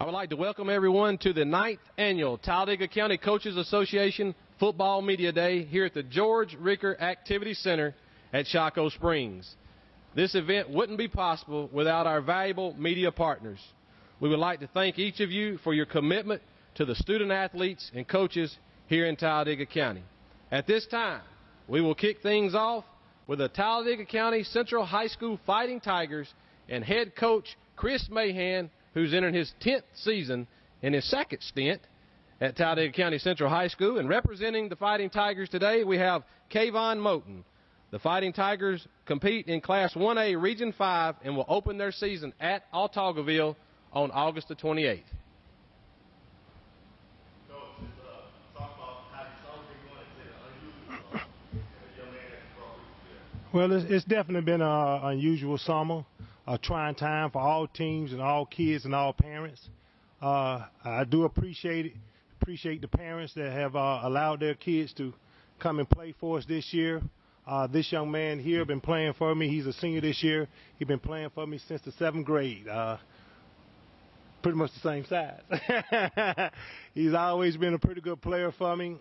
I would like to welcome everyone to the 9th Annual Talladega County Coaches Association Football Media Day here at the George Ricker Activity Center at Shocco Springs. This event wouldn't be possible without our valuable media partners. We would like to thank each of you for your commitment to the student athletes and coaches here in Talladega County. At this time, we will kick things off with the Talladega County Central High School Fighting Tigers and head coach Chris Mahan, who's entering his 10th season in his second stint at Talladega County Central High School. And representing the Fighting Tigers today, we have Kayvon Moten. The Fighting Tigers compete in Class 1A Region 5 and will open their season at Autauguaville on August the 28th. Well, it's definitely been an unusual summer, a trying time for all teams and all kids and all parents. I do appreciate the parents that have allowed their kids to come and play for us this year. This young man here been playing for me. He's a senior this year. He's been playing for me since the 7th grade. Pretty much the same size. He's always been a pretty good player for me.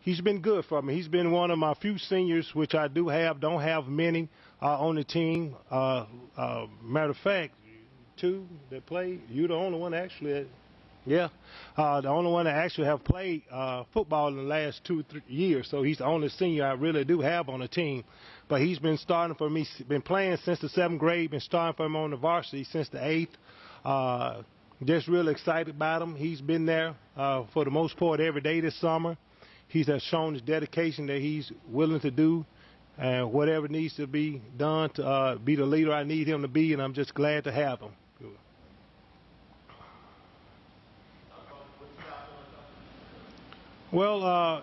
He's been good for me. He's been one of my few seniors, which I don't have many on the team. Matter of fact, 2 that play. You're the only one actually. The only one that actually have played football in the last 2-3 years. So he's the only senior I really do have on the team. But he's been starting for me, been playing since the 7th grade, been starting for him on the varsity since the 8th. Just really excited about him. He's been there for the most part every day this summer. He's shown his dedication that he's willing to do whatever needs to be done to be the leader I need him to be, and I'm just glad to have him. Well,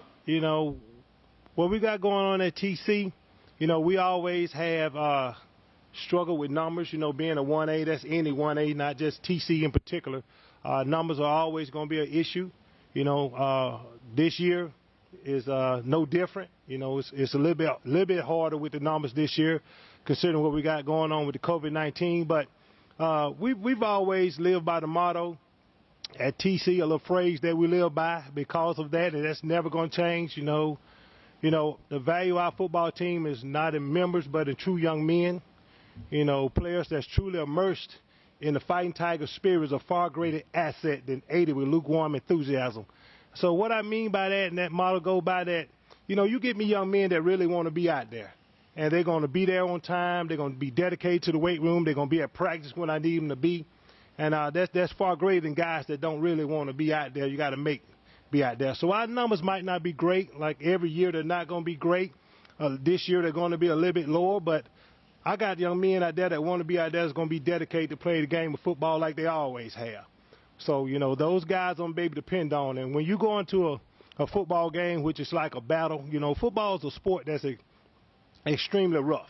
what we got going on at TC, we always have struggled with numbers, being a 1A, that's any 1A, not just TC in particular. Numbers are always going to be an issue. This year is no different. It's a little bit harder with the numbers this year, considering what we got going on with the COVID-19. But we've always lived by the motto at TC, a little phrase that we live by because of that, and that's never going to change. The value of our football team is not in members, but in true young men. Players that's truly immersed in the Fighting Tiger spirit is a far greater asset than aided with lukewarm enthusiasm. So what I mean by that, and that model go by that, you get me young men that really want to be out there. And they're going to be there on time. They're going to be dedicated to the weight room. They're going to be at practice when I need them to be. And that's far greater than guys that don't really want to be out there. You got to be out there. So our numbers might not be great. Like every year, they're not going to be great. This year, they're going to be a little bit lower. But I got young men out there that want to be out there that's going to be dedicated to play the game of football like they always have. So, those guys I'm able to depend on. And when you go into a football game, which is like a battle, football is a sport that's extremely rough.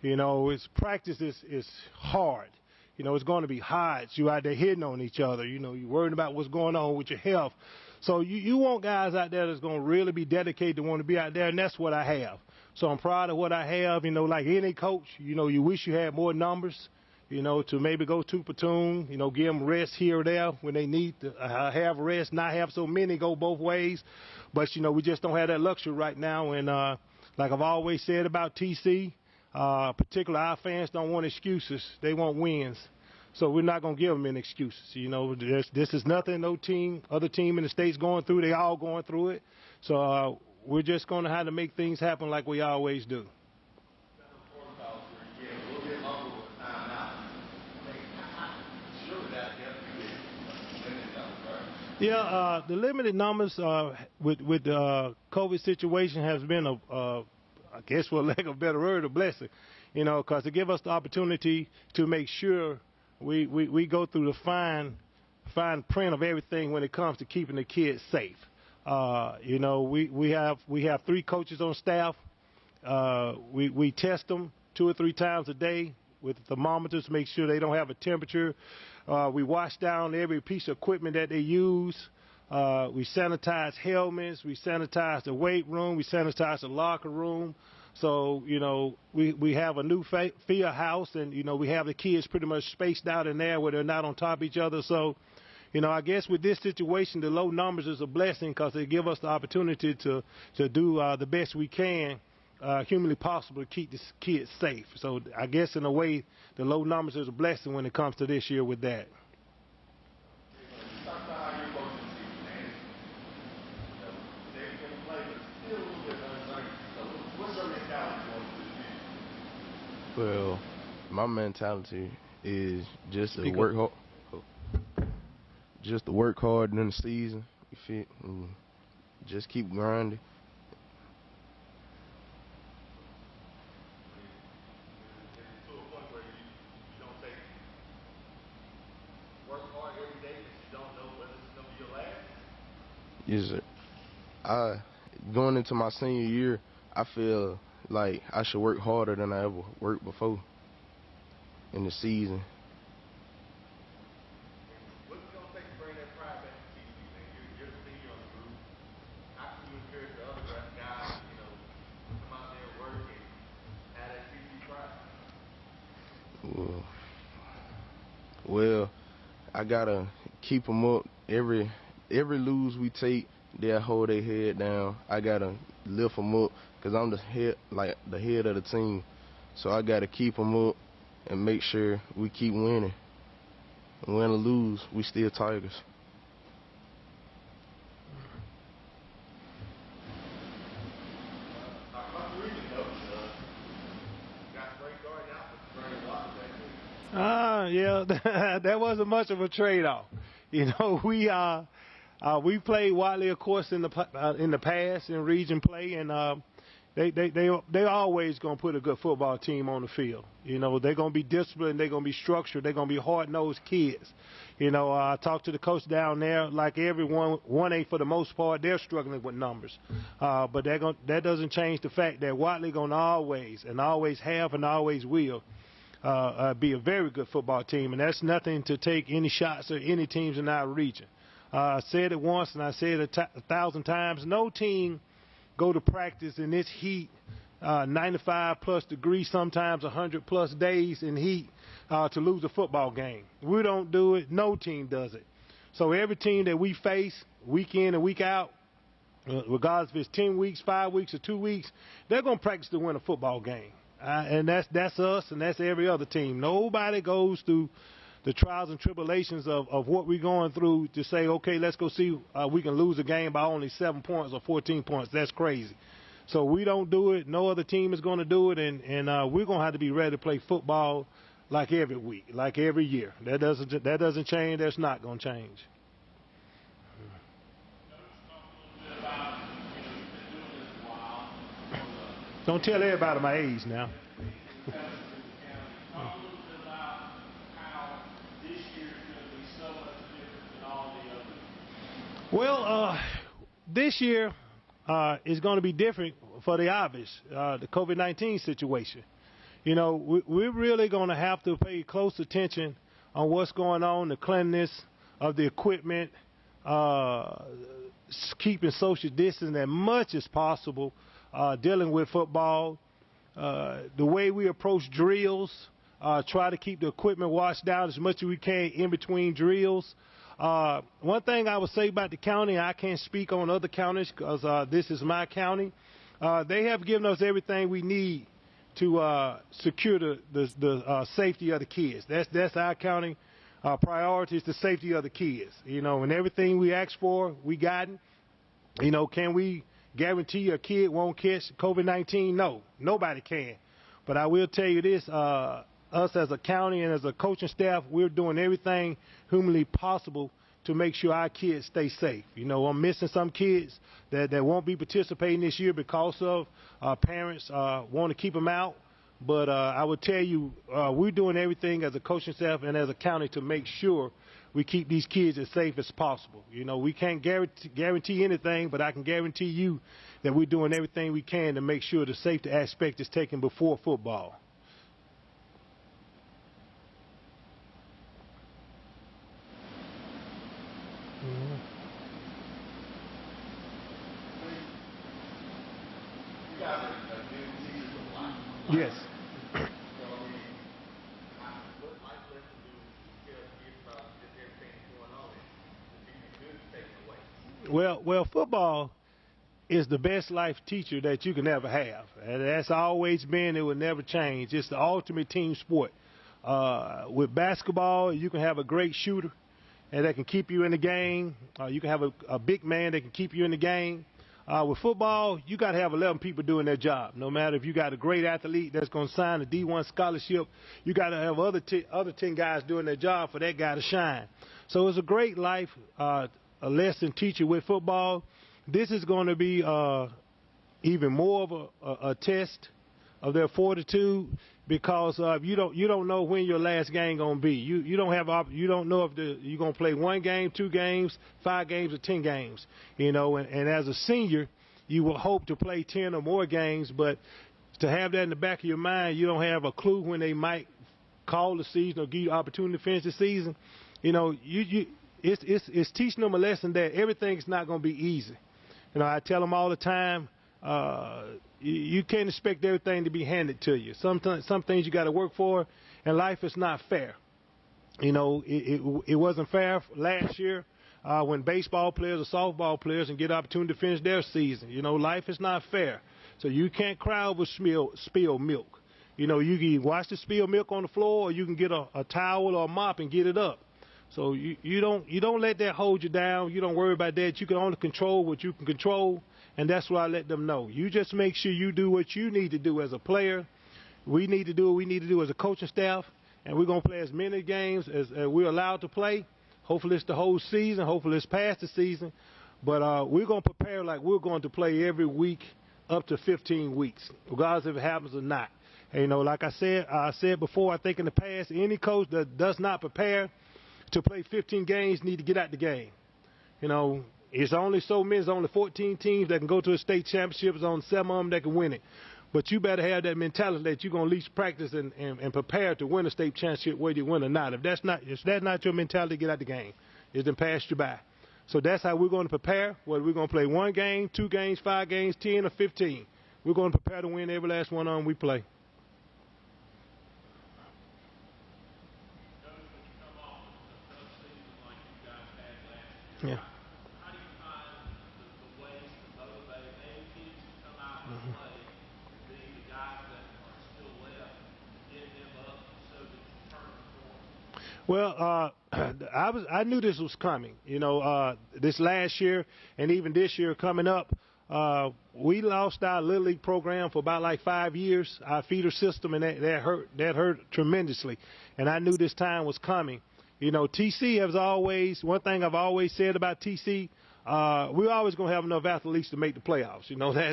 Its practice is hard. It's going to be hot. You're out there hitting on each other. You're worried about what's going on with your health. So you want guys out there that's going to really be dedicated to want to be out there, and that's what I have. So I'm proud of what I have. Like any coach, you wish you had more numbers. To maybe go to platoon, give them rest here or there when they need to have rest, not have so many go both ways. But, we just don't have that luxury right now. And like I've always said about TC, particularly our fans don't want excuses. They want wins. So we're not going to give them any excuses. This is nothing other team in the state's going through. They all going through it. So we're just going to have to make things happen like we always do. Yeah, the limited numbers with the COVID situation has been I guess for lack of a better word, a blessing, because it gives us the opportunity to make sure we go through the fine print of everything when it comes to keeping the kids safe. We have 3 coaches on staff. We test them 2 or 3 times a day with thermometers to make sure they don't have a temperature. We wash down every piece of equipment that they use. We sanitize helmets. We sanitize the weight room. We sanitize the locker room. So, we have a new field house, and, we have the kids pretty much spaced out in there where they're not on top of each other. So I guess with this situation, the low numbers is a blessing because they give us the opportunity to do the best we can, humanly possible, to keep the kids safe. So I guess in a way, the low numbers is a blessing when it comes to this year with that. Well, my mentality is just to work hard, during the season. You feel? And just keep grinding. Yes, sir. Going into my senior year, I feel like I should work harder than I ever worked before in the season. What's it going to take to bring that pride back to TC, man? You're the senior on the group. How can you encourage the other guys, come out there and work and have that TC pride? Well, I gotta keep them up. Every lose we take, they'll hold their head down. I gotta lift them up because I'm the head of the team. So I gotta keep them up and make sure we keep winning. Win or lose, we still Tigers. Yeah, that wasn't much of a trade-off. We played Watley, of course, in the past in region play, and they always gonna put a good football team on the field. They're gonna be disciplined, they're gonna be structured, they're gonna be hard-nosed kids. I talked to the coach down there. Like everyone, 1A for the most part, they're struggling with numbers, but that doesn't change the fact that Watley gonna always have and always will be a very good football team, and that's nothing to take any shots at any teams in our region. I said it once and I said it 1,000 times. No team go to practice in this heat, 95 plus degrees, sometimes 100 plus days in heat to lose a football game. We don't do it. No team does it. So every team that we face week in and week out, regardless if it's 10 weeks, 5 weeks, or 2 weeks, they're going to practice to win a football game. And that's us and that's every other team. Nobody goes through the trials and tribulations of what we're going through to say, okay, let's go see we can lose a game by only 7 points or 14 points. That's crazy. So we don't do it. No other team is going to do it, and we're going to have to be ready to play football like every week, like every year. That doesn't change. That's not going to change. Don't tell everybody my age now. Well, this year is going to be different for the obvious, the COVID-19 situation. We're really going to have to pay close attention on what's going on, the cleanliness of the equipment, keeping social distance as much as possible, dealing with football, the way we approach drills, try to keep the equipment washed down as much as we can in between drills. One thing I would say about the county, I can't speak on other counties because this is my county. They have given us everything we need to secure the safety of the kids. That's our county priority, is the safety of the kids. And everything we ask for, we got it. Can we guarantee a kid won't catch COVID-19? No, nobody can. But I will tell you this, us as a county and as a coaching staff, we're doing everything humanly possible to make sure our kids stay safe. I'm missing some kids that won't be participating this year because of parents want to keep them out. But I would tell you, we're doing everything as a coaching staff and as a county to make sure we keep these kids as safe as possible. We can't guarantee anything, but I can guarantee you that we're doing everything we can to make sure the safety aspect is taken before football. Yes. Well, football is the best life teacher that you can ever have. And that's always been, it will never change. It's the ultimate team sport. With basketball, you can have a great shooter and that can keep you in the game. You can have a big man that can keep you in the game. With football, you got to have 11 people doing their job. No matter if you got a great athlete that's going to sign a D1 scholarship, you got to have other 10 guys doing their job for that guy to shine. So it's a great life a lesson teacher with football. This is going to be even more of a test of their fortitude because you don't know when your last game going to be. You don't know if you're going to play 1 game, 2 games, 5 games, or 10 games. And as a senior, you will hope to play 10 or more games, but to have that in the back of your mind, you don't have a clue when they might call the season or give you the opportunity to finish the season. It's teaching them a lesson that everything's not going to be easy. I tell them all the time, you can't expect everything to be handed to you. Some things you got to work for, and life is not fair. It wasn't fair last year when baseball players or softball players and get an opportunity to finish their season. Life is not fair. So you can't cry over spilled milk. You can watch the spilled milk on the floor, or you can get a towel or a mop and get it up. So you don't let that hold you down. You don't worry about that. You can only control what you can control, and that's what I let them know. You just make sure you do what you need to do as a player. We need to do what we need to do as a coaching staff, and we're going to play as many games as we're allowed to play. Hopefully it's the whole season. Hopefully it's past the season. But we're going to prepare like we're going to play every week up to 15 weeks, regardless if it happens or not. And, like I said before, I think in the past, any coach that does not prepare to play 15 games need to get out the game. It's only so many. There's only 14 teams that can go to a state championship. There's only 7 of them that can win it. But you better have that mentality that you're going to at least practice and prepare to win a state championship, whether you win or not. If that's not your mentality, get out the game. It's been passed you by. So that's how we're going to prepare. Whether we're going to play 1 game, 2 games, 5 games, 10 or 15. We're going to prepare to win every last one of them we play. Yeah. How do you find the ways to motivate kids to come out and play, to be the guys that are still left, get them up so that you turn the corner? Well, I knew this was coming. This last year and even this year coming up, we lost our Little League program for about like 5 years, our feeder system, and that hurt tremendously. And I knew this time was coming. TC has always, one thing I've always said about TC, we're always going to have enough athletes to make the playoffs.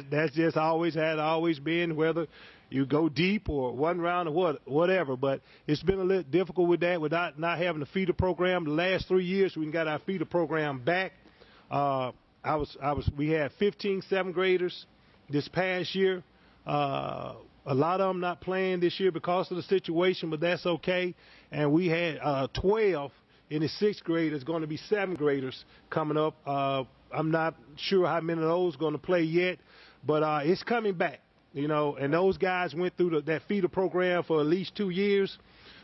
That's just always been, whether you go deep or 1 round or whatever. But it's been a little difficult with that, without not having a feeder program. The last 3 years, we got our feeder program back. We had 15 7th graders this past year. A lot of them not playing this year because of the situation, but that's okay. And we had 12 in the 6th grade. It's going to be 7th graders coming up. I'm not sure how many of those are going to play yet, but it's coming back. And those guys went through that feeder program for at least 2 years.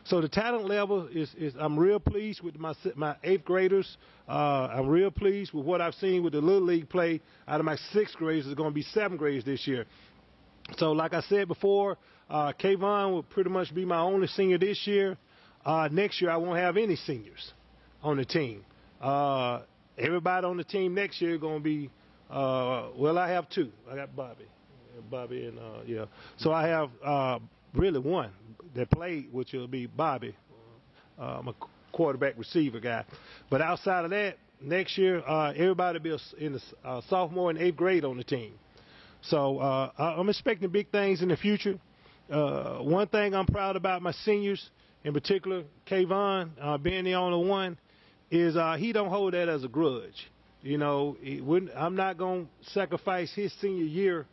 So the talent level is I'm real pleased with my 8th graders. I'm real pleased with what I've seen with the Little League play out of my 6th graders. It's going to be 7th graders this year. So like I said before, Kayvon will pretty much be my only senior this year. Next year I won't have any seniors on the team. Everybody on the team next year is going to be, I have 2. I got Bobby and, yeah. So I have really 1 that played, which will be Bobby, my quarterback receiver guy. But outside of that, next year, everybody will be in the sophomore and 8th grade on the team. So I'm expecting big things in the future. One thing I'm proud about my seniors, in particular Kayvon, being the only one, is he don't hold that as a grudge. I'm not going to sacrifice his senior year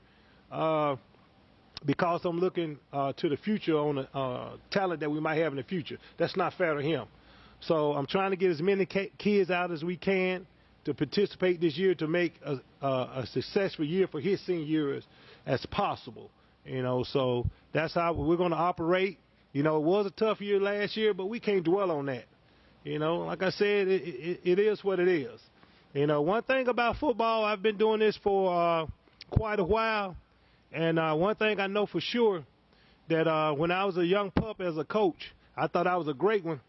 because I'm looking to the future on the talent that we might have in the future. That's not fair to him. So I'm trying to get as many kids out as we can to participate this year to make a successful year for his senior year as possible. So that's how we're going to operate. It was a tough year last year, but we can't dwell on that. Like I said, it is what it is. One thing about football, I've been doing this for quite a while, and one thing I know for sure, that when I was a young pup as a coach, I thought I was a great one.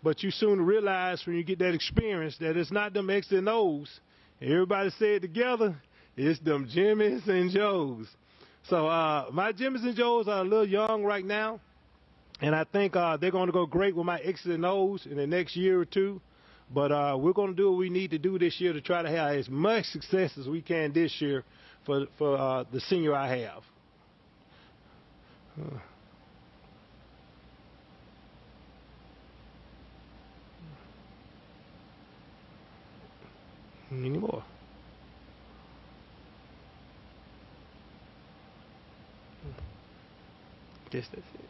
But you soon realize when you get that experience that it's not them X's and O's. Everybody say it together, it's them Jimmys and Joes. So my Jimmys and Joes are a little young right now, and I think they're going to go great with my X's and O's in the next year or two. But we're going to do what we need to do this year to try to have as much success as we can this year for the senior I have. Any more? Guess that's it.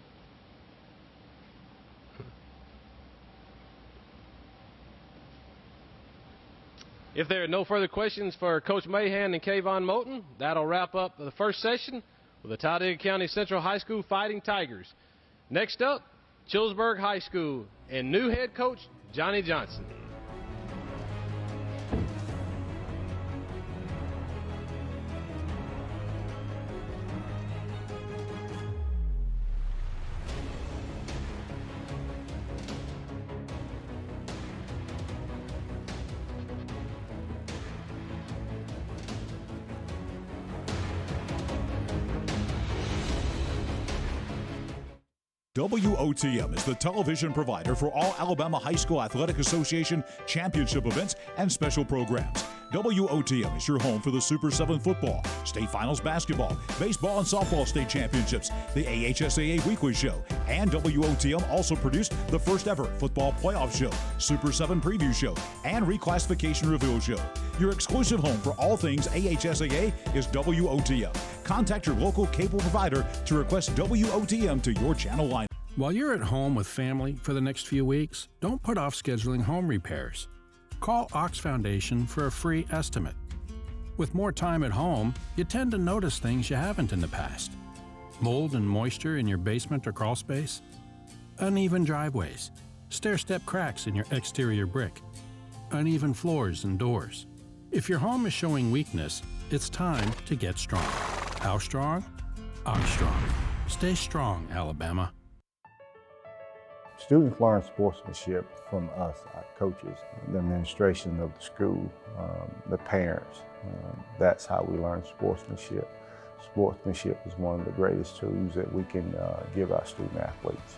If there are no further questions for Coach Mahan and Kayvon Moulton, that'll wrap up the first session with the Talladega County Central High School Fighting Tigers. Next up, Chilsburg High School and new head coach Johnny Johnson. WOTM is the television provider for all Alabama High School Athletic Association championship events and special programs. WOTM is your home for the Super 7 football, state finals basketball, baseball and softball state championships, the AHSAA weekly show, and WOTM also produced the first ever football playoff show, Super 7 preview show, and reclassification reveal show. Your exclusive home for all things AHSAA is WOTM. Contact your local cable provider to request WOTM to your channel line. While you're at home with family for the next few weeks, don't put off scheduling home repairs. Call Ox Foundation for a free estimate. With more time at home, you tend to notice things you haven't in the past. Mold and moisture in your basement or crawl space, uneven driveways, stair-step cracks in your exterior brick, uneven floors and doors. If your home is showing weakness, it's time to get strong. How strong? Ox Strong. Stay strong, Alabama. Students learn sportsmanship from us, our coaches, the administration of the school, the parents. That's how we learn sportsmanship. Sportsmanship is one of the greatest tools that we can give our student athletes.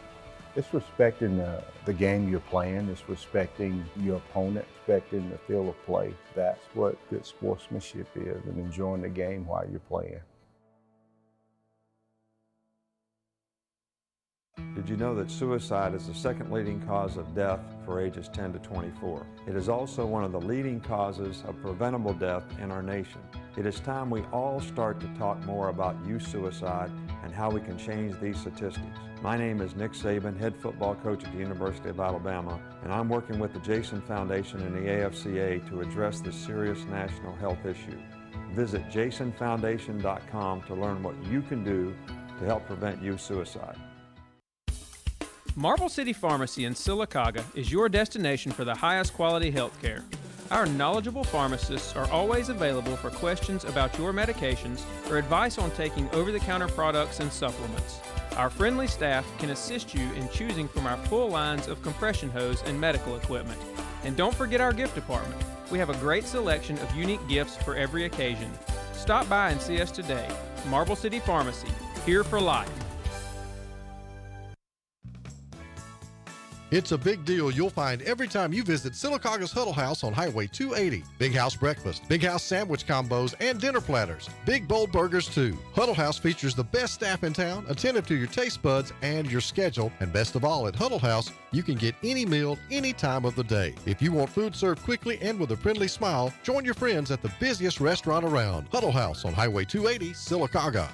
It's respecting the game you're playing. It's respecting your opponent, respecting the field of play. That's what good sportsmanship is, and enjoying the game while you're playing. Did you know that suicide is the second leading cause of death for ages 10 to 24? It is also one of the leading causes of preventable death in our nation. It is time we all start to talk more about youth suicide and how we can change these statistics. My name is Nick Saban, head football coach at the University of Alabama, and I'm working with the Jason Foundation and the AFCA to address this serious national health issue. Visit jasonfoundation.com to learn what you can do to help prevent youth suicide. Marble City Pharmacy in Sylacauga is your destination for the highest quality health care. Our knowledgeable pharmacists are always available for questions about your medications or advice on taking over-the-counter products and supplements. Our friendly staff can assist you in choosing from our full lines of compression hose and medical equipment. And don't forget our gift department. We have a great selection of unique gifts for every occasion. Stop by and see us today. Marble City Pharmacy, here for life. It's a big deal you'll find every time you visit Sylacauga's Huddle House on Highway 280. Big House breakfast, Big House sandwich combos, and dinner platters. Big bold burgers too. Huddle House features the best staff in town, attentive to your taste buds and your schedule. And best of all, at Huddle House, you can get any meal any time of the day. If you want food served quickly and with a friendly smile, join your friends at the busiest restaurant around. Huddle House on Highway 280, Sylacauga.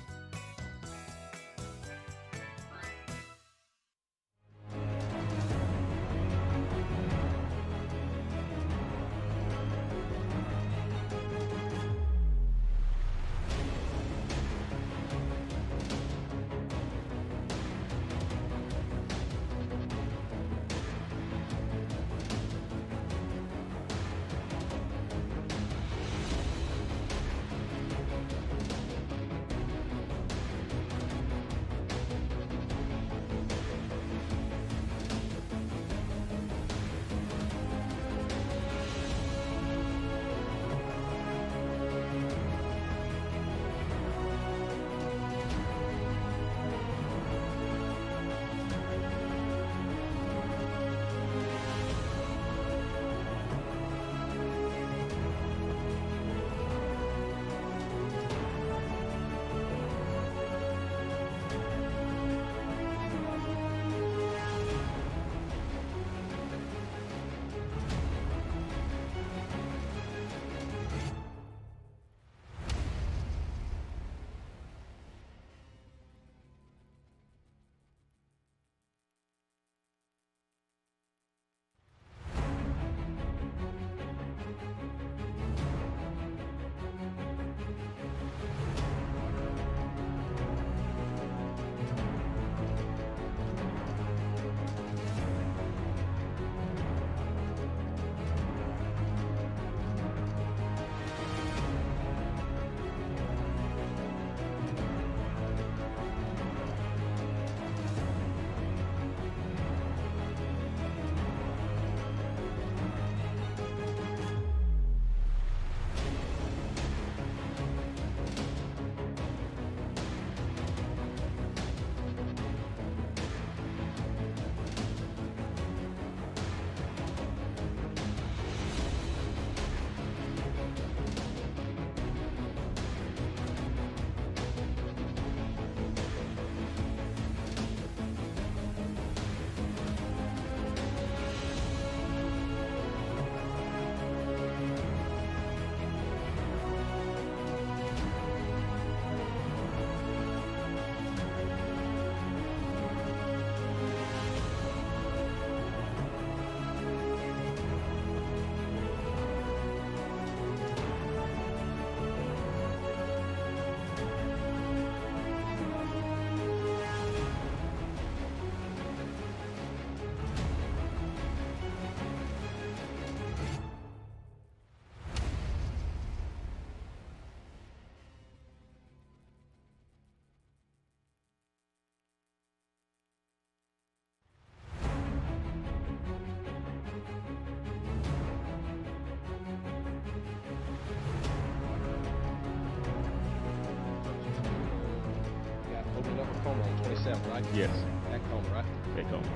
27th, right? Yes. At Comer, right? At Comer.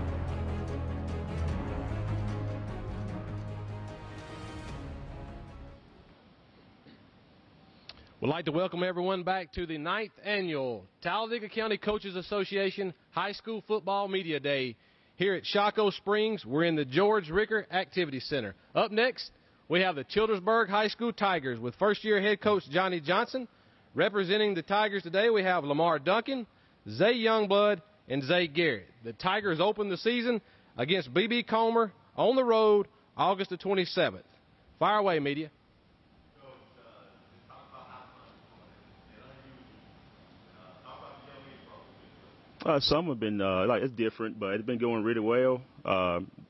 We'd like to welcome everyone back to the 9th Annual Talladega County Coaches Association High School Football Media Day here at Shocco Springs. We're in the George Ricker Activity Center. Up next, we have the Childersburg High School Tigers with first-year head coach Johnny Johnson. Representing the Tigers today, we have Lamar Duncan, Zay Youngblood, and Zay Garrett. The Tigers open the season against B.B. Comer on the road August the 27th. Fire away, media. Some have been like it's different, but it's been going really well.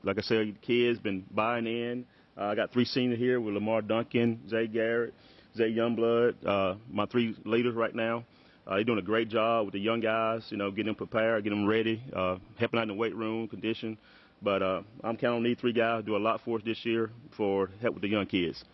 Like I said, the kids been buying in. I got 3 seniors here with Lamar Duncan, Zay Garrett, Zay Youngblood, my 3 leaders right now. They're doing a great job with the young guys, you know, getting them prepared, getting them ready, helping out in the weight room, condition. But I'm counting on these 3 guys to do a lot for us this year for help with the young kids.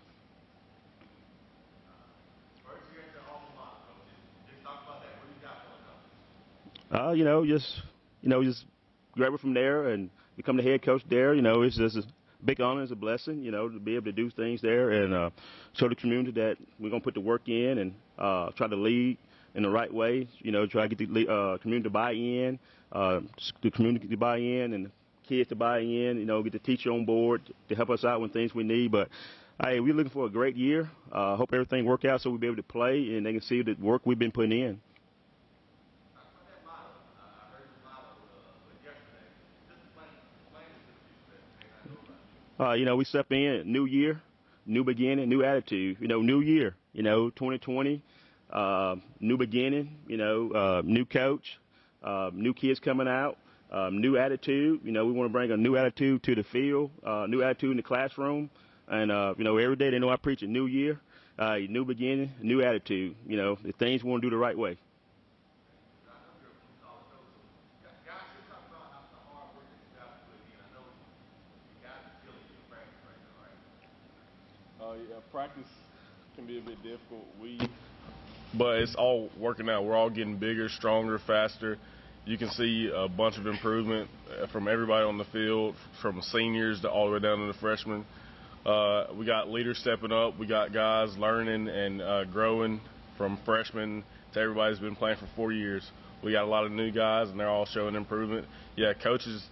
Just grab it from there and become the head coach there. You know, it's just a big honor, it's a blessing, you know, to be able to do things there and show the community that we're going to put the work in and try to lead in the right way, you know, try to get the community to buy in, the community to buy in and the kids to buy in, you know, get the teacher on board to help us out when things we need. But, hey, we're looking for a great year. Hope everything work out so we'll be able to play and they can see the work we've been putting in. We step in, new year, new beginning, new attitude, you know, new year, you know, 2020, new beginning, you know, new coach, new kids coming out, new attitude. You know, we want to bring a new attitude to the field, new attitude in the classroom. And, every day they know I preach a new year, new beginning, new attitude, you know, the things we want to do the right way. Practice can be a bit difficult. But it's all working out. We're all getting bigger, stronger, faster. You can see a bunch of improvement from everybody on the field, from seniors to all the way down to the freshmen. We got leaders stepping up. We got guys learning and growing from freshmen to everybody who's been playing for 4 years. We got a lot of new guys, and they're all showing improvement. Yeah, coaches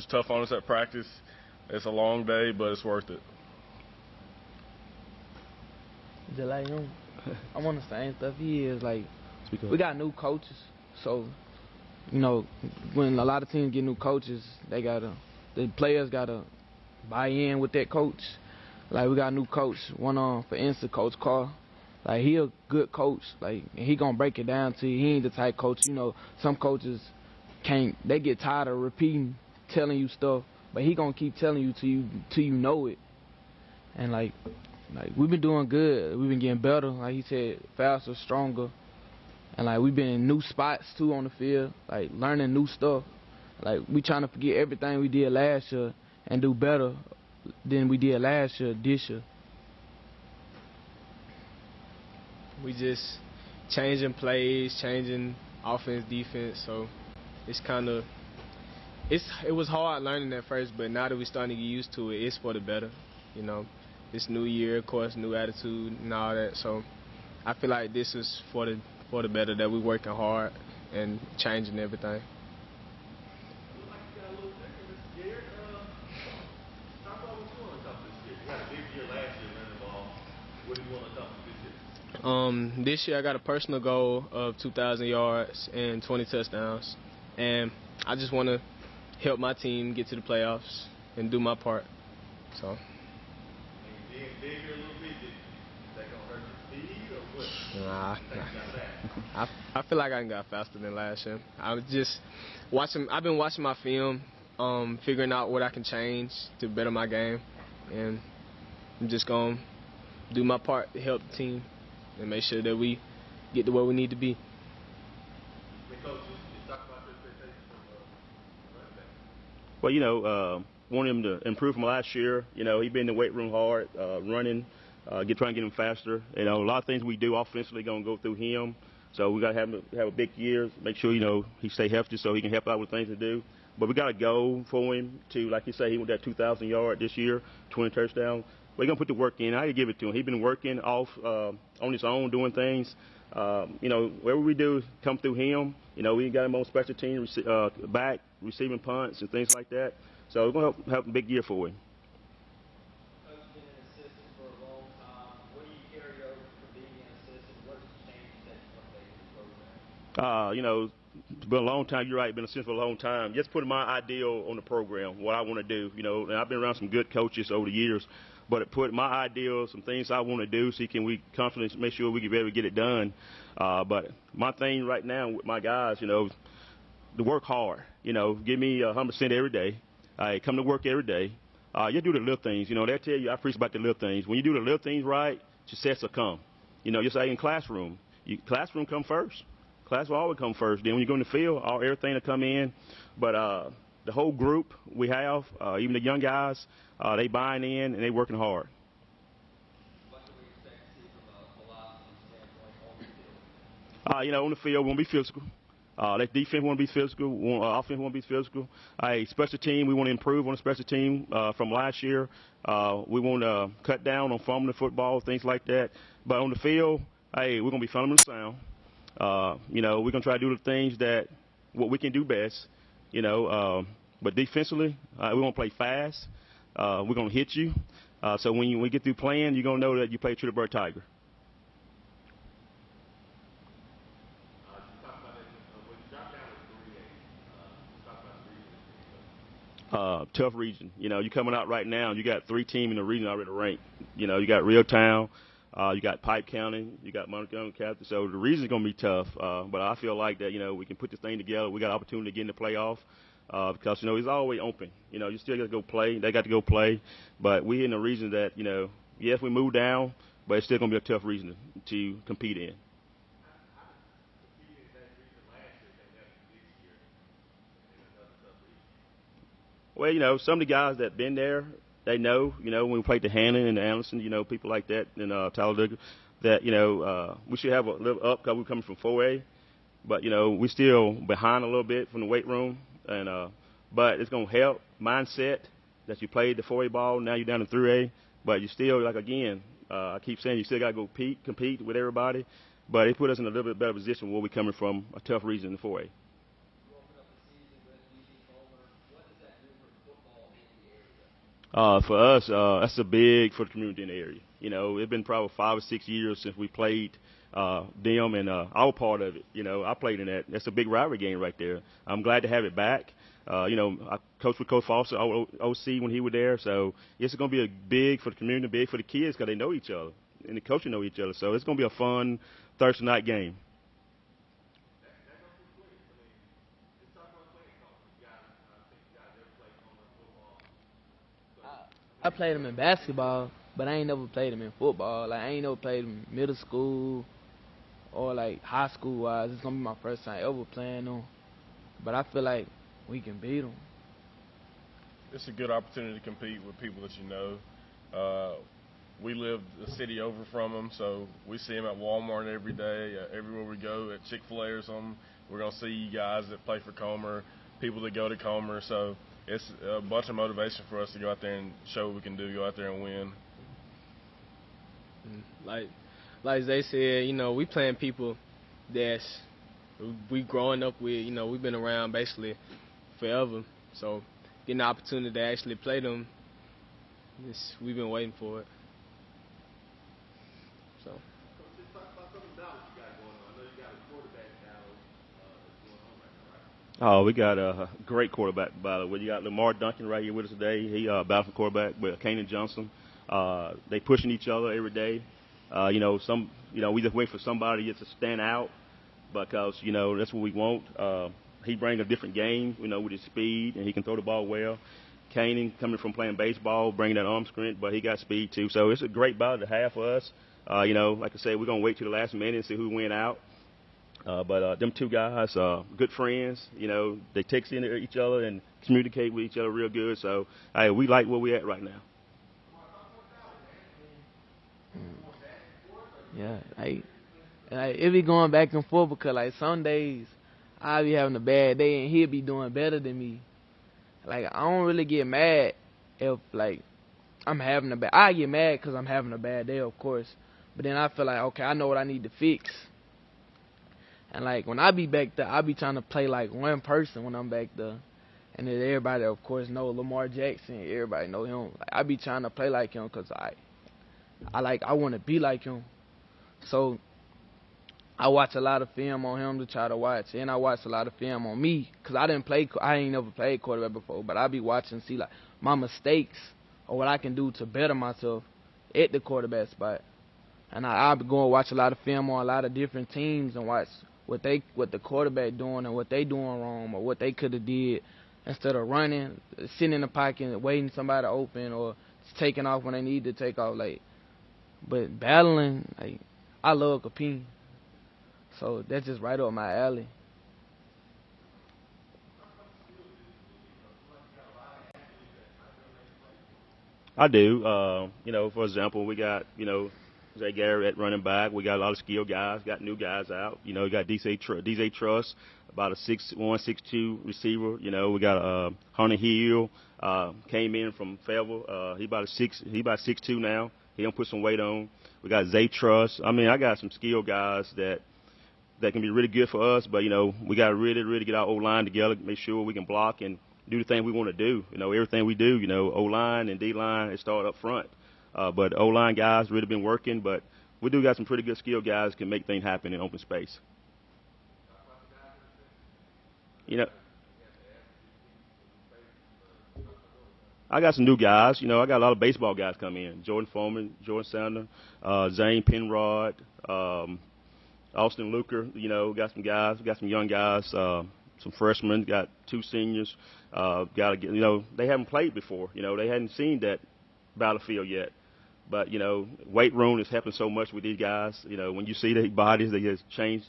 tough on us at practice. It's a long day, but it's worth it. Just like him, I want the same stuff he is. Like, we got new coaches, so you know, when a lot of teams get new coaches, the players gotta buy in with that coach. Like, we got a new coach, for instance, Coach Carr. Like, he a good coach. Like, and he gonna break it down to you. He ain't the type coach, you know, some coaches they get tired of repeating, telling you stuff, but he gonna keep telling you till you know it. And like we've been doing good. We've been getting better. Like he said, faster, stronger. And like we've been in new spots too on the field, like learning new stuff. Like we trying to forget everything we did last year and do better than we did last year, this year. We just changing plays, changing offense, defense. So it's it was hard learning at first, but now that we're starting to get used to it, it's for the better, you know. This new year, of course, new attitude and all that. So I feel like this is for the better, that we're working hard and changing everything. This year I got a personal goal of 2,000 yards and 20 touchdowns, and I just want to help my team get to the playoffs and do my part. So. Nah. I feel like I got faster than last year. I've been watching my film, figuring out what I can change to better my game, and I'm just gonna do my part to help the team and make sure that we get to where we need to be. Well, want him to improve from last year. You know, he's been in the weight room hard, running, trying to get him faster. You know, a lot of things we do offensively going to go through him. So we got to have a big year, make sure, he stay healthy so he can help out with things to do. But we got a goal for him to, like you say, he went that 2,000 yard this year, 20 touchdowns. We're going to put the work in. I can give it to him. He's been working off on his own, doing things. Whatever we do come through him. We got him on special team, back, receiving punts and things like that. So we're going to have a big year for him. Coach, been an assistant for a long time. What do you carry over from being an assistant? What has changed that you want to make in the program? It's been a long time. You're right. Been a assistant for a long time. Just putting my ideal on the program, what I want to do. And I've been around some good coaches over the years. But put my ideals, some things I want to do, so we confidently make sure we can be able to get it done. But my thing right now with my guys, to work hard. Give me 100% every day. Come to work every day. You do the little things. They tell you I preach about the little things. When you do the little things right, success will come. Just like in classroom. Classroom come first. Class will always come first. Then when you go in the field, everything will come in. But the whole group we have, even the young guys, they buying in and they working hard. What can we expect to see from a velocity standpoint on the field? On the field, we want to be physical. That defense want to be physical. Offense want to be physical. Special team, we want to improve on the special team from last year. We want to cut down on fumbling the football, things like that. But on the field, we're going to be fundamental sound. We're going to try to do the things what we can do best. But defensively, we want to play fast. We're going to hit you. So when we get through playing, you're going to know that you play true to bird tiger. Tough region. You're coming out right now, you got 3 teams in the region already ranked. You got Reeltown, you got Pike County, you got Montgomery County. So the region's going to be tough. But I feel like that, we can put this thing together. We got an opportunity to get in the playoff. Because, it's always open. You still got to go play. They got to go play. But we in a region that, yes, we moved down, but it's still going to be a tough region to compete in. Well, some of the guys that been there, they know, when we played the Hannon and the Anderson, people like that in Talladega, that, we should have a little up because we're coming from 4A. But, we're still behind a little bit from the weight room. But it's going to help mindset that you played the 4A ball. Now you're down to 3A. But you still, I keep saying you still got to go compete with everybody. But it put us in a little bit better position where we're coming from a tough region in the 4A. For us, that's a big for the community in the area. It's been probably 5 or 6 years since we played them, and I was part of it. I played in that. That's a big rivalry game right there. I'm glad to have it back. I coached with Coach Foster, OC, when he was there. So it's going to be a big for the community, big for the kids because they know each other, and the coaches know each other. So it's going to be a fun Thursday night game. I played him in basketball, but I ain't never played him in football. I ain't never played him in middle school or high school wise. It's gonna be my first time ever playing him. But I feel like we can beat him. It's a good opportunity to compete with people that you know. We live a city over from them, so we see them at Walmart every day, everywhere we go, at Chick-fil-A or something. We're going to see guys that play for Comer, people that go to Comer. So it's a bunch of motivation for us to go out there and show what we can do, go out there and win. Like they said, we playing people that's we growing up with, we've been around basically forever. So getting the opportunity to actually play them, we've been waiting for it. So. Oh, we got a great quarterback battle. You got Lamar Duncan right here with us today. He battled for quarterback with Kanan Johnson. They pushing each other every day. We just wait for somebody just to stand out because that's what we want. He brings a different game, with his speed, and he can throw the ball well. Kanan coming from playing baseball, bringing that arm strength, but he got speed too. So it's a great battle to have for us. Like I said, we're gonna wait till the last minute and see who win out. But them two guys, good friends. They text into each other and communicate with each other real good. So we like where we at right now. Yeah, Like, it be going back and forth because, like, some days I be having a bad day and he'll be doing better than me. Like, I don't really get mad if, like, I'm having a bad. I get mad because I'm having a bad day, of course. But then I feel like, okay, I know what I need to fix. And, like, when I be back there, I be trying to play like one person when I'm back there. And then everybody, of course, know Lamar Jackson. Everybody know him. Like, I be trying to play like him because I want to be like him. So I watch a lot of film on him to try to watch, and I watch a lot of film on me because I ain't never played quarterback before, but I be watching, see like my mistakes or what I can do to better myself at the quarterback spot. And I be going to watch a lot of film on a lot of different teams and watch what the quarterback doing and what they doing wrong or what they could have did instead of running, sitting in the pocket and waiting somebody to open or taking off when they need to take off. Like, but battling, like, I love competing. So that's just right up my alley. I do. For example, we got, Zay Garrett at running back. We got a lot of skilled guys, got new guys out. We got DJ Truss, about a 6'1", 6'2" receiver. We got Hunter Hill, came in from Fayetteville. He about 6'2" now. He done put some weight on. We got Zay Truss. I mean, I got some skilled guys that can be really good for us, but, we got to really, really get our O-line together, make sure we can block and do the thing we want to do. Everything we do, O-line and D-line, it started up front. But O-line guys really been working, but we do got some pretty good skilled guys that can make things happen in open space. I got some new guys. I got a lot of baseball guys come in. Jordan Foreman, Jordan Sander, Zane Penrod, Austin Luker, got some guys, got some young guys, some freshmen, got 2 seniors. They haven't played before. They hadn't seen that battlefield yet. But, weight room is helping so much with these guys. When you see their bodies, they just change,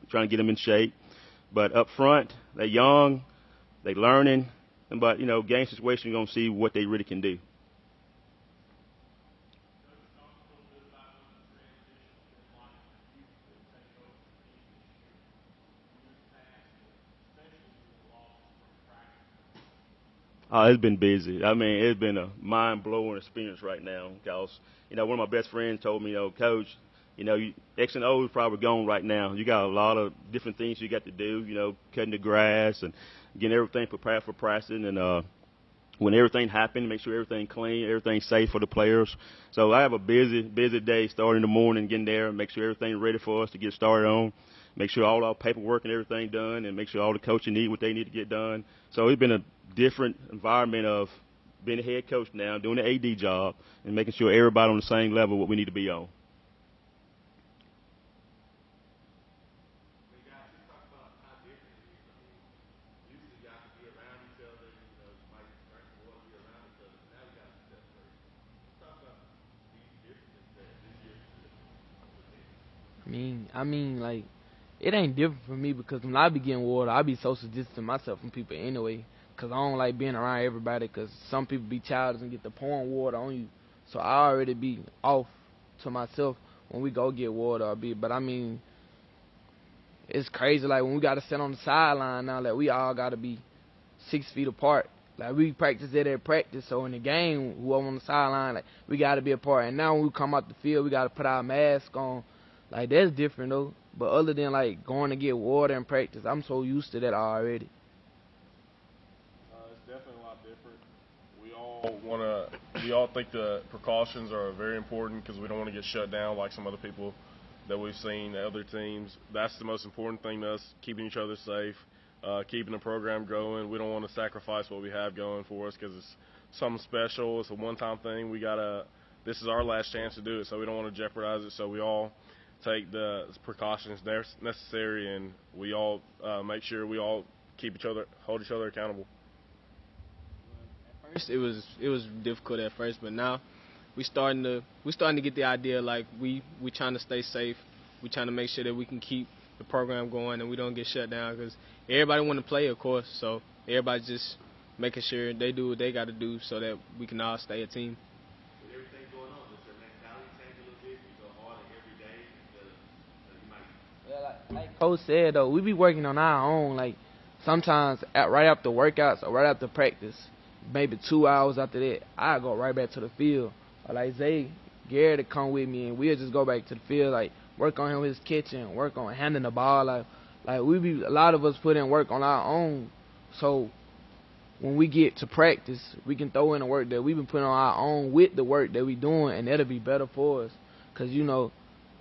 trying to get them in shape. But up front, they're young, they're learning. But, game situation, you're going to see what they really can do. It's been busy. I mean, it's been a mind-blowing experience right now because, one of my best friends told me, Coach, X and O is probably gone right now. You got a lot of different things you got to do, cutting the grass and getting everything prepared for practicing. And when everything happens, make sure everything clean, everything safe for the players. So I have a busy day starting in the morning, getting there, and make sure everything's ready for us to get started on. Make sure all our paperwork and everything done, and make sure all the coaching need what they need to get done. So it's been a different environment of being a head coach now, doing the AD job, and making sure everybody on the same level what we need to be on. I mean, like, it ain't different for me because when I be getting water, I be social distancing myself from people anyway. Because I don't like being around everybody because some people be childish and get the pouring water on you. So I already be off to myself when we go get water. But, I mean, it's crazy. Like, when we got to sit on the sideline now, like, we all got to be 6 feet apart. Like, we practice it at practice. So in the game, whoever on the sideline, like, we got to be apart. And now when we come out the field, we got to put our mask on. Like, that's different, though. But other than, like, going to get water in practice, I'm so used to that already. It's definitely a lot different. We all think the precautions are very important because we don't want to get shut down like some other people that we've seen at other teams. That's the most important thing to us, keeping each other safe, keeping the program going. We don't want to sacrifice what we have going for us because it's something special. It's a one-time thing. This is our last chance to do it, so we don't want to jeopardize it. So we all take the precautions necessary, and we all make sure we all hold each other accountable. At first, it was difficult at first, but now we starting to get the idea. Like we trying to stay safe. We trying to make sure that we can keep the program going and we don't get shut down because everybody want to play, of course. So everybody just making sure they do what they got to do so that we can all stay a team. With everything going on, does your mentality change a little bit? You go harder every day instead of you might Like Coach said, though, we be working on our own. Like, sometimes right after workouts or right after practice, maybe 2 hours after that, I go right back to the field. Or like Zay, Gary to come with me, and we'll just go back to the field, like, work on him with his catching, work on handling the ball. Like a lot of us put in work on our own. So when we get to practice, we can throw in the work that we've been putting on our own with the work that we doing, and that'll be better for us. Because, you know,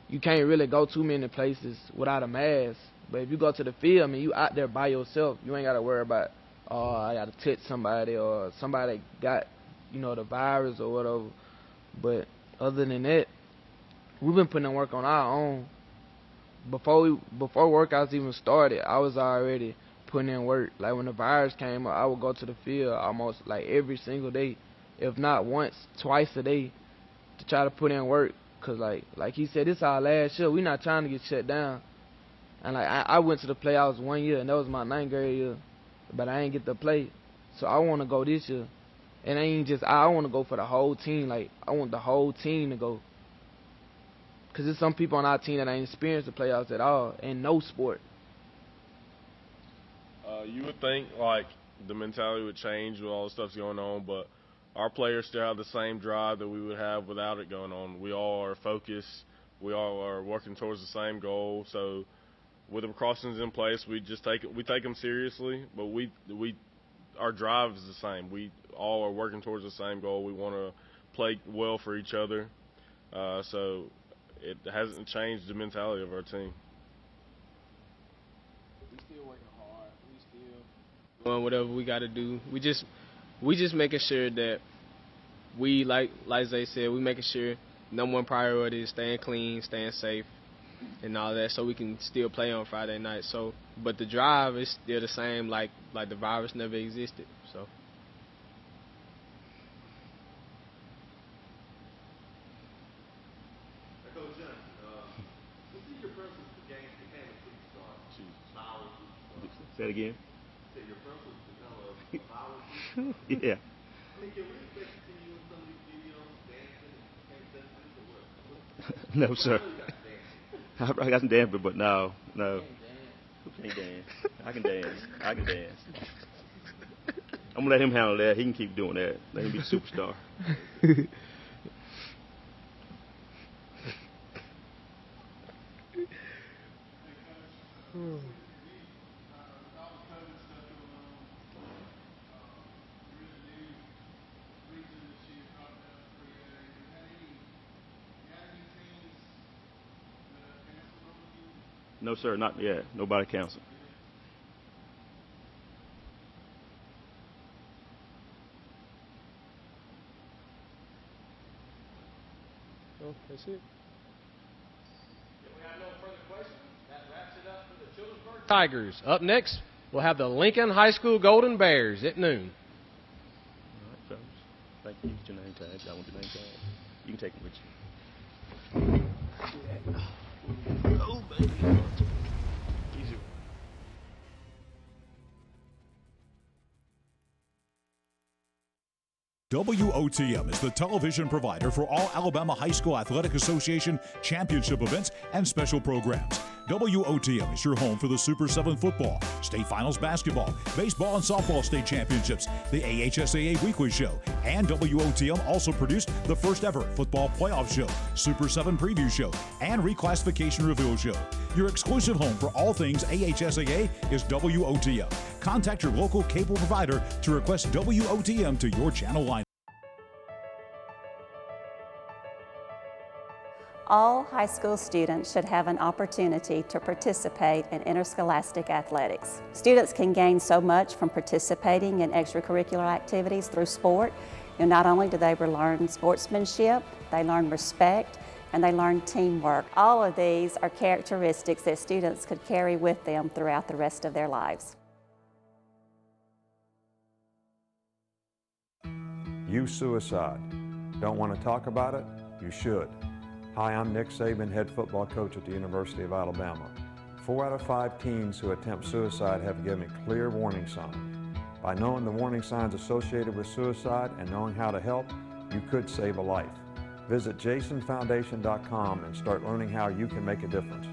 you can't really go too many places without a mask. But if you go to the field, I mean, you out there by yourself. You ain't got to worry about, oh, I got to touch somebody or somebody got, you know, the virus or whatever. But other than that, we've been putting in work on our own. Before workouts even started, I was already putting in work. Like when the virus came up, I would go to the field almost like every single day, if not once, twice a day, to try to put in work. Cause like he said, this our last year. We not trying to get shut down. And like I went to the playoffs 1 year, and that was my 9th grade year, but I ain't get to play. So I want to go this year, and I want to go for the whole team. Like I want the whole team to go. Cause there's some people on our team that ain't experienced the playoffs at all in no sport. You would think like the mentality would change with all the stuff's going on, but our players still have the same drive that we would have without it going on. We all are focused. We all are working towards the same goal. So with the precautions in place, we take them seriously, but our drive is the same. We all are working towards the same goal. We want to play well for each other. So it hasn't changed the mentality of our team. We still working hard. We still doing whatever we got to do. We just making sure that we, like Zay said, we making sure number one priority is staying clean, staying safe, and all that, so we can still play on Friday night. So, but the drive is still the same, like the virus never existed. So. Say it again. Say your personal become a violent. Yeah. I mean, can we expect to see you in some of these videos dancing and No, sir. I got some dancing, but no. Who can't dance? I can dance. I'm gonna let him handle that. He can keep doing that. Let him be a superstar. No, sir, not yet. Nobody canceled. Oh, that's it. If we have no further questions, that wraps it up for the Childersburg Tigers. Up next, we'll have the Lincoln High School Golden Bears at noon. All right, fellas. Thank you. Get your name tag. I want your name tag. You can take it with you. Oh, baby. Easy. WOTM is the television provider for all Alabama High School Athletic Association championship events and special programs. WOTM is your home for the Super 7 football, state finals basketball, baseball and softball state championships, the AHSAA weekly show, and WOTM also produced the first ever football playoff show, Super 7 preview show, and reclassification reveal show. Your exclusive home for all things AHSAA is WOTM. Contact your local cable provider to request WOTM to your channel line. All high school students should have an opportunity to participate in interscholastic athletics. Students can gain so much from participating in extracurricular activities through sport. Not only do they learn sportsmanship, they learn respect, and they learn teamwork. All of these are characteristics that students could carry with them throughout the rest of their lives. Youth suicide. Don't want to talk about it? You should. Hi, I'm Nick Saban, head football coach at the University of Alabama. 4 out of 5 teens who attempt suicide have given clear warning signs. By knowing the warning signs associated with suicide and knowing how to help, you could save a life. Visit jasonfoundation.com and start learning how you can make a difference.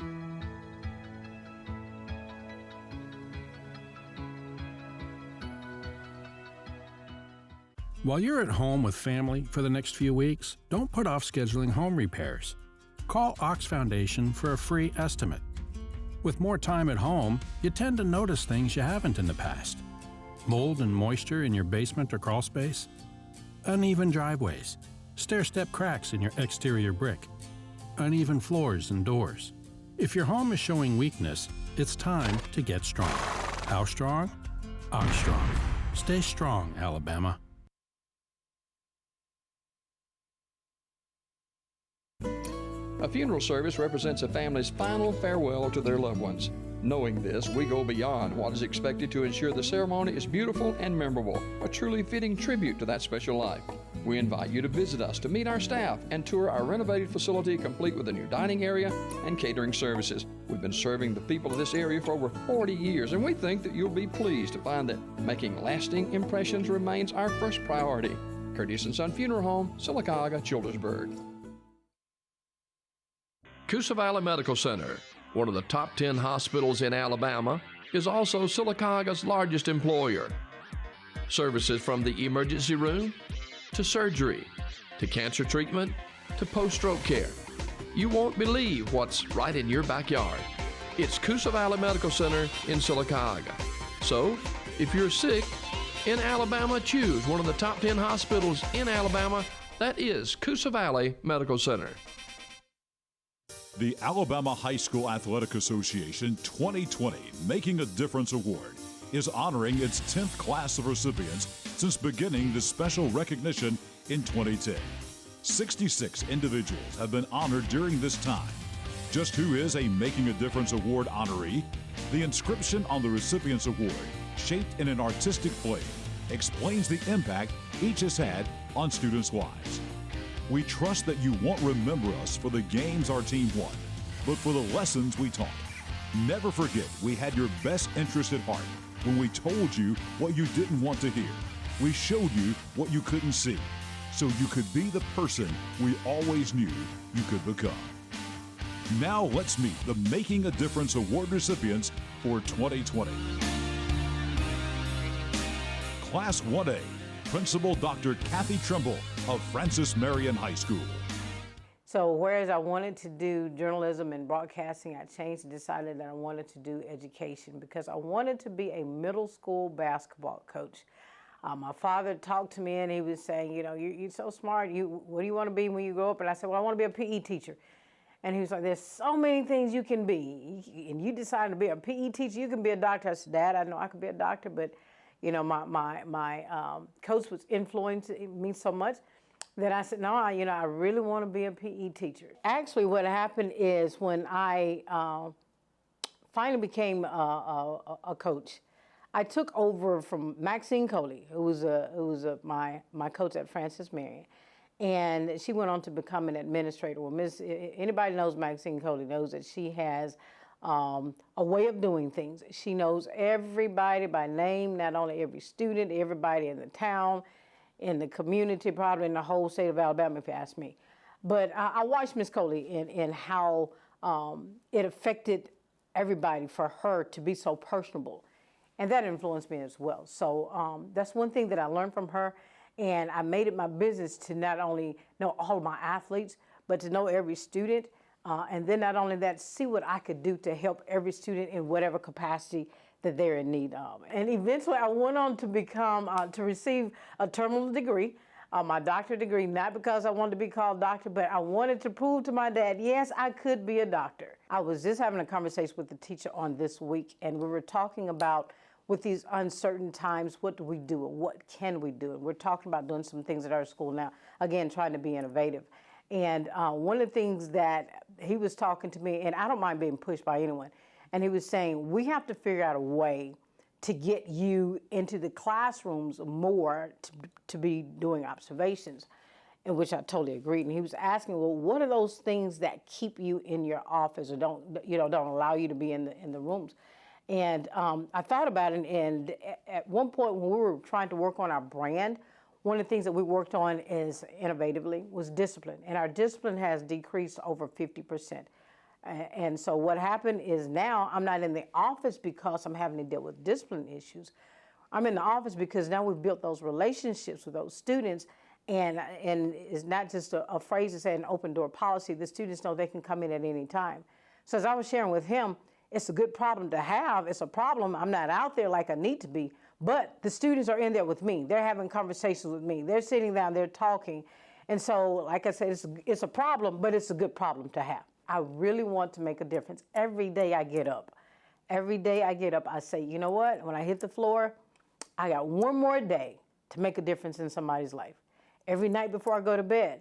While you're at home with family for the next few weeks, don't put off scheduling home repairs. Call Ox Foundation for a free estimate. With more time at home, you tend to notice things you haven't in the past. Mold and moisture in your basement or crawl space, uneven driveways, stair-step cracks in your exterior brick, uneven floors and doors. If your home is showing weakness, it's time to get strong. How strong? Ox Strong. Stay strong, Alabama. A funeral service represents a family's final farewell to their loved ones. Knowing this, we go beyond what is expected to ensure the ceremony is beautiful and memorable, a truly fitting tribute to that special life. We invite you to visit us to meet our staff and tour our renovated facility complete with a new dining area and catering services. We've been serving the people of this area for over 40 years, and we think that you'll be pleased to find that making lasting impressions remains our first priority. Curtis & Son Funeral Home, Sylacauga, Childersburg. Coosa Valley Medical Center, one of the top 10 hospitals in Alabama, is also Sylacauga's largest employer. Services from the emergency room, to surgery, to cancer treatment, to post-stroke care. You won't believe what's right in your backyard. It's Coosa Valley Medical Center in Sylacauga. So, if you're sick in Alabama, choose one of the top 10 hospitals in Alabama. That is Coosa Valley Medical Center. The Alabama High School Athletic Association 2020 Making a Difference Award is honoring its 10th class of recipients since beginning this special recognition in 2010. 66 individuals have been honored during this time. Just who is a Making a Difference Award honoree? The inscription on the recipient's award, shaped in an artistic flame, explains the impact each has had on students' lives. We trust that you won't remember us for the games our team won, but for the lessons we taught. Never forget we had your best interest at heart when we told you what you didn't want to hear. We showed you what you couldn't see, so you could be the person we always knew you could become. Now let's meet the Making a Difference Award recipients for 2020. Class 1A, Principal Dr. Kathy Trimble of Francis Marion High School. So whereas I wanted to do journalism and broadcasting, I changed and decided that I wanted to do education because I wanted to be a middle school basketball coach. My father talked to me and he was saying, you know, you're so smart. What do you want to be when you grow up? And I said, well, I want to be a PE teacher. And he was like, there's so many things you can be. And you decided to be a PE teacher, you can be a doctor. I said, Dad, I know I could be a doctor, but you know, my coach was influencing me so much that I said, no, I really want to be a PE teacher. Actually, what happened is when I finally became a coach, I took over from Maxine Coley, who was my coach at Francis Marion, and she went on to become an administrator. Well, anybody knows Maxine Coley knows that she has a way of doing things. She knows everybody by name, not only every student, everybody in the town, in the community, probably in the whole state of Alabama, if you ask me. But I watched Miss Coley in how it affected everybody for her to be so personable. And that influenced me as well. So that's one thing that I learned from her. And I made it my business to not only know all of my athletes, but to know every student. And then not only that, see what I could do to help every student in whatever capacity that they're in need of. And eventually I went on to become, to receive a terminal degree, my doctorate degree, not because I wanted to be called doctor, but I wanted to prove to my dad, yes, I could be a doctor. I was just having a conversation with the teacher on this week, and we were talking about with these uncertain times, what do we do and what can we do? And we're talking about doing some things at our school now, again, trying to be innovative. And one of the things that he was talking to me, and I don't mind being pushed by anyone, and he was saying, we have to figure out a way to get you into the classrooms more to be doing observations, in which I totally agreed. And he was asking, well, what are those things that keep you in your office or don't allow you to be in the rooms? And I thought about it, and at one point when we were trying to work on our brand, one of the things that we worked on is innovatively was discipline. And our discipline has decreased over 50%. And so what happened is now I'm not in the office because I'm having to deal with discipline issues. I'm in the office because now we've built those relationships with those students, and it's not just a phrase to say an open door policy. The students know they can come in at any time. So as I was sharing with him, it's a good problem to have. It's a problem. I'm not out there like I need to be, but the students are in there with me. They're having conversations with me. They're sitting down, they're talking. And so, like I said, it's a problem, but it's a good problem to have. I really want to make a difference. Every day I get up, I say, you know what? When I hit the floor, I got one more day to make a difference in somebody's life. Every night before I go to bed,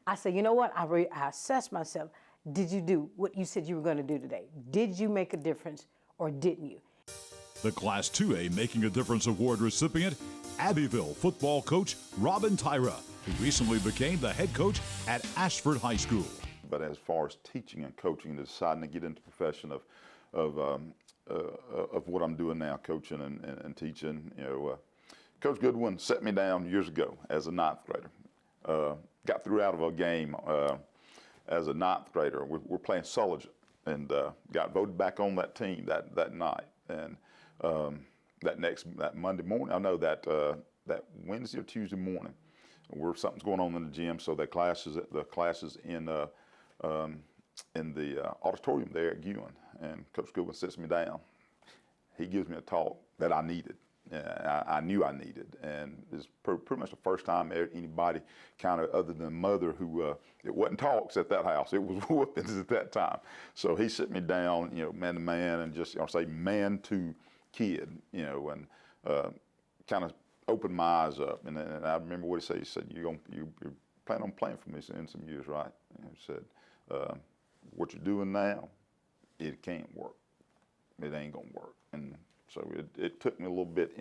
I say, you know what? I assess myself. Did you do what you said you were going to do today? Did you make a difference or didn't you? The Class 2A Making a Difference Award recipient, Abbeville football coach Robin Tyra, who recently became the head coach at Ashford High School. But as far as teaching and coaching, deciding to get into the profession of what I'm doing now, coaching and teaching, you know, Coach Goodwin set me down years ago as a ninth grader. Got threw out of a game as a ninth grader. We're playing Sullivan, and got voted back on that team that night. And that Monday morning, I know that Wednesday or Tuesday morning, something's going on in the gym. So the classes in the auditorium there at Guin, and Coach Goodwin sits me down. He gives me a talk that I needed. I knew I needed, and it's pretty much the first time anybody kind of, other than mother, who it wasn't talks at that house, it was whoopings at that time. So he sit me down, you know, man to man, and just, I'll say man to kid, you know, and kind of opened my eyes up. And I remember what he said. He said, "You plan on playing for me in some years, right?" And he said, "What you're doing now, it can't work. It ain't gonna work." And so it took me a little bit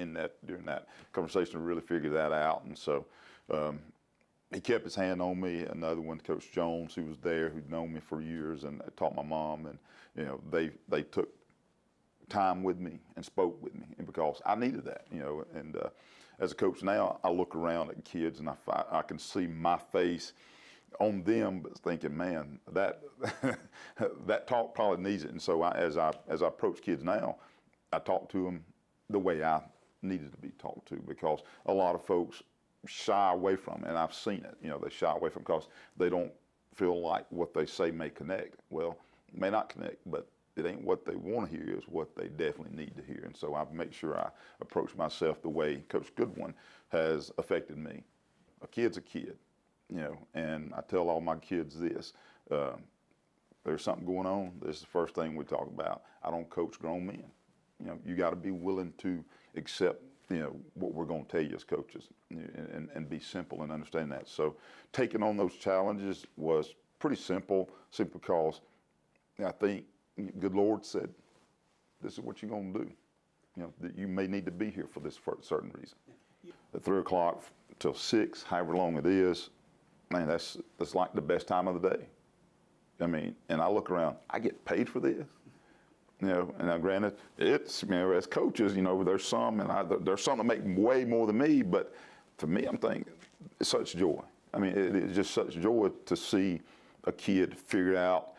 during that conversation to really figure that out. And so he kept his hand on me. Another one, Coach Jones, who was there, who'd known me for years and taught my mom. And, you know, they took time with me and spoke with me, and because I needed that, you know. And as a coach now, I look around at kids and I can see my face on them, but thinking, man, that that talk probably needs it. And so as I approach kids now, I talk to them the way I needed to be talked to, because a lot of folks shy away from it, and I've seen it. You know, they shy away from it because they don't feel like what they say may connect. Well, it may not connect, but it ain't what they want to hear, is what they definitely need to hear. And so I make sure I approach myself the way Coach Goodwin has affected me. A kid's a kid, you know, and I tell all my kids this. There's something going on, this is the first thing we talk about. I don't coach grown men. You know, you got to be willing to accept, you know, what we're going to tell you as coaches, and be simple and understand that. So taking on those challenges was pretty simple because I think good Lord said, this is what you're going to do. You know, that you may need to be here for this certain reason. At 3 o'clock till 6, however long it is, man, that's like the best time of the day. I mean, and I look around, I get paid for this. You know, and now granted, it's, you know, as coaches, you know, there's some that make way more than me, but for me, I'm thinking, it's such joy. I mean, it is just such joy to see a kid figure out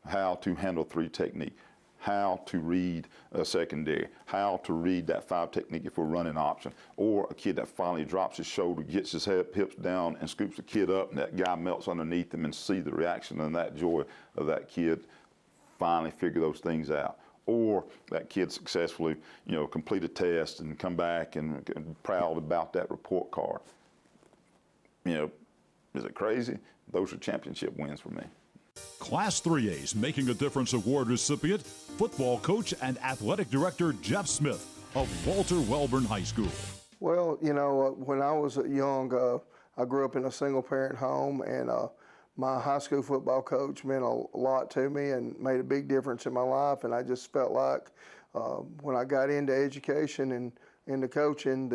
how to handle 3 technique, how to read a secondary, how to read that 5 technique if we're running option, or a kid that finally drops his shoulder, gets his hips down, and scoops the kid up, and that guy melts underneath him, and see the reaction and that joy of that kid finally figure those things out. Or that kid successfully, you know, complete a test and come back and proud about that report card. You know, is it crazy? Those are championship wins for me. Class 3A's Making a Difference Award recipient, football coach and athletic director Jeff Smith of Walter Welborn High School. Well, you know, when I was young, I grew up in a single-parent home, and my high school football coach meant a lot to me and made a big difference in my life. And I just felt like when I got into education and into coaching,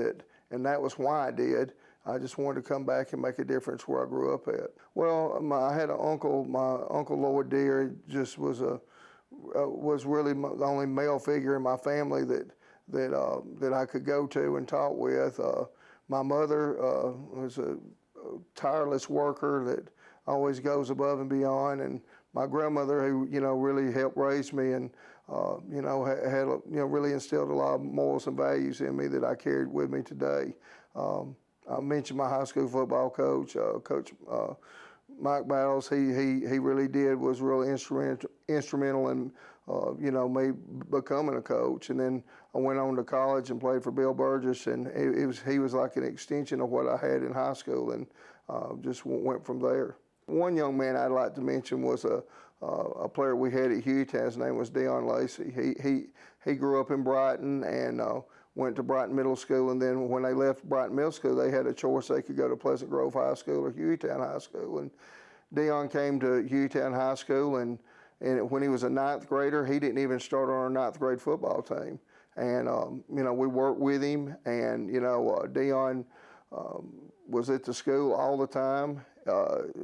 and that was why I did, I just wanted to come back and make a difference where I grew up at. Well, I had an uncle, my Uncle Lloyd Deere, just was really the only male figure in my family that I could go to and talk with. My mother was a tireless worker that always goes above and beyond, and my grandmother, who, you know, really helped raise me, and had really instilled a lot of morals and values in me that I carried with me today. I mentioned my high school football coach, Coach Mike Battles. He really was really instrumental in me becoming a coach. And then I went on to college and played for Bill Burgess, and he was like an extension of what I had in high school, and just went from there. One young man I'd like to mention was a player we had at Hueytown. His name was Deion Lacey. He grew up in Brighton and went to Brighton Middle School, and then when they left Brighton Middle School, they had a choice. They could go to Pleasant Grove High School or Hueytown High School. And Deion came to Hueytown High School, and when he was a 9th grader, he didn't even start on our 9th grade football team. And, we worked with him, and, Deion was at the school all the time.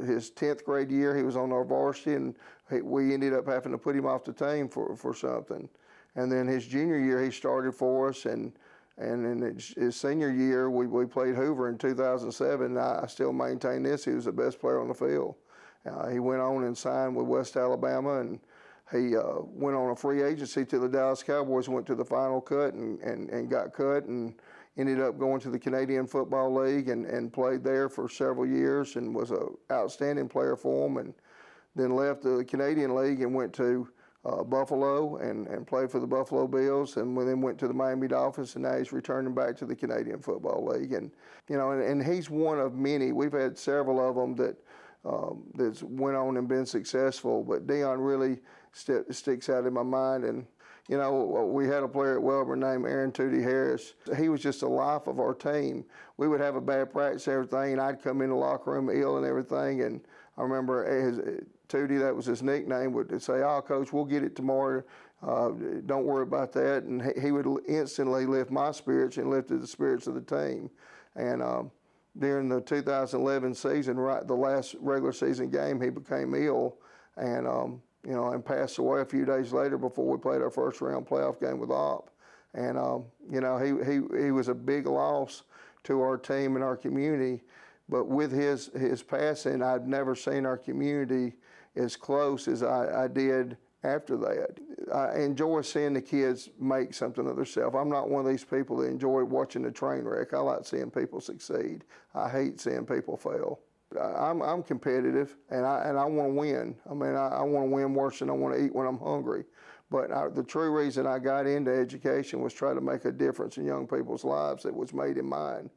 His 10th grade year, he was on our varsity, and we ended up having to put him off the team for something. And then his junior year, he started for us, and in his senior year, we played Hoover in 2007. I still maintain this. He was the best player on the field. He went on and signed with West Alabama, and he went on a free agency to the Dallas Cowboys, went to the final cut and got cut, and ended up going to the Canadian Football League and played there for several years and was an outstanding player for them, and then left the Canadian League and went to Buffalo and played for the Buffalo Bills, and then went to the Miami Dolphins, and now he's returning back to the Canadian Football League. And and he's one of many. We've had several of them that's went on and been successful, but Deion really sticks out in my mind. And we had a player at Welborn named Aaron Tootie Harris. He was just the life of our team. We would have a bad practice and everything, and I'd come in the locker room ill and everything, and I remember Tootie, that was his nickname, would say, "Oh, Coach, we'll get it tomorrow. Don't worry about that." And he would instantly lift my spirits and lifted the spirits of the team. And during the 2011 season, right, the last regular season game, he became ill, and and passed away a few days later before we played our first round playoff game with Opp. And he was a big loss to our team and our community. But with his passing, I've never seen our community as close as I did after that. I enjoy seeing the kids make something of themselves. I'm not one of these people that enjoy watching a train wreck. I like seeing people succeed. I hate seeing people fail. I'm competitive, and I want to win. I mean, I want to win worse than I want to eat when I'm hungry. But the true reason I got into education was try to make a difference in young people's lives that was made in mine.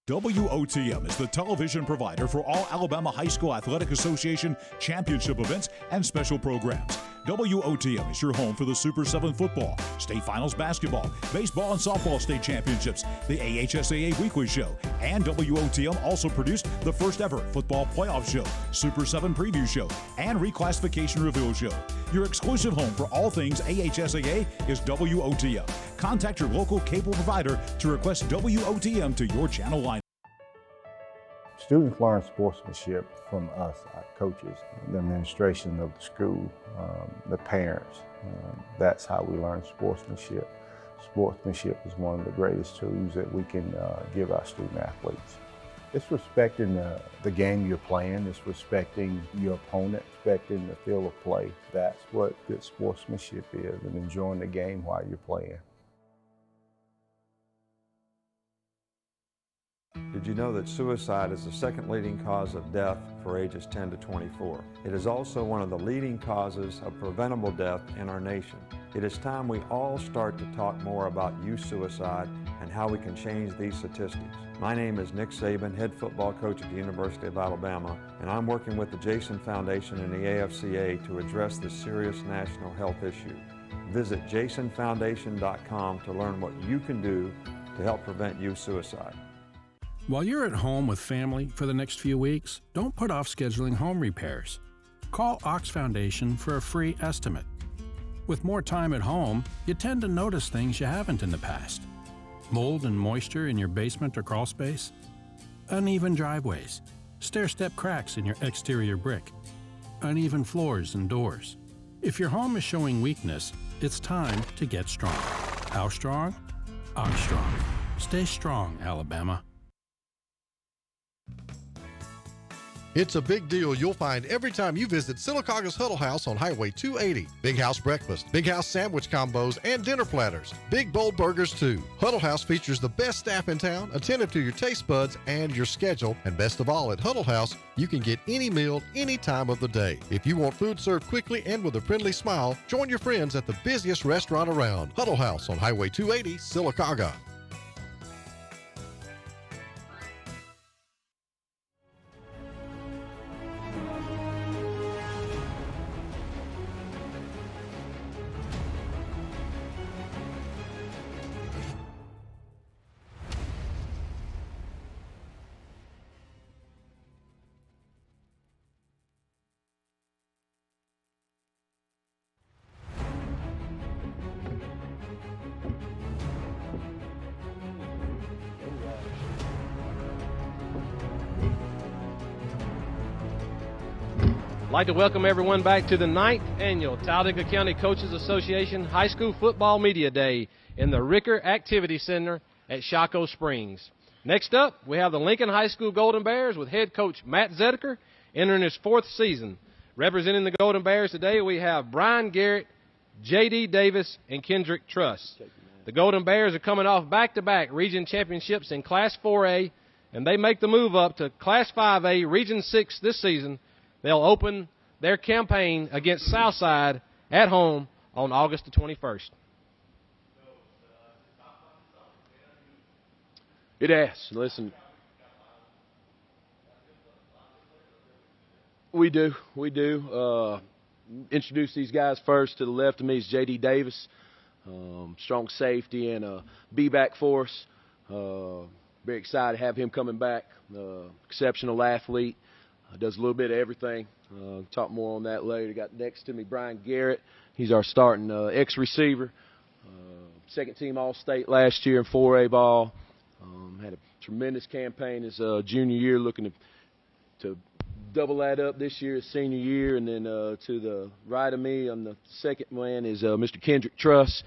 WOTM is the television provider for all Alabama High School Athletic Association championship events and special programs. WOTM is your home for the Super 7 football, state finals basketball, baseball and softball state championships, the AHSAA weekly show, and WOTM also produced the first ever football playoff show, Super 7 preview show, and reclassification reveal show. Your exclusive home for all things AHSAA is WOTM. Contact your local cable provider to request WOTM to your channel line. Students learn sportsmanship from us, our coaches, the administration of the school, the parents. That's how we learn sportsmanship. Sportsmanship is one of the greatest tools that we can give our student athletes. It's respecting the game you're playing. It's respecting your opponent, respecting the field of play. That's what good sportsmanship is, and enjoying the game while you're playing. Did you know that suicide is the second leading cause of death for ages 10 to 24? It is also one of the leading causes of preventable death in our nation. It is time we all start to talk more about youth suicide and how we can change these statistics. My name is Nick Saban, head football coach at the University of Alabama, and I'm working with the Jason Foundation and the AFCA to address this serious national health issue. Visit jasonfoundation.com to learn what you can do to help prevent youth suicide. While you're at home with family for the next few weeks, don't put off scheduling home repairs. Call Ox Foundation for a free estimate. With more time at home, you tend to notice things you haven't in the past. Mold and moisture in your basement or crawl space, uneven driveways, stair-step cracks in your exterior brick, uneven floors and doors. If your home is showing weakness, it's time to get strong. How strong? Ox Strong. Stay strong, Alabama. It's a big deal you'll find every time you visit Silicaga's Huddle House on Highway 280. Big House breakfast, Big House sandwich combos, and dinner platters. Big bold burgers too. Huddle House features the best staff in town, attentive to your taste buds and your schedule. And best of all, at Huddle House, you can get any meal any time of the day. If you want food served quickly and with a friendly smile, join your friends at the busiest restaurant around. Huddle House on Highway 280, Silicaga. I'd like to welcome everyone back to the 9th Annual Talladega County Coaches Association High School Football Media Day in the Ricker Activity Center at Shocco Springs. Next up, we have the Lincoln High School Golden Bears with head coach Matt Zedeker entering his 4th season. Representing the Golden Bears today, we have Brian Garrett, J.D. Davis, and Kendrick Truss. The Golden Bears are coming off back-to-back region championships in Class 4A, and they make the move up to Class 5A, Region 6 this season. They'll open their campaign against Southside at home on August the 21st. It has. Listen, we do. Introduce these guys first. To the left of me is J.D. Davis, strong safety and a B-back for us. Very excited to have him coming back. Exceptional athlete. Does a little bit of everything. Talk more on that later. Got next to me Brian Garrett. He's our starting ex-receiver. Second team All-State last year in 4A ball. Had a tremendous campaign his junior year, looking to double that up this year, his senior year. And then to the right of me on the second man is Mr. Kendrick Truss.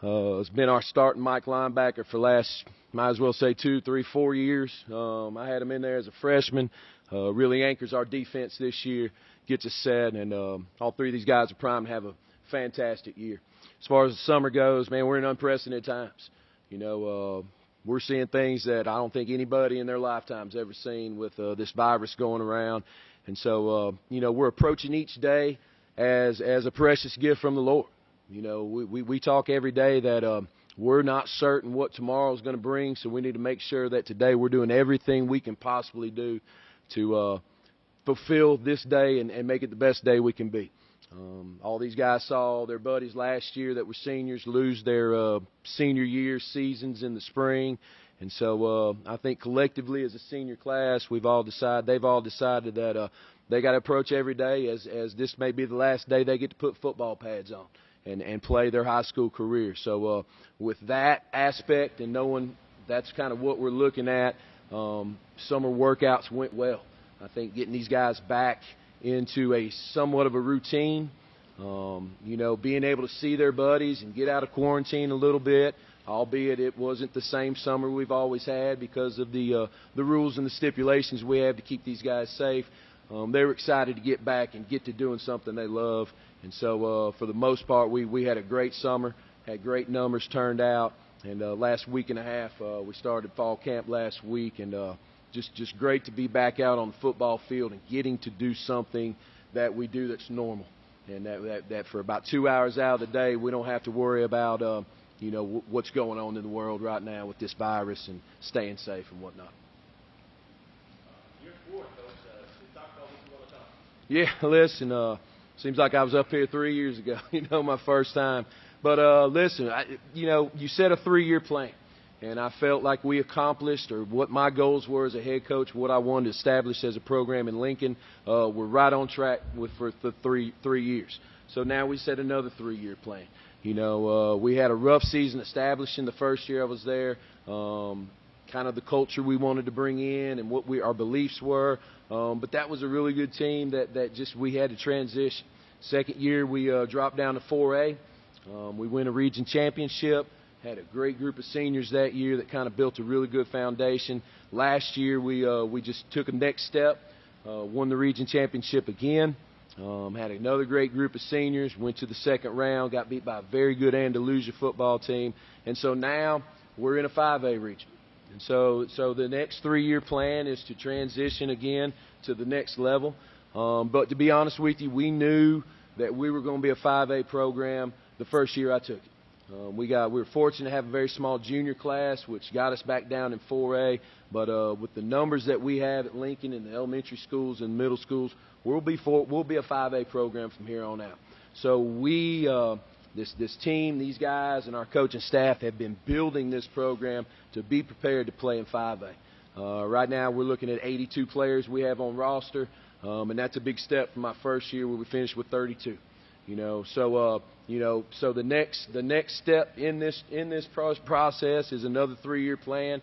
Has been our starting Mike linebacker for the last, might as well say 2, 3, 4 years. I had him in there as a freshman. Really anchors our defense this year, gets us set, and all three of these guys are primed to have a fantastic year. As far as the summer goes, man, we're in unprecedented times. We're seeing things that I don't think anybody in their lifetime's ever seen with this virus going around. And so, we're approaching each day as a precious gift from the Lord. We talk every day that we're not certain what tomorrow's going to bring, so we need to make sure that today we're doing everything we can possibly do to fulfill this day and make it the best day we can be. All these guys saw their buddies last year that were seniors lose their senior year seasons in the spring. And so I think collectively as a senior class, they've all decided that they got to approach every day as this may be the last day they get to put football pads on and play their high school career. So with that aspect and knowing that's kind of what we're looking at, summer workouts went well. I think getting these guys back into a somewhat of a routine, being able to see their buddies and get out of quarantine a little bit, albeit it wasn't the same summer we've always had because of the rules and the stipulations we have to keep these guys safe. They were excited to get back and get to doing something they love. And so for the most part, we had a great summer, had great numbers turned out. And last week and a half, we started fall camp last week, and just great to be back out on the football field and getting to do something that we do that's normal. And that for about 2 hours out of the day, we don't have to worry about, what's going on in the world right now with this virus and staying safe and whatnot. You're fourth, Coach. We talked about this all the time. Yeah, listen, seems like I was up here 3 years ago, my first time. But listen, you set a 3-year plan, and I felt like we accomplished, or what my goals were as a head coach, what I wanted to establish as a program in Lincoln. We're right on track for the 3 years. So now we set another 3-year plan. We had a rough season established in the first year I was there. Kind of the culture we wanted to bring in and what our beliefs were. But that was a really good team that just we had to transition. Second year we dropped down to 4A. We win a region championship. Had a great group of seniors that year that kind of built a really good foundation. Last year we just took a next step. won the region championship again. Had another great group of seniors, went to the second round, got beat by a very good Andalusia football team. And so now we're in a 5A region. And so the next 3-year plan is to transition again to the next level. But to be honest with you, we knew that we were going to be a 5A program the first year I took it. We were fortunate to have a very small junior class, which got us back down in 4A. But with the numbers that we have at Lincoln in the elementary schools and middle schools, we'll be a 5A program from here on out. So this team, these guys, and our coaching staff have been building this program to be prepared to play in 5A. Right now, we're looking at 82 players we have on roster, and that's a big step from my first year where we finished with 32. So the next step in this process is another 3-year plan.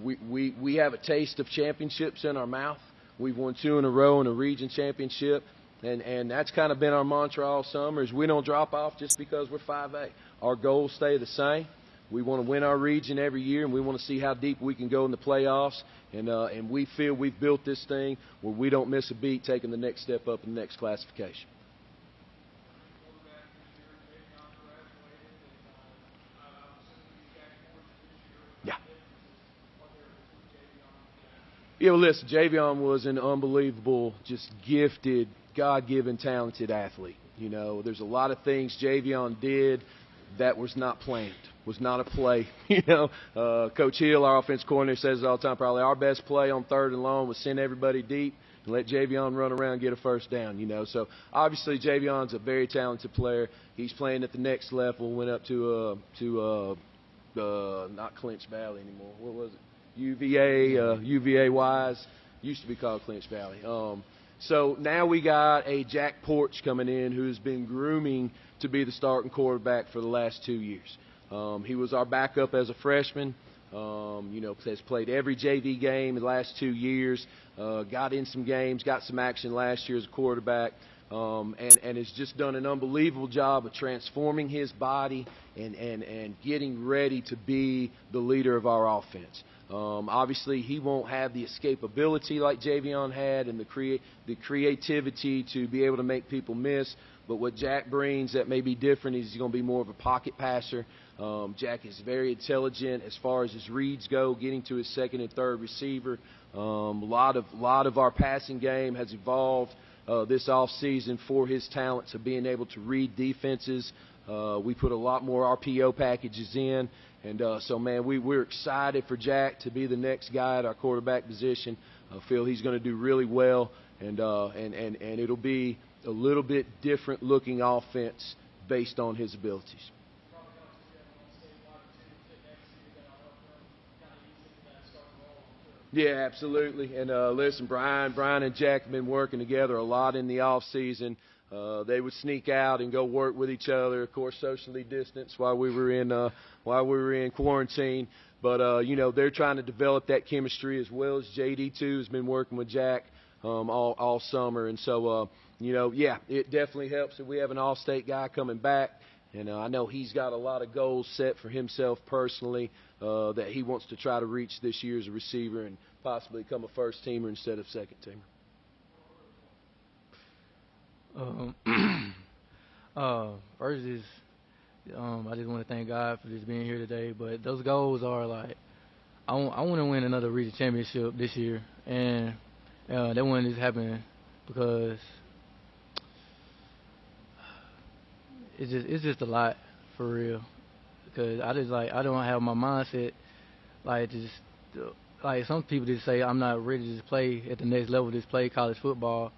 We have a taste of championships in our mouth. We've won 2 in a row in a region championship, and that's kind of been our mantra all summer, is we don't drop off just because we're 5A. Our goals stay the same. We want to win our region every year, and we want to see how deep we can go in the playoffs. And we feel we've built this thing where we don't miss a beat taking the next step up in the next classification. Yeah, well, listen, Javion was an unbelievable, just gifted, God-given, talented athlete. There's a lot of things Javion did that was not planned, was not a play. Coach Hill, our offense coordinator, says it all the time, probably our best play on 3rd and long was send everybody deep and let Javion run around and get a first down. So obviously Javion's a very talented player. He's playing at the next level, went up to not Clinch Valley anymore. What was it? UVA Wise, used to be called Clinch Valley. So now we got a Jack Porch coming in who's been grooming to be the starting quarterback for the last 2 years. He was our backup as a freshman. Has played every JV game in the last 2 years. Got in some games, got some action last year as a quarterback. And has just done an unbelievable job of transforming his body and getting ready to be the leader of our offense. Obviously, he won't have the escapability like Javion had and the creativity to be able to make people miss. But what Jack brings that may be different is he's going to be more of a pocket passer. Jack is very intelligent as far as his reads go, getting to his second and third receiver. A lot of our passing game has evolved this offseason for his talents of being able to read defenses. We put a lot more RPO packages in. And so, man, we're excited for Jack to be the next guy at our quarterback position. I feel he's going to do really well, and it'll be a little bit different looking offense based on his abilities. Yeah, absolutely. And listen, Brian and Jack have been working together a lot in the off season. They would sneak out and go work with each other, of course, socially distanced while we were in quarantine. But they're trying to develop that chemistry as well as JD too has been working with Jack all summer. And so it definitely helps that we have an all-state guy coming back. And I know he's got a lot of goals set for himself personally that he wants to try to reach this year as a receiver and possibly become a first-teamer instead of second-teamer. First is I just want to thank God for just being here today. But those goals are like I want to win another region championship this year, and that wouldn't just happen because it's just a lot for real. Because I don't have my mindset like some people just say I'm not ready to just play at the next level, just play college football.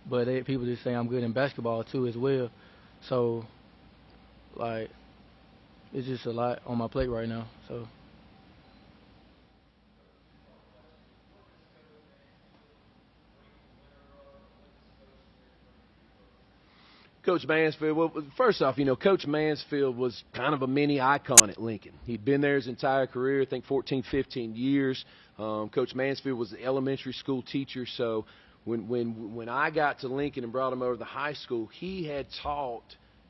But people just say I'm good in basketball too as well. So, it's just a lot on my plate right now. So. Coach Mansfield, well, first off, Coach Mansfield was kind of a mini icon at Lincoln. He'd been there his entire career, I think 14, 15 years. Coach Mansfield was the elementary school teacher, so when I got to Lincoln and brought him over to the high school, he had taught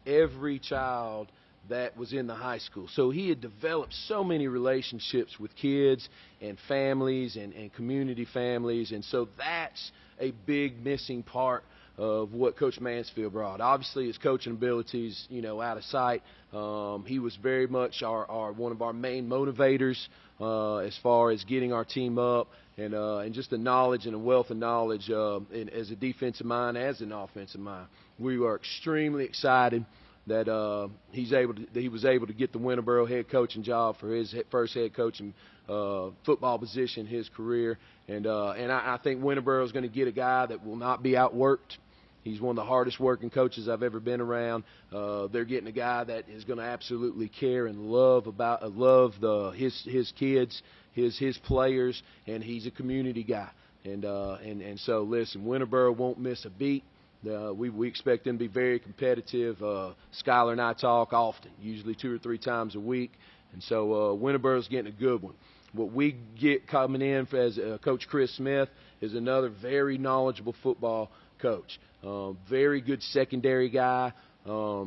every child that was in the high school. So he had developed so many relationships with kids and families and community families, and so that's a big missing part of what Coach Mansfield brought. Obviously, his coaching abilities, out of sight. He was very much one of our main motivators as far as getting our team up, and just the knowledge and the wealth of knowledge as a defensive mind, as an offensive mind. We were extremely excited that he was able to get the Winterboro head coaching job for his first head coaching football position in his career, and I think Winterboro is going to get a guy that will not be outworked. He's one of the hardest working coaches I've ever been around. They're getting a guy that is going to absolutely care and love his kids, his players, and he's a community guy. And so listen, Winterboro won't miss a beat. We expect them to be very competitive. Skylar and I talk often, usually 2 or 3 times a week, and so Winterboro's getting a good one. What we get coming in as Coach Chris Smith is another very knowledgeable football coach. Very good secondary guy.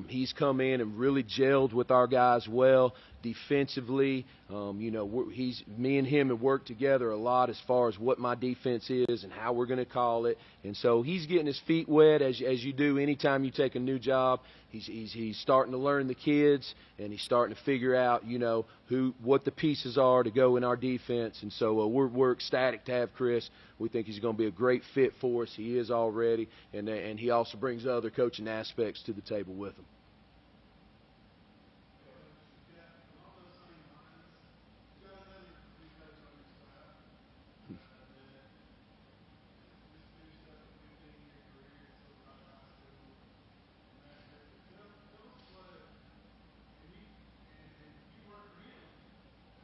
He's come in and really gelled with our guys well defensively. Me and him have worked together a lot as far as what my defense is and how we're going to call it. And so he's getting his feet wet as you do anytime you take a new job. He's starting to learn the kids, and he's starting to figure out what the pieces are to go in our defense. And so we're ecstatic to have Chris. We think he's going to be a great fit for us. He is already, and he also brings other coaching aspects to the table with him.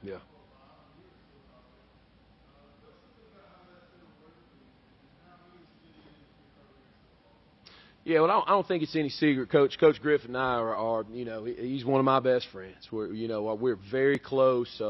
Yeah. Yeah, well, I don't think it's any secret. Coach Griffin and I are he's one of my best friends. We're very close,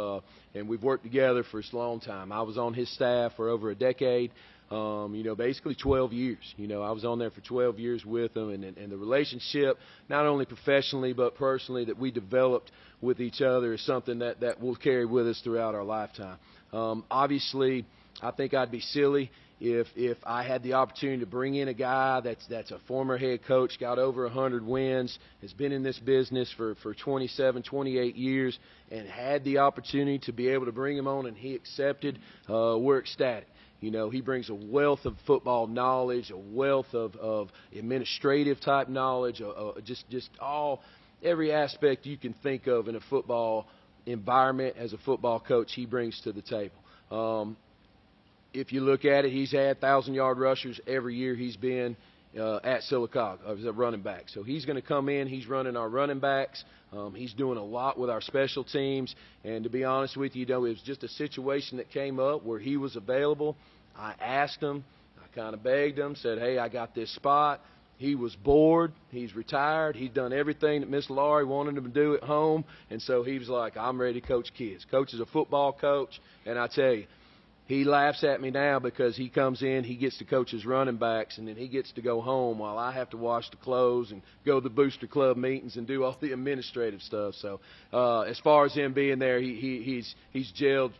and we've worked together for a long time. I was on his staff for over a decade, basically 12 years. I was on there for 12 years with him, and the relationship, not only professionally but personally, that we developed with each other is something that we'll carry with us throughout our lifetime. Obviously, I think I'd be silly if I had the opportunity to bring in a guy that's a former head coach, got over 100 wins, has been in this business for 27, 28 years, and had the opportunity to be able to bring him on and he accepted. We're ecstatic. He brings a wealth of football knowledge, a wealth of administrative type knowledge, just every aspect you can think of in a football environment as a football coach he brings to the table. If you look at it, he's had 1,000-yard rushers every year he's been at Sylacauga as a running back. So he's going to come in. He's running our running backs. He's doing a lot with our special teams. And to be honest with you, it was just a situation that came up where he was available. I asked him. I kind of begged him, said, hey, I got this spot. He was bored. He's retired. He's done everything that Miss Laurie wanted him to do at home. And so he was like, I'm ready to coach kids. Coach is a football coach. And I tell you, he laughs at me now because he comes in, he gets to coach his running backs, and then he gets to go home while I have to wash the clothes and go to the booster club meetings and do all the administrative stuff. So as far as him being there, he's gelled,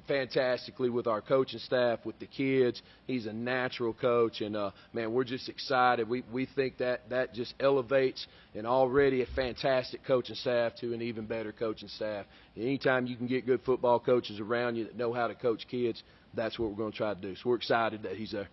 fantastically with our coaching staff, with the kids. He's a natural coach, and man, we're just excited. We think that just elevates an already a fantastic coaching staff to an even better coaching staff. Anytime you can get good football coaches around you that know how to coach kids, that's what we're going to try to do. So we're excited that he's there.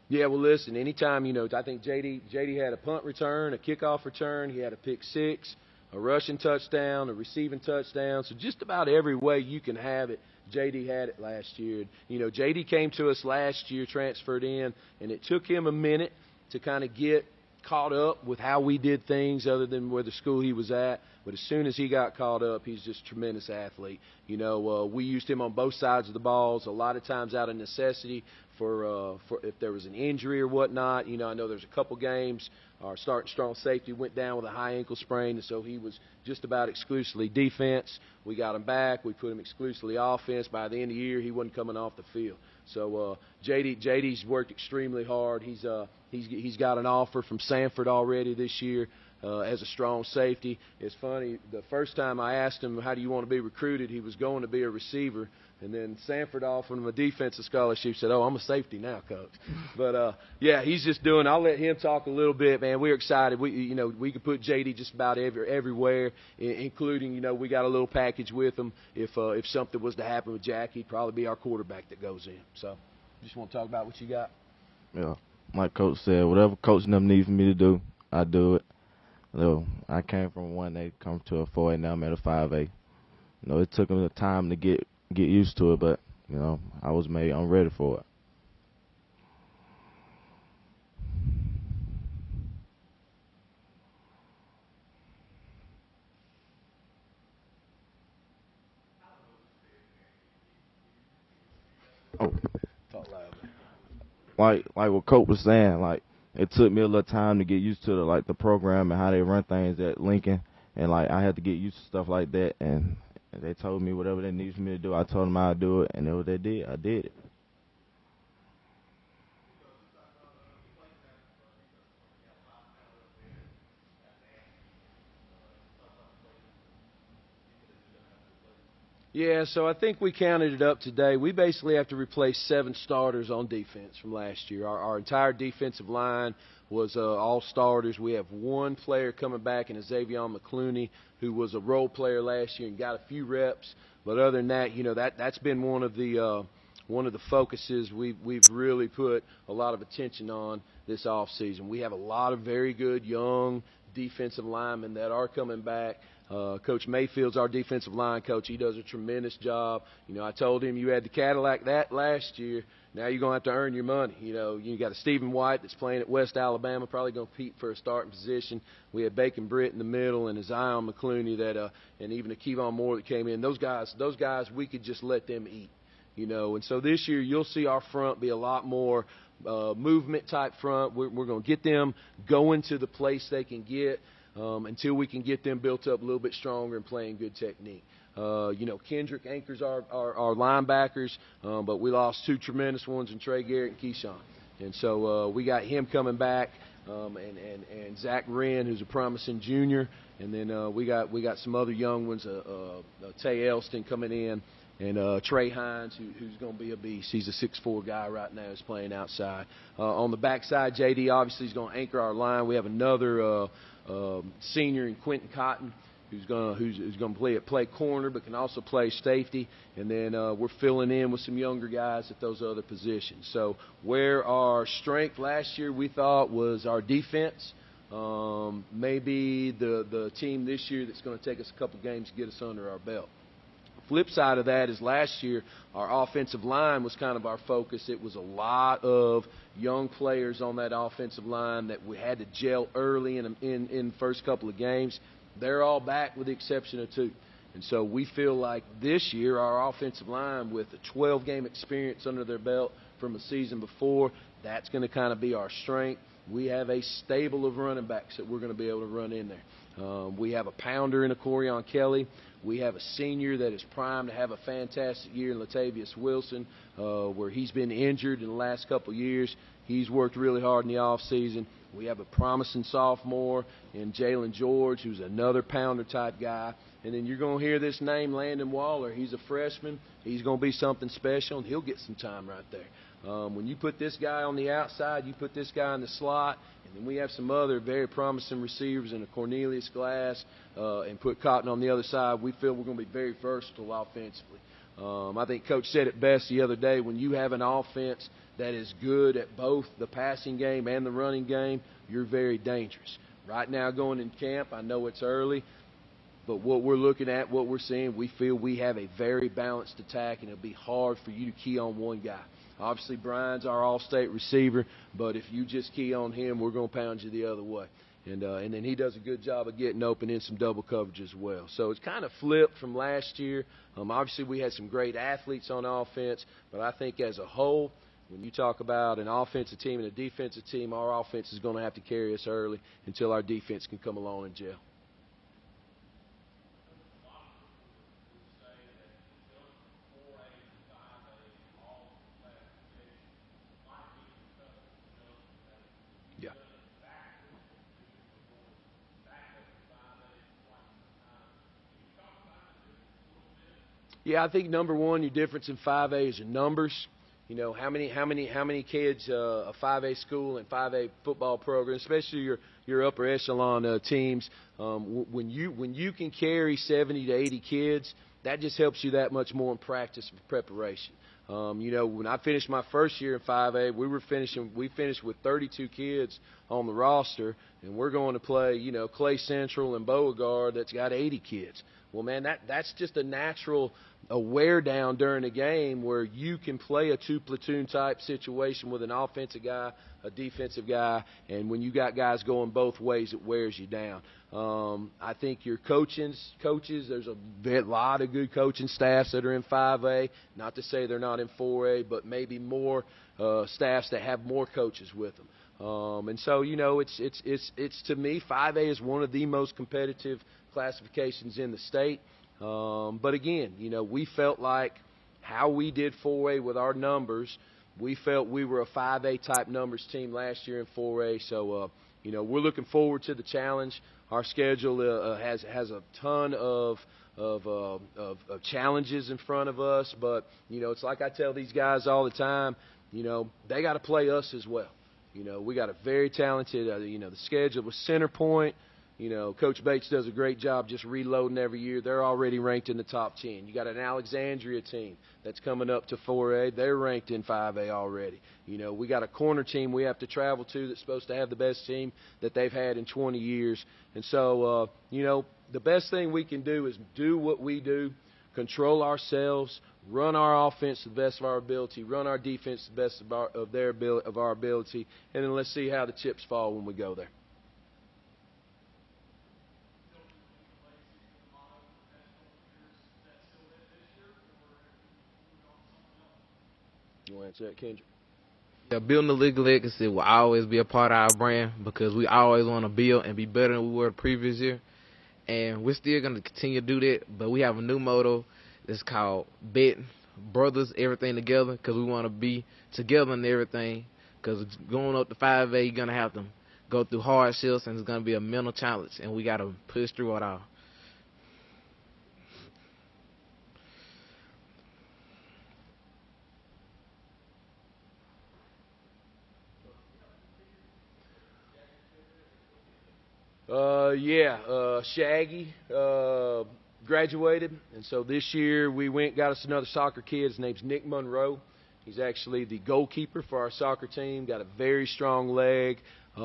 Yeah, well, listen, anytime, I think JD had a punt return, a kickoff return, he had a pick six, a rushing touchdown, a receiving touchdown. So just about every way you can have it, JD had it last year. JD came to us last year, transferred in, and it took him a minute to kind of get caught up with how we did things other than where the school he was at. But as soon as he got caught up, he's just a tremendous athlete. You know, we used him on both sides of the balls, a lot of times out of necessity for if there was an injury or whatnot. You know, I know there's a couple games our starting strong safety went down with a high ankle sprain, and so he was just about exclusively defense. We got him back. We put him exclusively offense. By the end of the year, he wasn't coming off the field. So JD's worked extremely hard. He's got an offer from Sanford already this year as a strong safety. It's funny, the first time I asked him, how do you want to be recruited, he was going to be a receiver. And then Sanford offered him a defensive scholarship. He said, oh, I'm a safety now, Coach. But, yeah, he's just doing – I'll let him talk a little bit, man. We're excited. We could put JD just about everywhere, including, we got a little package with him. If something was to happen with Jack, he'd probably be our quarterback that goes in. So just want to talk about what you got. Yeah, like Coach said, whatever Coach and them needs me to do, I do it. I came from 1A, come to a 4A, now I'm at a 5A. It took me time to get used to it, but, I was made unready for it. Oh, talk loud. Like what Coach was saying, it took me a little time to get used to the program and how they run things at Lincoln, and I had to get used to stuff like that, and they told me whatever they needed for me to do, I told them I'd do it, and that's what they did. I did it. Yeah, so I think we counted it up today. We basically have to replace 7 starters on defense from last year. Our entire defensive line was all starters. We have 1 player coming back in Xavier McClooney, who was a role player last year and got a few reps. But other than that, that's been one of the focuses we've really put a lot of attention on this offseason. We have a lot of very good young defensive linemen that are coming back. Coach Mayfield's our defensive line coach. He does a tremendous job. I told him you had the Cadillac that last year. Now you're going to have to earn your money. You got a Stephen White that's playing at West Alabama, probably going to compete for a starting position. We had Bacon Britt in the middle and a Zion McClooney and even a Kevon Moore that came in. Those guys, we could just let them eat. And so this year you'll see our front be a lot more movement type front. We're going to get them going to the place they can get. Until we can get them built up a little bit stronger and playing good technique. Kendrick anchors our linebackers, but we lost 2 tremendous ones in Trey Garrett and Keyshawn. And so we got him coming back, and Zach Wren, who's a promising junior. And then we got some other young ones, Tay Elston coming in, and Trey Hines, who's going to be a beast. He's a 6'4" guy right now who's playing outside. On the backside, JD obviously is going to anchor our line. We have another senior in Quentin Cotton, who's going to play corner, but can also play safety. And then we're filling in with some younger guys at those other positions. So where our strength last year we thought was our defense, maybe the team this year that's going to take us a couple games to get us under our belt. Flip side of that is last year our offensive line was kind of our focus. It was a lot of young players on that offensive line that we had to gel early in the first couple of games. They're all back with the exception of 2. And so we feel like this year our offensive line, with a 12-game experience under their belt from a season before, that's going to kind of be our strength. We have a stable of running backs that we're going to be able to run in there. We have a pounder in a Corian Kelly. We have a senior that is primed to have a fantastic year in Latavius Wilson, where he's been injured in the last couple of years. He's worked really hard in the offseason. We have a promising sophomore in Jalen George, who's another pounder-type guy. And then you're going to hear this name, Landon Waller. He's a freshman. He's going to be something special, and he'll get some time right there. When you put this guy on the outside, you put this guy in the slot, and then we have some other very promising receivers in a Cornelius Glass, and put Cotton on the other side, we feel we're going to be very versatile offensively. I think Coach said it best the other day, when you have an offense that is good at both the passing game and the running game, you're very dangerous. Right now going in camp, I know it's early, but what we're looking at, what we're seeing, we feel we have a very balanced attack, and it'll be hard for you to key on one guy. Obviously, Brian's our all-state receiver, but if you just key on him, we're going to pound you the other way. And then he does a good job of getting open in some double coverage as well. So it's kind of flipped from last year. Obviously, we had some great athletes on offense, but I think as a whole, when you talk about an offensive team and a defensive team, our offense is going to have to carry us early until our defense can come along and gel. Yeah. Yeah, I think number one, your difference in 5A is your numbers. You know, how many kids a 5A school and 5A football program, especially your upper echelon teams, when you can carry 70 to 80 kids, that just helps you that much more in practice and preparation. You know, when I finished my first year in 5A, we finished with 32 kids on the roster, and we're going to play, you know, Clay Central and Beauregard that's got 80 kids. Well, man, that's just a natural wear down during a game where you can play a two-platoon type situation with an offensive guy, a defensive guy, and when you got guys going both ways, it wears you down. I think your coaches, there's a lot of good coaching staffs that are in 5A. Not to say they're not in 4A, but maybe more staffs that have more coaches with them. And so, you know, it's to me, 5A is one of the most competitive classifications in the state. But again, you know, we felt like how we did 4A with our numbers, we felt we were a 5A type numbers team last year in 4A. So, you know, we're looking forward to the challenge. Our schedule has a ton of challenges in front of us. But, you know, it's like I tell these guys all the time, you know, they got to play us as well. You know, we got a very talented, you know, the schedule was Center Point. You know, Coach Bates does a great job just reloading every year. They're already ranked in the top 10. You got an Alexandria team that's coming up to 4A. They're ranked in 5A already. You know, we got a corner team we have to travel to that's supposed to have the best team that they've had in 20 years. And so, you know, the best thing we can do is do what we do, control ourselves, run our offense to the best of our ability, run our defense to the best of our ability, and then let's see how the chips fall when we go there. You want to answer that, Kendrick? Yeah, building the league legacy will always be a part of our brand because we always want to build and be better than we were the previous year. And we're still going to continue to do that, but we have a new motto that's called Bet Brothers Everything Together because we want to be together in everything because going up to 5A, you're going to have to go through hardships and it's going to be a mental challenge, and we got to push through it all. Shaggy graduated, and so this year we got us another soccer kid. His name's Nick Monroe. He's actually the goalkeeper for our soccer team. Got a very strong leg. You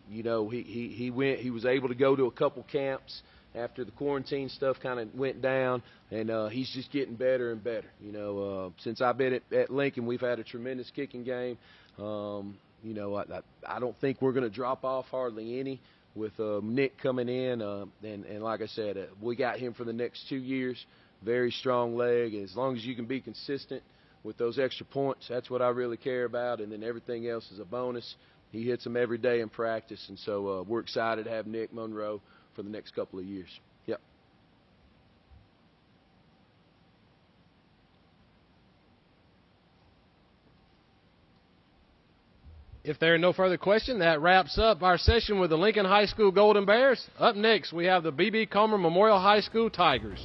know, he was able to go to a couple camps after the quarantine stuff kind of went down, and he's just getting better and better. You know, since I've been at Lincoln, we've had a tremendous kicking game. You know, I don't think we're going to drop off hardly any with Nick coming in. And like I said, we got him for the next 2 years. Very strong leg. And as long as you can be consistent with those extra points, that's what I really care about. And then everything else is a bonus. He hits them every day in practice. And so we're excited to have Nick Monroe for the next couple of years. Yep. If there are no further questions, that wraps up our session with the Lincoln High School Golden Bears. Up next, we have the B.B. Comer Memorial High School Tigers.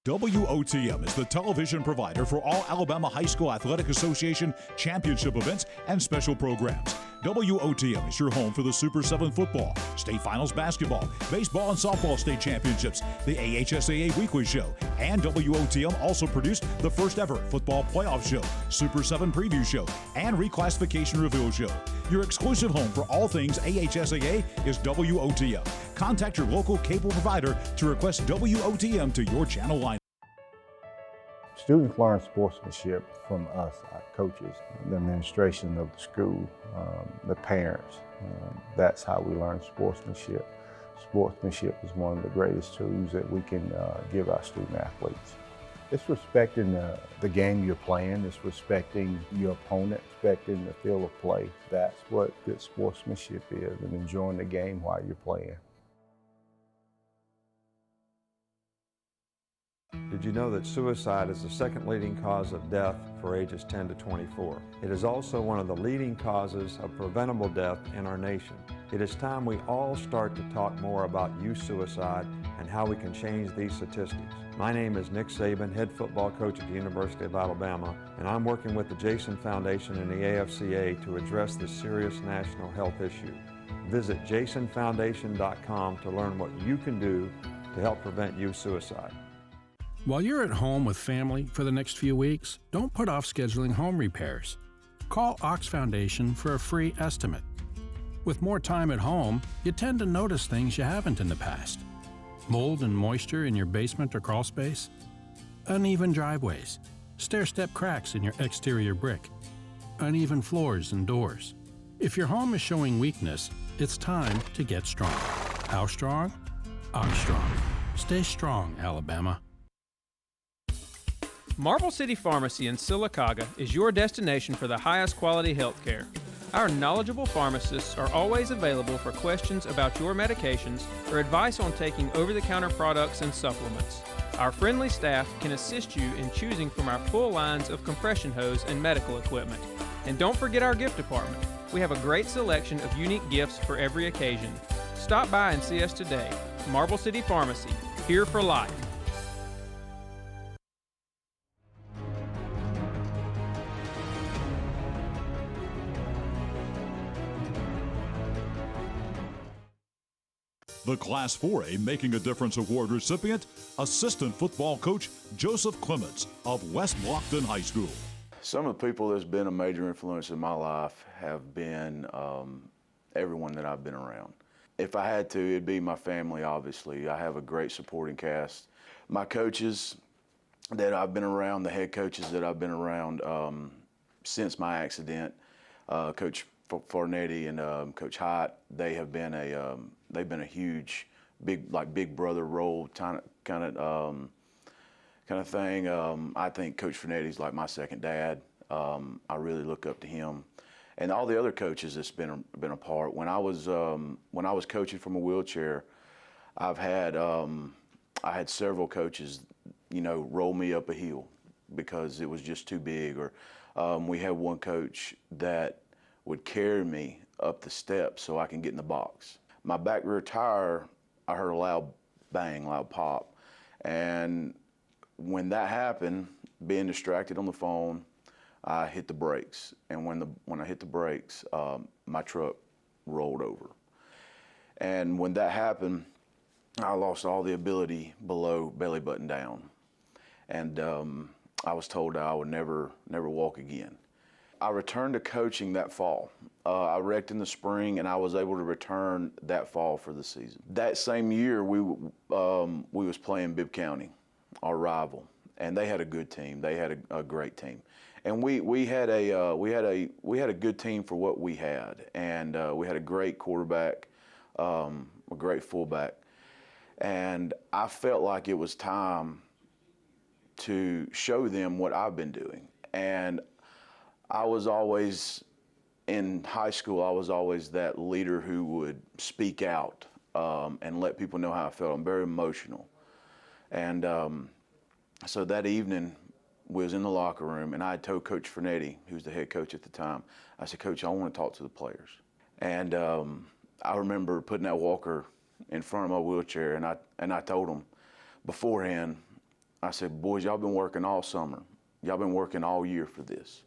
WOTM is the television provider for all Alabama High School Athletic Association championship events and special programs. WOTM is your home for the Super 7 football, state finals basketball, baseball and softball state championships, the AHSAA weekly show, and WOTM also produced the first ever football playoff show, Super 7 preview show, and reclassification reveal show. Your exclusive home for all things AHSAA is WOTM. Contact your local cable provider to request WOTM to your channel line. Students learn sportsmanship from us, our coaches, the administration of the school, the parents. That's how we learn sportsmanship. Sportsmanship is one of the greatest tools that we can give our student athletes. It's respecting the game you're playing. It's respecting your opponent, respecting the field of play. That's what good sportsmanship is, and enjoying the game while you're playing. Did you know that suicide is the second leading cause of death for ages 10 to 24? It is also one of the leading causes of preventable death in our nation. It is time we all start to talk more about youth suicide and how we can change these statistics. My name is Nick Saban, head football coach at the University of Alabama, and I'm working with the Jason Foundation and the AFCA to address this serious national health issue. Visit jasonfoundation.com to learn what you can do to help prevent youth suicide. While you're at home with family for the next few weeks, don't put off scheduling home repairs. Call Ox Foundation for a free estimate. With more time at home, you tend to notice things you haven't in the past. Mold and moisture in your basement or crawl space, uneven driveways, stair-step cracks in your exterior brick, uneven floors and doors. If your home is showing weakness, it's time to get strong. How strong? Ox Strong. Stay strong, Alabama. Marble City Pharmacy in Sylacauga is your destination for the highest quality health care. Our knowledgeable pharmacists are always available for questions about your medications or advice on taking over-the-counter products and supplements. Our friendly staff can assist you in choosing from our full lines of compression hose and medical equipment. And don't forget our gift department. We have a great selection of unique gifts for every occasion. Stop by and see us today. Marble City Pharmacy, here for life. The Class 4A Making a Difference Award recipient, assistant football coach Joseph Clements of West Blockton High School. Some of the people that's been a major influence in my life have been everyone that I've been around. If I had to, it'd be my family, obviously. I have a great supporting cast. My coaches that I've been around, the head coaches that I've been around since my accident, Coach Farnetti and Coach Hyatt, they have been a huge, big brother role kind of thing. I think Coach Farnetti's like my second dad. I really look up to him, and all the other coaches that's been a part. When I was coaching from a wheelchair, I had several coaches, roll me up a hill because it was just too big. Or we had one coach that would carry me up the steps so I can get in the box. My back rear tire, I heard a loud bang, loud pop. And when that happened, being distracted on the phone, I hit the brakes. And when I hit the brakes, my truck rolled over. And when that happened, I lost all the ability below belly button down. And I was told that I would never walk again. I returned to coaching that fall. I wrecked in the spring, and I was able to return that fall for the season. That same year, we was playing Bibb County, our rival, and they had a good team. They had a great team, and we had a good team for what we had, and we had a great quarterback, a great fullback, and I felt like it was time to show them what I've been doing. And I was always, in high school, I was always that leader who would speak out and let people know how I felt. I'm very emotional. And so that evening, we was in the locker room, and I had told Coach Farnetti, who was the head coach at the time, I said, Coach, I want to talk to the players. And I remember putting that walker in front of my wheelchair, and I told them beforehand, I said, boys, y'all been working all summer. Y'all been working all year for this.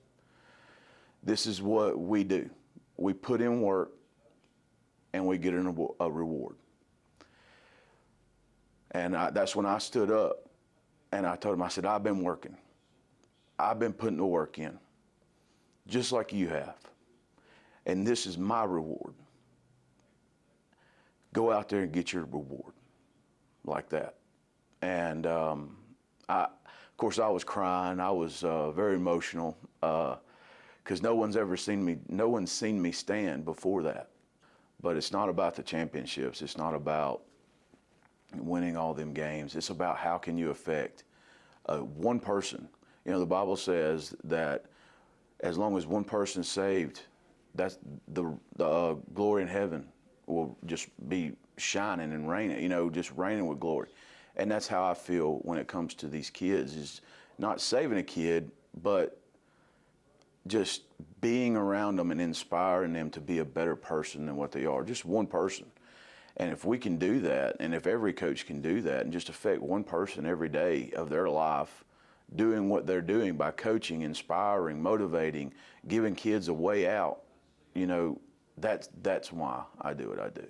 This is what we do. We put in work, and we get a reward. And that's when I stood up, and I told him, I said, I've been working. I've been putting the work in, just like you have. and this is my reward. Go out there and get your reward like that. And of course, I was crying. I was very emotional because no one's seen me stand before that. But it's not about the championships. It's not about winning all them games. It's about how can you affect one person. You know, the Bible says that as long as one person's saved, that's the glory in heaven will just be shining and raining, you know, just raining with glory. And that's how I feel when it comes to these kids, is not saving a kid, but just being around them and inspiring them to be a better person than what they are, just one person. And if we can do that, and if every coach can do that and just affect one person every day of their life, doing what they're doing by coaching, inspiring, motivating, giving kids a way out, you know, that's why I do what I do.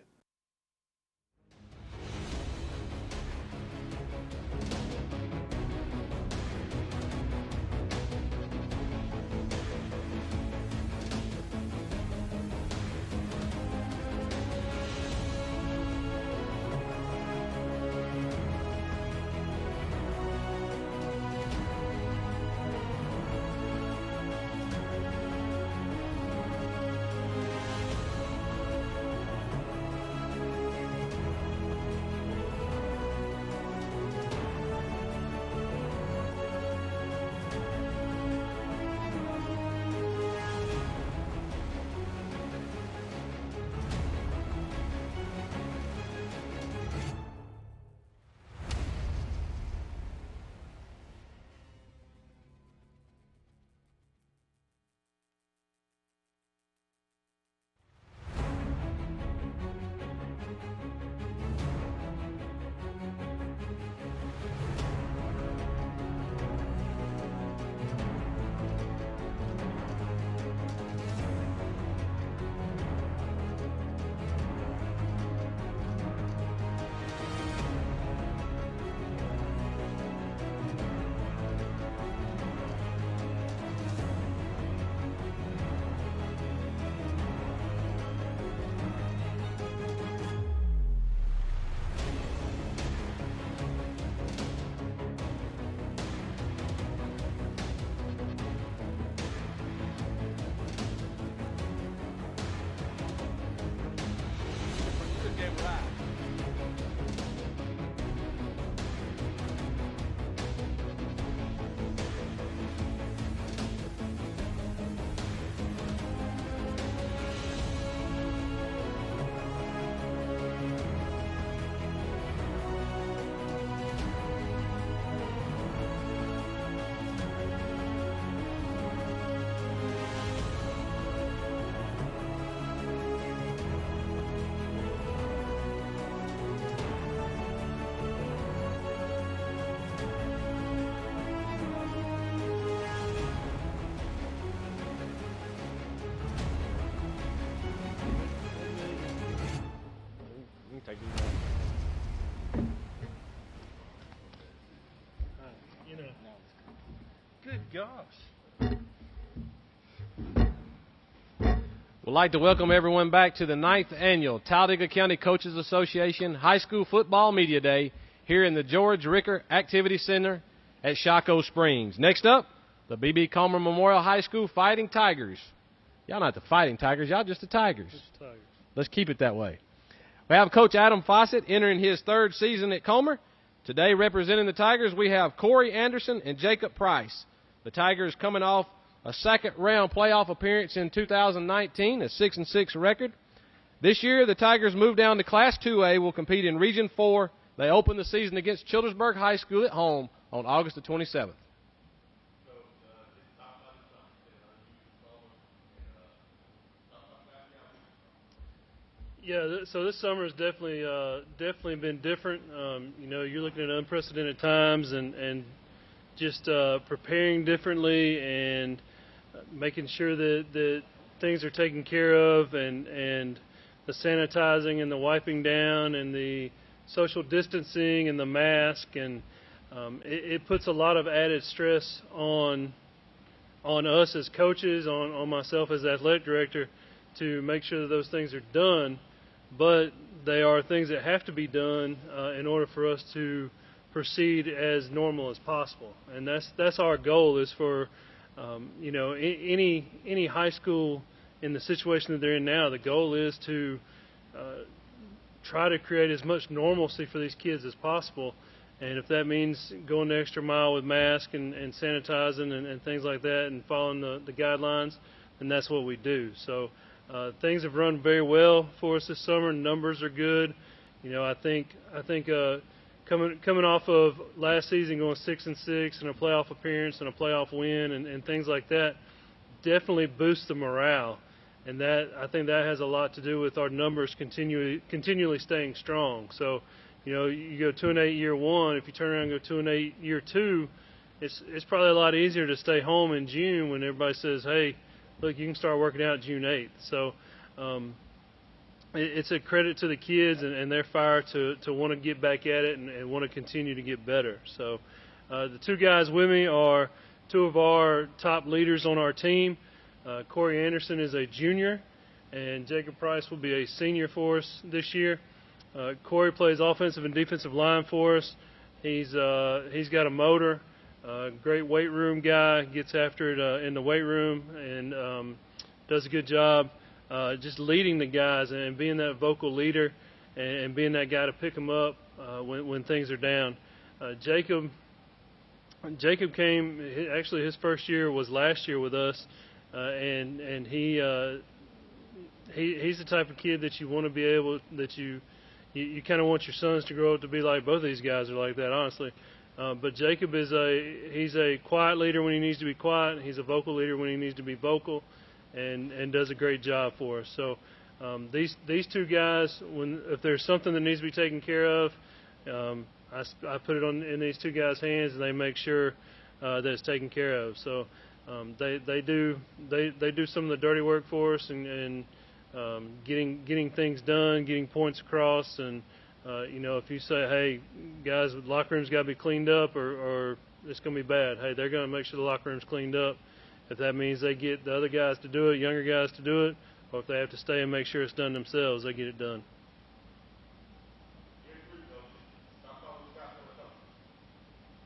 Good gosh. We'd like to welcome everyone back to the 9th Annual Talladega County Coaches Association High School Football Media Day here in the George Ricker Activity Center at Shocco Springs. Next up, the B.B. Comer Memorial High School Fighting Tigers. Y'all not the Fighting Tigers, y'all just the Tigers. Let's keep it that way. We have Coach Adam Fawcett entering his 3rd season at Comer. Today representing the Tigers, we have Corey Anderson and Jacob Price. The Tigers coming off a second-round playoff appearance in 2019, a 6-6 record. This year, the Tigers move down to Class 2A, will compete in Region 4. They open the season against Childersburg High School at home on August the 27th. Yeah, so this summer has definitely been different. You know, you're looking at unprecedented times and just preparing differently and making sure that things are taken care of and the sanitizing and the wiping down and the social distancing and the mask, and it puts a lot of added stress on us as coaches, on myself as athletic director, to make sure that those things are done, but they are things that have to be done in order for us to proceed as normal as possible. And that's our goal, is for any high school in the situation that they're in now. The goal is to try to create as much normalcy for these kids as possible. And if that means going the extra mile with masks and sanitizing and things like that and following the guidelines, then that's what we do. So things have run very well for us this summer. Numbers are good. I think coming off of last season going 6-6 and a playoff appearance and a playoff win and things like that definitely boosts the morale. And I think that has a lot to do with our numbers continually staying strong. So, you go 2-8 year one. If you turn around and go 2-8 year two, it's probably a lot easier to stay home in June when everybody says, "Hey, look, you can start working out June 8th." So, it's a credit to the kids and their fire to want to get back at it and want to continue to get better. So, the two guys with me are two of our top leaders on our team. Corey Anderson is a junior, and Jacob Price will be a senior for us this year. Corey plays offensive and defensive line for us. He's got a motor, great weight room guy, gets after it in the weight room, and does a good job just leading the guys and being that vocal leader and being that guy to pick them up when things are down. Jacob came, actually his first year was last year with us, and he's the type of kid that you want to be able, that you kind of want your sons to grow up to be like. Both of these guys are like that, honestly. But Jacob he's a quiet leader when he needs to be quiet. He's a vocal leader when he needs to be vocal, and does a great job for us. So these two guys, if there's something that needs to be taken care of, I put it in these two guys' hands, and they make sure that it's taken care of. So they do some of the dirty work for us, and getting things done, getting points across, and if you say, "Hey, guys, the locker room's got to be cleaned up, or it's going to be bad," hey, they're going to make sure the locker room's cleaned up. If that means they get the other guys to do it, younger guys to do it, or if they have to stay and make sure it's done themselves, they get it done.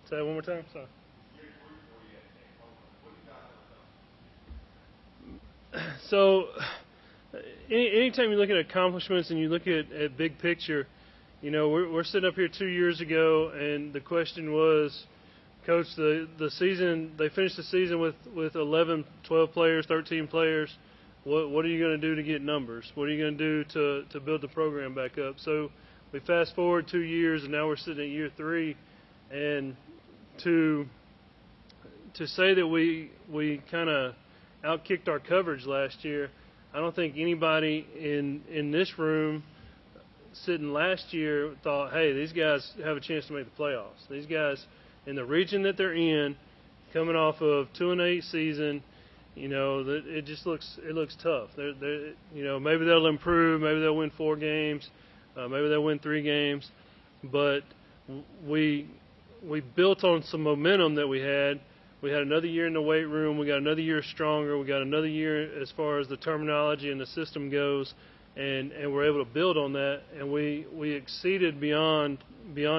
Say that one more time. Sorry. So, anytime you look at accomplishments and you look at big picture, we're sitting up here 2 years ago, and the question was, Coach, the season, they finished the season with 11, 12 players, 13 players. What are you going to do to get numbers? What are you going to do to build the program back up? So we fast forward 2 years, and now we're sitting at year 3, and to say that we kind of outkicked our coverage last year, I don't think anybody in this room sitting last year thought, "Hey, these guys have a chance to make the playoffs." These guys, in the region that they're in, coming off of 2-8 season, that it looks tough. Maybe they'll improve, maybe they'll win 4 games, maybe they'll win 3 games, but we built on some momentum that we had. We had another year in the weight room. We got another year stronger. We got another year as far as the terminology and the system goes, and we're able to build on that. And we exceeded beyond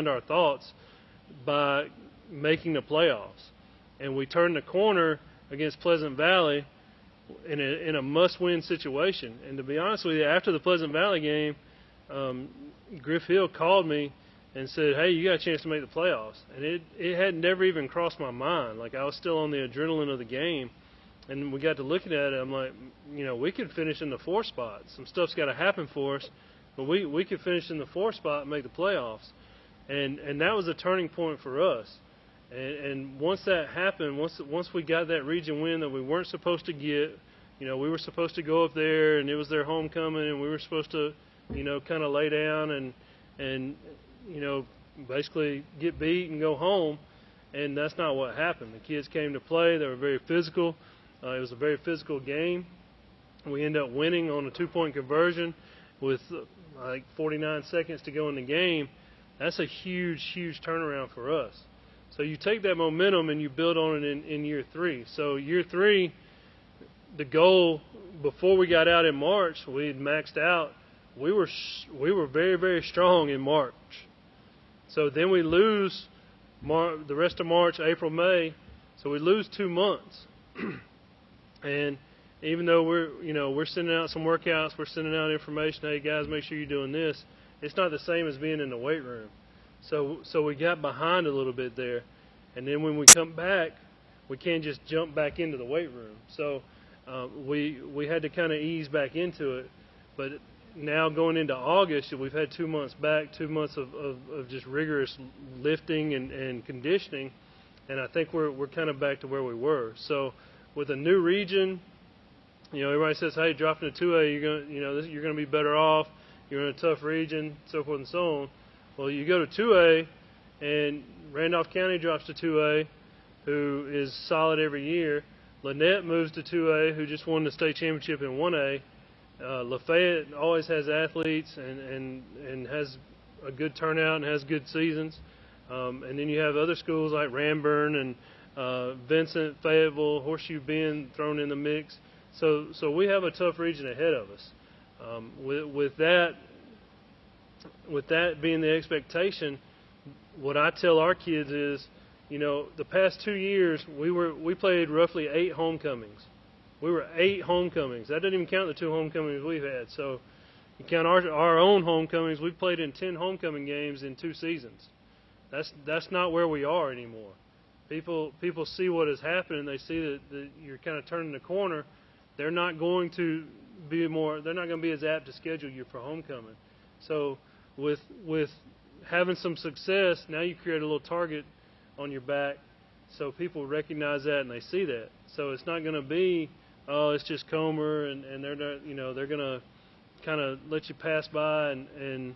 our thoughts by making the playoffs. And we turned the corner against Pleasant Valley in a must-win situation. And to be honest with you, after the Pleasant Valley game, Griff Hill called me and said, "Hey, you got a chance to make the playoffs." And it had never even crossed my mind. Like, I was still on the adrenaline of the game. And we got to looking at it, I'm like, we could finish in the 4th spot. Some stuff's got to happen for us, but we could finish in the 4th spot and make the playoffs. And that was a turning point for us. And once that happened, once we got that region win that we weren't supposed to get, we were supposed to go up there, and it was their homecoming, and we were supposed to, kind of lay down and basically get beat and go home, and that's not what happened. The kids came to play. They were very physical. It was a very physical game. We ended up winning on a 2-point conversion with 49 seconds to go in the game. That's a huge, huge turnaround for us. So you take that momentum and you build on it in year 3. So year 3, the goal before we got out in March, we had maxed out. We were very, very strong in March. So then we lose the rest of March, April, May. So we lose 2 months. And even though we're sending out some workouts, we're sending out information. Hey guys, make sure you're doing this. It's not the same as being in the weight room. So we got behind a little bit there. And then when we come back, we can't just jump back into the weight room. So we had to kind of ease back into it. But now going into August, we've had 2 months back, 2 months of just rigorous lifting and conditioning, and I think we're kind of back to where we were. So with a new region, everybody says, hey, dropping to 2A, you're gonna be better off. You're in a tough region, so forth and so on. Well, you go to 2A, and Randolph County drops to 2A, who is solid every year. Lynette moves to 2A, who just won the state championship in 1A. Lafayette always has athletes and has a good turnout and has good seasons. And then you have other schools like Ranburne and Vincent, Fayetteville, Horseshoe Bend thrown in the mix. So we have a tough region ahead of us. With that being the expectation, what I tell our kids is, the past 2 years we played roughly 8 homecomings. We were 8 homecomings. That doesn't even count the 2 homecomings we've had. So you count our own homecomings. We've played in 10 homecoming games in 2 seasons. That's not where we are anymore. People see what has happened, and they see that you're kind of turning the corner. They're not going to be as apt to schedule you for homecoming. So with having some success, now you create a little target on your back, so people recognize that and they see that. So it's not going to be, oh, it's just Comer, and they're not, they're going to kind of let you pass by and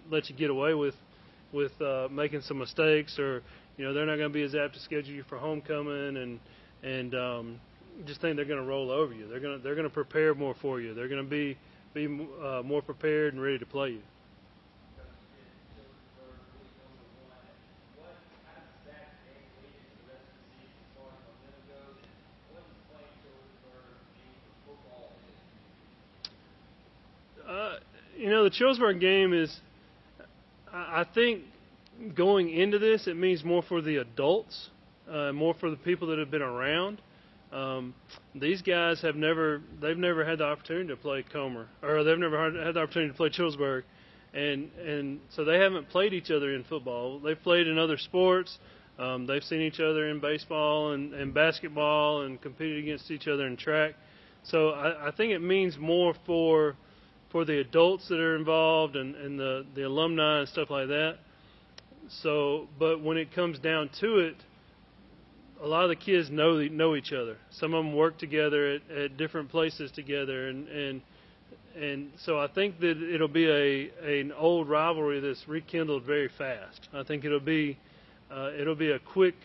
let you get away with making some mistakes, or they're not going to be as apt to schedule you for homecoming and just think they're going to roll over you. They're going to prepare more for you. They're going to be more prepared and ready to play you. The Chillsburg game is, I think, going into this, it means more for the adults, more for the people that have been around. These guys they've never had the opportunity to play Comer, or they've never had the opportunity to play Chillsburg, and so they haven't played each other in football. They've played in other sports. They've seen each other in baseball and basketball and competed against each other in track. So I think it means more for the adults that are involved and the alumni and stuff like that. So, but when it comes down to it, a lot of the kids know each other. Some of them work together at different places together, and so I think that it'll be an old rivalry that's rekindled very fast. I think it'll be a quick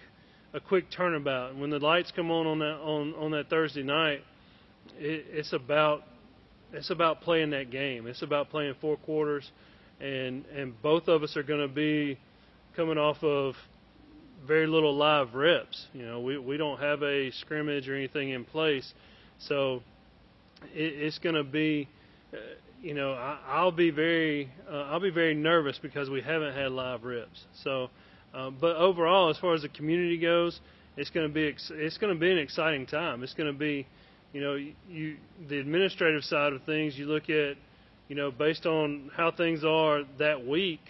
turnabout. And when the lights come on that Thursday night, it's about playing that game. It's about playing 4 quarters, and both of us are going to be coming off of very little live reps. We don't have a scrimmage or anything in place, so it's going to be, I'll be very nervous because we haven't had live reps. So, but overall, as far as the community goes, it's going to be an exciting time. It's going to be, the administrative side of things. You look at, based on how things are that week.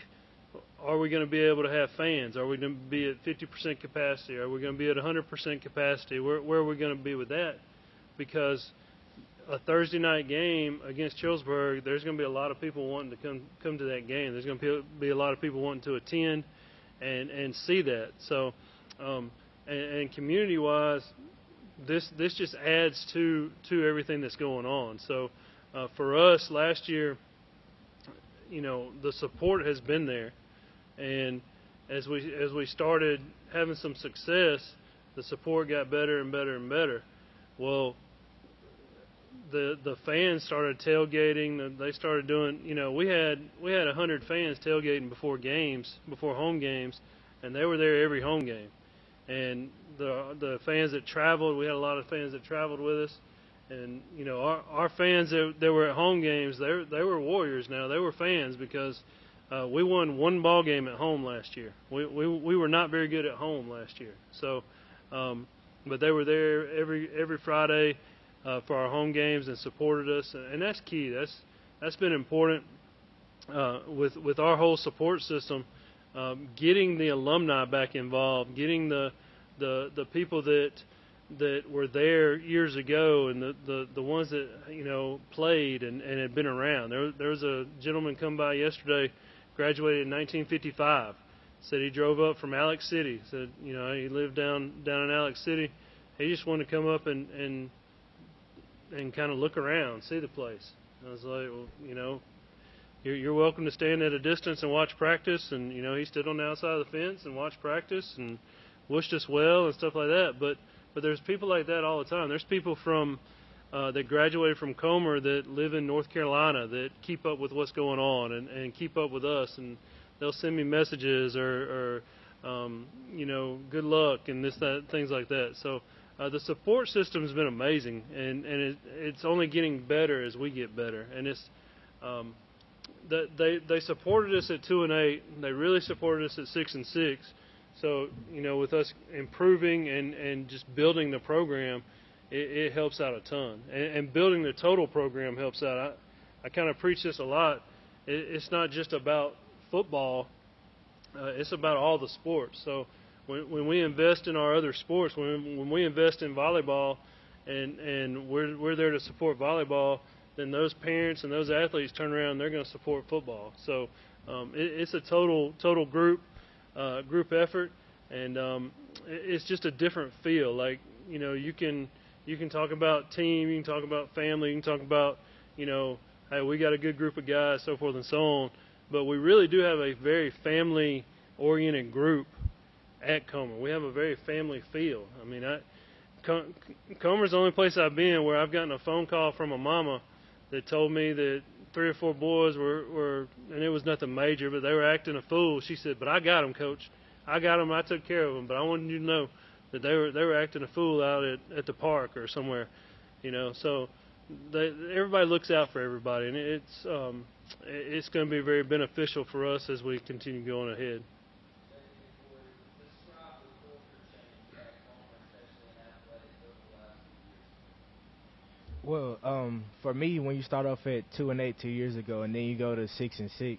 Are we going to be able to have fans? Are we going to be at 50% capacity? Are we going to be at 100% capacity? Where are we going to be with that? Because a Thursday night game against Chillsburg, there's going to be a lot of people wanting to come to that game. There's going to be a lot of people wanting to attend and see that. So, and community-wise, this just adds to everything that's going on. So, for us last year, the support has been there. And as we started having some success, the support got better and better and better. Well, the fans started tailgating. They started doing. We had 100 fans tailgating before home games, and they were there every home game. And the fans that traveled, we had a lot of fans that traveled with us, And you know, our fans that were at home games, they were warriors now. They were fans because we won one ball game at home last year. We were not very good at home last year. So, but they were there every Friday for our home games and supported us, and that's key. That's been important with our whole support system. Getting the alumni back involved, getting the people that were there years ago, and the ones that played and had been around. There was a gentleman come by yesterday, graduated in 1955. Said he drove up from Alex City. Said he lived down in Alex City. He just wanted to come up and kind of look around, see the place. I was like, well, you're welcome to stand at a distance and watch practice. And he stood on the outside of the fence and watched practice and wished us well and stuff like that. But there's people like that all the time. There's people from that graduated from Comer that live in North Carolina that keep up with what's going on and keep up with us, and they'll send me messages or good luck and things like that. So the support system has been amazing, and it's only getting better as we get better. And it's they supported us at 2-8. They really supported us at 6-6. So, with us improving and just building the program, it helps out a ton. And building the total program helps out. I kind of preach this a lot. It's not just about football. It's about all the sports. So when we invest in our other sports, when we invest in volleyball and we're there to support volleyball, then those parents and those athletes turn around and they're going to support football. So it's a total group effort, and it's just a different feel. Like you can talk about team, you can talk about family, you can talk about hey, we got a good group of guys, so forth and so on. But we really do have a very family-oriented group at Comer. We have a very family feel. I mean, Comer's the only place I've been where I've gotten a phone call from a mama that told me that 3 or 4 boys were, and it was nothing major, but they were acting a fool. She said, "But I got them, Coach. I got them. I took care of them. But I wanted you to know that they were acting a fool out at the park or somewhere." So everybody looks out for everybody, and it's going to be very beneficial for us as we continue going ahead. Well, for me, when you start off at 2-8 2 years ago, and then you go to 6-6,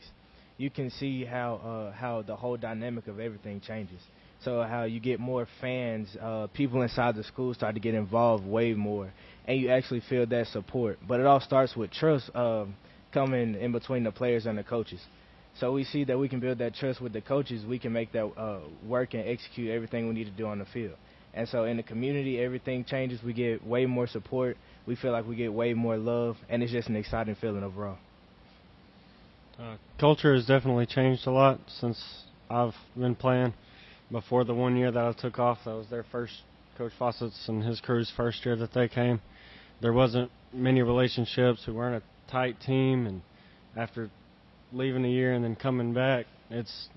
you can see how the whole dynamic of everything changes. So how you get more fans, people inside the school start to get involved way more, and you actually feel that support. But it all starts with trust coming in between the players and the coaches. So we see that we can build that trust with the coaches. We can make that work and execute everything we need to do on the field. And so in the community, everything changes. We get way more support. We feel like we get way more love, and it's just an exciting feeling overall. Culture has definitely changed a lot since I've been playing. Before the 1 year that I took off, that was their first, Coach Fawcett's and his crew's first year that they came. There wasn't many relationships. We weren't a tight team, and after leaving a year and then coming back, it's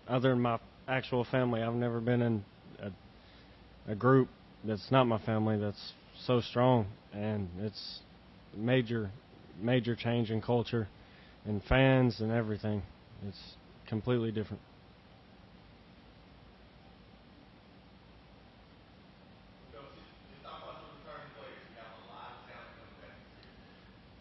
other than my actual family, I've never been in a group that's not my family that's so strong, and it's major change in culture and fans and everything. It's completely different.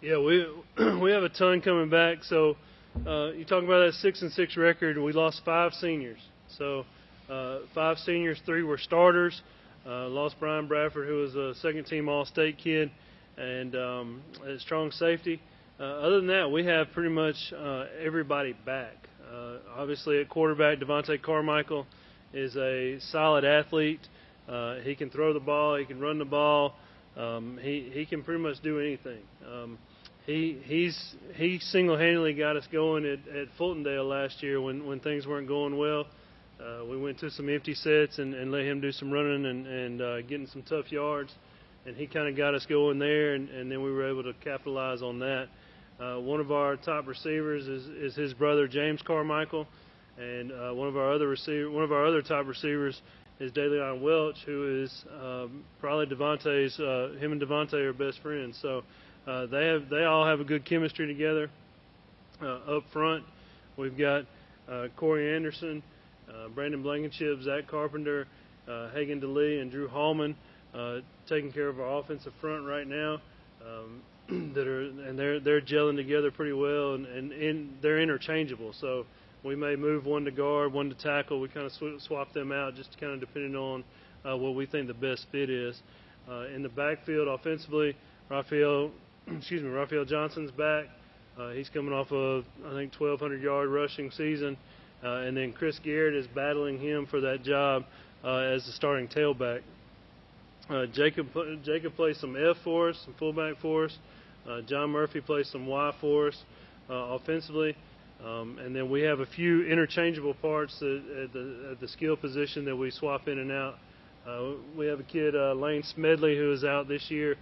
Yeah, we have a ton coming back. So you talk about that 6-6 record. We lost 5 seniors. So 5 seniors, 3 were starters. Lost Brian Bradford, who was a second-team All-State kid, and a strong safety. Other than that, we have pretty much everybody back. Obviously, at quarterback, Devontae Carmichael is a solid athlete. He can throw the ball. He can run the ball. He can pretty much do anything. He single-handedly got us going at Fultondale last year when things weren't going well. We went to some empty sets and let him do some running and getting some tough yards, and he kind of got us going there, and then we were able to capitalize on that. One of our top receivers is his brother, James Carmichael. And one of our other top receivers is DeLeon Welch, who is probably Devontae's. Him and Devontae are best friends. So they all have a good chemistry together. Up front, we've got Corey Anderson, Brandon Blankenship, Zach Carpenter, Hagan DeLee, and Drew Hallman taking care of our offensive front right now. They're gelling together pretty well, and they're interchangeable. So we may move one to guard, one to tackle. We kind of swap them out, just kind of depending on what we think the best fit is. In the backfield, offensively, Raphael Johnson's back. He's coming off of, I think, 1,200-yard rushing season. And then Chris Garrett is battling him for that job as the starting tailback. Jacob plays some F for us, some fullback for us. John Murphy plays some Y for us offensively. And then we have a few interchangeable parts at the skill position that we swap in and out. We have a kid, Lane Smedley, who is out this year.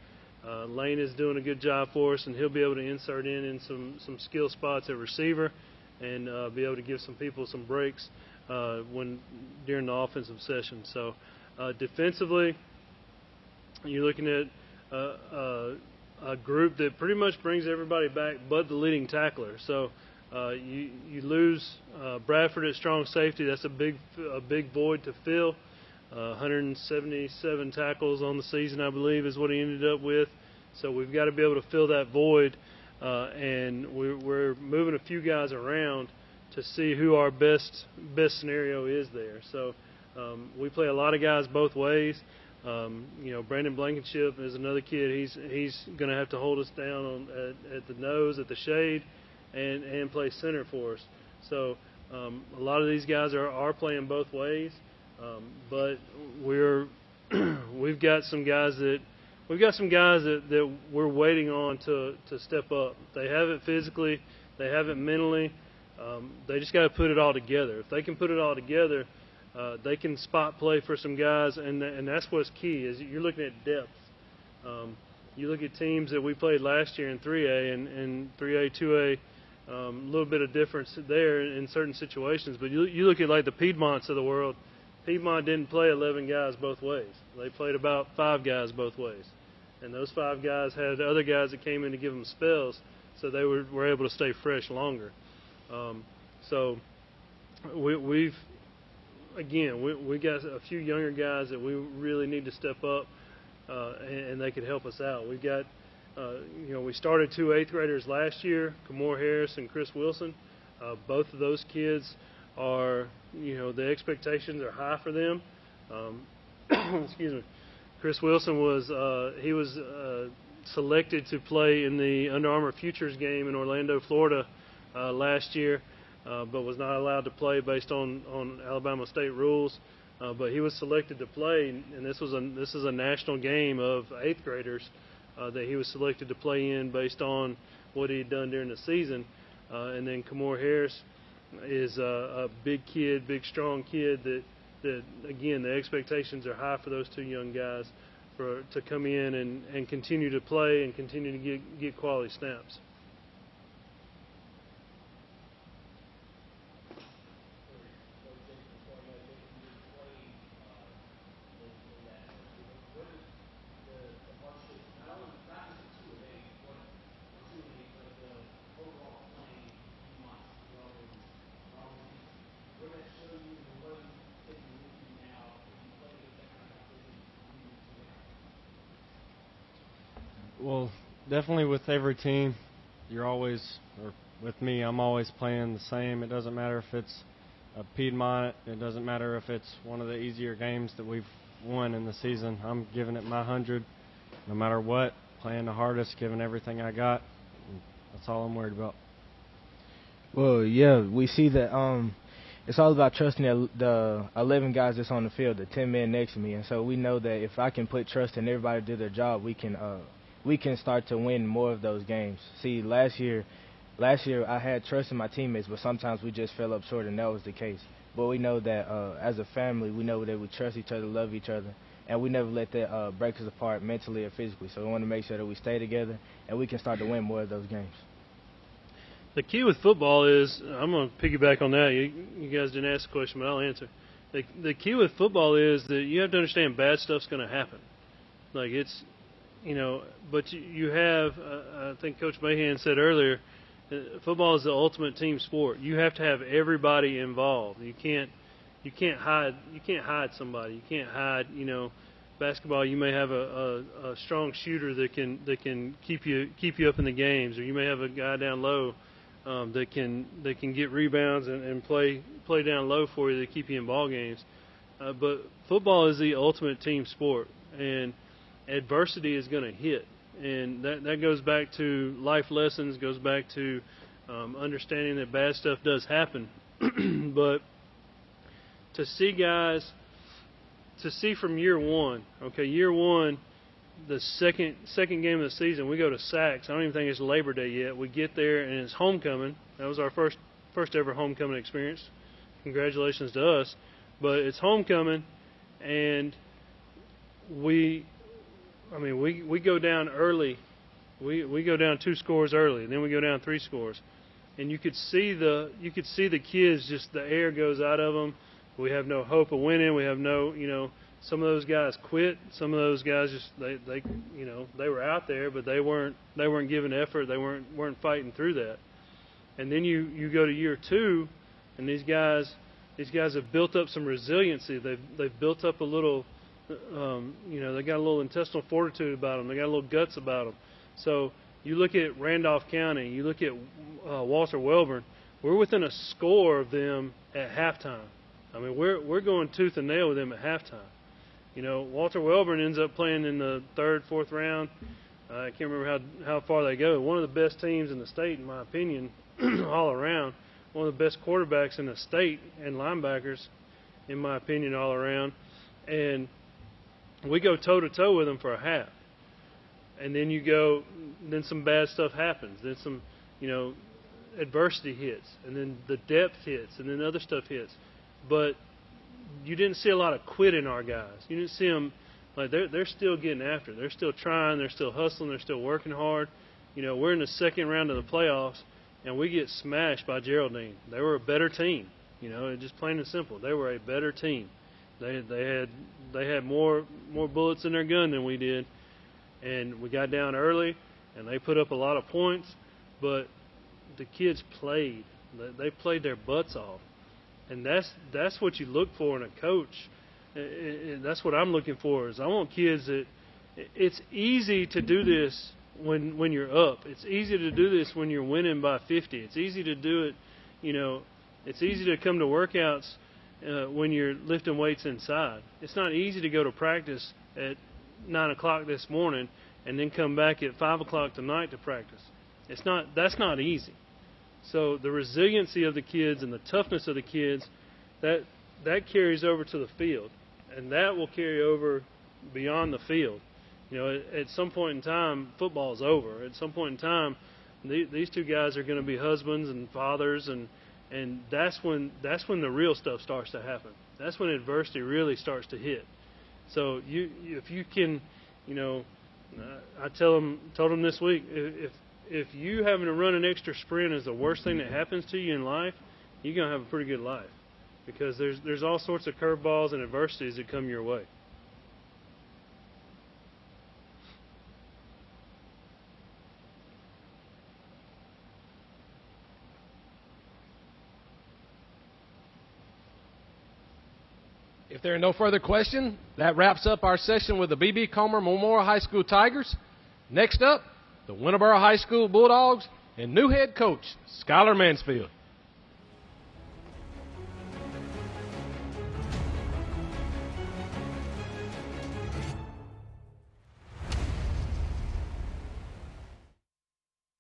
Lane is doing a good job for us, and he'll be able to insert in some skill spots at receiver and be able to give some people some breaks during the offensive session. So defensively, you're looking at a group that pretty much brings everybody back but the leading tackler. So you lose Bradford at strong safety. That's a big void to fill. 177 tackles on the season, I believe, is what he ended up with. So we've got to be able to fill that void, and we're moving a few guys around to see who our best scenario is there. So we play a lot of guys both ways. Brandon Blankenship is another kid. He's going to have to hold us down at the nose, at the shade, and play center for us. So a lot of these guys are playing both ways. But we've got some guys that we're waiting on to step up. They have it physically, they have it mentally. They just got to put it all together. If they can put it all together, they can spot play for some guys, and that's what's key. Is you're looking at depth. You look at teams that we played last year in 3A and 3A, 2A. A little bit of difference there in certain situations, but you look at like the Piedmonts of the world. Piedmont didn't play 11 guys both ways. They played about 5 guys both ways. And those 5 guys had other guys that came in to give them spells, so they were able to stay fresh longer. So we got a few younger guys that we really need to step up, and they could help us out. We've got, we started 2 8th graders last year, Kamor Harris and Chris Wilson. Both of those kids are, the expectations are high for them. Excuse me. Chris Wilson was selected to play in the Under Armour Futures game in Orlando, Florida last year, but was not allowed to play based on Alabama state rules. But he was selected to play, and this is a national game of 8th graders that he was selected to play in based on what he had done during the season. And then Kamor Harris is a big kid, big strong kid that again, the expectations are high for those 2 young guys to come in and continue to play and continue to get quality snaps. Well, definitely with every team, you're always, or with me, I'm always playing the same. It doesn't matter if it's a Piedmont. It doesn't matter if it's one of the easier games that we've won in the season. I'm giving it my 100, no matter what, playing the hardest, giving everything I got. That's all I'm worried about. Well, yeah, we see that it's all about trusting the 11 guys that's on the field, the 10 men next to me. And so we know that if I can put trust in everybody to do their job, we can start to win more of those games. See, last year I had trust in my teammates, but sometimes we just fell up short, and that was the case. But we know that as a family, we know that we trust each other, love each other, and we never let that break us apart mentally or physically. So we want to make sure that we stay together and we can start to win more of those games. the key with football is, I'm going to piggyback on that. You guys didn't ask the question, but I'll answer. The key with football is that you have to understand bad stuff's going to happen. Like it's, but you have, I think Coach Mahan said earlier, football is the ultimate team sport. You have to have everybody involved. You can't hide somebody. You can't hide, basketball, you may have a strong shooter that can keep you up in the games, or you may have a guy down low that can get rebounds and play down low for you to keep you in ball games. But football is the ultimate team sport, and adversity is going to hit, and that goes back to life lessons, goes back to understanding that bad stuff does happen. But to see from year one, the second game of the season, we go to Saks. I don't even think it's Labor Day yet. We get there, and it's homecoming. That was our first ever homecoming experience. Congratulations to us. But it's homecoming, and we go down early. We go down 2 scores early, and then we go down 3 scores. And you could see the kids, just the air goes out of them. We have no hope of winning. We have no, some of those guys quit. Some of those guys just they were out there, but they weren't giving effort. They weren't fighting through that. And then you go to year 2, and these guys have built up some resiliency. They've built up a little, they got a little intestinal fortitude about them. They got a little guts about them. So you look at Randolph County. You look at Walter Welborn. We're within a score of them at halftime. I mean, we're going tooth and nail with them at halftime. Walter Welborn ends up playing in the 3rd, 4th round. I can't remember how far they go. One of the best teams in the state, in my opinion, all around. One of the best quarterbacks in the state and linebackers, in my opinion, all around. And we go toe-to-toe with them for a half. And then some bad stuff happens. Then some, adversity hits. And then the depth hits. And then other stuff hits. But you didn't see a lot of quit in our guys. You didn't see them, like they're still getting after it. They're still trying. They're still hustling. They're still working hard. We're in the 2nd round of the playoffs, and we get smashed by Geraldine. They were a better team. Just plain and simple. They were a better team. They had more bullets in their gun than we did, and we got down early, and they put up a lot of points. But the kids played. They played their butts off. And that's what you look for in a coach. That's what I'm looking for. Is I want kids that it's easy to do this when you're up. It's easy to do this when you're winning by 50. It's easy to do it. It's easy to come to workouts when you're lifting weights inside. It's not easy to go to practice at 9 o'clock this morning and then come back at 5 o'clock tonight to practice. That's not easy. So the resiliency of the kids and the toughness of the kids, that carries over to the field, and that will carry over beyond the field. At some point in time, football's over. At some point in time, these 2 guys are going to be husbands and fathers, and that's when the real stuff starts to happen. That's when adversity really starts to hit. So if you can, I told them this week, if you having to run an extra sprint is the worst thing that happens to you in life, you're going to have a pretty good life, because there's all sorts of curveballs and adversities that come your way. If there are no further questions, that wraps up our session with the B.B. Comer Memorial High School Tigers. Next up, the Winterboro High School Bulldogs and new head coach, Skylar Mansfield.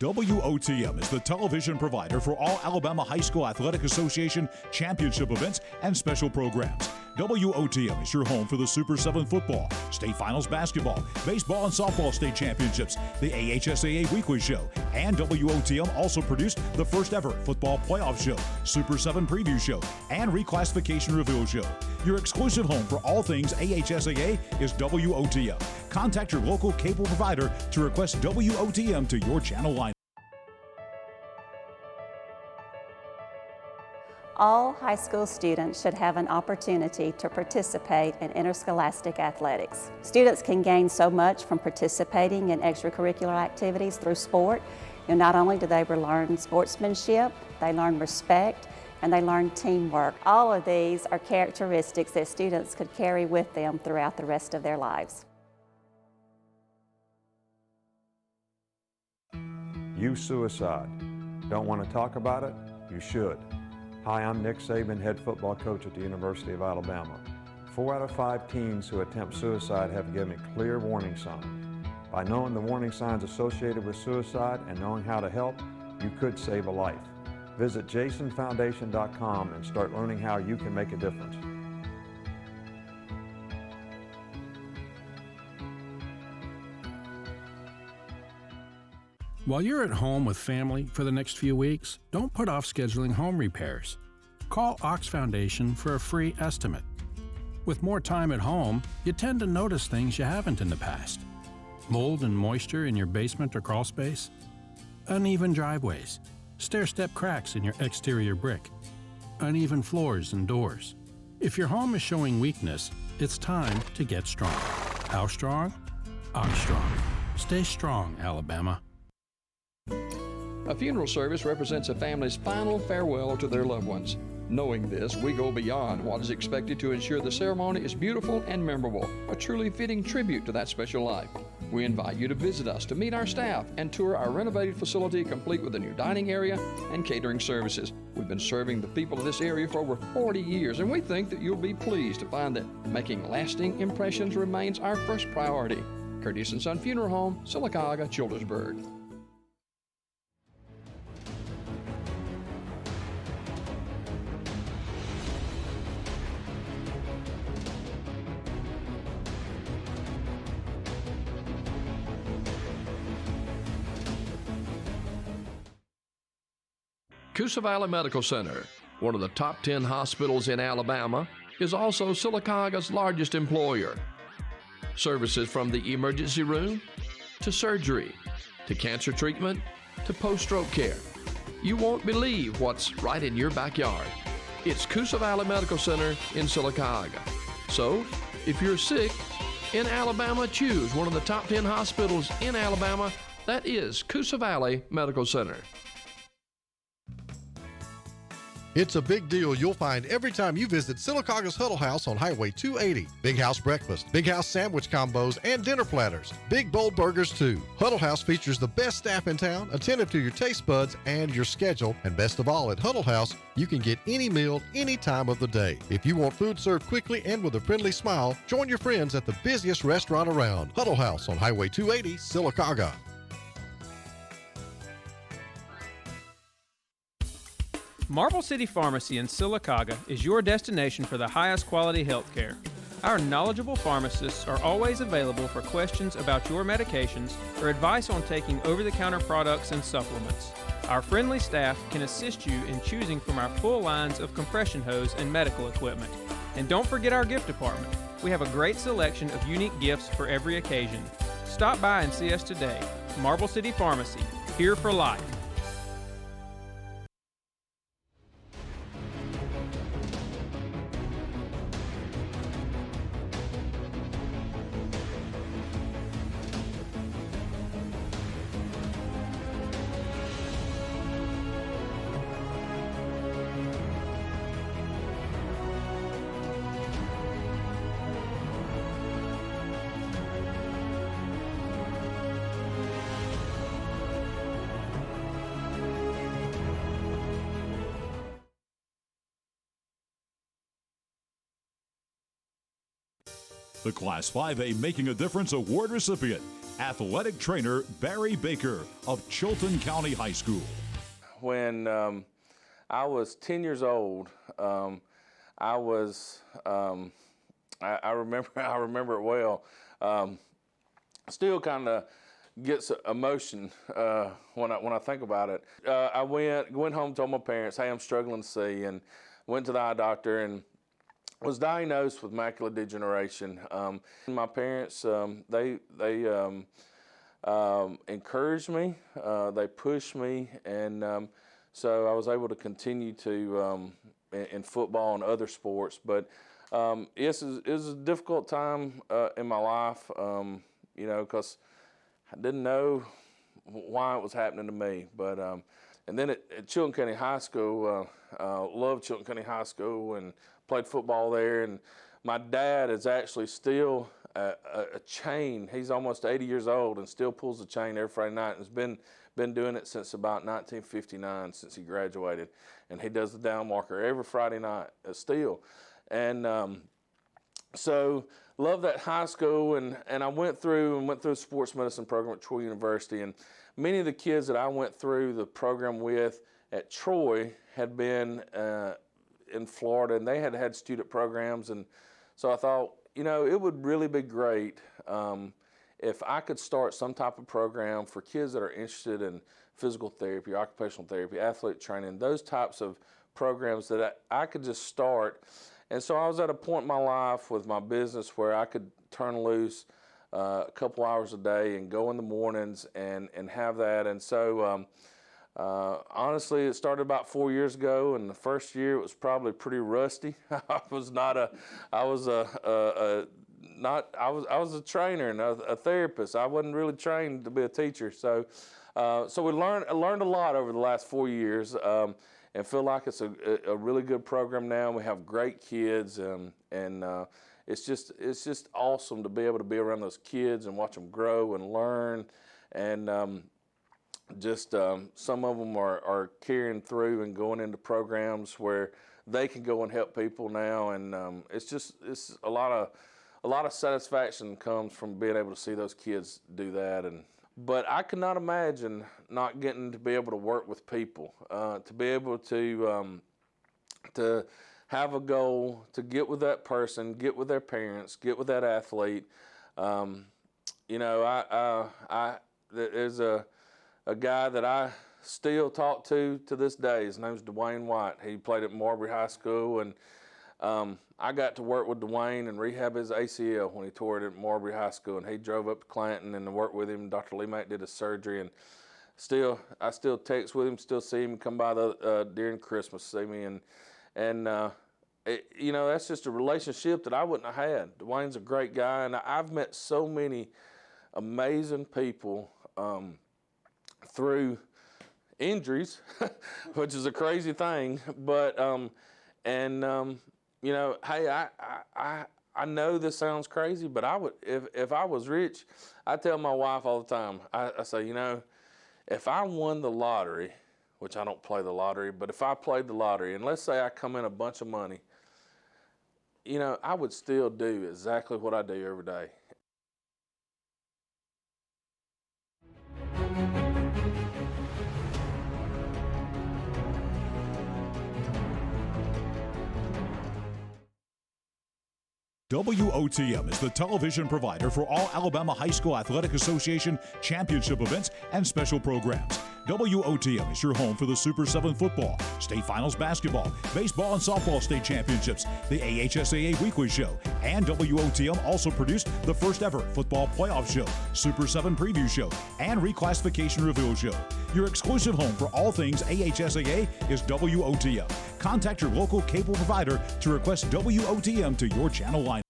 WOTM is the television provider for all Alabama High School Athletic Association championship events and special programs. WOTM is your home for the Super 7 football, state finals basketball, baseball and softball state championships, the AHSAA weekly show, and WOTM also produced the first ever football playoff show, Super 7 preview show, and reclassification reveal show. Your exclusive home for all things AHSAA is WOTM. Contact your local cable provider to request WOTM to your channel line. All high school students should have an opportunity to participate in interscholastic athletics. Students can gain so much from participating in extracurricular activities through sport. Not only do they learn sportsmanship, they learn respect, and they learn teamwork. All of these are characteristics that students could carry with them throughout the rest of their lives. Youth suicide. Don't want to talk about it? You should. Hi, I'm Nick Saban, head football coach at the University of Alabama. 4 out of 5 teens who attempt suicide have given clear warning signs. By knowing the warning signs associated with suicide and knowing how to help, you could save a life. Visit jasonfoundation.com and start learning how you can make a difference. While you're at home with family for the next few weeks, don't put off scheduling home repairs. Call Ox Foundation for a free estimate. With more time at home, you tend to notice things you haven't in the past. Mold and moisture in your basement or crawl space, uneven driveways, stair-step cracks in your exterior brick, uneven floors and doors. If your home is showing weakness, it's time to get strong. How strong? Ox Strong. Stay strong, Alabama. A funeral service represents a family's final farewell to their loved ones. Knowing this, we go beyond what is expected to ensure the ceremony is beautiful and memorable, a truly fitting tribute to that special life. We invite you to visit us to meet our staff and tour our renovated facility complete with a new dining area and catering services. We've been serving the people of this area for over 40 years, and we think that you'll be pleased to find that making lasting impressions remains our first priority. Curtis & Son Funeral Home, Sylacauga, Childersburg. Coosa Valley Medical Center, one of the top 10 hospitals in Alabama, is also Sylacauga's largest employer. Services from the emergency room, to surgery, to cancer treatment, to post-stroke care. You won't believe what's right in your backyard. It's Coosa Valley Medical Center in Sylacauga. So, if you're sick in Alabama, choose one of the top 10 hospitals in Alabama. That is Coosa Valley Medical Center. It's a big deal you'll find every time you visit Sylacauga's Huddle House on Highway 280. Big House breakfast, Big House sandwich combos, and dinner platters. Big bold burgers too. Huddle House features the best staff in town, attentive to your taste buds and your schedule. And best of all, at Huddle House, you can get any meal any time of the day. If you want food served quickly and with a friendly smile, join your friends at the busiest restaurant around. Huddle House on Highway 280, Sylacauga. Marble City Pharmacy in Sylacauga is your destination for the highest quality health care. Our knowledgeable pharmacists are always available for questions about your medications or advice on taking over-the-counter products and supplements. Our friendly staff can assist you in choosing from our full lines of compression hose and medical equipment. And don't forget our gift department. We have a great selection of unique gifts for every occasion. Stop by and see us today. Marble City Pharmacy, here for life. The Class 5A Making a Difference Award recipient, athletic trainer Barry Baker of Chilton County High School. When I was 10 years old, I remember it well. Still kind of gets emotion when I think about it. I went home, told my parents, hey, I'm struggling to see, and went to the eye doctor and was diagnosed with macular degeneration. My parents, they encouraged me, they pushed me, and so I was able to continue to in football and other sports. But it was a difficult time in my life, you know, because I didn't know why it was happening to me. But and then at Chilton County High School, loved Chilton County High School and played football there. And my dad is actually still a chain. He's almost 80 years old and still pulls the chain every Friday night, and has been doing it since about 1959, since he graduated. And he does the down marker every Friday night still. And so loved that high school, and I went through a sports medicine program at Troy University. And many of the kids that I went through the program with at Troy had been in Florida, and they had student programs. And so I thought, you know, it would really be great if I could start some type of program for kids that are interested in physical therapy, occupational therapy, athletic training, those types of programs that I could just start. And so I was at a point in my life with my business where I could turn loose a couple hours a day and go in the mornings and have that. And so honestly, it started about 4 years ago, and the first year it was probably pretty rusty. I was a trainer and a therapist. I wasn't really trained to be a teacher. So we learned a lot over the last 4 years, and feel like it's a really good program now. We have great kids, and it's just awesome to be able to be around those kids and watch them grow and learn. And some of them are carrying through and going into programs where they can go and help people now. And it's a lot of satisfaction comes from being able to see those kids do that. But I could not imagine not getting to be able to work with people, to be able to have a goal, to get with that person, get with their parents, get with that athlete. You know, there's a guy that I still talk to this day. His name's Dwayne White. He played at Marbury High School, and I got to work with Dwayne and rehab his ACL when he tore it at Marbury High School, and he drove up to Clanton and worked with him. Dr. Lee Mack did his surgery, and I still text with him, still see him, come by during Christmas, see me, and you know, that's just a relationship that I wouldn't have had. Dwayne's a great guy, and I've met so many amazing people through injuries, which is a crazy thing, but you know, hey, I know this sounds crazy, but I would, if I was rich, I tell my wife all the time, I say, you know, if I won the lottery, which I don't play the lottery, but if I played the lottery, and let's say I come in a bunch of money, you know, I would still do exactly what I do every day. WOTM is the television provider for all Alabama High School Athletic Association championship events and special programs. WOTM is your home for the Super 7 football, state finals basketball, baseball and softball state championships, the AHSAA weekly show, and WOTM also produced the first ever football playoff show, Super 7 preview show, and reclassification reveal show. Your exclusive home for all things AHSAA is WOTM. Contact your local cable provider to request WOTM to your channel line.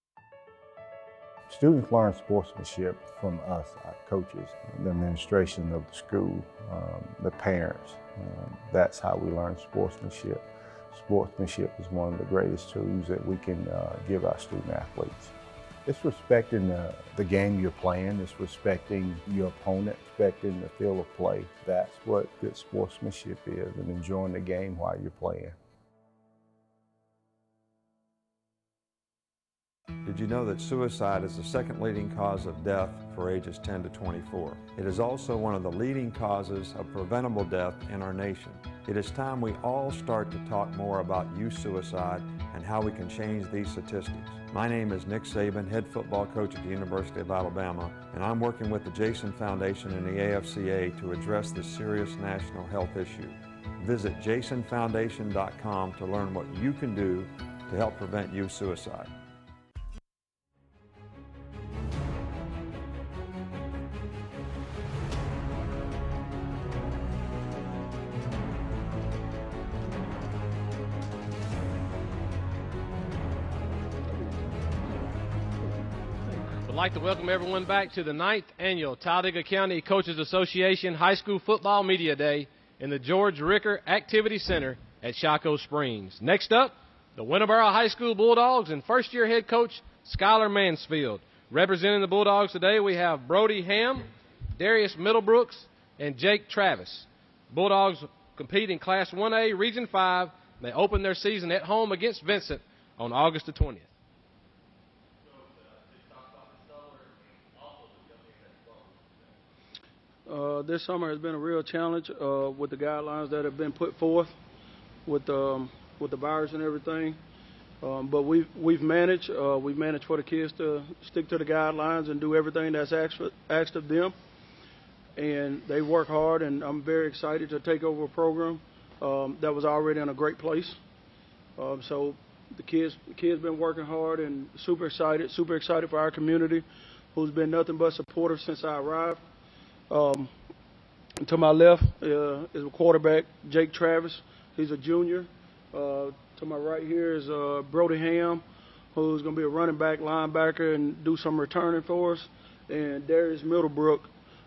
Students learn sportsmanship from us, our coaches, the administration of the school, the parents. That's how we learn sportsmanship. Sportsmanship is one of the greatest tools that we can give our student athletes. It's respecting the game you're playing. It's respecting your opponent, respecting the field of play. That's what good sportsmanship is, and enjoying the game while you're playing. Did you know that suicide is the second leading cause of death for ages 10 to 24? It is also one of the leading causes of preventable death in our nation. It is time we all start to talk more about youth suicide and how we can change these statistics. My name is Nick Saban, head football coach at the University of Alabama, and I'm working with the Jason Foundation and the AFCA to address this serious national health issue. Visit jasonfoundation.com to learn what you can do to help prevent youth suicide. We'd like to welcome everyone back to the 9th Annual Talladega County Coaches Association High School Football Media Day in the George Ricker Activity Center at Shocco Springs. Next up, the Winterboro High School Bulldogs and first-year head coach Skylar Mansfield. Representing the Bulldogs today, we have Brody Ham, Darius Middlebrooks, and Jake Travis. Bulldogs compete in Class 1A, Region 5. They open their season at home against Vincent on August the 20th. This summer has been a real challenge with the guidelines that have been put forth with the virus and everything. But we've managed. We've managed for the kids to stick to the guidelines and do everything that's asked of them. And they work hard, and I'm very excited to take over a program that was already in a great place. So the kids been working hard and super excited for our community, who's been nothing but supportive since I arrived. To my left is a quarterback, Jake Travis. He's a junior. To my right here is Brody Ham, who's going to be a running back, linebacker, and do some returning for us. And Darius Middlebrook,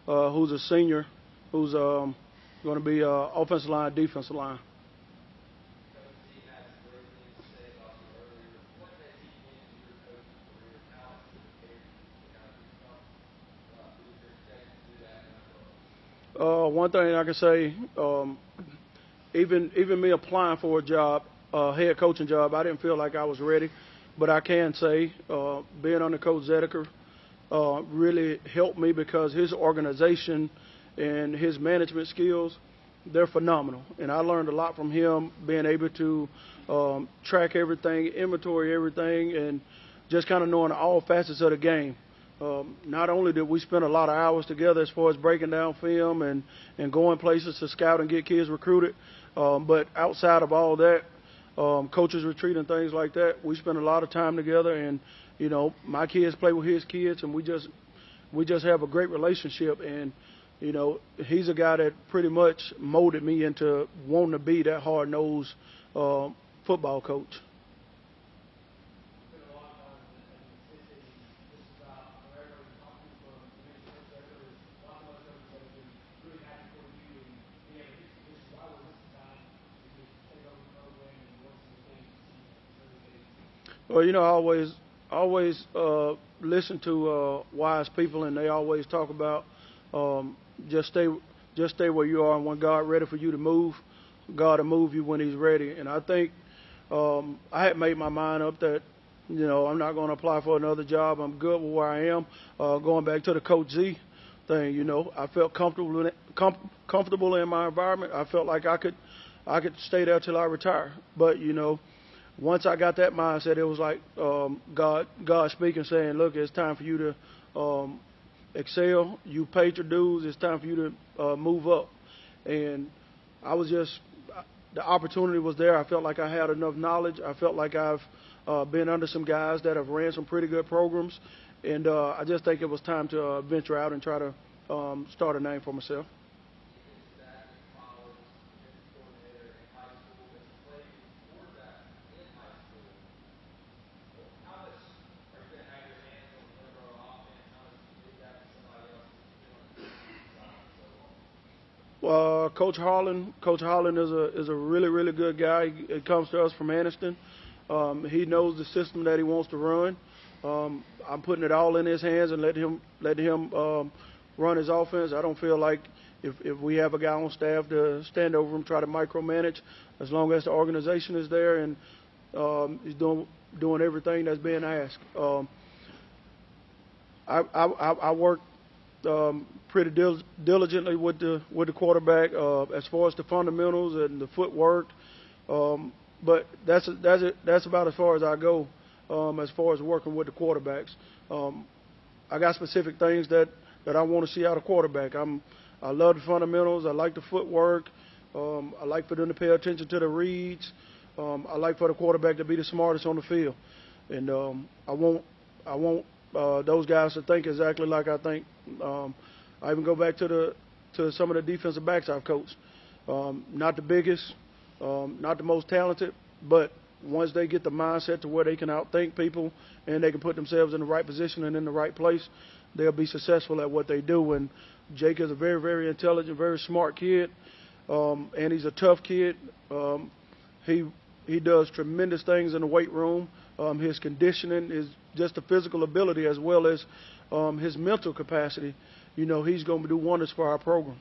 who's a senior, who's going to be offensive line, defensive line. One thing I can say, even me applying for a job, head coaching job, I didn't feel like I was ready. But I can say, being under Coach Zedeker really helped me because his organization and his management skills, they're phenomenal. And I learned a lot from him, being able to track everything, inventory everything, and just kind of knowing all facets of the game. Not only did we spend a lot of hours together as far as breaking down film and going places to scout and get kids recruited, but outside of all that, coaches retreat and things like that, we spend a lot of time together. And you know, my kids play with his kids, and we just have a great relationship. And you know, he's a guy that pretty much molded me into wanting to be that hard-nosed football coach. Well, you know, I always listen to wise people, and they always talk about just stay where you are, and when God ready for you to move, God will move you when He's ready. And I think I had made my mind up that, you know, I'm not going to apply for another job. I'm good with where I am. Going back to the Coach Z thing, you know, I felt comfortable in my environment. I felt like I could stay there till I retire. But you know, once I got that mindset, it was like God speaking, saying, look, it's time for you to excel. You paid your dues. It's time for you to move up. And I was just, the opportunity was there. I felt like I had enough knowledge. I felt like I've been under some guys that have ran some pretty good programs. And I just think it was time to venture out and try to start a name for myself. Coach Harlan is a really good guy. He comes to us from Anniston. He knows the system that he wants to run. I'm putting it all in his hands and let him run his offense. I don't feel like if we have a guy on staff to stand over him, try to micromanage, as long as the organization is there and he's doing everything that's being asked. I work pretty diligently with the quarterback as far as the fundamentals and the footwork, but that's about as far as I go as far as working with the quarterbacks. I got specific things that I want to see out of quarterback. I love the fundamentals. I like the footwork. I like for them to pay attention to the reads. I like for the quarterback to be the smartest on the field, and I want those guys to think exactly like I think. I even go back to some of the defensive backs I've coached. Not the biggest, not the most talented, but once they get the mindset to where they can outthink people and they can put themselves in the right position and in the right place, they'll be successful at what they do. And Jake is a very, very intelligent, very smart kid, and he's a tough kid. He does tremendous things in the weight room. His conditioning is just a physical ability as well as his mental capacity. You know, he's going to do wonders for our program.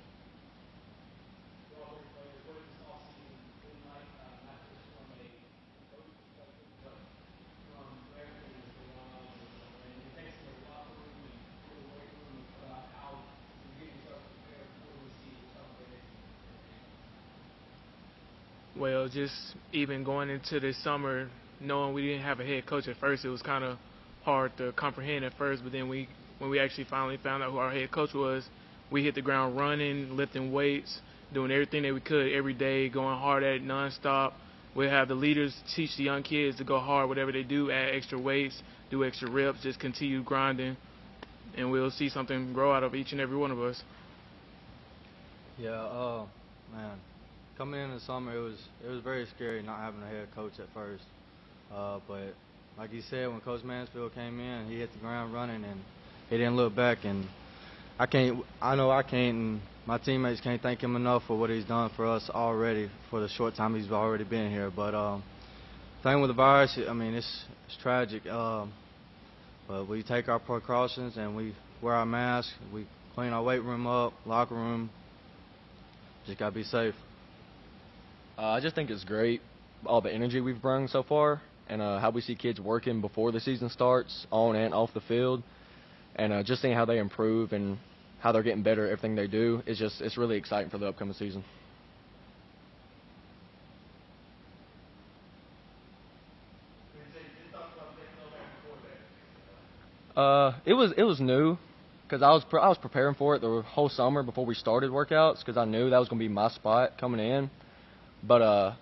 Well, just even going into this summer, knowing we didn't have a head coach at first, it was kind of hard to comprehend at first. But then when we actually finally found out who our head coach was, we hit the ground running, lifting weights, doing everything that we could every day, going hard at it nonstop. We'll have the leaders teach the young kids to go hard, whatever they do, add extra weights, do extra reps, just continue grinding, and we'll see something grow out of each and every one of us. Yeah, man. Coming in the summer, it was very scary not having a head coach at first. But like you said, when Coach Mansfield came in, he hit the ground running and he didn't look back. And I know I can't, and my teammates can't thank him enough for what he's done for us already for the short time he's already been here. But thing with the virus, I mean, it's tragic. But we take our precautions and we wear our masks. We clean our weight room up, locker room. Just gotta be safe. I just think it's great, all the energy we've brought so far, and how we see kids working before the season starts, on and off the field, and just seeing how they improve and how they're getting better at everything they do. It's really exciting for the upcoming season. It was new, because I was preparing for it the whole summer before we started workouts, because I knew that was going to be my spot coming in. But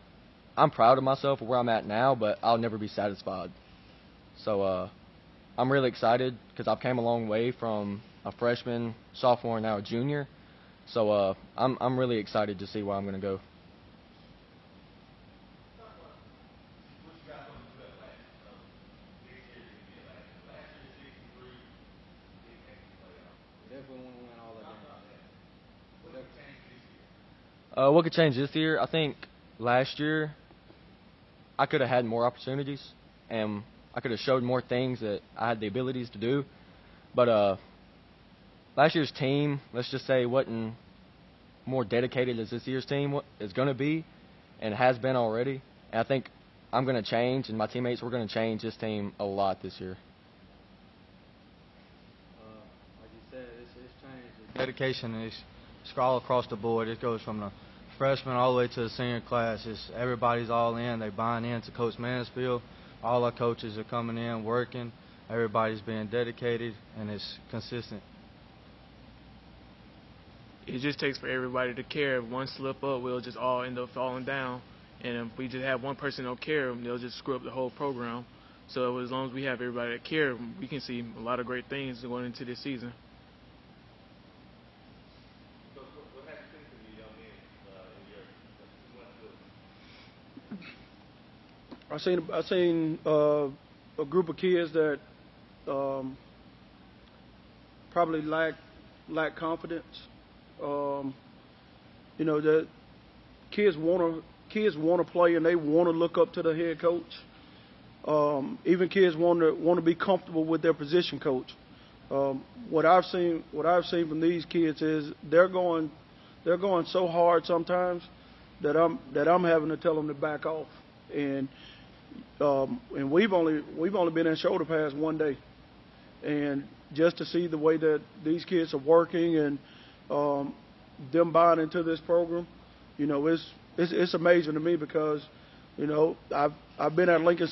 I'm proud of myself for where I'm at now, but I'll never be satisfied. So I'm really excited because I've came a long way from a freshman, sophomore, and now a junior. So I'm really excited to see where I'm going to go. What could change this year? I think last year I could have had more opportunities and I could have showed more things that I had the abilities to do. But last year's team, let's just say, wasn't more dedicated as this year's team is going to be and has been already. And I think I'm going to change, and my teammates, we're going to change this team a lot this year. Like you said, it's changed. It's dedication is all across the board. It goes from the freshman all the way to the senior class. Everybody's all in. They buying into Coach Mansfield. All our coaches are coming in, working. Everybody's being dedicated, and it's consistent. It just takes for everybody to care. If one slip up, we'll just all end up falling down. And if we just have one person don't care, they'll just screw up the whole program. So as long as we have everybody that care, we can see a lot of great things going into this season. I seen a group of kids that probably lack confidence. You know, the kids want to play and they want to look up to the head coach. Even kids want to be comfortable with their position coach. What I've seen from these kids is they're going so hard sometimes that I'm having to tell them to back off. And we've only been in shoulder pads one day, and just to see the way that these kids are working and them buying into this program, you know, it's amazing to me because, you know, I've been at Lincoln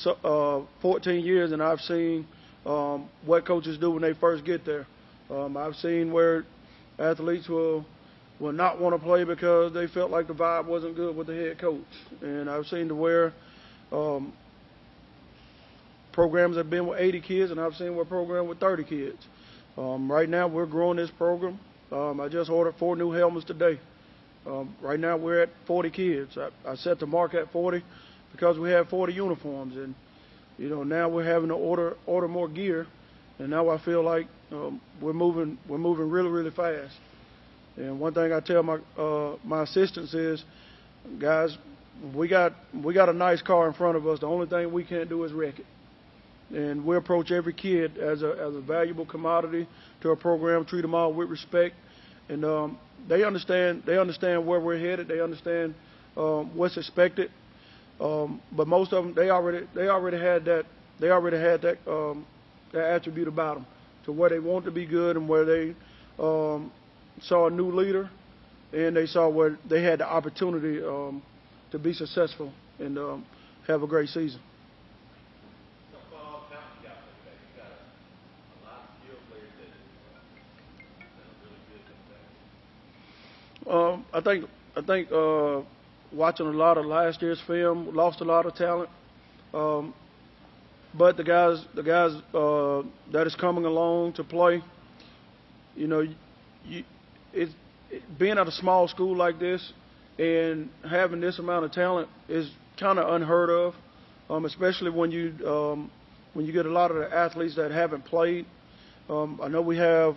14 years and I've seen what coaches do when they first get there. I've seen where athletes will not want to play because they felt like the vibe wasn't good with the head coach, and I've seen to where programs have been with 80 kids, and I've seen where programs with 30 kids. Right now, we're growing this program. I just ordered 4 new helmets today. Right now, we're at 40 kids. I set the mark at 40, because we had 40 uniforms, and now we're having to order more gear, and now I feel like we're moving really fast. And one thing I tell my assistants is, guys, we got a nice car in front of us. The only thing we can't do is wreck it. And we approach every kid as a valuable commodity to our program, treat them all with respect, and they understand where we're headed. They understand what's expected. But most of them, they already had that attribute about them, to where they want to be good and where they saw a new leader, and they saw where they had the opportunity to be successful and have a great season. I think watching a lot of last year's film, lost a lot of talent. But the guys that is coming along to play, being at a small school like this and having this amount of talent is kind of unheard of, especially when you get a lot of the athletes that haven't played. I know we have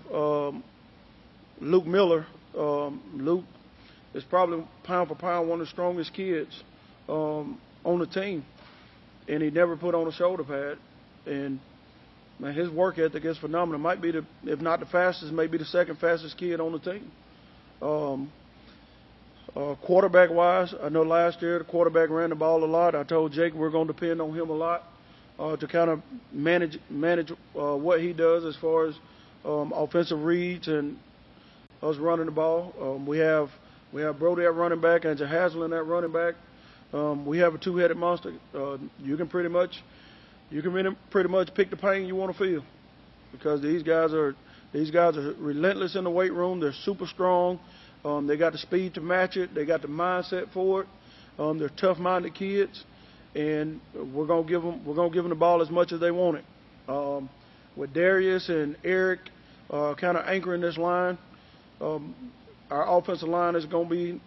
Luke Miller. Luke is probably pound for pound one of the strongest kids on the team, and he never put on a shoulder pad. And man, his work ethic is phenomenal. Might be if not the fastest, maybe the second fastest kid on the team. Quarterback wise, I know last year the quarterback ran the ball a lot. I told Jake we're going to depend on him a lot to kind of manage what he does as far as offensive reads and us running the ball. We have Brody at running back and Haslin at running back. We have a two-headed monster. You can pretty much pick the pain you want to feel, because these guys are relentless in the weight room. They're super strong. They got the speed to match it. They got the mindset for it. They're tough-minded kids, and we're gonna give them the ball as much as they want it. With Darius and Eric kind of anchoring this line, our offensive line is gonna be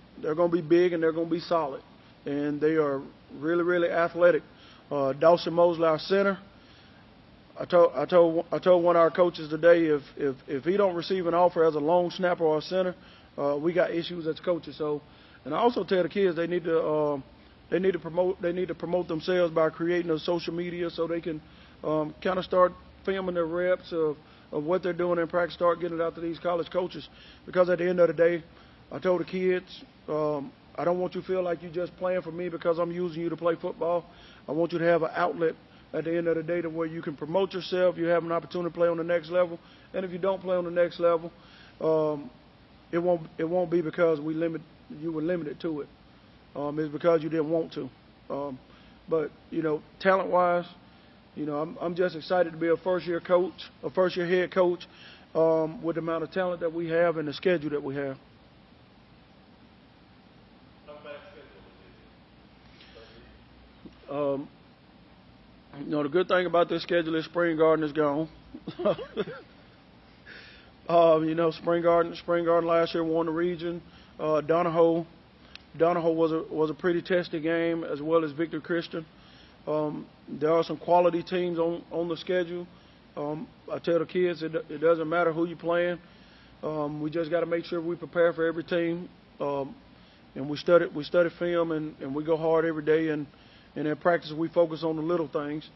big and they're gonna be solid, and they are really athletic. Dawson Mosley, our center. I told one of our coaches today, if he don't receive an offer as a long snapper or a center, we got issues as coaches. So, and I also tell the kids they need to promote themselves by creating a social media so they can kind of start filming their reps of what they're doing in practice, start getting it out to these college coaches. Because at the end of the day, I told the kids, I don't want you to feel like you're just playing for me because I'm using you to play football. I want you to have an outlet at the end of the day to where you can promote yourself, you have an opportunity to play on the next level. And if you don't play on the next level, it won't be because you were limited to it. It's because you didn't want to. But talent-wise, I'm just excited to be a first-year head coach, with the amount of talent that we have and the schedule that we have. The good thing about this schedule is Spring Garden is gone. Spring Garden last year won the region. Donahoe was a pretty testy game, as well as Victor Christian. There are some quality teams on the schedule. I tell the kids it doesn't matter who you're playing. We just got to make sure we prepare for every team, and we study film and we go hard every day. And in practice we focus on the little things.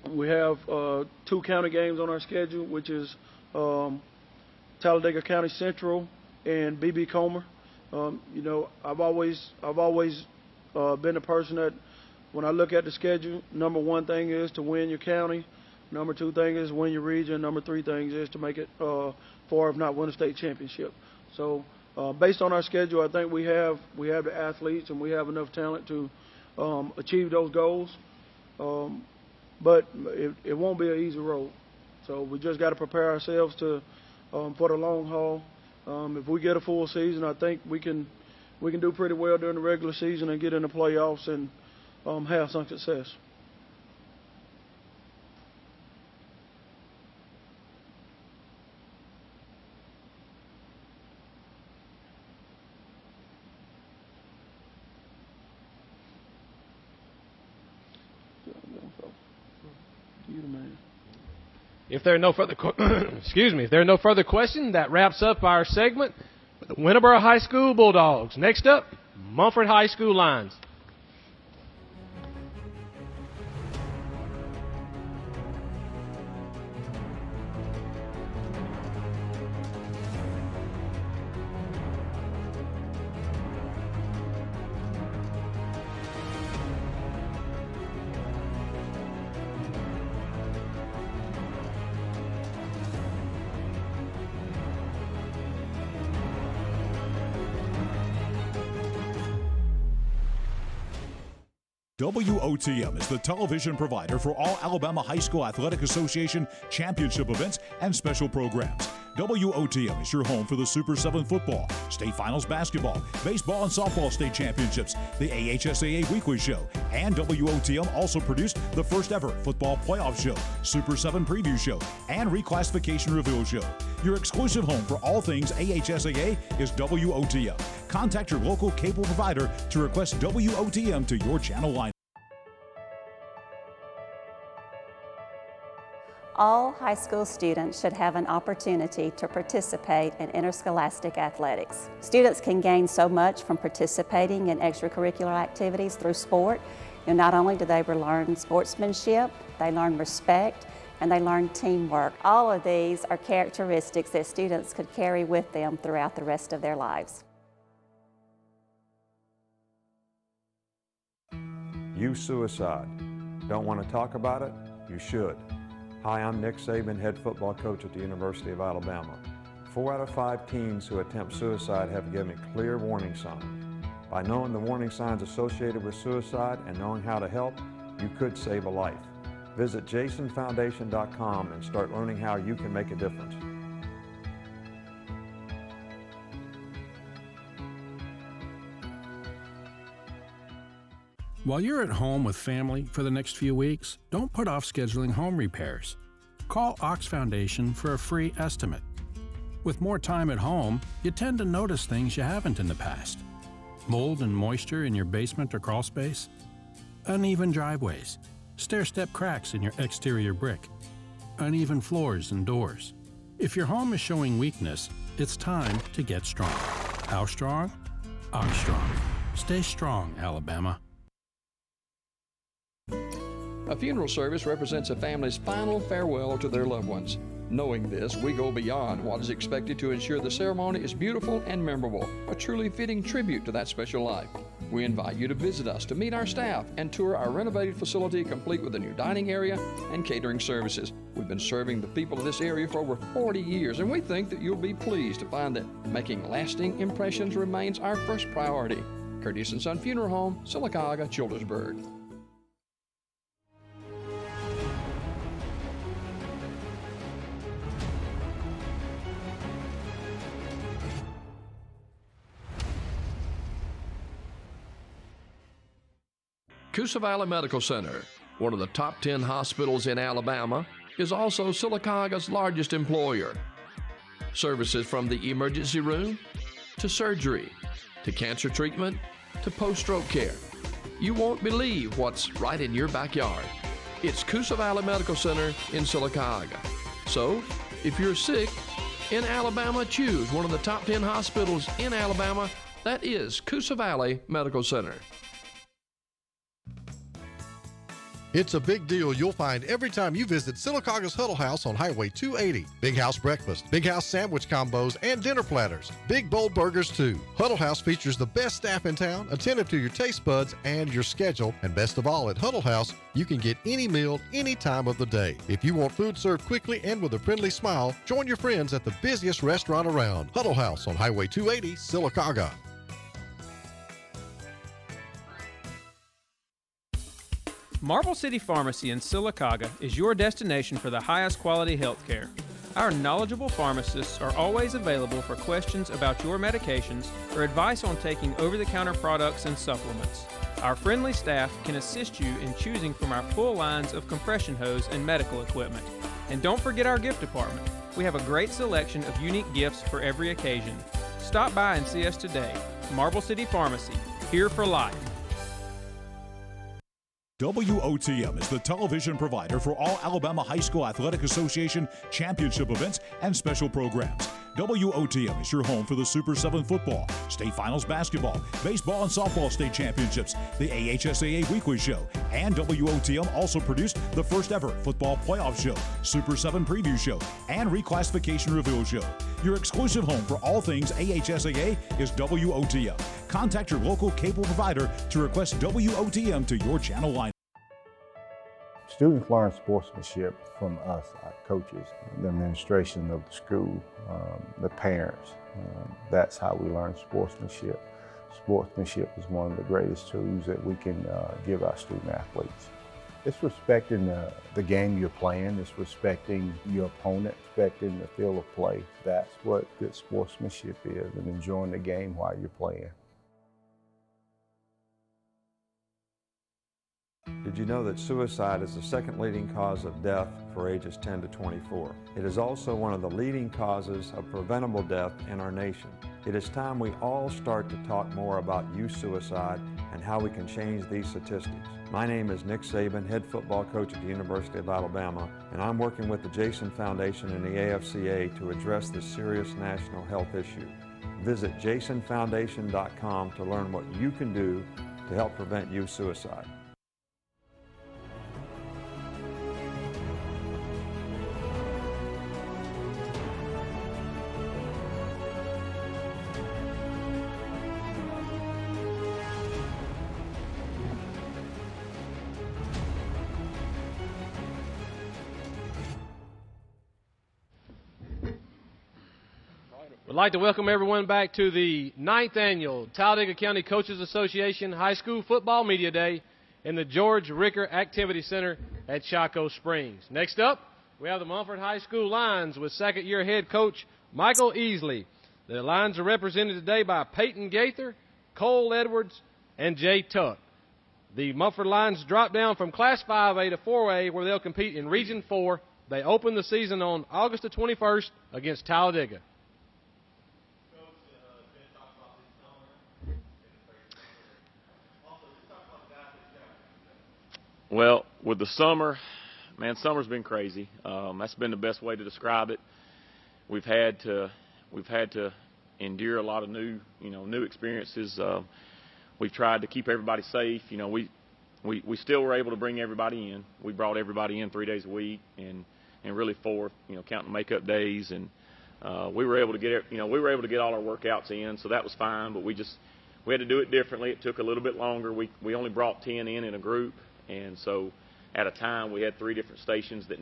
We have 2 county games on our schedule, which is Talladega County Central and B.B. Comer. I've always been a person that, when I look at the schedule, number 1 thing is to win your county, number 2 thing is win your region, number 3 things is to make it far, if not win a state championship. So based on our schedule, I think we have the athletes and we have enough talent to achieve those goals. But it won't be an easy road. So we just got to prepare ourselves for the long haul. If we get a full season, I think we can do pretty well during the regular season and get in the playoffs and have some success. If there are no further if there are no further questions, that wraps up our segment with the Winterboro High School Bulldogs. Next up, Mumford High School Lions. WOTM is the television provider for all Alabama High School Athletic Association championship events and special programs. WOTM is your home for the Super 7 football, state finals basketball, baseball and softball state championships, the AHSAA weekly show, and WOTM also produced the first ever football playoff show, Super 7 preview show, and reclassification reveal show. Your exclusive home for all things AHSAA is WOTM. Contact your local cable provider to request WOTM to your channel line. All high school students should have an opportunity to participate in interscholastic athletics. Students can gain so much from participating in extracurricular activities through sport. Not only do they learn sportsmanship, they learn respect, and they learn teamwork. All of these are characteristics that students could carry with them throughout the rest of their lives. Youth suicide. Don't want to talk about it? You should. Hi, I'm Nick Saban, head football coach at the University of Alabama. 4 out of 5 teens who attempt suicide have given clear warning signs. By knowing the warning signs associated with suicide and knowing how to help, you could save a life. Visit jasonfoundation.com and start learning how you can make a difference. While you're at home with family for the next few weeks, don't put off scheduling home repairs. Call Ox Foundation for a free estimate. With more time at home, you tend to notice things you haven't in the past. Mold and moisture in your basement or crawl space, uneven driveways, stair-step cracks in your exterior brick, uneven floors and doors. If your home is showing weakness, it's time to get strong. How strong? Ox Strong. Stay strong, Alabama. A funeral service represents a family's final farewell to their loved ones. Knowing this, we go beyond what is expected to ensure the ceremony is beautiful and memorable, a truly fitting tribute to that special life. We invite you to visit us to meet our staff and tour our renovated facility complete with a new dining area and catering services. We've been serving the people of this area for over 40 years, and we think that you'll be pleased to find that making lasting impressions remains our first priority. Curtis & Son Funeral Home, Sylacauga, Childersburg. Coosa Valley Medical Center, one of the top 10 hospitals in Alabama, is also Sylacauga's largest employer. Services from the emergency room, to surgery, to cancer treatment, to post-stroke care. You won't believe what's right in your backyard. It's Coosa Valley Medical Center in Sylacauga. So, if you're sick in Alabama, choose one of the top 10 hospitals in Alabama. That is Coosa Valley Medical Center. It's a big deal you'll find every time you visit Sylacauga's Huddle House on Highway 280. Big House breakfast, Big House sandwich combos, and dinner platters. Big bold burgers too. Huddle House features the best staff in town, attentive to your taste buds and your schedule. And best of all, at Huddle House, you can get any meal any time of the day. If you want food served quickly and with a friendly smile, join your friends at the busiest restaurant around. Huddle House on Highway 280, Sylacauga. Marble City Pharmacy in Sylacauga is your destination for the highest quality health care. Our knowledgeable pharmacists are always available for questions about your medications or advice on taking over-the-counter products and supplements. Our friendly staff can assist you in choosing from our full lines of compression hose and medical equipment. And don't forget our gift department. We have a great selection of unique gifts for every occasion. Stop by and see us today. Marble City Pharmacy, here for life. WOTM is the television provider for all Alabama High School Athletic Association championship events and special programs. WOTM is your home for the Super 7 football, state finals basketball, baseball and softball state championships, the AHSAA weekly show, and WOTM also produced the first ever football playoff show, Super 7 preview show, and reclassification reveal show. Your exclusive home for all things AHSAA is WOTM. Contact your local cable provider to request WOTM to your channel line. Students learn sportsmanship from us, our coaches, the administration of the school, the parents. That's how we learn sportsmanship. Sportsmanship is one of the greatest tools that we can give our student athletes. It's respecting the game you're playing. It's respecting your opponent, respecting the field of play. That's what good sportsmanship is, and enjoying the game while you're playing. Did you know that suicide is the second leading cause of death for ages 10 to 24? It is also one of the leading causes of preventable death in our nation. It is time we all start to talk more about youth suicide and how we can change these statistics. My name is Nick Saban, head football coach at the University of Alabama, and I'm working with the Jason Foundation and the AFCA to address this serious national health issue. Visit jasonfoundation.com to learn what you can do to help prevent youth suicide. We'd like to welcome everyone back to the 9th Annual Talladega County Coaches Association High School Football Media Day in the George Ricker Activity Center at Shocco Springs. Next up, we have the Mumford High School Lions with second-year head coach Michael Easley. The Lions are represented today by Peyton Gaither, Cole Edwards, and Jay Tuck. The Mumford Lions drop down from Class 5A to 4A, where they'll compete in Region 4. They open the season on August the 21st against Talladega. Well, with the summer, man, summer's been crazy. That's been the best way to describe it. We've had to endure a lot of new experiences. We've tried to keep everybody safe. We still were able to bring everybody in. We brought everybody in 3 days a week and really 4, counting makeup days, and we were able to get all our workouts in, so that was fine. But we had to do it differently. It took a little bit longer. We only brought 10 in a group. And so at a time we had 3 different stations that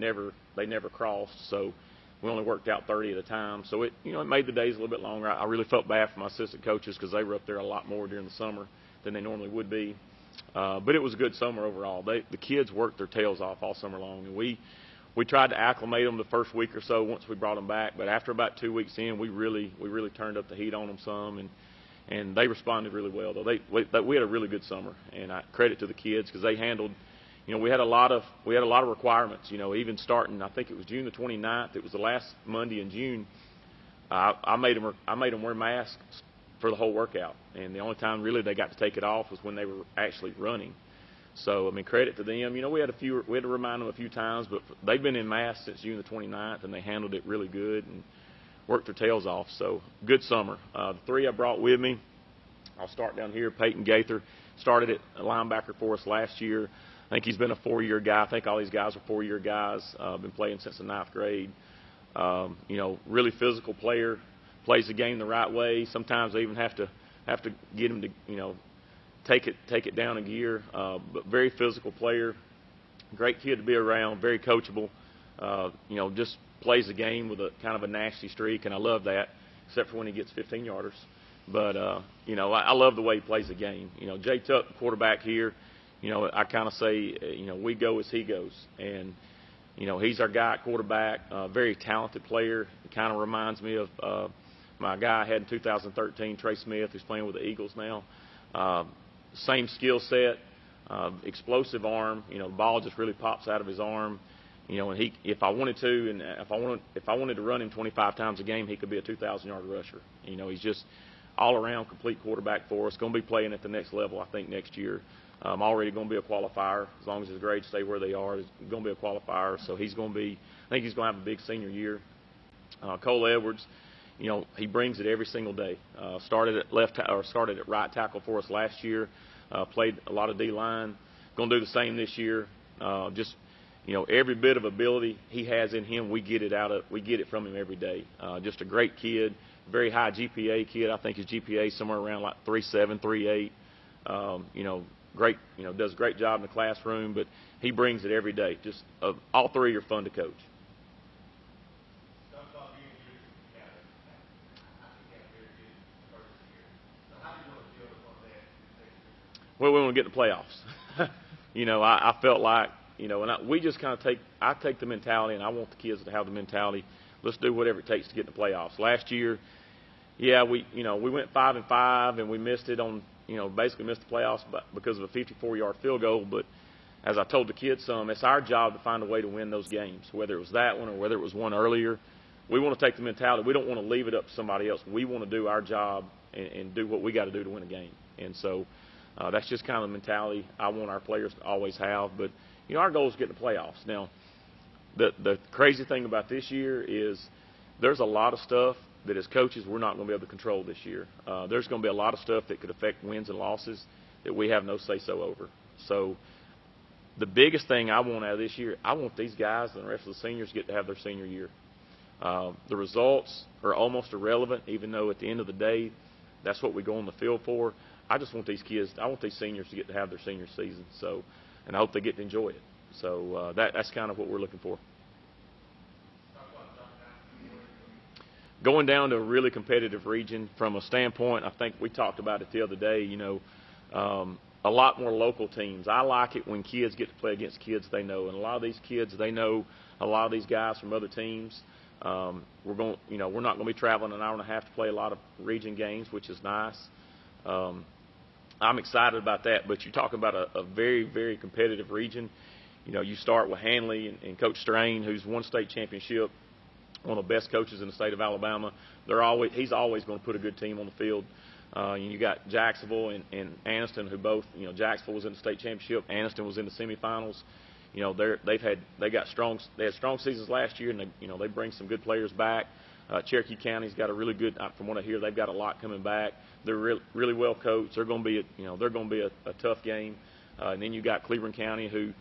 they never crossed, so we only worked out 30 at a time. So it made the days a little bit longer. I really felt bad for my assistant coaches because they were up there a lot more during the summer than they normally would be. But it was a good summer overall. The kids worked their tails off all summer long, and we tried to acclimate them the first week or so once we brought them back. But after about 2 weeks in, we really turned up the heat on them some, and they responded really well. Though we had a really good summer, and I credit to the kids because they handled. We had a lot of requirements. Even starting, I think it was June the 29th. It was the last Monday in June. I made them wear masks for the whole workout, and the only time really they got to take it off was when they were actually running. So credit to them. We had to remind them a few times, but they've been in masks since June the 29th, and they handled it really good and worked their tails off. So good summer. The 3 I brought with me. I'll start down here. Peyton Gaither started at linebacker for us last year. I think he's been a 4-year guy. I think all these guys are 4-year guys. Been playing since the 9th grade. Really physical player. Plays the game the right way. Sometimes they even have to get him to take it down a gear. But very physical player. Great kid to be around. Very coachable. Just plays the game with a kind of a nasty streak, and I love that. Except for when he gets 15-yarders. But I love the way he plays the game. Jay Tuck, quarterback here. I kind of say, we go as he goes. And, he's our guy at quarterback, very talented player. It kind of reminds me of my guy I had in 2013, Trey Smith, who's playing with the Eagles now. Same skill set, explosive arm. The ball just really pops out of his arm. And if I wanted to, and if I wanted to run him 25 times a game, he could be a 2,000-yard rusher. He's just all-around complete quarterback for us. Going to be playing at the next level, I think, next year. already going to be a qualifier. As long as his grades stay where they are, he's going to be a qualifier. So he's going to be, I think he's going to have a big senior year. Cole Edwards, you know, he brings it every single day. Started at right tackle for us last year. Played a lot of D-line. Going to do the same this year. Just, you know, every bit of ability he has in him, we get it from him every day. Just a great kid, very high GPA kid. I think his GPA is somewhere around like 3.7, 3.8. You know, great. You know, does a great job in the classroom, but he brings it every day. Just all three are fun to coach. Well, we want to get in the playoffs. You know, I felt like, you know, and we just kind of I take the mentality, and I want the kids to have the mentality, let's do whatever it takes to get in the playoffs. Last year, yeah, we went 5-5, and we missed it on, you know, basically missed the playoffs because of a 54-yard field goal. But as I told the kids it's our job to find a way to win those games, whether it was that one or whether it was one earlier. We want to take the mentality. We don't want to leave it up to somebody else. We want to do our job and do what we got to do to win a game. And so that's just kind of the mentality I want our players to always have. But, you know, our goal is to get in the playoffs. Now, the crazy thing about this year is there's a lot of stuff that as coaches we're not going to be able to control this year. There's going to be a lot of stuff that could affect wins and losses that we have no say-so over. So the biggest thing I want out of this year, I want these guys and the rest of the seniors to get to have their senior year. The results are almost irrelevant, even though at the end of the day that's what we go on the field for. I just want these kids, I want these seniors to get to have their senior season. So, and I hope they get to enjoy it. So that's kind of what we're looking for. Going down to a really competitive region from a standpoint, I think we talked about it the other day, you know, a lot more local teams. I like it when kids get to play against kids they know. And a lot of these kids, they know a lot of these guys from other teams. We're not going to be traveling an hour and a half to play a lot of region games, which is nice. I'm excited about that, but you're talking about a very, very competitive region. You know, you start with Hanley and Coach Strain, who's won state championship, one of the best coaches in the state of Alabama. He's always going to put a good team on the field. You got Jacksonville and Anniston, who both, you know, Jacksonville was in the state championship, Anniston was in the semifinals. You know, they had strong seasons last year, and they bring some good players back. Cherokee County's got a really good, from what I hear, they've got a lot coming back. They're really well coached. They're going to be a tough game. And then you got Cleveland County, who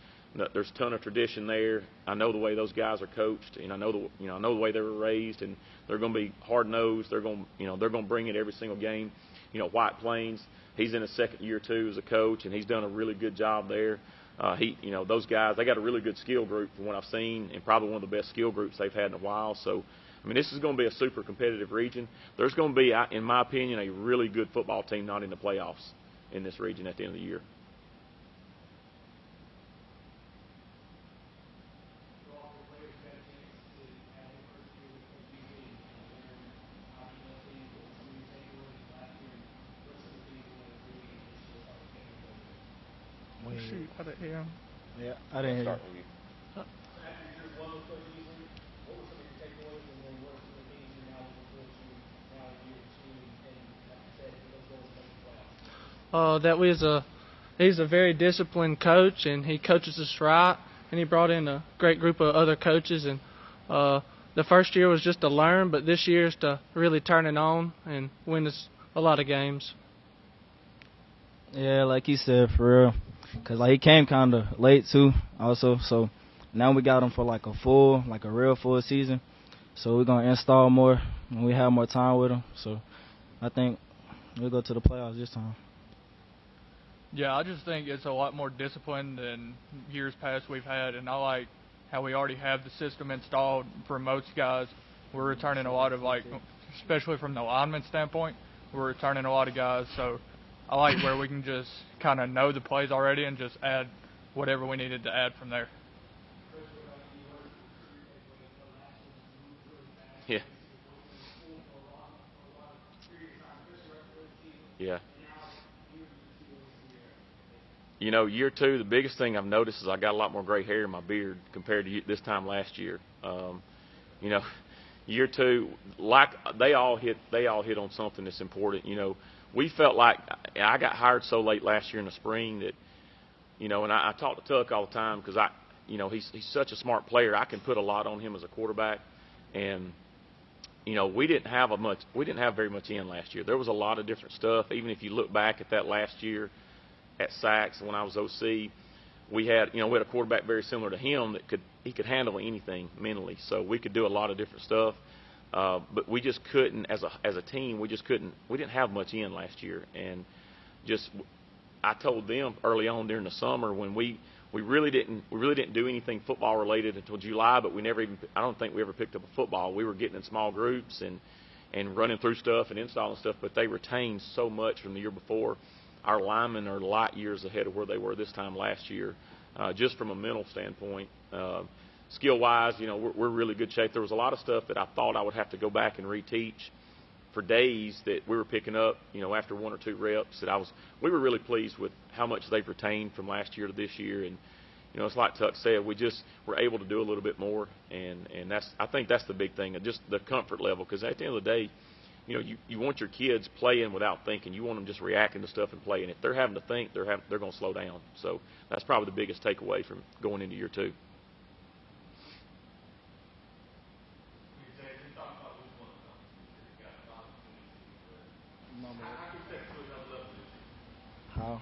there's a ton of tradition there. I know the way those guys are coached, and I know the way they were raised, and they're going to be hard nosed. They're going to bring it every single game. You know, White Plains, he's in his second year too as a coach, and he's done a really good job there. Those guys, they got a really good skill group from what I've seen, and probably one of the best skill groups they've had in a while. So, I mean, this is going to be a super competitive region. There's going to be, in my opinion, a really good football team not in the playoffs in this region at the end of the year. Shoot, I didn't hear him. Yeah, I didn't hear you. That he's a very disciplined coach, and he coaches us right, and he brought in a great group of other coaches, and the first year was just to learn, but this year is to really turn it on and win us a lot of games. Yeah, like he said, for real. Because, he came kind of late, too, also. So, now we got him for, a real full season. So, we're going to install more when we have more time with him. So, I think we'll go to the playoffs this time. Yeah, I just think it's a lot more disciplined than years past we've had. And I like how we already have the system installed for most guys. We're returning a lot of, especially from the lineman standpoint, we're returning a lot of guys. So, I like where we can just kind of know the plays already and just add whatever we needed to add from there. Yeah. Yeah. You know, year two, the biggest thing I've noticed is I got a lot more gray hair in my beard compared to this time last year. You know, year two, they all hit on something that's important. You know, we felt like I got hired so late last year in the spring that and I talk to Tuck all the time because he's such a smart player. I can put a lot on him as a quarterback, and we didn't have very much in last year. There was a lot of different stuff. Even if you look back at that last year at Sachs when I was OC, we had a quarterback very similar to him that could handle anything mentally. So we could do a lot of different stuff. But we just couldn't, as a team, we didn't have much in last year. And I told them early on during the summer when we really didn't do anything football related until July, but I don't think we ever picked up a football. We were getting in small groups and running through stuff and installing stuff, but they retained so much from the year before. Our linemen are light years ahead of where they were this time last year, just from a mental standpoint. Skill-wise, we're in really good shape. There was a lot of stuff that I thought I would have to go back and reteach for days that we were picking up, after 1 or 2 reps. We were really pleased with how much they've retained from last year to this year. And, it's like Tuck said, we just were able to do a little bit more. And I think that's the big thing, just the comfort level. Because at the end of the day, you want your kids playing without thinking. You want them just reacting to stuff and playing. If they're having to think, they're going to slow down. So that's probably the biggest takeaway from going into year 2. How?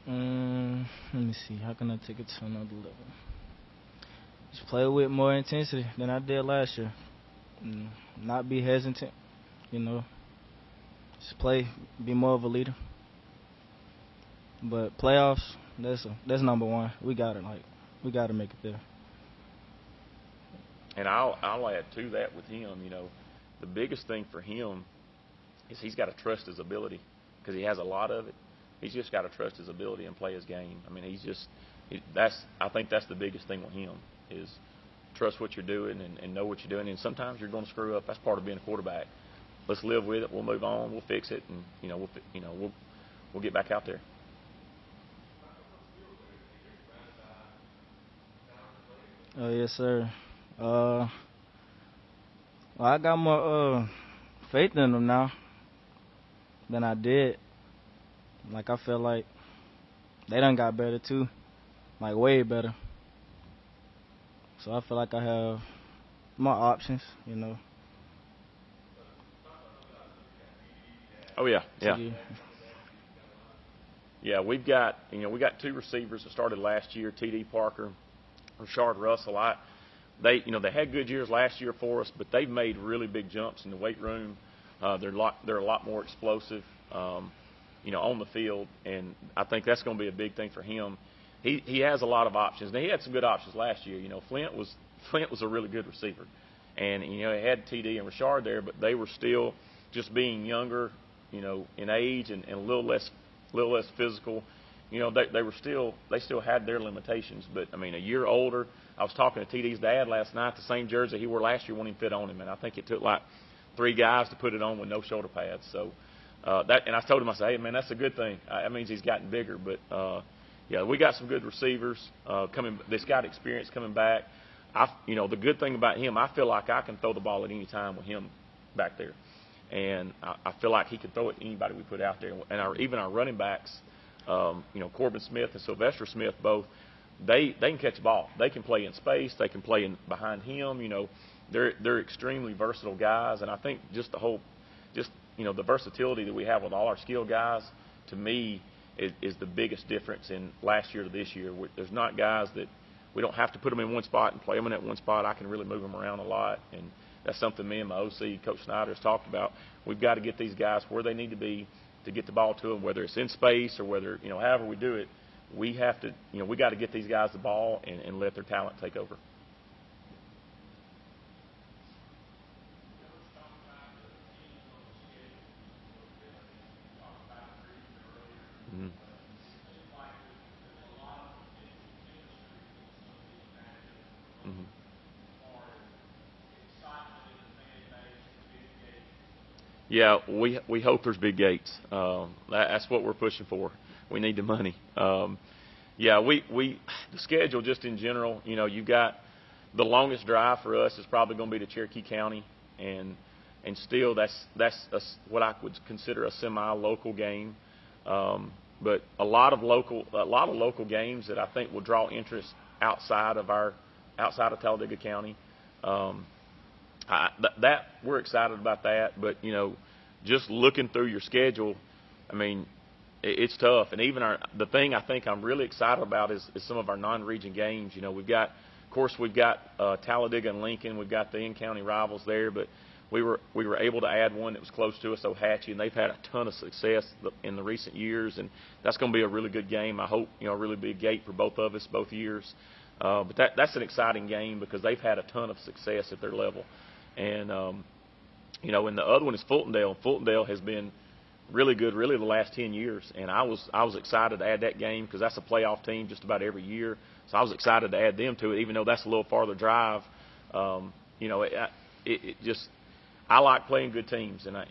Let me see. How can I take it to another level? Just play with more intensity than I did last year. Not be hesitant. Just play. Be more of a leader. But playoffs, that's number one. We got it. We got to make it there. And I'll add to that with him. The biggest thing for him is he's got to trust his ability. Because he has a lot of it. He's just got to trust his ability and play his game. I mean, I think that's the biggest thing with him is trust what you're doing and know what you're doing. And sometimes you're going to screw up. That's part of being a quarterback. Let's live with it. We'll move on. We'll fix it, and we'll get back out there. Oh yes, sir. I got more faith in them now than I did. I feel like they done got better too, way better. So I feel like I have more options, Oh yeah. Yeah, we got 2 receivers that started last year, T.D. Parker, Rashard Russell. They had good years last year for us, but they've made really big jumps in the weight room. They're a lot more explosive, on the field, and I think that's going to be a big thing for him. He has a lot of options. Now, he had some good options last year. Flint was a really good receiver, and he had TD and Rashard there, but they were still just being younger, in age and a little less physical. They still had their limitations. But I mean, a year older. I was talking to TD's dad last night. The same jersey he wore last year wouldn't even fit on him, and I think it took 3 guys to put it on with no shoulder pads. So and I told him, I said, hey man, that's a good thing. That means he's gotten bigger. But yeah, we got some good receivers coming. That's got experience coming back. The good thing about him, I feel like I can throw the ball at any time with him back there, and I feel like he can throw it to anybody we put out there. And even our running backs, Corbin Smith and Sylvester Smith, both they can catch the ball. They can play in space. They can play behind him. They're extremely versatile guys, and I think just the versatility that we have with all our skill guys, to me, is the biggest difference in last year to this year. There's not guys that we don't have to put them in one spot and play them in that one spot. I can really move them around a lot, and that's something me and my OC, Coach Snyder, has talked about. We've got to get these guys where they need to be to get the ball to them, whether it's in space or whether, however we do it. We have to, we got to get these guys the ball and let their talent take over. Mm-hmm. Mm-hmm. Yeah, we hope there's big gates. That's what we're pushing for. We need the money. Yeah, the schedule just in general, you've got the longest drive for us is probably going to be to Cherokee County, and still that's what I would consider a semi-local game. But but a lot of local games that I think will draw interest outside of Talladega County. That we're excited about that, but just looking through your schedule, I mean, it's tough. And even the thing I think I'm really excited about is some of our non-region games. We've got Talladega and Lincoln. We've got the in-county rivals there, but we were able to add one that was close to us, Ohatchee, and they've had a ton of success in the recent years, and that's going to be a really good game. I hope really be a gate for both of us both years. But that's an exciting game because they've had a ton of success at their level, and and the other one is Fultondale. Fultondale has been really good, really the last 10 years, and I was excited to add that game because that's a playoff team just about every year. So I was excited to add them to it, even though that's a little farther drive. I like playing good teams, and I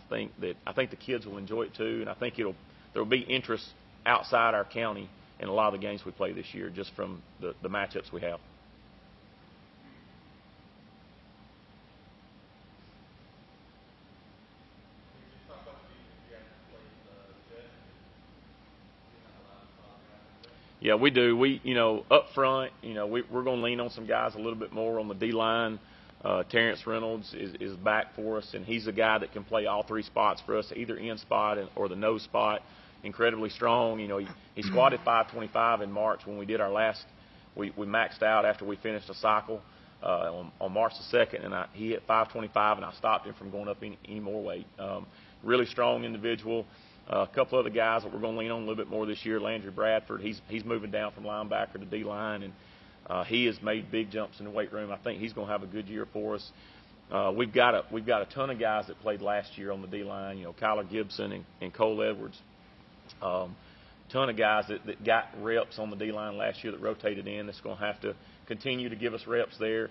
think the kids will enjoy it too, and I think there will be interest outside our county in a lot of the games we play this year, just from the matchups we have. Yeah, we do. Up front, we're going to lean on some guys a little bit more on the D-line. Terrence Reynolds is back for us, and he's a guy that can play all three spots for us, either in spot or the nose spot. Incredibly strong. He squatted 525 in March when we did our last. We maxed out after we finished a cycle on March the 2nd, and he hit 525, and I stopped him from going up any more weight. Really strong individual. A couple other guys that we're going to lean on a little bit more this year. Landry Bradford, he's moving down from linebacker to D-line, and he has made big jumps in the weight room. I think he's going to have a good year for us. We've got a ton of guys that played last year on the D-line. Kyler Gibson and Cole Edwards. Ton of guys that got reps on the D-line last year that rotated in. That's going to have to continue to give us reps there.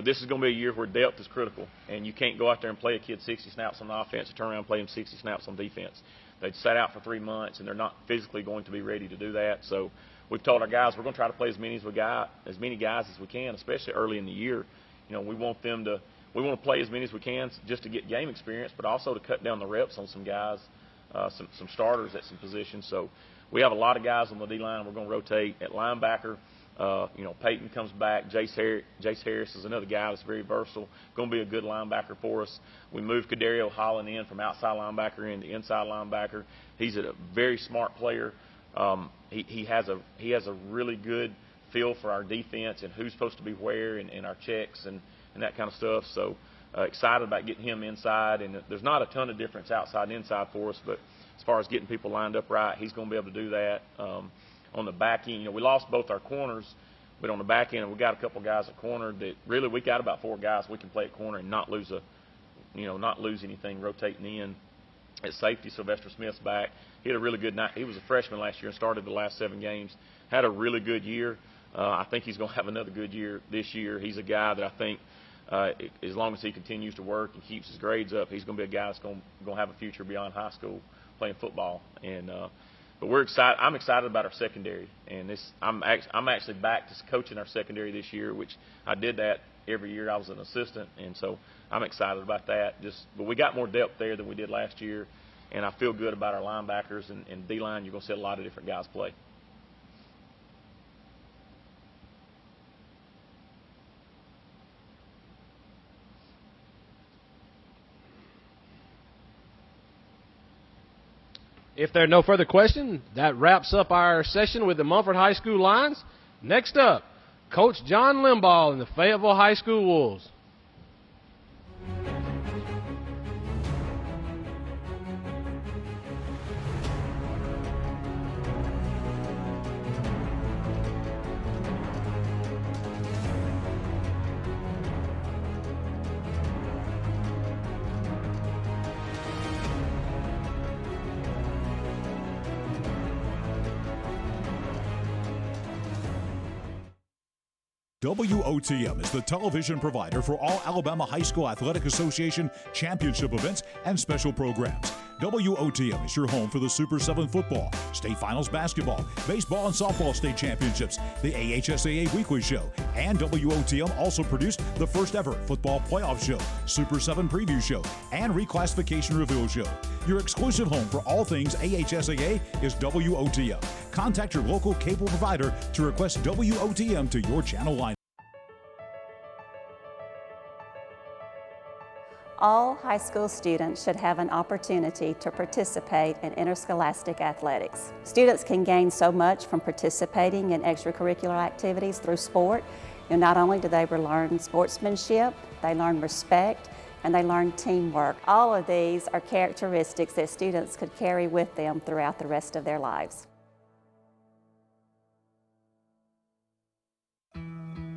This is going to be a year where depth is critical, and you can't go out there and play a kid 60 snaps on offense and turn around and play him 60 snaps on defense. They'd sat out for 3 months, and they're not physically going to be ready to do that. So we've told our guys we're going to try to play as many guys as we can, especially early in the year. We want to play as many as we can just to get game experience, but also to cut down the reps on some guys, some starters at some positions. So we have a lot of guys on the D-line. We're going to rotate at linebacker. Peyton comes back. Jace Harris is another guy that's very versatile. Going to be a good linebacker for us. We moved Kadario Holland in from outside linebacker into inside linebacker. He's a very smart player. He has a really good feel for our defense and who's supposed to be where and our checks and that kind of stuff. So excited about getting him inside. And there's not a ton of difference outside and inside for us, but as far as getting people lined up right, he's going to be able to do that. On the back end, we lost both our corners, but on the back end, we got a couple guys at corner that really we got about 4 guys we can play at corner and not lose anything rotating in. At safety, Sylvester Smith's back. He had a really good night. He was a freshman last year and started the last 7 games. Had a really good year. I think he's going to have another good year this year. He's a guy that I think, as long as he continues to work and keeps his grades up, he's going to be a guy that's going to have a future beyond high school playing football. And but we're excited. I'm excited about our secondary, and I'm actually back to coaching our secondary this year, which I did that every year I was an assistant, and so I'm excited about that. But we got more depth there than we did last year, and I feel good about our linebackers and D-line. You're going to see a lot of different guys play. If there are no further questions, that wraps up our session with the Mumford High School Lions. Next up, Coach John Limbaugh and the Fayetteville High School Wolves. WOTM is the television provider for all Alabama High School Athletic Association championship events and special programs. WOTM is your home for the Super 7 football, state finals basketball, baseball and softball state championships, the AHSAA weekly show, and WOTM also produced the first ever football playoff show, Super 7 preview show, and reclassification reveal show. Your exclusive home for all things AHSAA is WOTM. Contact your local cable provider to request WOTM to your channel line. All high school students should have an opportunity to participate in interscholastic athletics. Students can gain so much from participating in extracurricular activities through sport. Not only do they learn sportsmanship, they learn respect, and they learn teamwork. All of these are characteristics that students could carry with them throughout the rest of their lives.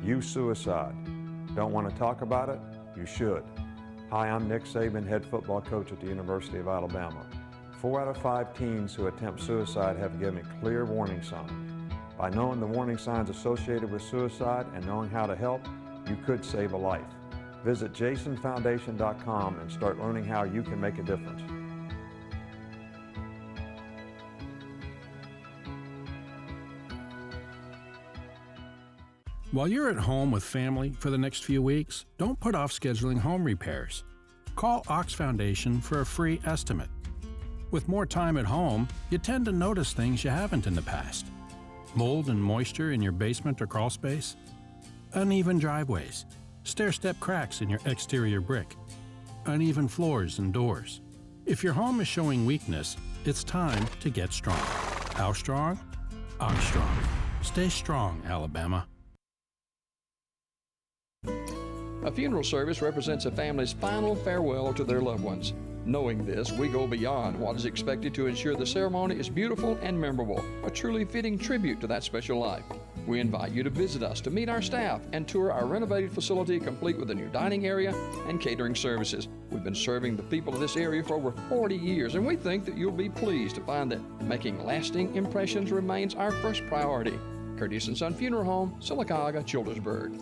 Youth suicide. Don't want to talk about it? You should. Hi, I'm Nick Saban, head football coach at the University of Alabama. 4 out of 5 teens who attempt suicide have given clear warning signs. By knowing the warning signs associated with suicide and knowing how to help, you could save a life. Visit jasonfoundation.com and start learning how you can make a difference. While you're at home with family for the next few weeks, don't put off scheduling home repairs. Call Ox Foundation for a free estimate. With more time at home, you tend to notice things you haven't in the past. Mold and moisture in your basement or crawl space, uneven driveways, stair-step cracks in your exterior brick, uneven floors and doors. If your home is showing weakness, it's time to get strong. How strong? Ox Strong. Stay strong, Alabama. A funeral service represents a family's final farewell to their loved ones. Knowing this, we go beyond what is expected to ensure the ceremony is beautiful and memorable, a truly fitting tribute to that special life. We invite you to visit us to meet our staff and tour our renovated facility complete with a new dining area and catering services. We've been serving the people of this area for over 40 years, and we think that you'll be pleased to find that making lasting impressions remains our first priority. Curtis & Son Funeral Home, Sylacauga, Childersburg.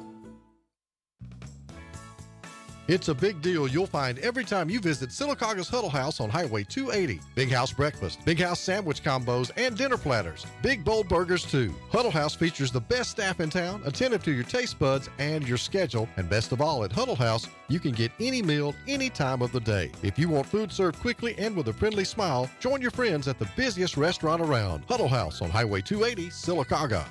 It's a big deal you'll find every time you visit Sylacauga's Huddle House on Highway 280. Big House breakfast, Big House sandwich combos, and dinner platters. Big bold burgers too. Huddle House features the best staff in town, attentive to your taste buds and your schedule. And best of all, at Huddle House, you can get any meal any time of the day. If you want food served quickly and with a friendly smile, join your friends at the busiest restaurant around. Huddle House on Highway 280, Sylacauga.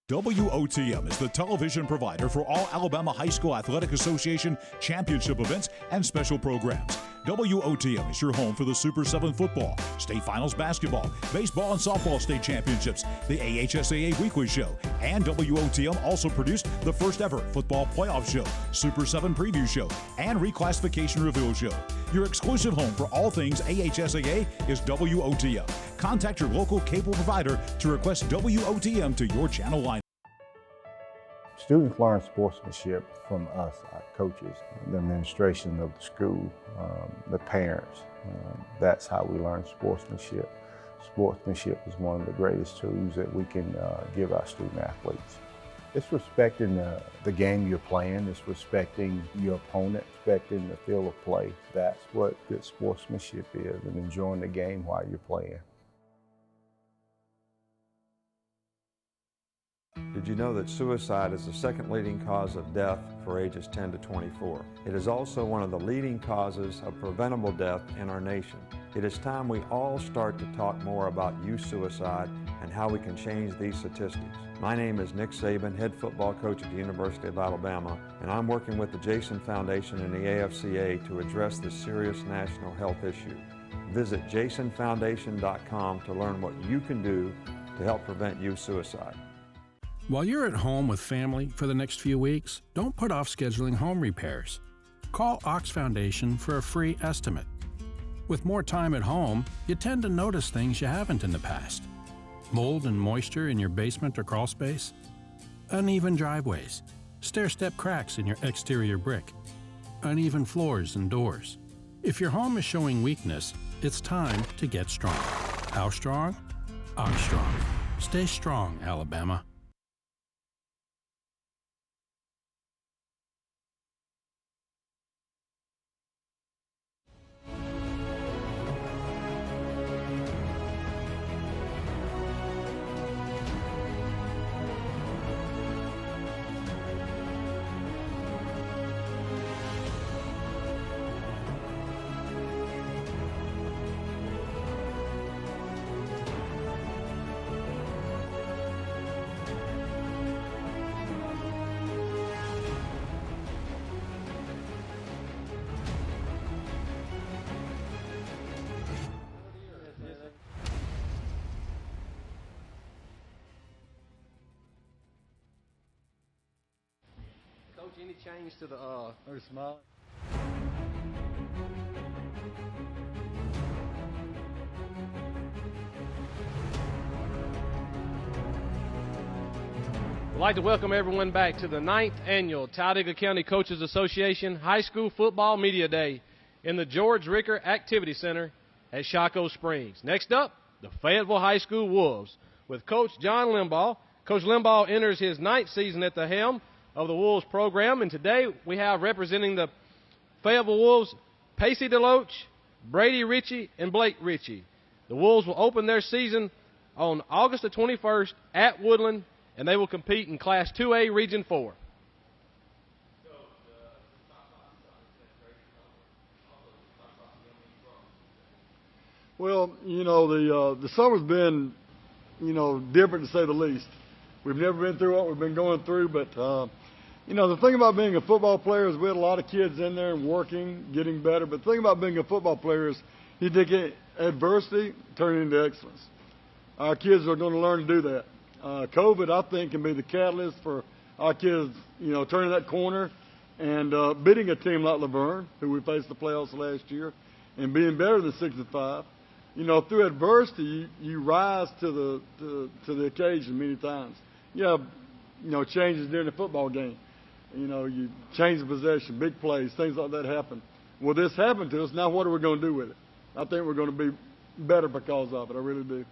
WOTM is the television provider for all Alabama High School Athletic Association championship events and special programs. WOTM is your home for the Super 7 football, state finals basketball, baseball and softball state championships, the AHSAA weekly show, and WOTM also produced the first ever football playoff show, Super 7 preview show, and reclassification reveal show. Your exclusive home for all things AHSAA is WOTM. Contact your local cable provider to request WOTM to your channel line. Students learn sportsmanship from us, our coaches, the administration of the school, the parents. That's how we learn sportsmanship. Sportsmanship is one of the greatest tools that we can give our student athletes. It's respecting the game you're playing. It's respecting your opponent, respecting the field of play. That's what good sportsmanship is, and enjoying the game while you're playing. Did you know that suicide is the second leading cause of death for ages 10 to 24? It is also one of the leading causes of preventable death in our nation. It is time we all start to talk more about youth suicide and how we can change these statistics. My name is Nick Saban, head football coach at the University of Alabama, and I'm working with the Jason Foundation and the AFCA to address this serious national health issue. Visit jasonfoundation.com to learn what you can do to help prevent youth suicide. While you're at home with family for the next few weeks, don't put off scheduling home repairs. Call Ox Foundation for a free estimate. With more time at home, you tend to notice things you haven't in the past. Mold and moisture in your basement or crawl space, uneven driveways, stair-step cracks in your exterior brick, uneven floors and doors. If your home is showing weakness, it's time to get strong. How strong? Ox Strong. Stay strong, Alabama. Coach, any change to the smile? I'd like to welcome everyone back to the 9th Annual Talladega County Coaches Association High School Football Media Day in the George Ricker Activity Center at Shocco Springs. Next up, the Fayetteville High School Wolves with Coach John Limbaugh. Coach Limbaugh enters his 9th season at the helm of the Wolves program, and today we have representing the Fayetteville Wolves Pacey DeLoach, Brady Ritchie, and Blake Ritchie. The Wolves will open their season on August the 21st at Woodland, and they will compete in Class 2A Region 4. Well, you know, the summer's been, you know, different to say the least. We've never been through what we've been going through, but, you know, the thing about being a football player is we had a lot of kids in there and working, getting better. But the thing about being a football player is you take adversity, turn it into excellence. Our kids are going to learn to do that. COVID, I think, can be the catalyst for our kids, you know, turning that corner and beating a team like Laverne, who we faced the playoffs last year, and being better than 6-5. You know, through adversity, you rise to the occasion many times. You have, you know, changes during the football game. You know, you change the possession, big plays, things like that happen. Well, this happened to us. Now what are we going to do with it? I think we're going to be better because of it. I really do.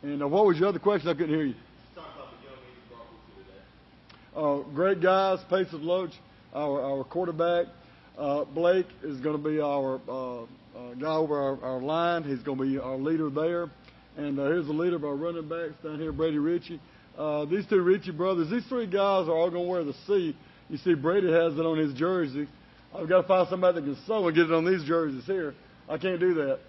And what was your other question? I couldn't hear you. Great guys, Pacey DeLoach, our quarterback. Blake is going to be our guy over our line. He's going to be our leader there. And here's the leader of our running backs down here, Brady Ritchie. These two Ritchie brothers, these three guys are all going to wear the C. You see Brady has it on his jersey. I've got to find somebody that can sew and get it on these jerseys here. I can't do that.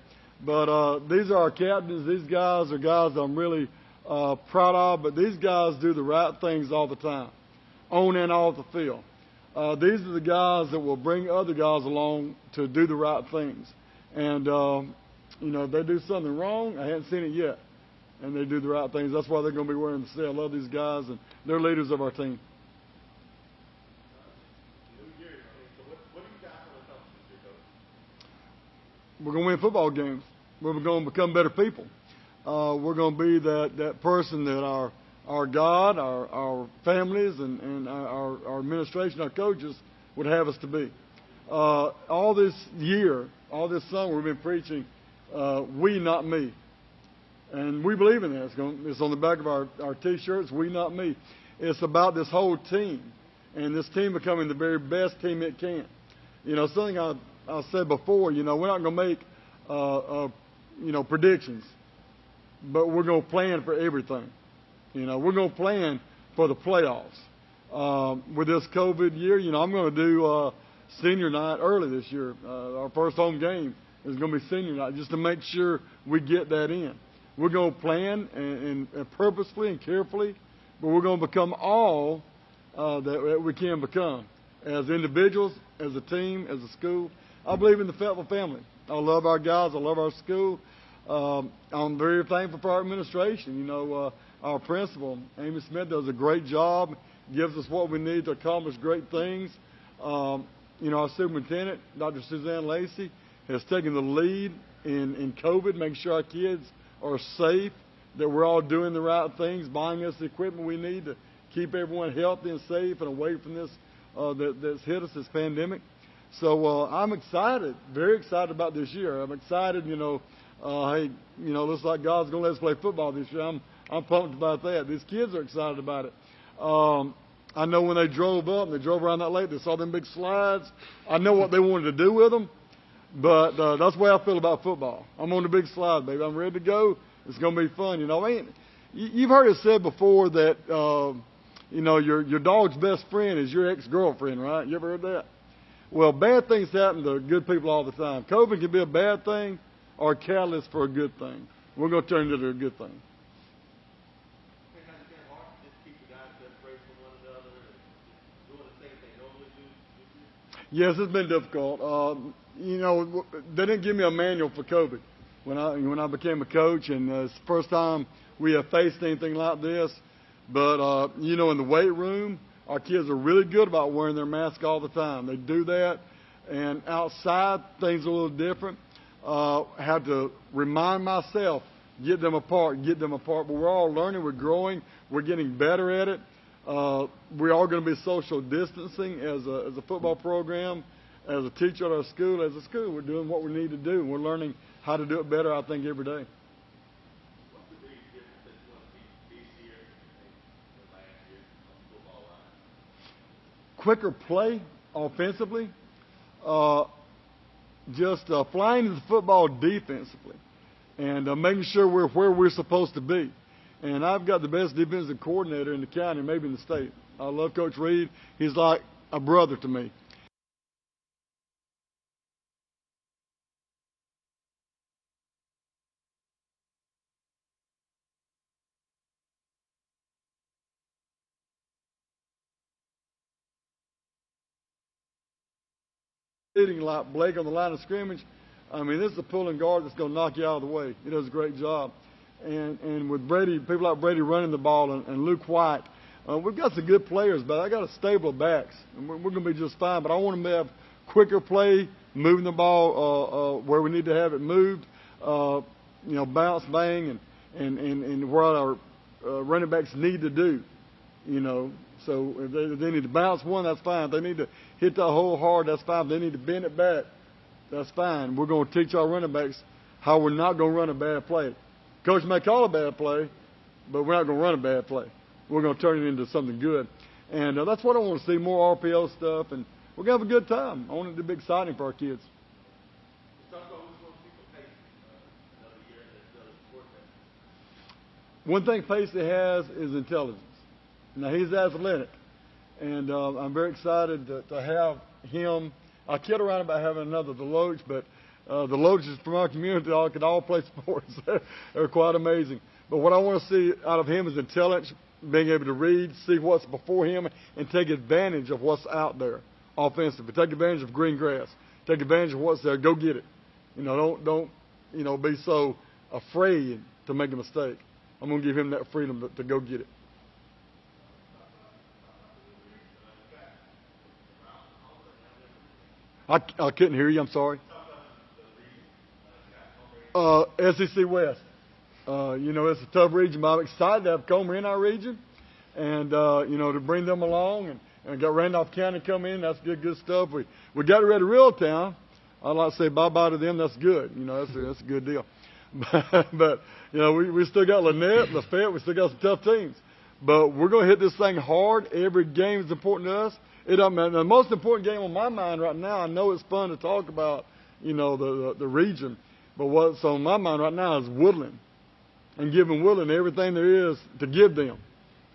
But these are our captains. These guys are guys I'm really proud of. But these guys do the right things all the time, on and off the field. These are the guys that will bring other guys along to do the right things. And, you know, if they do something wrong, I haven't seen it yet. And they do the right things. That's why they're going to be wearing the C. I love these guys, and they're leaders of our team. We're going to win football games. We're going to become better people. We're going to be that person that our God, our families, and our administration, our coaches would have us to be. All this year, all this summer, we've been preaching, we, not me. And we believe in that. It's on the back of our T-shirts, we, not me. It's about this whole team, and this team becoming the very best team it can. You know, something I said before, you know, we're not going to make, you know, predictions, but we're going to plan for everything. You know, we're going to plan for the playoffs. With this COVID year, you know, I'm going to do senior night early this year. Our first home game is going to be senior night, just to make sure we get that in. We're going to plan and purposefully and carefully, but we're going to become all that we can become as individuals, as a team, as a school. I believe in the Fayetteville family. I love our guys. I love our school. I'm very thankful for our administration. You know, our principal, Amy Smith, does a great job, gives us what we need to accomplish great things. our superintendent, Dr. Suzanne Lacey, has taken the lead in COVID, making sure our kids are safe, that we're all doing the right things, buying us the equipment we need to keep everyone healthy and safe and away from this that's hit us, this pandemic. So I'm excited, very excited about this year. I'm excited, hey, looks like God's going to let us play football this year. I'm pumped about that. These kids are excited about it. I know when they drove up and they drove around that lake, they saw them big slides. I know what they wanted to do with them, but that's the way I feel about football. I'm on the big slide, baby. I'm ready to go. It's going to be fun. You've heard it said before that, your dog's best friend is your ex-girlfriend, right? You ever heard that? Well, bad things happen to good people all the time. COVID can be a bad thing or a catalyst for a good thing. We're going to turn it into a good thing. Yes, it's been difficult. They didn't give me a manual for COVID when I became a coach, and it's the first time we have faced anything like this. But, in the weight room, our kids are really good about wearing their mask all the time. They do that. And outside, things are a little different. Had to remind myself, get them apart. But we're all learning. We're growing. We're getting better at it. We are going to be social distancing as a football program, as a teacher at our school. As a school, we're doing what we need to do. We're learning how to do it better, I think, every day. Quicker play offensively, just flying to the football defensively, and making sure we're where we're supposed to be. And I've got the best defensive coordinator in the county, maybe in the state. I love Coach Reed. He's like a brother to me. Hitting like Blake on the line of scrimmage. This is a pulling guard that's going to knock you out of the way. He does a great job. And with Brady, people like Brady running the ball and Luke White, we've got some good players, but I got a stable of backs, and we're going to be just fine. But I want them to have quicker play, moving the ball where we need to have it moved, bounce, bang, and what our running backs need to do, So if they need to bounce one, that's fine. If they need to hit that hole hard, that's fine. If they need to bend it back, that's fine. We're going to teach our running backs how we're not going to run a bad play. Coach may call a bad play, but we're not going to run a bad play. We're going to turn it into something good. And that's what I want to see, more RPO stuff. And we're going to have a good time. I want it to be exciting for our kids. One thing Pacey has is intelligence. Now, he's athletic, and I'm very excited to have him. I kid around about having another Deloach, but the Loaches from our community could all play sports. They're quite amazing. But what I want to see out of him is intelligence, being able to read, see what's before him, and take advantage of what's out there offensively. Take advantage of green grass. Take advantage of what's there. Go get it. Don't be so afraid to make a mistake. I'm going to give him that freedom to go get it. I couldn't hear you. I'm sorry. SEC West. It's a tough region, but I'm excited to have Comer in our region, and to bring them along, and got Randolph County come in. That's good stuff. We got rid of Reeltown. I'd like to say bye-bye to them. That's good. That's a good deal. But we still got Lynette, Lafayette. We still got some tough teams. But we're going to hit this thing hard. Every game is important to us. The most important game on my mind right now, I know it's fun to talk about, the region, but what's on my mind right now is Woodland, and giving Woodland everything there is to give them,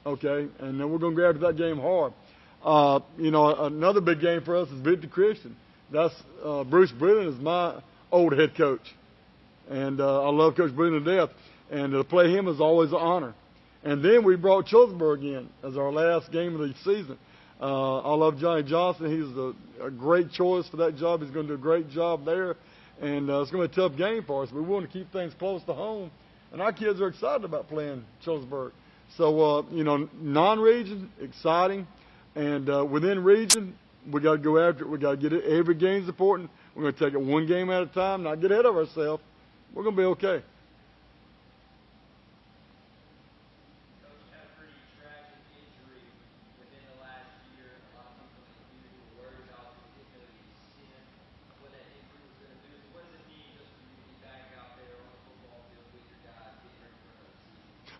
okay? And then we're going to grab that game hard. Another big game for us is Victory Christian. That's Bruce Brilliant is my old head coach, and I love Coach Brilliant to death, and to play him is always an honor. And then we brought Childersburg in as our last game of the season. I love Johnny Johnson. He's a great choice for that job. He's going to do a great job there. And it's going to be a tough game for us. We want to keep things close to home. And our kids are excited about playing Childersburg. So, non-region, exciting. And within region, We got to go after it. We got to get it. Every game's important. We're going to take it one game at a time, not get ahead of ourselves. We're going to be okay.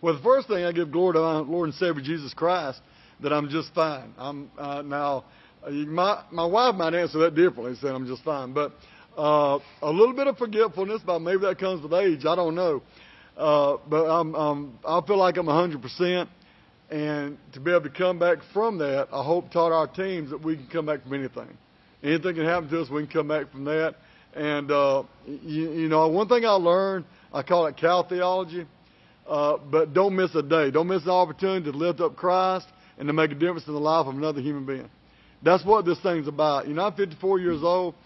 Well, the first thing I give glory to my Lord and Savior Jesus Christ, that I'm just fine. My wife might answer that differently, saying I'm just fine. But a little bit of forgetfulness, but maybe that comes with age. I don't know. But I feel like I'm 100%, and to be able to come back from that, I hope taught our teams that we can come back from anything. Anything can happen to us, we can come back from that. And one thing I learned, I call it cow theology. But don't miss a day. Don't miss the opportunity to lift up Christ and to make a difference in the life of another human being. That's what this thing's about. I'm 54 years old.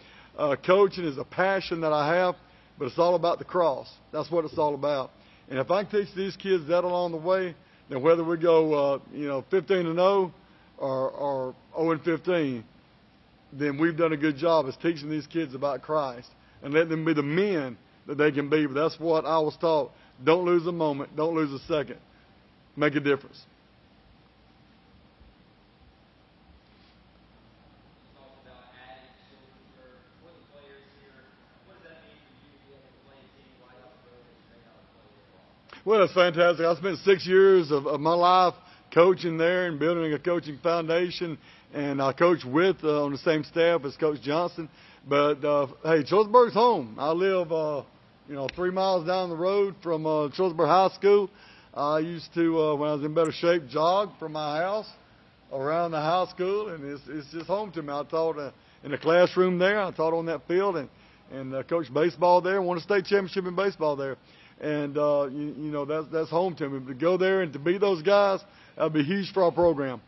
Coaching is a passion that I have, but it's all about the cross. That's what it's all about. And if I can teach these kids that along the way, then whether we go 15-0 or 0-15, then we've done a good job as teaching these kids about Christ and let them be the men that they can be. But that's what I was taught. Don't lose a moment. Don't lose a second. Make a difference. Well, it's fantastic. I spent 6 years of my life coaching there and building a coaching foundation, and I coach with on the same staff as Coach Johnson. But, hey, Childersburg's home. I live 3 miles down the road from Childersburg High School. I used to, when I was in better shape, jog from my house around the high school, and it's just home to me. I taught in the classroom there. I taught on that field and coached baseball there, won a state championship in baseball there. And, that's home to me. But to go there and to beat those guys, that would be huge for our program.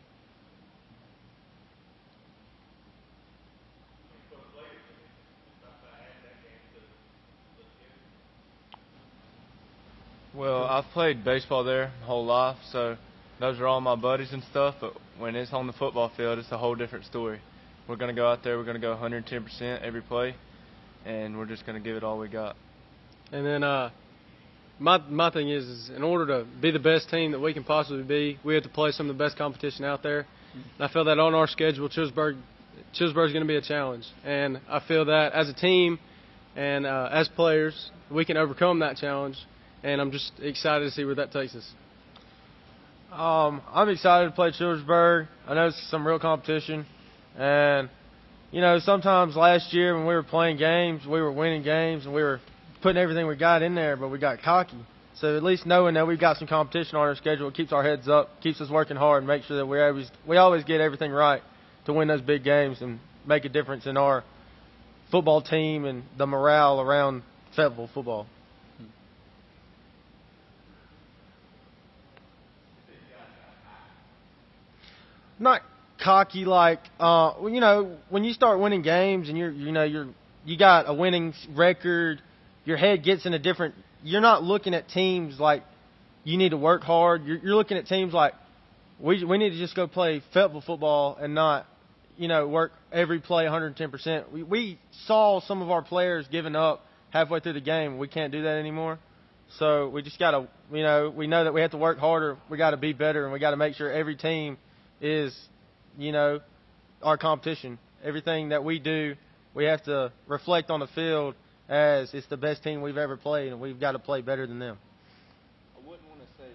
Well, I've played baseball there my whole life, so those are all my buddies and stuff, but when it's on the football field, it's a whole different story. We're going to go out there, we're going to go 110% every play, and we're just going to give it all we got. And then my thing is in order to be the best team that we can possibly be, we have to play some of the best competition out there. And I feel that on our schedule, Childersburg's going to be a challenge. And I feel that as a team and as players, we can overcome that challenge. And I'm just excited to see where that takes us. I'm excited to play Childersburg. I know it's some real competition. And, sometimes last year when we were playing games, we were winning games and we were putting everything we got in there, but we got cocky. So at least knowing that we've got some competition on our schedule, it keeps our heads up, keeps us working hard, and make sure that we always get everything right to win those big games and make a difference in our football team and the morale around Fayetteville football. Not cocky like when you start winning games and you got a winning record, your head gets in a different. You're not looking at teams like you need to work hard. You're looking at teams like we need to just go play Fayetteville football and not work every play 110%. We saw some of our players giving up halfway through the game. We can't do that anymore. So we just gotta we know that we have to work harder. We got to be better, and we got to make sure every team is, our competition. Everything that we do, we have to reflect on the field as it's the best team we've ever played, and we've got to play better than them. I wouldn't want to say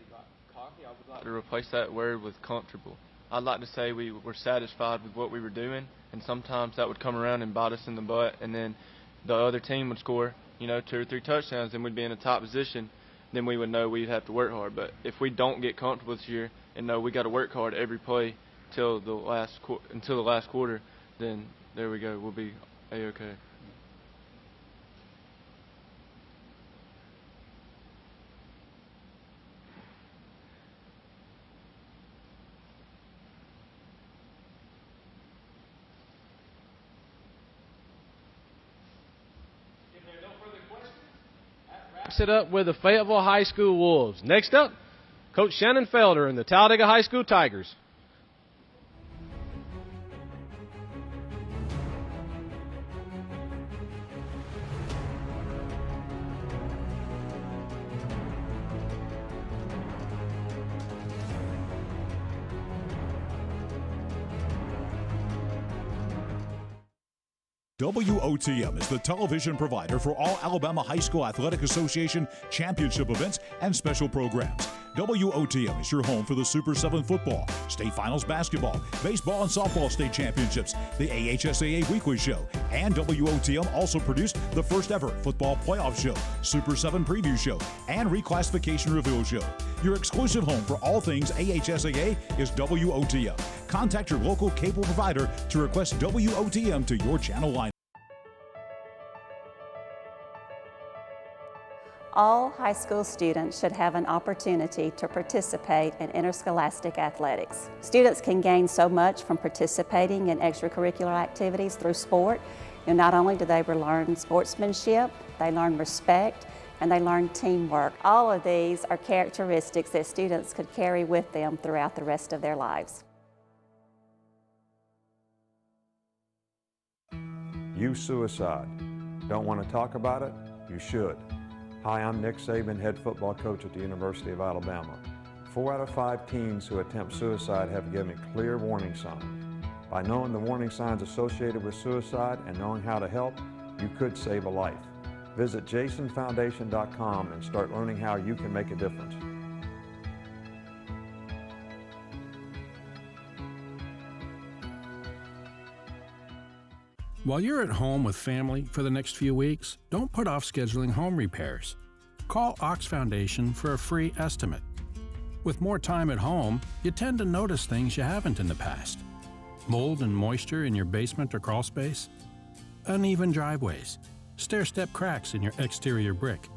cocky. I would like to replace that word with comfortable. I'd like to say we were satisfied with what we were doing, and sometimes that would come around and bite us in the butt, and then the other team would score, 2 or 3 touchdowns, and we'd be in a top position. Then we would know we'd have to work hard. But if we don't get comfortable this year and know we got to work hard every play until the last quarter, then there we go. We'll be A-okay. Wraps it up with the Fayetteville High School Wolves. Next up, Coach Shannon Felder and the Talladega High School Tigers. WOTM is the television provider for all Alabama High School Athletic Association championship events and special programs. WOTM is your home for the Super 7 football, state finals basketball, baseball and softball state championships, the AHSAA weekly show, and WOTM also produced the first ever football playoff show, Super 7 preview show, and reclassification reveal show. Your exclusive home for all things AHSAA is WOTM. Contact your local cable provider to request WOTM to your channel line. All high school students should have an opportunity to participate in interscholastic athletics. Students can gain so much from participating in extracurricular activities through sport. Not only do they learn sportsmanship, they learn respect, and they learn teamwork. All of these are characteristics that students could carry with them throughout the rest of their lives. Youth suicide. Don't want to talk about it? You should. Hi, I'm Nick Saban, head football coach at the University of Alabama. 4 out of 5 teens who attempt suicide have given clear warning signs. By knowing the warning signs associated with suicide and knowing how to help, you could save a life. Visit jasonfoundation.com and start learning how you can make a difference. While you're at home with family for the next few weeks, don't put off scheduling home repairs. Call Ox Foundation for a free estimate. With more time at home, you tend to notice things you haven't in the past. Mold and moisture in your basement or crawl space, uneven driveways, stair-step cracks in your exterior brick,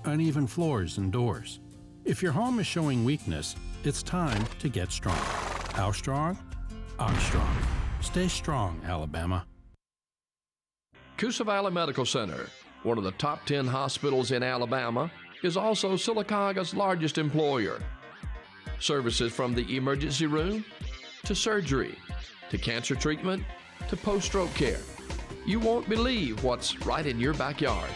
uneven floors and doors. If your home is showing weakness, it's time to get strong. How strong? Ox Strong. Stay strong, Alabama. Coosa Valley Medical Center, one of the top 10 hospitals in Alabama, is also Silicaga's largest employer. Services from the emergency room to surgery to cancer treatment to post-stroke care. You won't believe what's right in your backyard.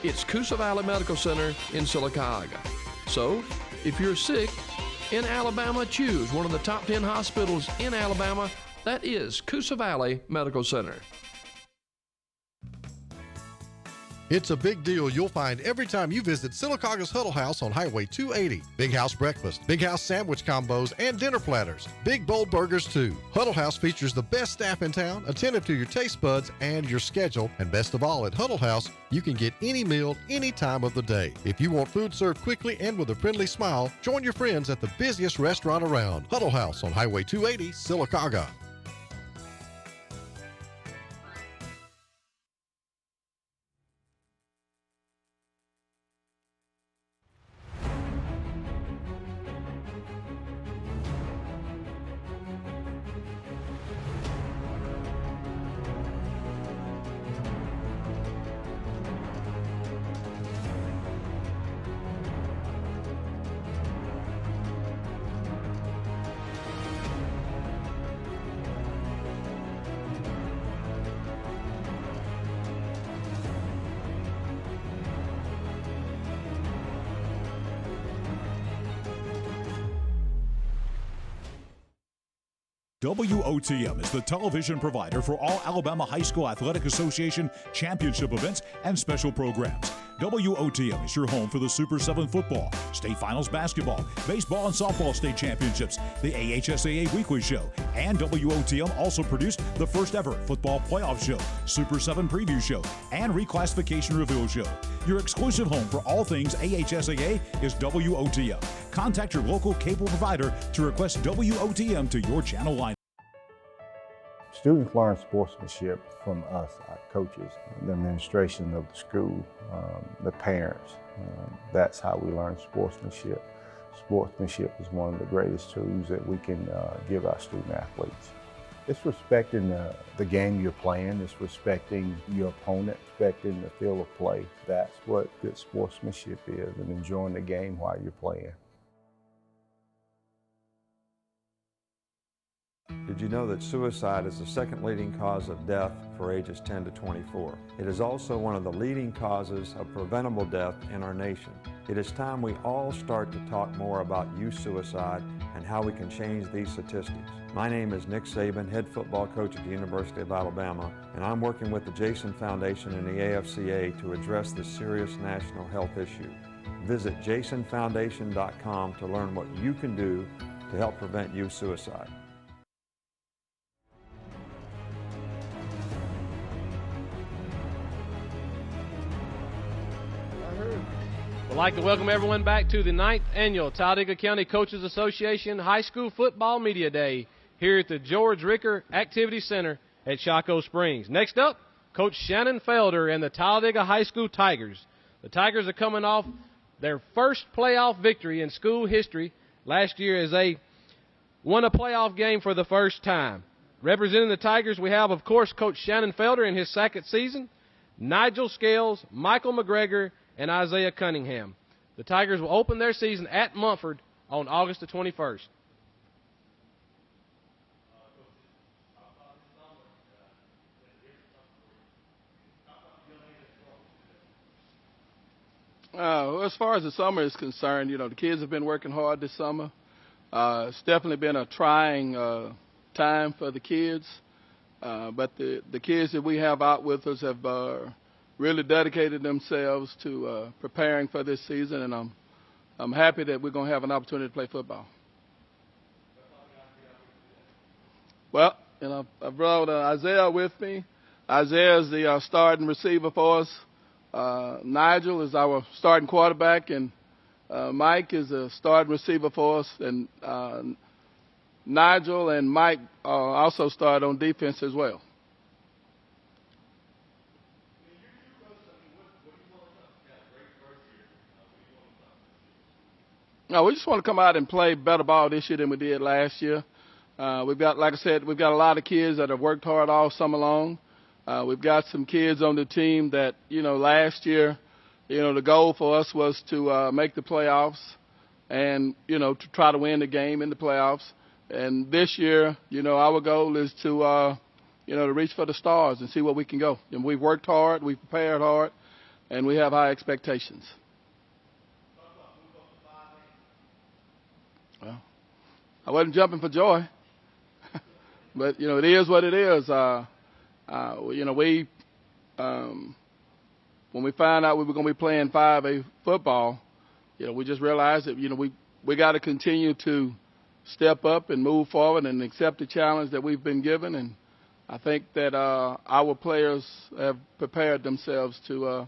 It's Coosa Valley Medical Center in Silicaga. So, if you're sick in Alabama, choose one of the top 10 hospitals in Alabama. That is Coosa Valley Medical Center. It's a big deal you'll find every time you visit Silicaga's Huddle House on Highway 280. Big House breakfast, Big House sandwich combos, and dinner platters. Big bold burgers too. Huddle House features the best staff in town, attentive to your taste buds and your schedule. And best of all, at Huddle House, you can get any meal any time of the day. If you want food served quickly and with a friendly smile, join your friends at the busiest restaurant around. Huddle House on Highway 280, Silicaga. WOTM is the television provider for all Alabama High School Athletic Association championship events and special programs. WOTM is your home for the Super 7 football, state finals basketball, baseball and softball state championships, the AHSAA weekly show, and WOTM also produced the first ever football playoff show, Super 7 preview show, and reclassification reveal show. Your exclusive home for all things AHSAA is WOTM. Contact your local cable provider to request WOTM to your channel line. Students learn sportsmanship from us, our coaches, the administration of the school, the parents. That's how we learn sportsmanship. Sportsmanship is one of the greatest tools that we can give our student athletes. It's respecting the game you're playing. It's respecting your opponent, respecting the field of play. That's what good sportsmanship is, and enjoying the game while you're playing. Did you know that suicide is the second leading cause of death for ages 10 to 24? It is also one of the leading causes of preventable death in our nation. It is time we all start to talk more about youth suicide and how we can change these statistics. My name is Nick Saban, head football coach at the University of Alabama, and I'm working with the Jason Foundation and the AFCA to address this serious national health issue. Visit jasonfoundation.com to learn what you can do to help prevent youth suicide. We'd like to welcome everyone back to the 9th Annual Talladega County Coaches Association High School Football Media Day here at the George Ricker Activity Center at Shocco Springs. Next up, Coach Shannon Felder and the Talladega High School Tigers. The Tigers are coming off their first playoff victory in school history last year as they won a playoff game for the first time. Representing the Tigers, we have, of course, Coach Shannon Felder in his second season, Nigel Scales, Michael McGregor, and Isaiah Cunningham. The Tigers will open their season at Mumford on August the 21st. As far as the summer is concerned, the kids have been working hard this summer. It's definitely been a trying time for the kids, but the kids that we have out with us have really dedicated themselves to preparing for this season, and I'm happy that we're going to have an opportunity to play football. Well, I brought Isaiah with me. Isaiah is the starting receiver for us. Nigel is our starting quarterback, and Mike is a starting receiver for us. And Nigel and Mike also start on defense as well. No, we just want to come out and play better ball this year than we did last year. We've got, like I said, we've got a lot of kids that have worked hard all summer long. We've got some kids on the team that, last year, the goal for us was to make the playoffs and, to try to win the game in the playoffs. And this year, our goal is to, to reach for the stars and see where we can go. And we've worked hard, we've prepared hard, and we have high expectations. Well, I wasn't jumping for joy, but, it is what it is. When we found out we were going to be playing 5A football, we just realized that, we got to continue to step up and move forward and accept the challenge that we've been given. And I think that our players have prepared themselves to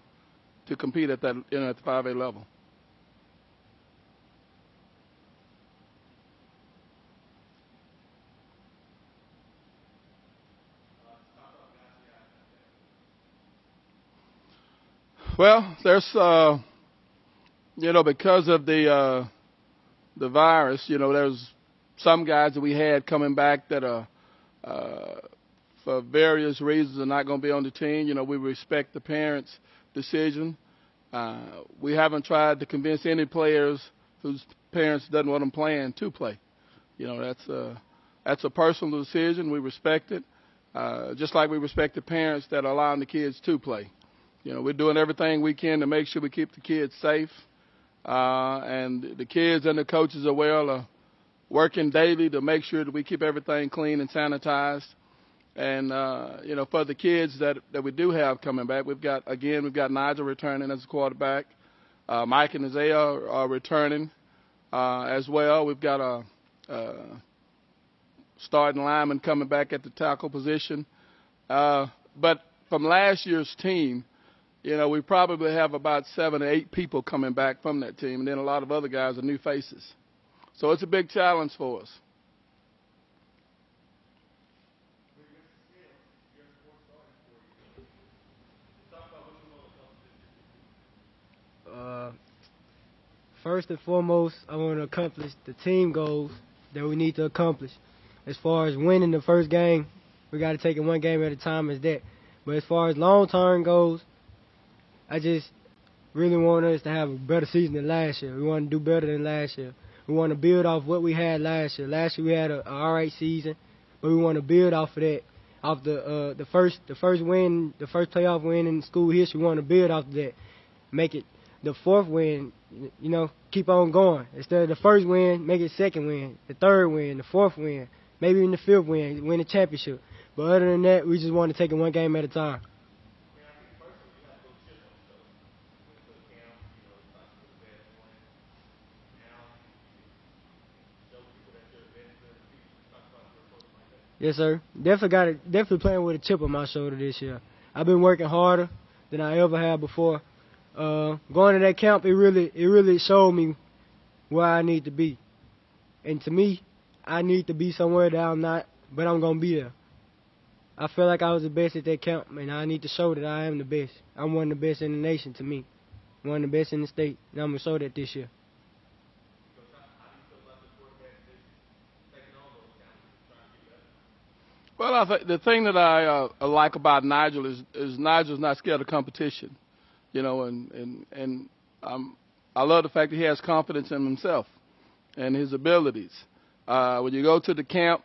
compete at that, at the 5A level. Well, there's, because of the virus, there's some guys that we had coming back that are, for various reasons, are not going to be on the team. We respect the parents' decision. We haven't tried to convince any players whose parents doesn't want them playing to play. That's a personal decision. We respect it, just like we respect the parents that are allowing the kids to play. We're doing everything we can to make sure we keep the kids safe. And the kids and the coaches are working daily to make sure that we keep everything clean and sanitized. And, for the kids that we do have coming back, we've got Nigel returning as a quarterback. Mike and Isaiah are returning as well. We've got a starting lineman coming back at the tackle position. But from last year's team, we probably have about 7 or 8 people coming back from that team, and then a lot of other guys are new faces. So it's a big challenge for us. First and foremost, I want to accomplish the team goals that we need to accomplish. As far as winning the first game, we got to take it one game at a time as that. But as far as long-term goals, I just really want us to have a better season than last year. We want to do better than last year. We want to build off what we had last year. Last year we had an all right season, but we want to build off of that, off the first win, the first playoff win in school history. We want to build off of that, make it the fourth win. Keep on going. Instead of the first win, make it second win, the third win, the fourth win, maybe even the fifth win, win the championship. But other than that, we just want to take it one game at a time. Yes, sir. Definitely playing with a chip on my shoulder this year. I've been working harder than I ever have before. Going to that camp, it really showed me where I need to be. And to me, I need to be somewhere that I'm not, but I'm going to be there. I feel like I was the best at that camp, and I need to show that I am the best. I'm one of the best in the nation to me, one of the best in the state, and I'm going to show that this year. Well, I think the thing that I like about Nigel is Nigel's not scared of competition, and I love the fact that he has confidence in himself and his abilities. When you go to the camp,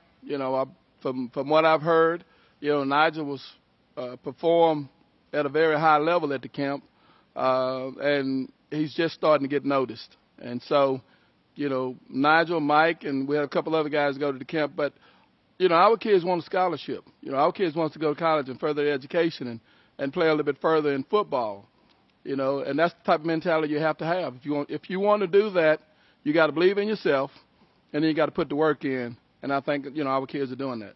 from what I've heard, Nigel was performed at a very high level at the camp, and he's just starting to get noticed. And so, Nigel, Mike, and we had a couple other guys go to the camp, but our kids want a scholarship. Our kids want to go to college and further their education and play a little bit further in football. And that's the type of mentality you have to have. If you want to do that, you got to believe in yourself, and then you got to put the work in. And I think our kids are doing that.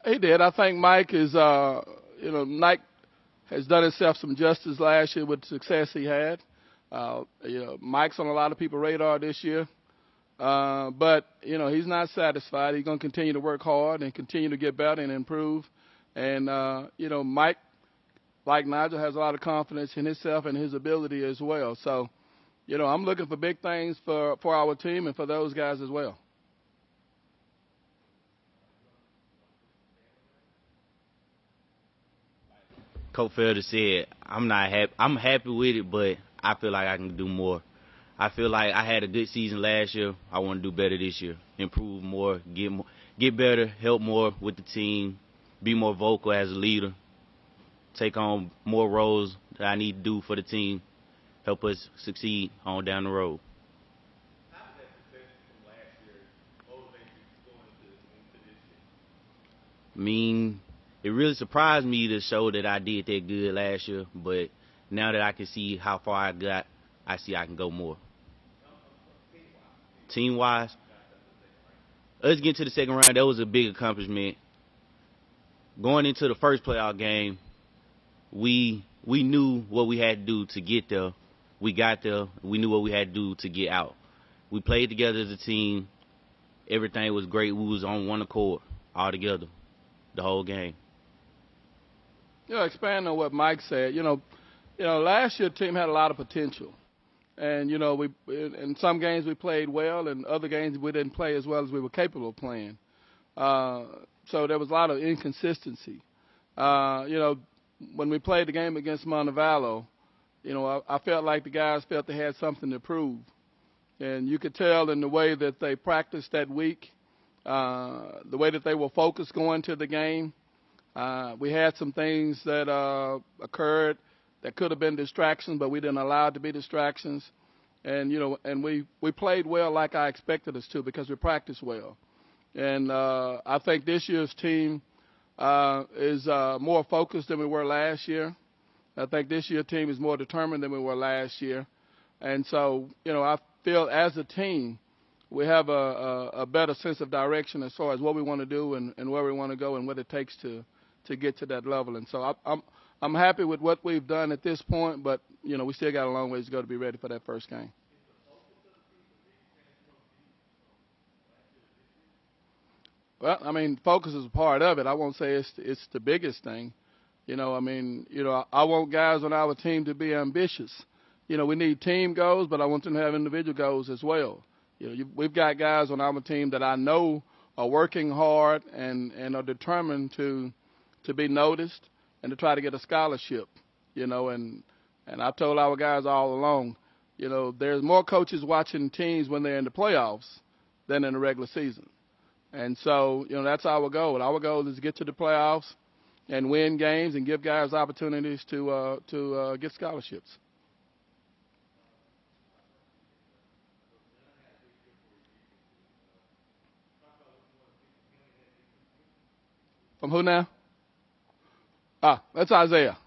He did. I think Mike is, Mike has done himself some justice last year with the success he had. Mike's on a lot of people's radar this year. But he's not satisfied. He's going to continue to work hard and continue to get better and improve. And, Mike, like Nigel, has a lot of confidence in himself and his ability as well. So, I'm looking for big things for our team and for those guys as well. Coach Felder said, I'm not happy. I'm happy with it, but I feel like I can do more. I feel like I had a good season last year. I want to do better this year, improve more, get better, help more with the team, be more vocal as a leader, take on more roles that I need to do for the team, help us succeed on down the road. It really surprised me to show that I did that good last year, but now that I can see how far I got, I see I can go more. Team-wise, us getting to the second round, that was a big accomplishment. Going into the first playoff game, we knew what we had to do to get there. We got there. We knew what we had to do to get out. We played together as a team. Everything was great. We was on one accord all together the whole game. Expanding on what Mike said, last year the team had a lot of potential. And, we in some games we played well, and other games we didn't play as well as we were capable of playing. So there was a lot of inconsistency. When we played the game against Montevallo, I felt like the guys felt they had something to prove. And you could tell in the way that they practiced that week, the way that they were focused going to the game. We had some things that occurred that could have been distractions, but we didn't allow it to be distractions. And, and we played well like I expected us to because we practiced well. And I think this year's team is more focused than we were last year. I think this year's team is more determined than we were last year. And so, I feel as a team we have a better sense of direction as far as what we want to do and where we want to go and what it takes to get to that level. And so I'm happy with what we've done at this point, but, we still got a long ways to go to be ready for that first game. Well, focus is a part of it. I won't say it's the biggest thing. I want guys on our team to be ambitious. We need team goals, but I want them to have individual goals as well. We've got guys on our team that I know are working hard and are determined to be noticed and to try to get a scholarship, and And I told our guys all along, you know, there's more coaches watching teams when they're in the playoffs than in the regular season. And so, you know, that's our goal. Our goal is to get to the playoffs and win games and give guys opportunities to get scholarships. From who now? That's Isaiah.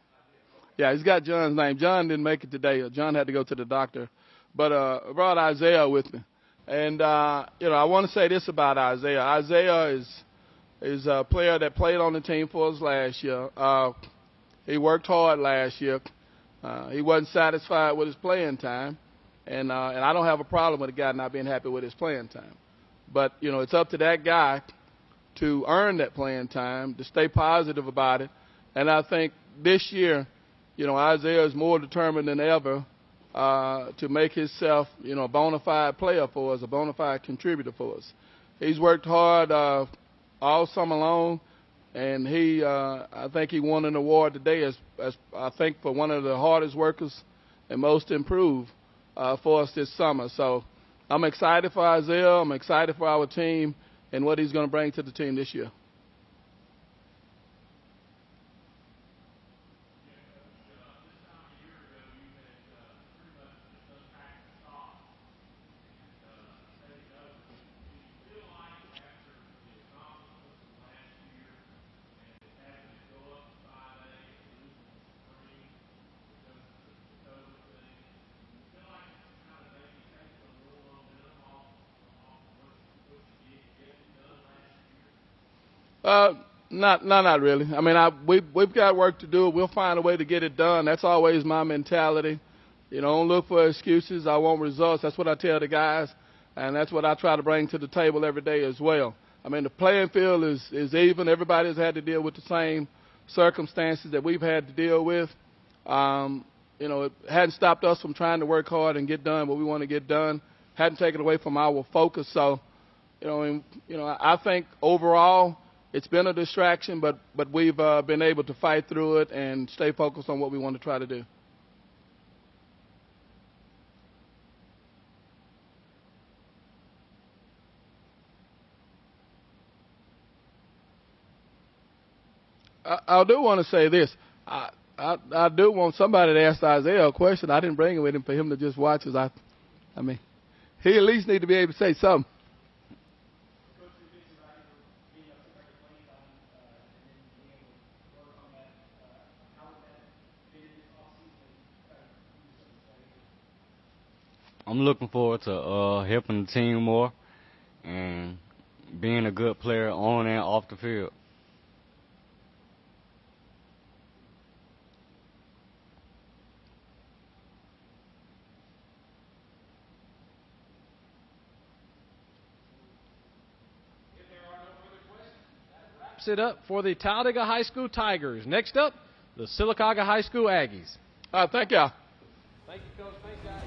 Yeah, he's got John's name. John didn't make it today. John had to go to the doctor. But I brought Isaiah with me. And, you know, I want to say this about Isaiah. Isaiah is a player that played on the team for us last year. He worked hard last year. He wasn't satisfied with his playing time. And I don't have a problem with a guy not being happy with his playing time. But, you know, it's up to that guy to earn that playing time, to stay positive about it. And I think this year, you know, Isaiah is more determined than ever to make himself, you know, a bona fide player for us, a bona fide contributor for us. He's worked hard all summer long, and I think he won an award today as I think for one of the hardest workers and most improved for us this summer. So I'm excited for Isaiah. I'm excited for our team and what he's going to bring to the team this year. Not really. I mean, we've got work to do. We'll find a way to get it done. That's always my mentality. You know, don't look for excuses. I want results. That's what I tell the guys, and that's what I try to bring to the table every day as well. I mean, the playing field is even. Everybody's had to deal with the same circumstances that we've had to deal with. You know, it hadn't stopped us from trying to work hard and get done what we want to get done. Hadn't taken away from our focus. So, I think overall it's been a distraction, but we've been able to fight through it and stay focused on what we want to try to do. I do want to say this. I do want somebody to ask Isaiah a question. I didn't bring him with him for him to just watch us. I mean, he at least need to be able to say something. I'm looking forward to helping the team more and being a good player on and off the field. Wraps it up for the Talladega High School Tigers. Next up, the Sylacauga High School Aggies. Thank y'all. Thank you, Coach. Thanks, guys.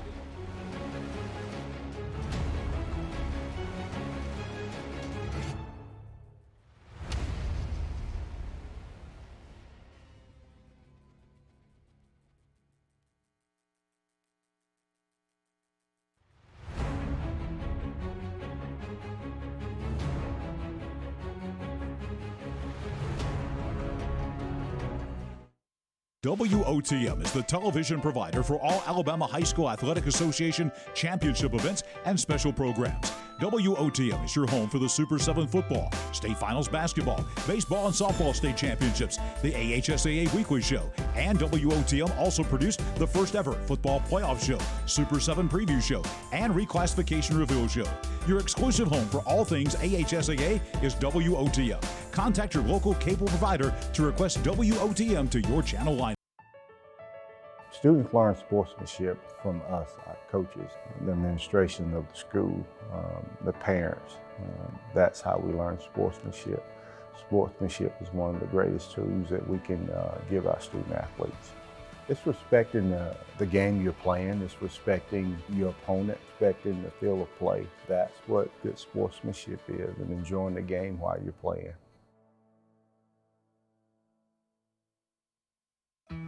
WOTM is the television provider for all Alabama High School Athletic Association championship events and special programs. WOTM is your home for the Super 7 football, state finals basketball, baseball and softball state championships, the AHSAA weekly show, and WOTM also produced the first ever football playoff show, Super 7 preview show, and reclassification reveal show. Your exclusive home for all things AHSAA is WOTM. Contact your local cable provider to request WOTM to your channel line. Students learn sportsmanship from us, our coaches, the administration of the school, the parents. That's how we learn sportsmanship. Sportsmanship is one of the greatest tools that we can give our student athletes. It's respecting the game you're playing. It's respecting your opponent, respecting the field of play. That's what good sportsmanship is, and enjoying the game while you're playing.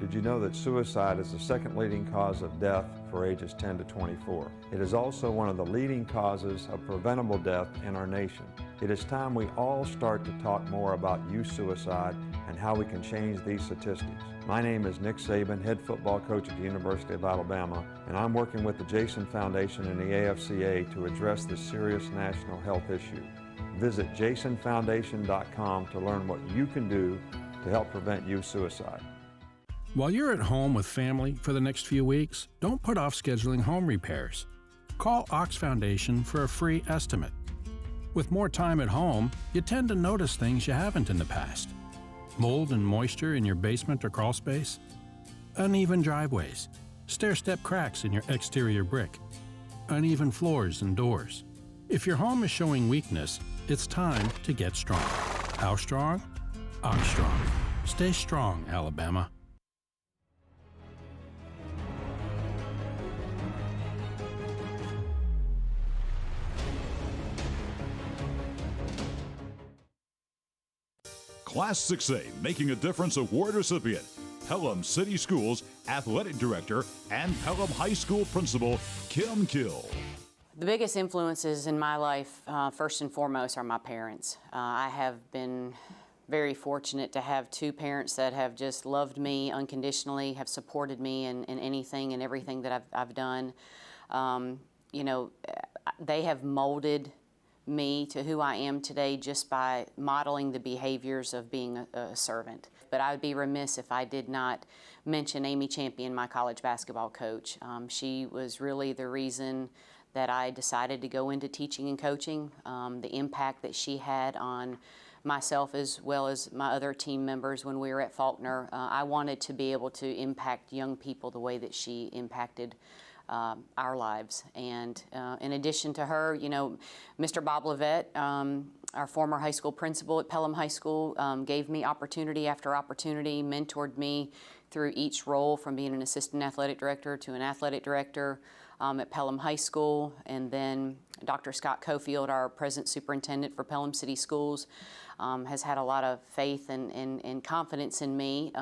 Did you know that suicide is the second leading cause of death for ages 10 to 24? It is also one of the leading causes of preventable death in our nation. It is time we all start to talk more about youth suicide and how we can change these statistics. My name is Nick Saban, head football coach at the University of Alabama, and I'm working with the Jason Foundation and the AFCA to address this serious national health issue. Visit jasonfoundation.com to learn what you can do to help prevent youth suicide. While you're at home with family for the next few weeks, don't put off scheduling home repairs. Call Ox Foundation for a free estimate. With more time at home, you tend to notice things you haven't in the past. Mold and moisture in your basement or crawl space, uneven driveways, stair-step cracks in your exterior brick, uneven floors and doors. If your home is showing weakness, it's time to get strong. How strong? Ox Strong. Stay strong, Alabama. Class 6A Making a Difference Award recipient, Pelham City Schools Athletic Director and Pelham High School Principal Kim Kill. The biggest influences in my life, first and foremost, are my parents. I have been very fortunate to have two parents that have just loved me unconditionally, have supported me in anything and everything that I've done. You know, they have molded me to who I am today just by modeling the behaviors of being a servant. But I would be remiss if I did not mention Amy Champion, my college basketball coach. She was really the reason that I decided to go into teaching and coaching. The impact that she had on myself as well as my other team members when we were at Faulkner. I wanted to be able to impact young people the way that she impacted our lives. And in addition to her, you know, Mr. Bob Levette, our former high school principal at Pelham High School, gave me opportunity after opportunity, mentored me through each role from being an assistant athletic director to an athletic director at Pelham High School. And then Dr. Scott Cofield, our present superintendent for Pelham City Schools, has had a lot of faith and confidence in me,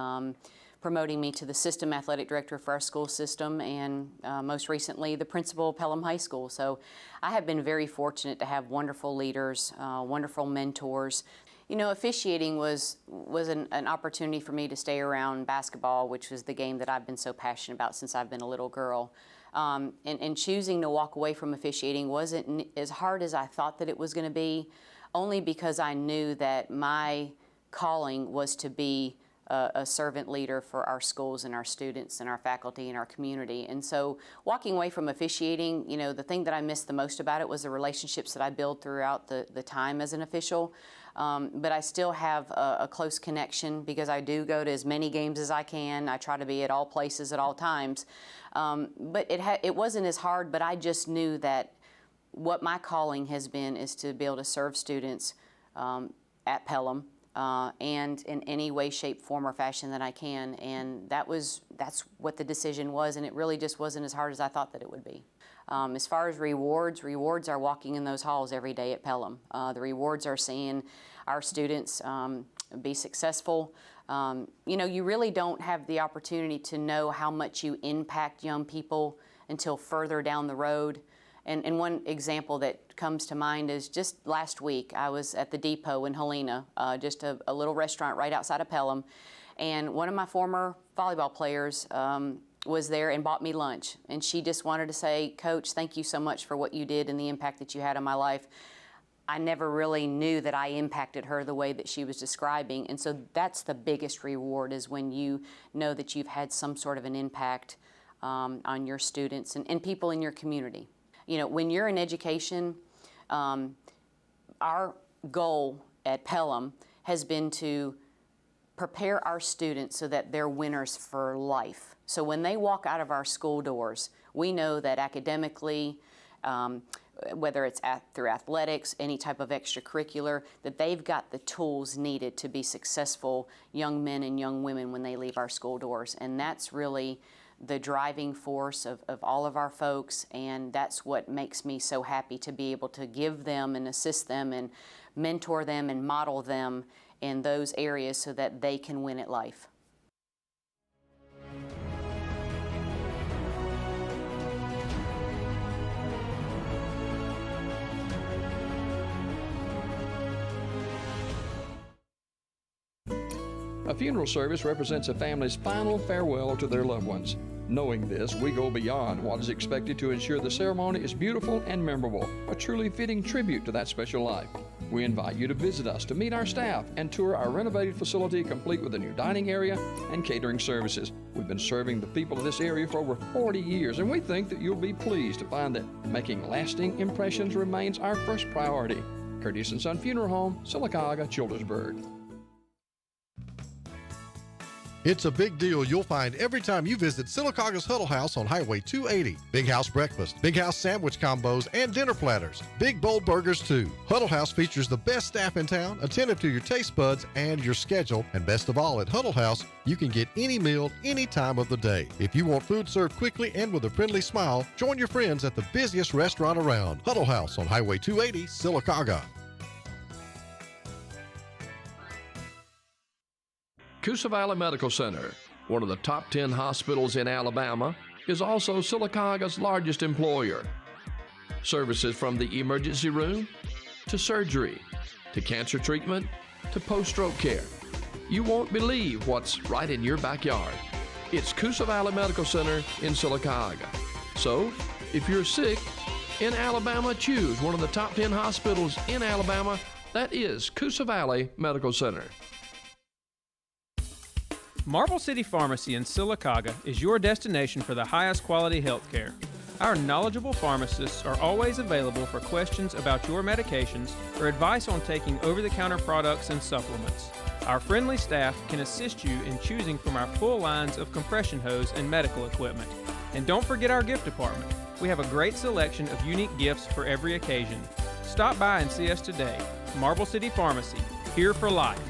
promoting me to the system athletic director for our school system, and most recently the principal of Pelham High School. So I have been very fortunate to have wonderful leaders, wonderful mentors. You know, officiating was an opportunity for me to stay around basketball, which was the game that I've been so passionate about since I've been a little girl. And choosing to walk away from officiating wasn't as hard as I thought that it was going to be, only because I knew that my calling was to be a servant leader for our schools and our students and our faculty and our community. And so walking away from officiating, you know, the thing that I missed the most about it was the relationships that I built throughout the time as an official. But I still have a close connection because I do go to as many games as I can. I try to be at all places at all times. But it wasn't as hard, but I just knew that what my calling has been is to be able to serve students at Pelham, and in any way, shape, form, or fashion that I can. And that's what the decision was, and it really just wasn't as hard as I thought that it would be. As far as rewards are walking in those halls every day at Pelham. The rewards are seeing our students be successful. You know, you really don't have the opportunity to know how much you impact young people until further down the road. And one example that comes to mind is just last week, I was at the Depot in Helena, just a little restaurant right outside of Pelham, and one of my former volleyball players was there and bought me lunch. And she just wanted to say, Coach, thank you so much for what you did and the impact that you had on my life. I never really knew that I impacted her the way that she was describing. And so that's the biggest reward, is when you know that you've had some sort of an impact on your students and people in your community. You know, when you're in education, our goal at Pelham has been to prepare our students so that they're winners for life. So when they walk out of our school doors, we know that academically, whether it's through athletics, any type of extracurricular, that they've got the tools needed to be successful young men and young women when they leave our school doors. And that's really the driving force of all of our folks, and that's what makes me so happy to be able to give them and assist them and mentor them and model them in those areas so that they can win at life. A funeral service represents a family's final farewell to their loved ones. Knowing this, we go beyond what is expected to ensure the ceremony is beautiful and memorable, a truly fitting tribute to that special life. We invite you to visit us to meet our staff and tour our renovated facility complete with a new dining area and catering services. We've been serving the people of this area for over 40 years, and we think that you'll be pleased to find that making lasting impressions remains our first priority. Curtis & Son Funeral Home, Sylacauga, Childersburg. It's a big deal you'll find every time you visit Sylacauga's Huddle House on Highway 280. Big House breakfast, Big House sandwich combos, and dinner platters. Big bold burgers too. Huddle House features the best staff in town, attentive to your taste buds and your schedule. And best of all, at Huddle House, you can get any meal any time of the day. If you want food served quickly and with a friendly smile, join your friends at the busiest restaurant around. Huddle House on Highway 280, Sylacauga. Coosa Valley Medical Center, one of the top 10 hospitals in Alabama, is also Sylacauga's largest employer. Services from the emergency room to surgery to cancer treatment to post-stroke care. You won't believe what's right in your backyard. It's Coosa Valley Medical Center in Sylacauga. So, if you're sick in Alabama, choose one of the top 10 hospitals in Alabama. That is Coosa Valley Medical Center. Marble City Pharmacy in Sylacauga is your destination for the highest quality health care. Our knowledgeable pharmacists are always available for questions about your medications or advice on taking over-the-counter products and supplements. Our friendly staff can assist you in choosing from our full lines of compression hose and medical equipment. And don't forget our gift department. We have a great selection of unique gifts for every occasion. Stop by and see us today. Marble City Pharmacy, here for life.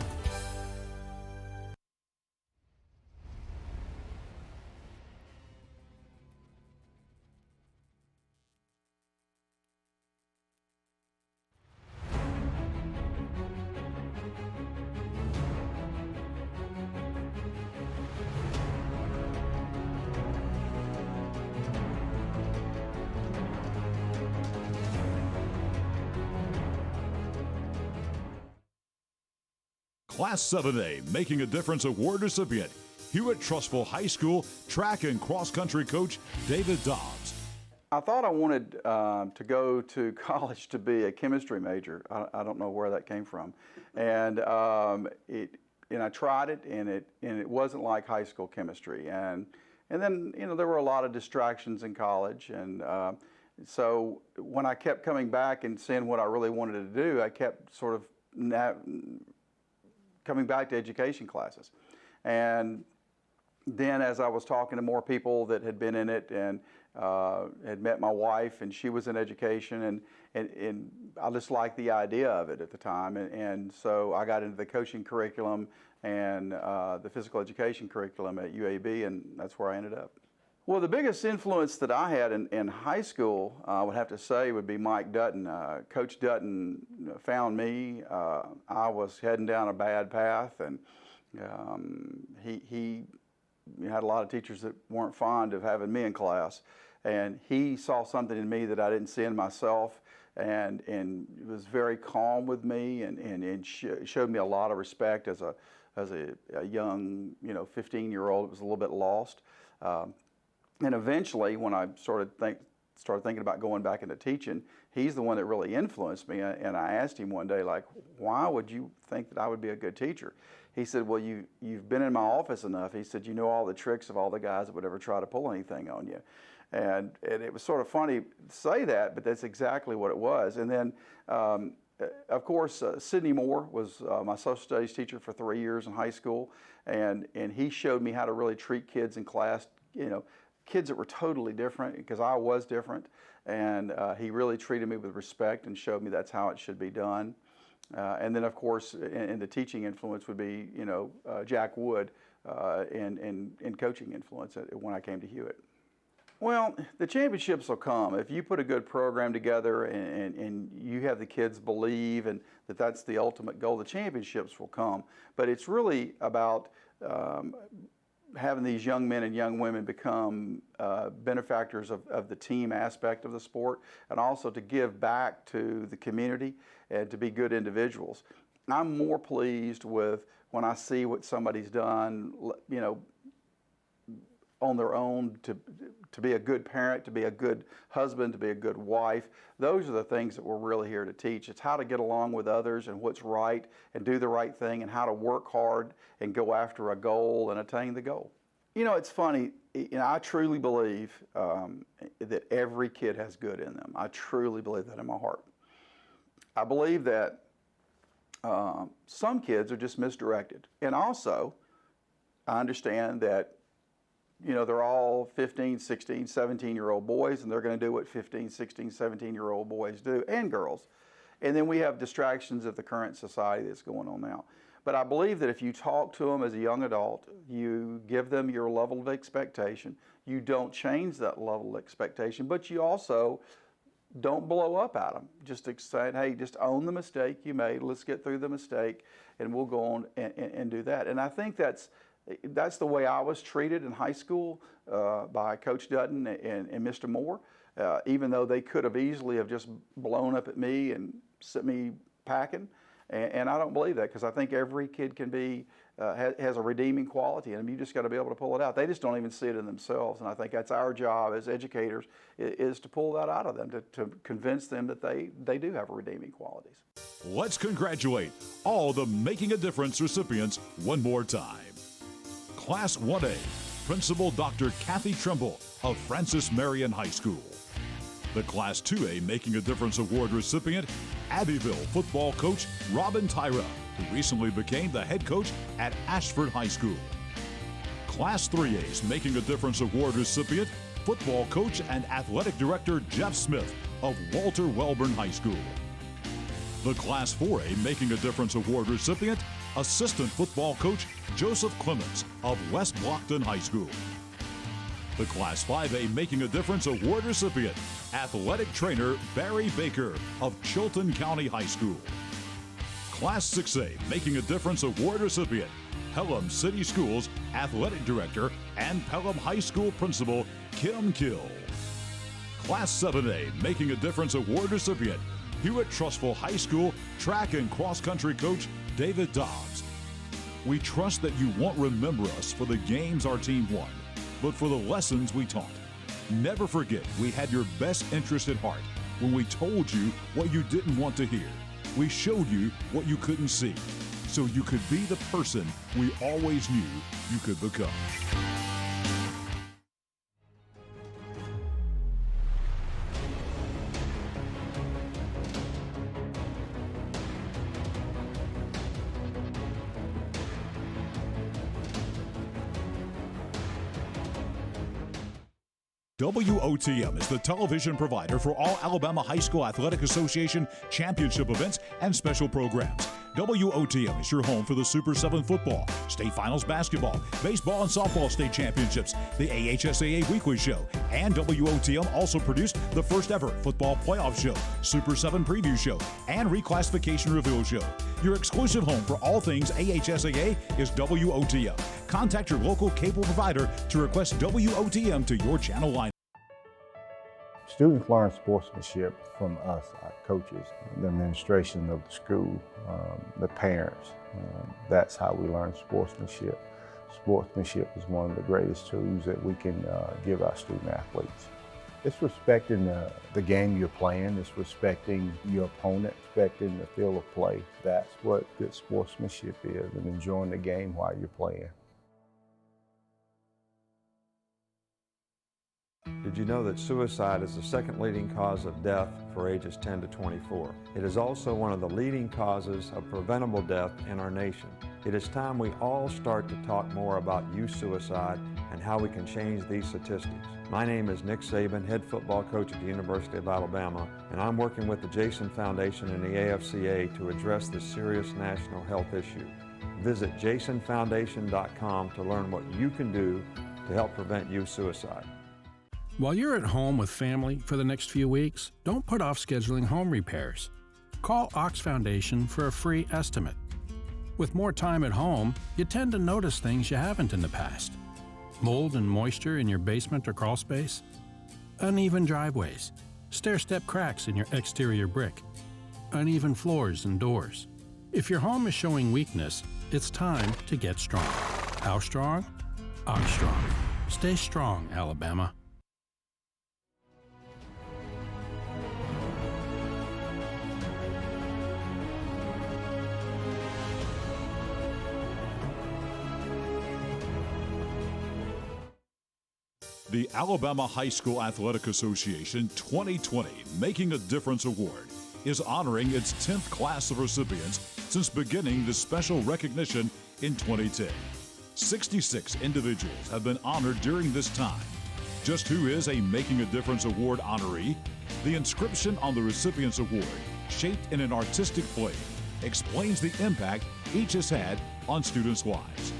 Class 7A Making a Difference Award recipient, Hewitt-Trussville High School track and cross-country coach David Dobbs. I thought I wanted to go to college to be a chemistry major. I don't know where that came from, and I tried it, and it wasn't like high school chemistry. And then there were a lot of distractions in college, and so when I kept coming back and seeing what I really wanted to do, I kept sort of coming back to education classes. And then as I was talking to more people that had been in it and had met my wife, and she was in education, and I just liked the idea of it at the time. And so I got into the coaching curriculum and the physical education curriculum at UAB, and that's where I ended up. Well, the biggest influence that I had in high school, I would have to say, would be Mike Dutton. Coach Dutton found me. I was heading down a bad path, and he had a lot of teachers that weren't fond of having me in class. And he saw something in me that I didn't see in myself, and was very calm with me, and showed me a lot of respect as a young, 15-year-old that was a little bit lost. And eventually, when I started thinking about going back into teaching, he's the one that really influenced me. And I asked him one day, like, why would you think that I would be a good teacher? He said, well, you've been in my office enough. He said, you know all the tricks of all the guys that would ever try to pull anything on you. And it was sort of funny to say that, but that's exactly what it was. And then, of course, Sidney Moore was my social studies teacher for 3 years in high school. And he showed me how to really treat kids in class, kids that were totally different, because I was different, and he really treated me with respect and showed me that's how it should be done. And then, of course, in the teaching influence would be, Jack Wood, and coaching influence when I came to Hewitt. Well, the championships will come. If you put a good program together and you have the kids believe and that's the ultimate goal, the championships will come. But it's really about having these young men and young women become benefactors of the team aspect of the sport, and also to give back to the community and to be good individuals. I'm more pleased with when I see what somebody's done, you know, on their own to be a good parent, to be a good husband, to be a good wife. Those are the things that we're really here to teach. It's how to get along with others and what's right and do the right thing and how to work hard and go after a goal and attain the goal. You know, it's funny. You know, I truly believe that every kid has good in them. I truly believe that in my heart. I believe that some kids are just misdirected. And also, I understand that, you know, they're all 15, 16, 17-year-old boys, and they're going to do what 15, 16, 17-year-old boys do, and girls. And then we have distractions of the current society that's going on now. But I believe that if you talk to them as a young adult, you give them your level of expectation, you don't change that level of expectation, but you also don't blow up at them. Just say, hey, just own the mistake you made, let's get through the mistake, and we'll go on and do that. And I think that's the way I was treated in high school by Coach Dutton and Mr. Moore, even though they could have easily have just blown up at me and sent me packing. And I don't believe that, because I think every kid can be, has a redeeming quality, and you just got to be able to pull it out. They just don't even see it in themselves, and I think that's our job as educators, is to pull that out of them, to convince them that they do have redeeming qualities. Let's congratulate all the Making a Difference recipients one more time. Class 1A, Principal Dr. Kathy Trimble of Francis Marion High School. The Class 2A Making a Difference Award recipient, Abbeville football coach Robin Tyra, who recently became the head coach at Ashford High School. Class 3A's Making a Difference Award recipient, football coach and athletic director Jeff Smith of Walter Welborn High School. The Class 4A Making a Difference Award recipient, assistant football coach Joseph Clemens of West Blockton High School. The Class 5A Making a Difference Award recipient, athletic trainer Barry Baker of Chilton County High School. Class 6A Making a Difference Award recipient, Pelham City Schools athletic director and Pelham High School principal Kim Kill. Class 7A Making a Difference Award recipient, Hewitt Trustful High School track and cross-country coach David Dobbs. We trust that you won't remember us for the games our team won, but for the lessons we taught. Never forget we had your best interest at heart when we told you what you didn't want to hear. We showed you what you couldn't see, so you could be the person we always knew you could become. WOTM is the television provider for all Alabama High School Athletic Association championship events and special programs. WOTM is your home for the Super 7 football, state finals basketball, baseball and softball state championships, the AHSAA weekly show, and WOTM also produced the first ever football playoff show, Super 7 preview show, and reclassification reveal show. Your exclusive home for all things AHSAA is WOTM. Contact your local cable provider to request WOTM to your channel line. Students learn sportsmanship from us, our coaches, the administration of the school, the parents. That's how we learn sportsmanship. Sportsmanship is one of the greatest tools that we can give our student athletes. It's respecting the game you're playing. It's respecting your opponent, respecting the field of play. That's what good sportsmanship is, and enjoying the game while you're playing. Did you know that suicide is the second leading cause of death for ages 10 to 24? It is also one of the leading causes of preventable death in our nation. It is time we all start to talk more about youth suicide and how we can change these statistics. My name is Nick Saban, head football coach at the University of Alabama, and I'm working with the Jason Foundation and the AFCA to address this serious national health issue. Visit jasonfoundation.com to learn what you can do to help prevent youth suicide. While you're at home with family for the next few weeks, don't put off scheduling home repairs. Call Ox Foundation for a free estimate. With more time at home, you tend to notice things you haven't in the past. Mold and moisture in your basement or crawl space, uneven driveways, stair-step cracks in your exterior brick, uneven floors and doors. If your home is showing weakness, it's time to get strong. How strong? Strong. Stay strong, Alabama. The Alabama High School Athletic Association 2020 Making a Difference Award is honoring its 10th class of recipients since beginning the special recognition in 2010. 66 individuals have been honored during this time. Just who is a Making a Difference Award honoree? The inscription on the recipient's award, shaped in an artistic flame, explains the impact each has had on students' lives.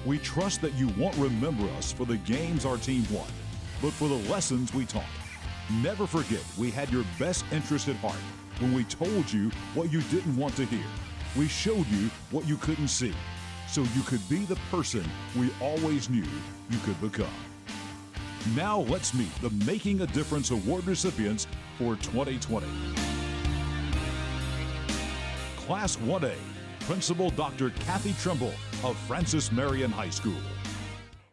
We trust that you won't remember us for the games our team won, but for the lessons we taught. Never forget we had your best interest at heart when we told you what you didn't want to hear. We showed you what you couldn't see, so you could be the person we always knew you could become. Now let's meet the Making a Difference Award recipients for 2020. Class 1A, Principal Dr. Kathy Trimble of Francis Marion High School.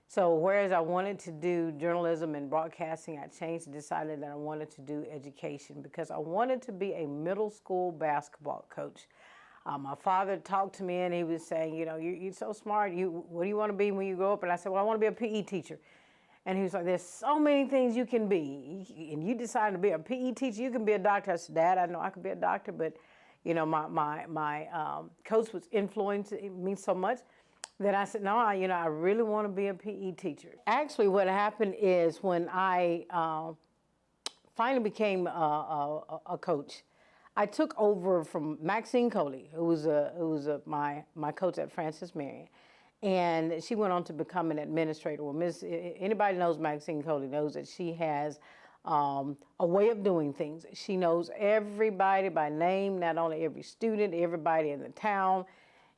So whereas I wanted to do journalism and broadcasting, I changed and decided that I wanted to do education because I wanted to be a middle school basketball coach. My father talked to me and he was saying, you know, you're so smart. What do you want to be when you grow up? And I said, well, I want to be a PE teacher. And he was like, there's so many things you can be. And you decided to be a PE teacher, you can be a doctor. I said, Dad, I know I could be a doctor, but you know, my coach was influencing me so much that I said, no, I really want to be a PE teacher. Actually, what happened is when I finally became a coach, I took over from Maxine Coley, who was my coach at Francis Marion, and she went on to become an administrator. Well, anybody knows Maxine Coley knows that she has a way of doing things. She knows everybody by name, not only every student, everybody in the town,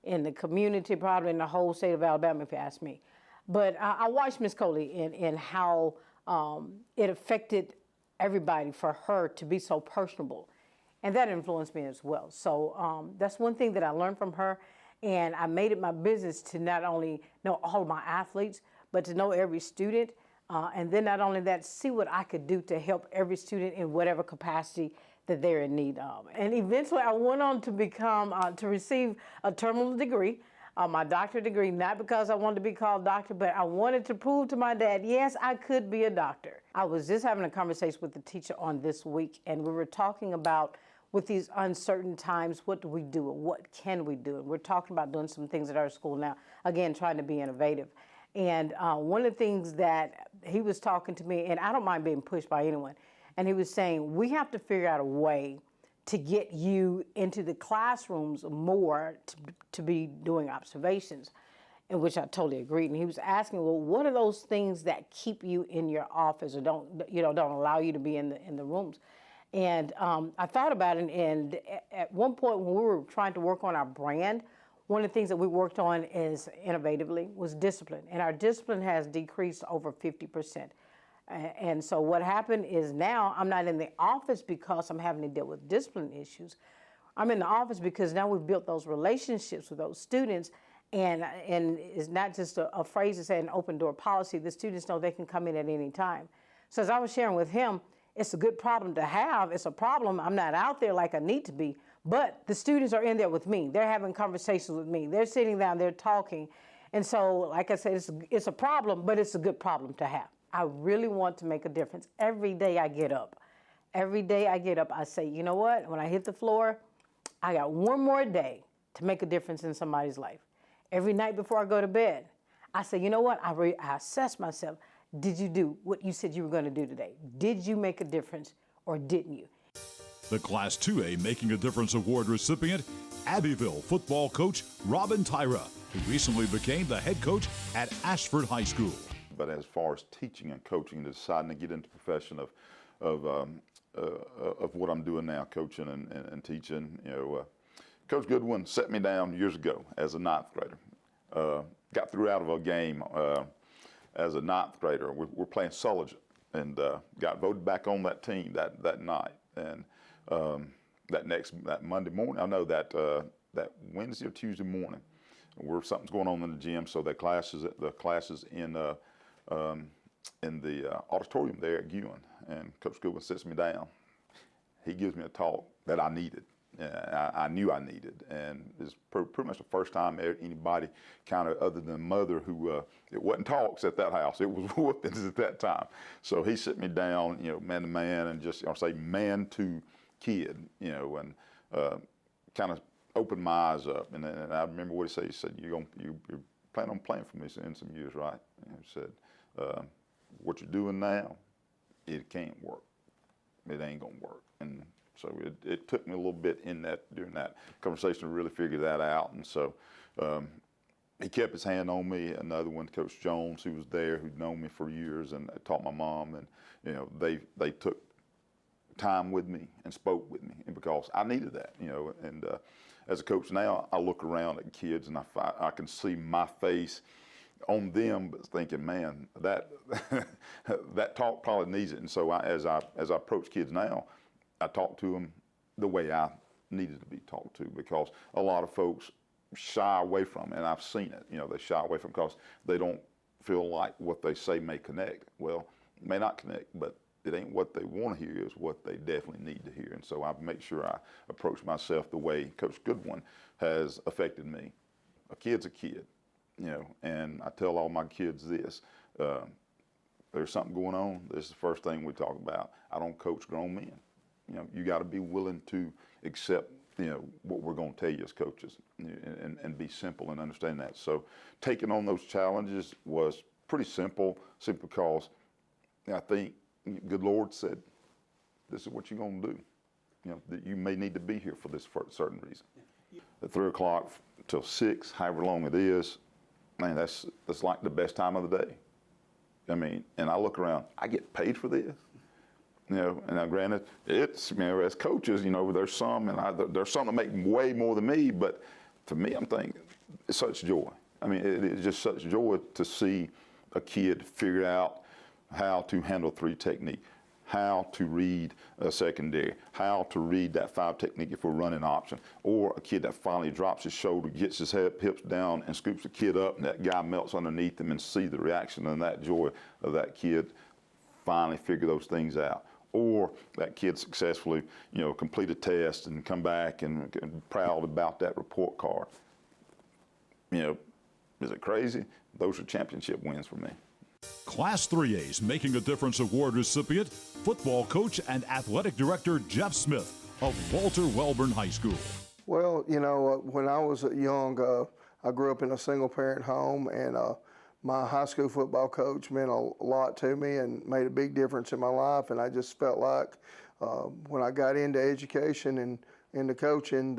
in the community, probably in the whole state of Alabama, if you ask me. But I watched Miss Coley in how it affected everybody for her to be so personable. And that influenced me as well. So that's one thing that I learned from her. And I made it my business to not only know all of my athletes, but to know every student. And then not only that, see what I could do to help every student in whatever capacity that they're in need of. And eventually I went on to to receive a terminal degree, my doctorate degree, not because I wanted to be called doctor, but I wanted to prove to my dad, yes, I could be a doctor. I was just having a conversation with the teacher on this week, and we were talking about with these uncertain times, what do we do and what can we do? And we're talking about doing some things at our school now, again, trying to be innovative. And one of the things that he was talking to me, and I don't mind being pushed by anyone, and he was saying, we have to figure out a way to get you into the classrooms more to be doing observations, in which I totally agreed. And he was asking, well, what are those things that keep you in your office or don't allow you to be in the rooms? And I thought about it, and at one point when we were trying to work on our brand, one of the things that we worked on is innovatively was discipline. And our discipline has decreased over 50%. And so what happened is now I'm not in the office because I'm having to deal with discipline issues. I'm in the office because now we've built those relationships with those students, and it's not just a phrase to say an open door policy. The students know they can come in at any time. So as I was sharing with him, it's a good problem to have. It's a problem. I'm not out there like I need to be, but the students are in there with me. They're having conversations with me. They're sitting down, they're talking. And so, like I said, it's a problem, but it's a good problem to have. I really want to make a difference. Every day I get up, I say, you know what? When I hit the floor, I got one more day to make a difference in somebody's life. Every night before I go to bed, I say, you know what? I assess myself. Did you do what you said you were going to do today? Did you make a difference or didn't you? The Class 2A Making a Difference Award recipient, Abbeville football coach Robin Tyra, who recently became the head coach at Ashford High School. But as far as teaching and coaching, deciding to get into the profession of what I'm doing now, coaching and teaching, Coach Goodwin set me down years ago as a ninth grader. Got threw out of a game as a ninth grader. We're playing Sullivan, and got voted back on that team that night. And that Monday morning, I know that that Wednesday or Tuesday morning, where something's going on in the gym, so the classes in the auditorium there at Ewan, and Coach Goodwin sits me down. He gives me a talk that I needed. I knew I needed, and it's pretty much the first time anybody kind of, other than mother, who it wasn't talks at that house, it was whoopings at that time. So he sit me down, man to man, and just say man to kid, and kind of opened my eyes up. And I remember what he said. He said, "You're planning on playing for me in some years, right?" And he said, "What you're doing now, it can't work. It ain't gonna work." And so it took me a little bit during that conversation to really figure that out. And so he kept his hand on me. Another one, Coach Jones, who was there, who'd known me for years and taught my mom. And they took time with me and spoke with me, and because I needed that. And as a coach now, I look around at kids and I can see my face on them, but thinking, man, that that talk probably needs it. And so as I approach kids now, I talk to them the way I needed to be talked to, because a lot of folks shy away from it, and I've seen it. They shy away from it because they don't feel like what they say may connect. Well, it may not connect, but it ain't what they want to hear, is what they definitely need to hear. And so I make sure I approach myself the way Coach Goodwin has affected me. A kid's a kid, and I tell all my kids this. There's something going on, this is the first thing we talk about. I don't coach grown men. You got to be willing to accept, what we're going to tell you as coaches, and be simple and understand that. So taking on those challenges was pretty simple because I think good Lord said, this is what you're going to do. That you may need to be here for this certain reason. At 3 o'clock till 6, however long it is, man, that's like the best time of the day. I mean, and I look around, I get paid for this. And now granted, it's, as coaches, there's some, and there's some that make way more than me, but for me, I'm thinking, it's such joy. I mean, it is just such joy to see a kid figure out how to handle 3 technique, how to read a secondary, how to read that 5 technique if we're running option, or a kid that finally drops his shoulder, gets his hips down, and scoops the kid up, and that guy melts underneath him, and see the reaction and that joy of that kid finally figure those things out. Or that kid successfully, complete a test and come back and proud about that report card. Is it crazy? Those are championship wins for me. Class 3A's Making a Difference Award recipient, football coach and athletic director Jeff Smith of Walter Welborn High School. Well, when I was young, I grew up in a single-parent home, and my high school football coach meant a lot to me and made a big difference in my life. And I just felt like when I got into education and into coaching,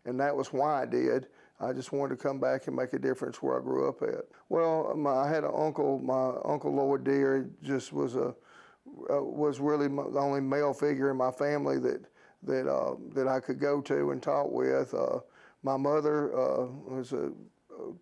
and that was why I did, I just wanted to come back and make a difference where I grew up at. Well, I had an uncle, my Uncle Lloyd Deere, just was really the only male figure in my family that I could go to and talk with. My mother was a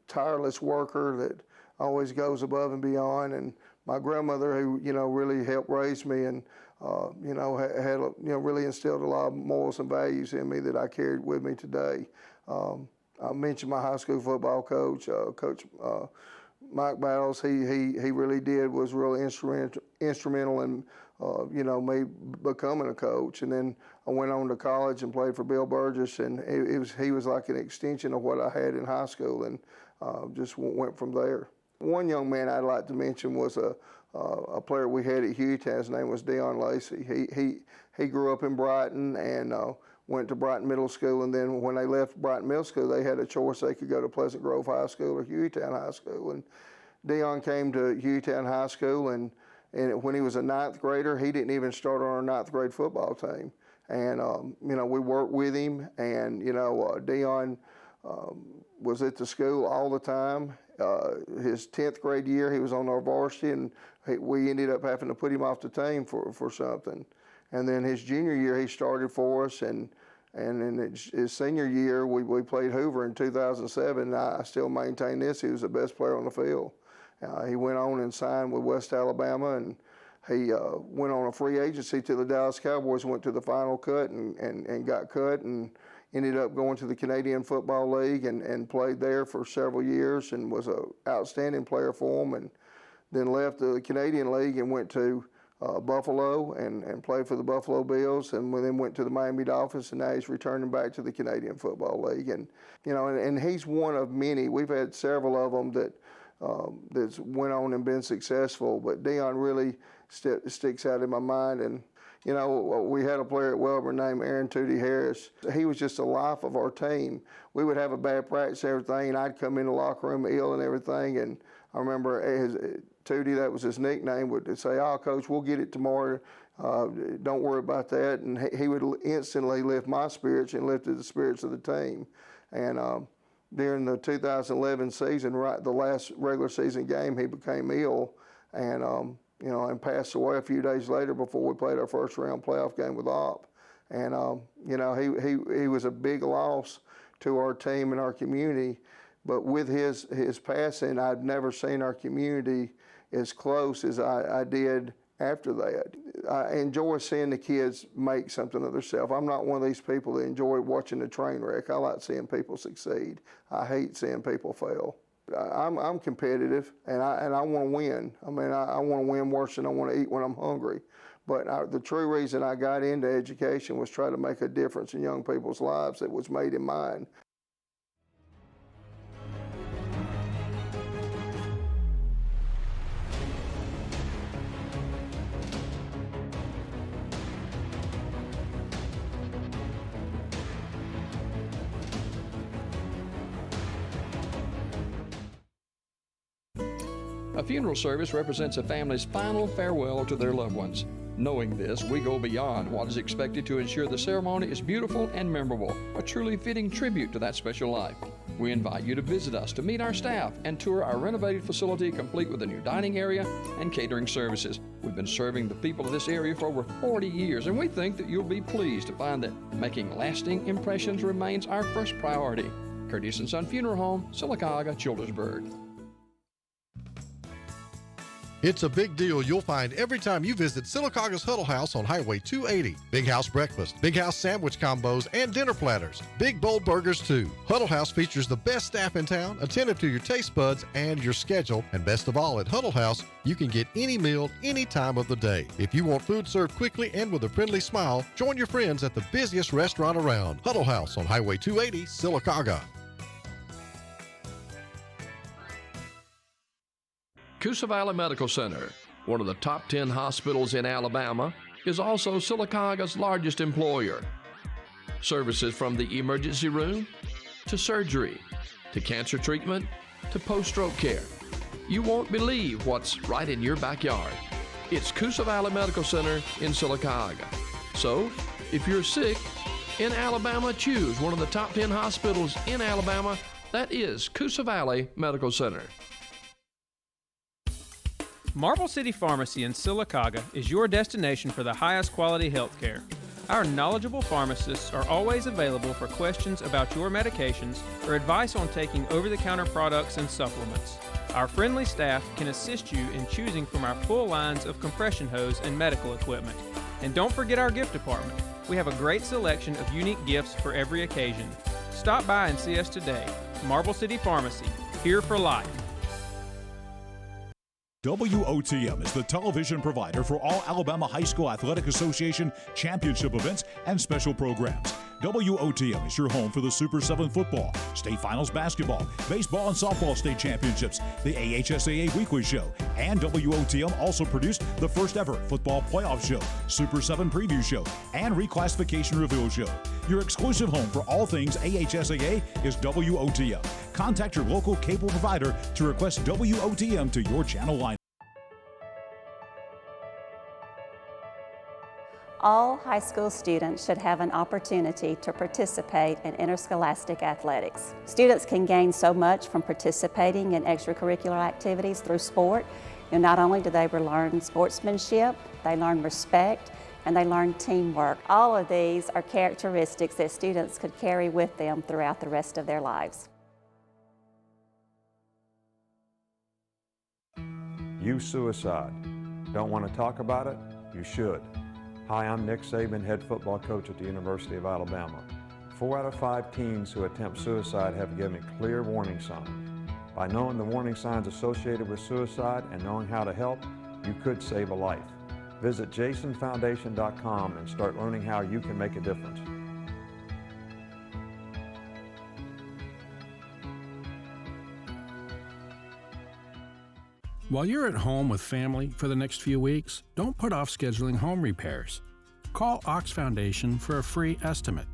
tireless worker that always goes above and beyond, and my grandmother, who really helped raise me and had really instilled a lot of morals and values in me that I carried with me today. I mentioned my high school football coach, Coach Mike Battles. He really was real instrumental in me becoming a coach. And then I went on to college and played for Bill Burgess, and he was like an extension of what I had in high school, and just went from there. One young man I'd like to mention was a player we had at Hueytown. His name was Deion Lacey. He grew up in Brighton and went to Brighton Middle School, and then when they left Brighton Middle School, they had a choice. They could go to Pleasant Grove High School or Hueytown High School. And Deion came to Hueytown High School, and when he was a 9th grader, he didn't even start on our 9th grade football team. And we worked with him, and Deion was at the school all the time. His 10th grade year, he was on our varsity, and we ended up having to put him off the team for something. And then his junior year, he started for us, and in his senior year, we played Hoover in 2007. I still maintain this. He was the best player on the field. He went on and signed with West Alabama, and he went on a free agency to the Dallas Cowboys, went to the final cut and got cut. And, ended up going to the Canadian Football League and played there for several years and was an outstanding player for them, and then left the Canadian League and went to Buffalo and played for the Buffalo Bills, and then went to the Miami Dolphins, and now he's returning back to the Canadian Football League. And and he's one of many. We've had several of them that's went on and been successful, but Dion really sticks out in my mind. And we had a player at Wellborn named Aaron Tootie Harris. He was just the life of our team. We would have a bad practice and everything, and I'd come in the locker room ill and everything, and I remember Tootie, that was his nickname, would say, "Oh, Coach, we'll get it tomorrow. Don't worry about that." And he would instantly lift my spirits and lifted the spirits of the team. And during the 2011 season, the last regular season game, he became ill and passed away a few days later before we played our first round playoff game with Opp. And he was a big loss to our team and our community. But with his passing, I'd never seen our community as close as I did after that. I enjoy seeing the kids make something of themselves. I'm not one of these people that enjoy watching a train wreck. I like seeing people succeed. I hate seeing people fail. I'm competitive, and I want to win. I mean, I want to win worse than I want to eat when I'm hungry. But the true reason I got into education was try to make a difference in young people's lives that was made in mine. A funeral service represents a family's final farewell to their loved ones. Knowing this, we go beyond what is expected to ensure the ceremony is beautiful and memorable, a truly fitting tribute to that special life. We invite you to visit us to meet our staff and tour our renovated facility complete with a new dining area and catering services. We've been serving the people of this area for over 40 years, and we think that you'll be pleased to find that making lasting impressions remains our first priority. Curtis & Son Funeral Home, Sylacauga, Childersburg. It's a big deal you'll find every time you visit Sylacauga's Huddle House on Highway 280. Big House breakfast, Big House sandwich combos, and dinner platters. Big bold burgers too. Huddle House features the best staff in town, attentive to your taste buds and your schedule. And best of all, at Huddle House, you can get any meal any time of the day. If you want food served quickly and with a friendly smile, join your friends at the busiest restaurant around. Huddle House on Highway 280, Sylacauga. Coosa Valley Medical Center, one of the top 10 hospitals in Alabama, is also Sylacauga's largest employer. Services from the emergency room to surgery to cancer treatment to post-stroke care. You won't believe what's right in your backyard. It's Coosa Valley Medical Center in Sylacauga. So, if you're sick in Alabama, choose one of the top 10 hospitals in Alabama. That is Coosa Valley Medical Center. Marble City Pharmacy in Sylacauga is your destination for the highest quality health care. Our knowledgeable pharmacists are always available for questions about your medications or advice on taking over-the-counter products and supplements. Our friendly staff can assist you in choosing from our full lines of compression hose and medical equipment. And don't forget our gift department. We have a great selection of unique gifts for every occasion. Stop by and see us today. Marble City Pharmacy, here for life. WOTM is the television provider for all Alabama High School Athletic Association championship events and special programs. WOTM is your home for the Super 7 football, state finals basketball, baseball and softball state championships, the AHSAA weekly show, and WOTM also produced the first ever football playoff show, Super 7 preview show, and reclassification reveal show. Your exclusive home for all things AHSAA is WOTM. Contact your local cable provider to request WOTM to your channel line. All high school students should have an opportunity to participate in interscholastic athletics. Students can gain so much from participating in extracurricular activities through sport. Not only do they learn sportsmanship, they learn respect, and they learn teamwork. All of these are characteristics that students could carry with them throughout the rest of their lives. Youth suicide. Don't want to talk about it? You should. Hi, I'm Nick Saban, head football coach at the University of Alabama. 4 out of 5 teens who attempt suicide have given clear warning signs. By knowing the warning signs associated with suicide and knowing how to help, you could save a life. Visit jasonfoundation.com and start learning how you can make a difference. While you're at home with family for the next few weeks, don't put off scheduling home repairs. Call Ox Foundation for a free estimate.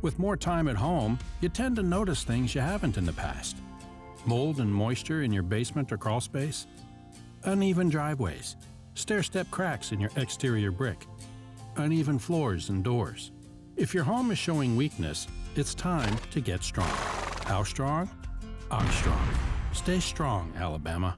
With more time at home, you tend to notice things you haven't in the past. Mold and moisture in your basement or crawl space, uneven driveways, stair-step cracks in your exterior brick, uneven floors and doors. If your home is showing weakness, it's time to get strong. How strong? Ox Strong. Stay strong, Alabama.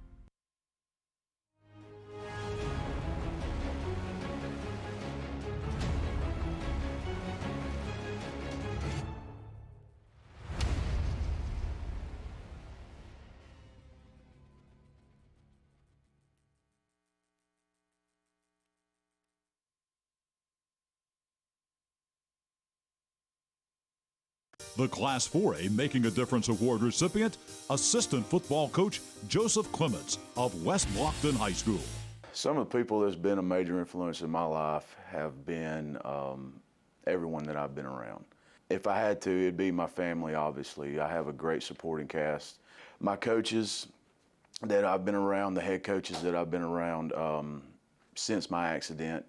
The Class 4A Making a Difference Award recipient, assistant football coach Joseph Clements of West Blockton High School. Some of the people that's been a major influence in my life have been everyone that I've been around. If I had to, it'd be my family, obviously. I have a great supporting cast. My coaches that I've been around, the head coaches that I've been around since my accident,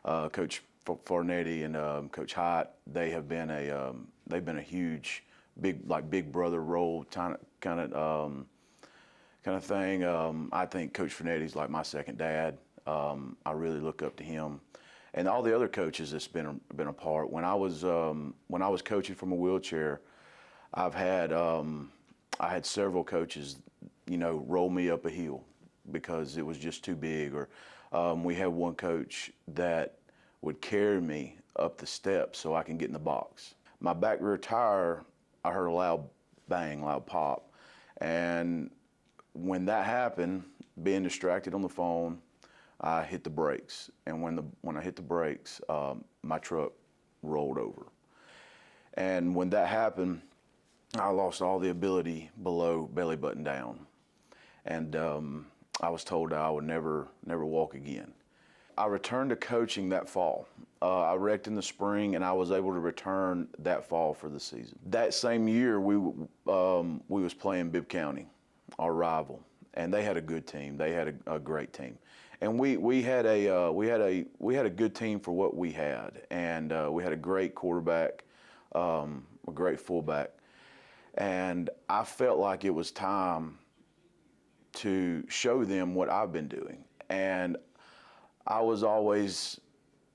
Coach Farnetti and Coach Hyatt, they have been a huge, big brother role kind of thing. I think Coach Farnetti's like my second dad. I really look up to him, and all the other coaches that's been a part. When I was coaching from a wheelchair, I had several coaches, roll me up a hill because it was just too big. Or we had one coach that would carry me up the steps so I can get in the box. My back rear tire, I heard a loud bang, loud pop. And when that happened, being distracted on the phone, I hit the brakes. And when I hit the brakes, my truck rolled over. And when that happened, I lost all the ability below belly button down. And I was told that I would never walk again. I returned to coaching that fall. I wrecked in the spring, and I was able to return that fall for the season. That same year, we was playing Bibb County, our rival, and they had a good team. They had a great team, and we had a good team for what we had, and we had a great quarterback, a great fullback, and I felt like it was time to show them what I've been doing. And I was always,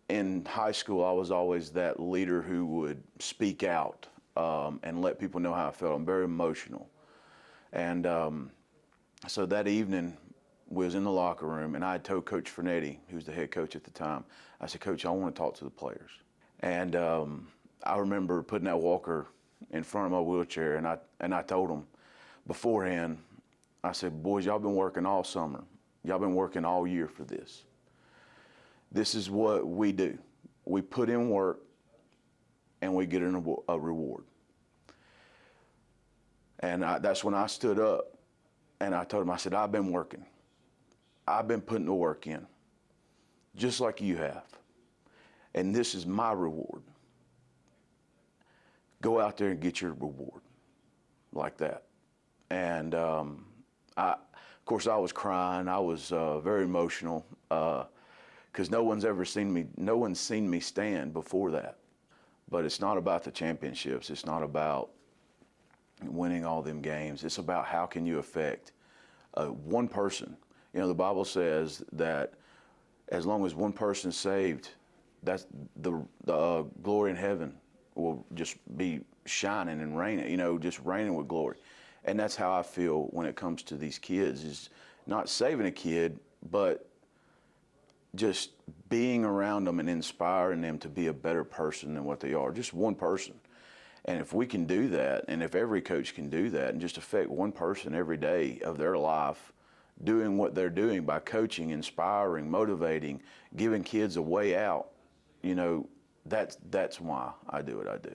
in high school, I was always that leader who would speak out and let people know how I felt. I'm very emotional. And so that evening, we was in the locker room, and I had told Coach Farnetti, who was the head coach at the time, I said, Coach, I want to talk to the players. And I remember putting that walker in front of my wheelchair, and I told them beforehand, I said, boys, y'all been working all summer. Y'all been working all year for this. This is what we do. We put in work, and we get a reward. And that's when I stood up, and I told him, I said, I've been working. I've been putting the work in, just like you have. And this is my reward. Go out there and get your reward, like that. And of course, I was crying. I was very emotional. Because no one's seen me stand before that. But it's not about the championships. It's not about winning all them games. It's about how can you affect one person. The Bible says that as long as one person's saved, that's the glory in heaven will just be shining and raining, just raining with glory. And that's how I feel when it comes to these kids, is not saving a kid, but just being around them and inspiring them to be a better person than what they are, just one person. And if we can do that, and if every coach can do that, and just affect one person every day of their life, doing what they're doing by coaching, inspiring, motivating, giving kids a way out, that's why I do what I do.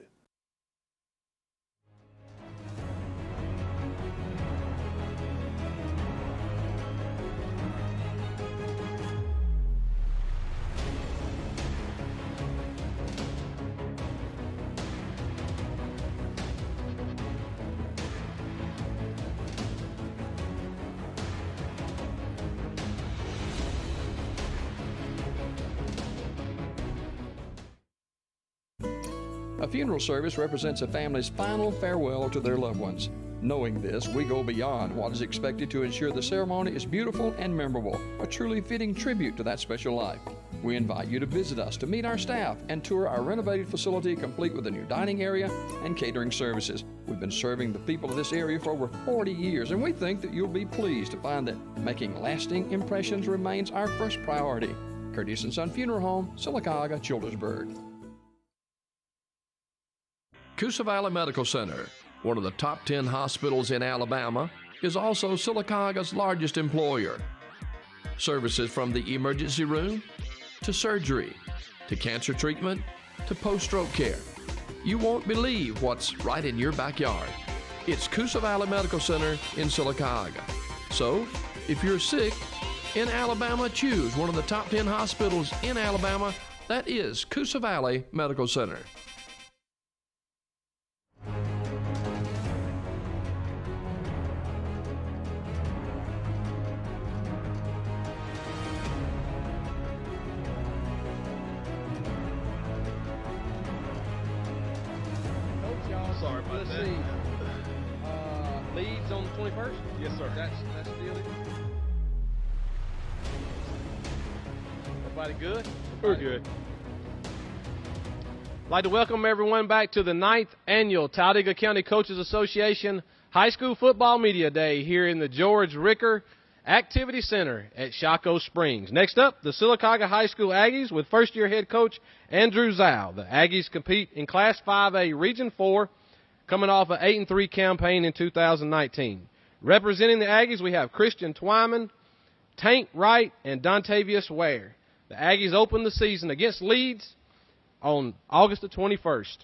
A funeral service represents a family's final farewell to their loved ones. Knowing this, we go beyond what is expected to ensure the ceremony is beautiful and memorable, a truly fitting tribute to that special life. We invite you to visit us to meet our staff and tour our renovated facility complete with a new dining area and catering services. We've been serving the people of this area for over 40 years, and we think that you'll be pleased to find that making lasting impressions remains our first priority. Curtis & Son Funeral Home, Sylacauga, Childersburg. Coosa Valley Medical Center, one of the top 10 hospitals in Alabama, is also Sylacauga's largest employer. Services from the emergency room to surgery, to cancer treatment, to post-stroke care. You won't believe what's right in your backyard. It's Coosa Valley Medical Center in Sylacauga. So, if you're sick in Alabama, choose one of the top 10 hospitals in Alabama. That is Coosa Valley Medical Center. Sorry about that. Let's see. Leeds on the 21st? Yes, sir. That's the deal. Everybody good? We're good. I'd like to welcome everyone back to the 9th Annual Talladega County Coaches Association High School Football Media Day here in the George Ricker Activity Center at Shocco Springs. Next up, the Sylacauga High School Aggies with first-year head coach Andrew Zhao. The Aggies compete in Class 5A Region 4, coming off an 8-3 campaign in 2019. Representing the Aggies, we have Christian Twyman, Tank Wright, and Dontavius Ware. The Aggies open the season against Leeds on August the 21st.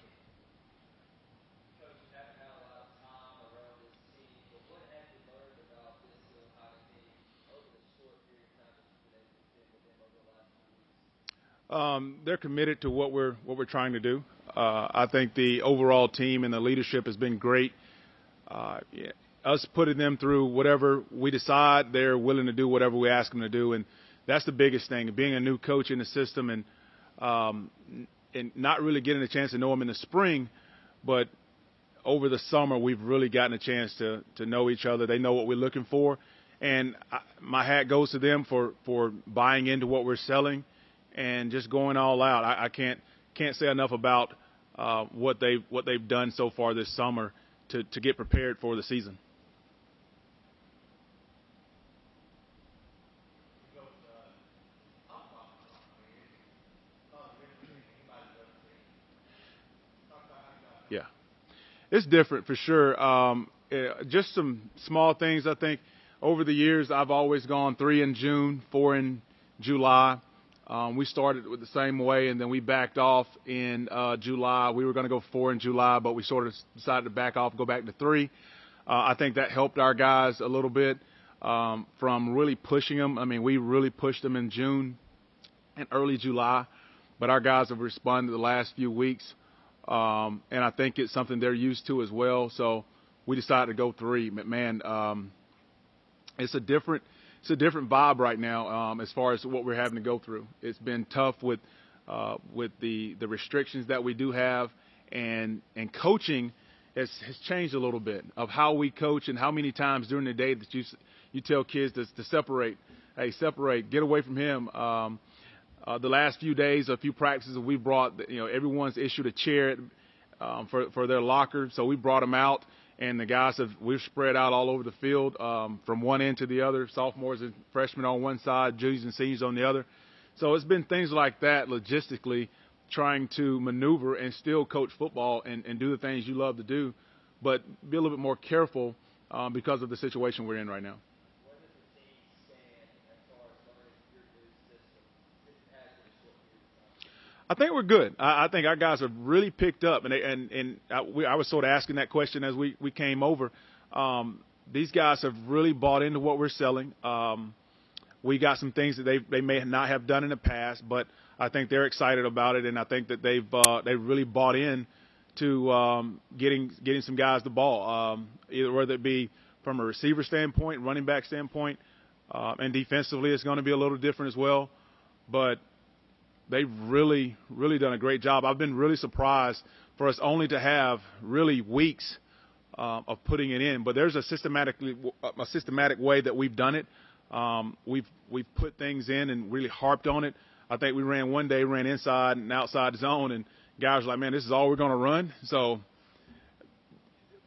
They're committed to what we're trying to do. I think the overall team and the leadership has been great. Us putting them through whatever we decide, they're willing to do whatever we ask them to do, and that's the biggest thing. Being a new coach in the system and not really getting a chance to know them in the spring, but over the summer we've really gotten a chance to know each other. They know what we're looking for, and my hat goes to them for buying into what we're selling and just going all out. I can't say enough about what they've done so far this summer to get prepared for the season. Yeah, it's different for sure. Just some small things. I think over the years I've always gone 3 in June, 4 in July. We started with the same way, and then we backed off in July. We were going to go 4 in July, but we sort of decided to back off and go back to 3. I think that helped our guys a little bit from really pushing them. I mean, we really pushed them in June and early July, but our guys have responded the last few weeks, and I think it's something they're used to as well. So we decided to go 3. But, man, it's a different vibe right now as far as what we're having to go through. It's been tough with the restrictions that we do have, and coaching has changed a little bit of how we coach and how many times during the day that you tell kids to separate. Hey, separate, get away from him. The last few days, a few practices we brought, everyone's issued a chair for their locker, so we brought them out. And the guys we've spread out all over the field from one end to the other, sophomores and freshmen on one side, juniors and seniors on the other. So it's been things like that logistically, trying to maneuver and still coach football and do the things you love to do, but be a little bit more careful because of the situation we're in right now. I think we're good. I think our guys have really picked up, and I was sort of asking that question as we came over. These guys have really bought into what we're selling. We got some things that they may not have done in the past, but I think they're excited about it, and I think that they've really bought in to getting some guys the ball, either whether it be from a receiver standpoint, running back standpoint, and defensively it's going to be a little different as well, but they've really done a great job. I've been really surprised for us only to have really weeks of putting it in, but there's a systematic way that we've done it. We've put things in and really harped on it. I think we ran one day, ran inside and outside zone, and guys were like, man, this is all we're going to run. So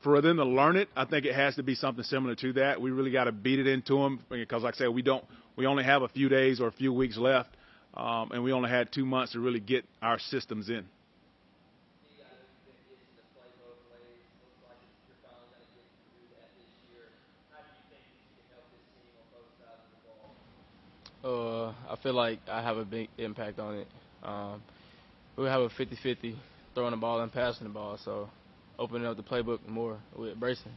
for them to learn it, I think it has to be something similar to that. We really got to beat it into them because, like I said, we only have a few days or a few weeks left, and we only had 2 months to really get our systems in. I feel like I have a big impact on it. We have a 50-50 throwing the ball and passing the ball, so opening up the playbook more with bracing.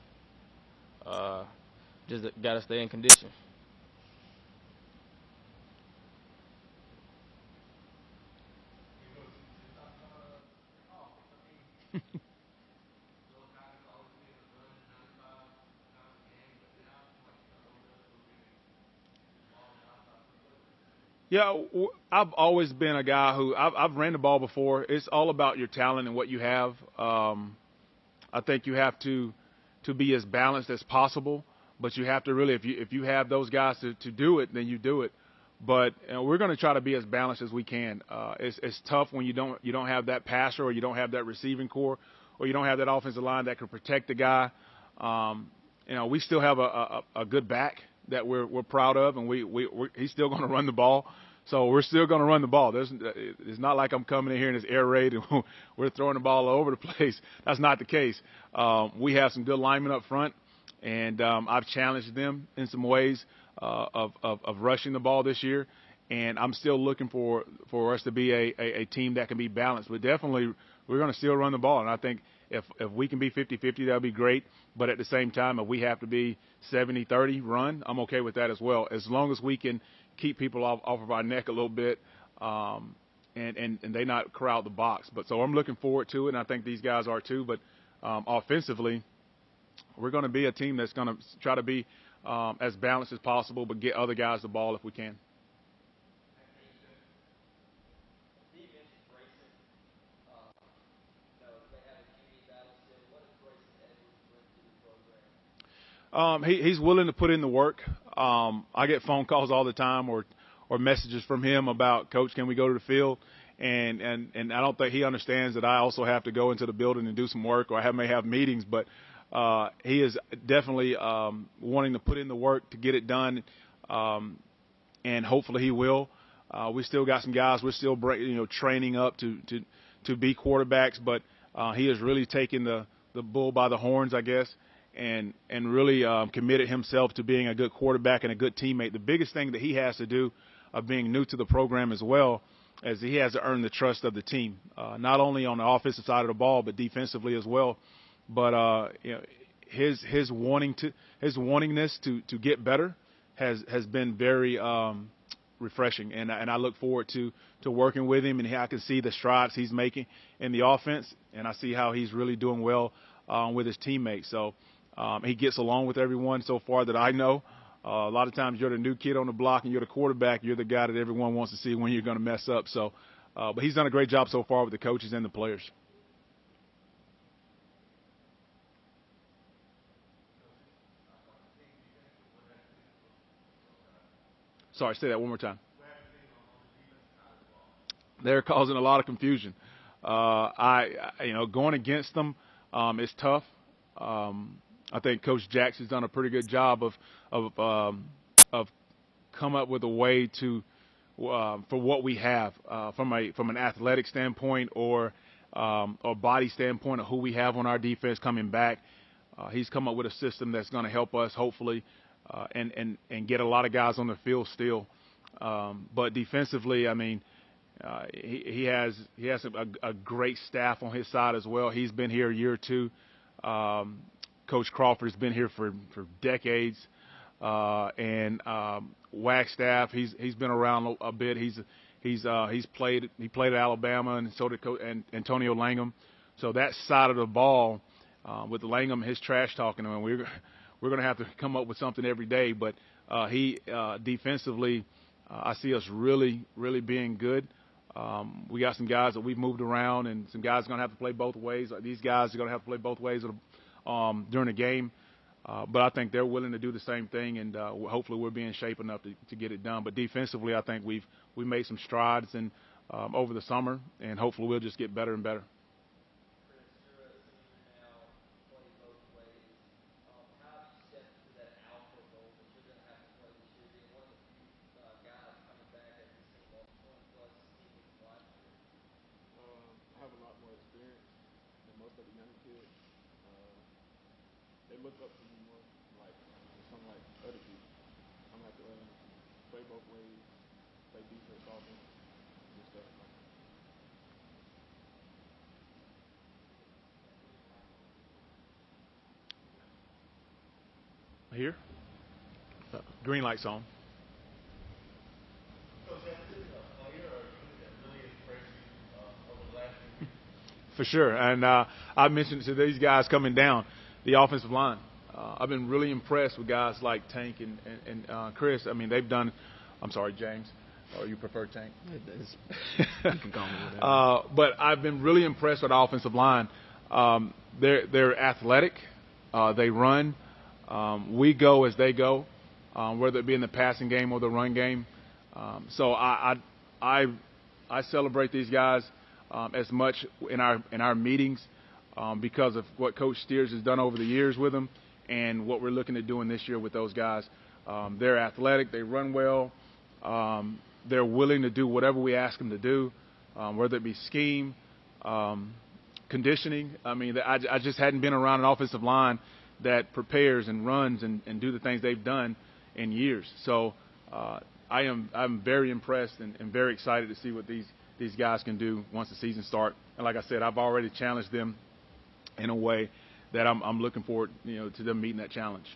Just got to stay in condition. Yeah, I've always been a guy who I've ran the ball before. It's all about your talent and what you have. I think you have to be as balanced as possible, but you have to really, if you have those guys to do it, then you do it. But we're going to try to be as balanced as we can. It's tough when you don't have that passer, or you don't have that receiving core, or you don't have that offensive line that can protect the guy. We still have a good back that we're proud of, and he's still going to run the ball. So we're still going to run the ball. It's not like I'm coming in here and it's air raid and we're throwing the ball all over the place. That's not the case. We have some good linemen up front, and I've challenged them in some ways of rushing the ball this year. And I'm still looking for us to be a team that can be balanced. But definitely we're going to still run the ball. And I think if we can be 50-50, that would be great. But at the same time, if we have to be 70-30 run, I'm okay with that as well, as long as we can keep people off of our neck a little bit, and they not crowd the box. But so I'm looking forward to it, and I think these guys are too. But offensively, we're going to be a team that's going to try to be as balanced as possible, but get other guys the ball if we can. He's willing to put in the work. I get phone calls all the time or messages from him about, Coach, can we go to the field? And I don't think he understands that I also have to go into the building and do some work, or I may have meetings. But he is definitely wanting to put in the work to get it done, and hopefully he will. We still got some guys we're still training up to be quarterbacks, but he has really taken the bull by the horns, I guess. And really committed himself to being a good quarterback and a good teammate. The biggest thing that he has to do, being new to the program as well, is he has to earn the trust of the team, not only on the offensive side of the ball, but defensively as well. But his wantingness to get better has been very refreshing, and I look forward to working with him, and I can see the strides he's making in the offense, and I see how he's really doing well with his teammates. So. He gets along with everyone so far that I know. A lot of times you're the new kid on the block and you're the quarterback. You're the guy that everyone wants to see when you're going to mess up. So, but he's done a great job so far with the coaches and the players. Sorry, say that one more time. They're causing a lot of confusion. Going against them is tough. I think Coach Jackson's done a pretty good job of come up with a way to for what we have from an athletic standpoint or body standpoint of who we have on our defense coming back. He's come up with a system that's going to help us hopefully and get a lot of guys on the field still. But defensively, I mean, he has a great staff on his side as well. He's been here a year or two. Coach Crawford's been here for decades, and Wagstaff, he's been around a bit. He played at Alabama, and so did Antonio Langham. So that side of the ball, with Langham, his trash talking, I mean, we're going to have to come up with something every day. But he defensively, I see us really being good. We got some guys that we've moved around, and some guys are going to have to play both ways. These guys are going to have to play both ways during the game. But I think they're willing to do the same thing, and hopefully we'll be in shape enough to get it done. But defensively, I think we made some strides over the summer, and hopefully we'll just get better and better. I have a lot more experience than most of the young kids. They look up to me more, like some like other people. I'm gonna have to play both ways, play defense, offense, and stuff like that. Here, green light's on. For sure, and I mentioned to these guys coming down, the offensive line. I've been really impressed with guys like Tank and Chris. I mean, they've done. I'm sorry, James, or you prefer Tank? You can call me whatever. But I've been really impressed with the offensive line. They're athletic. They run. We go as they go, whether it be in the passing game or the run game. So I celebrate these guys as much in our meetings because of what Coach Steers has done over the years with them and what we're looking at doing this year with those guys. They're athletic. They run well. They're willing to do whatever we ask them to do, whether it be scheme, conditioning. I mean, I just hadn't been around an offensive line that prepares and runs and do the things they've done in years. So I'm very impressed and very excited to see what these guys can do once the season starts. And like I said, I've already challenged them in a way that I'm looking forward, to them meeting that challenge.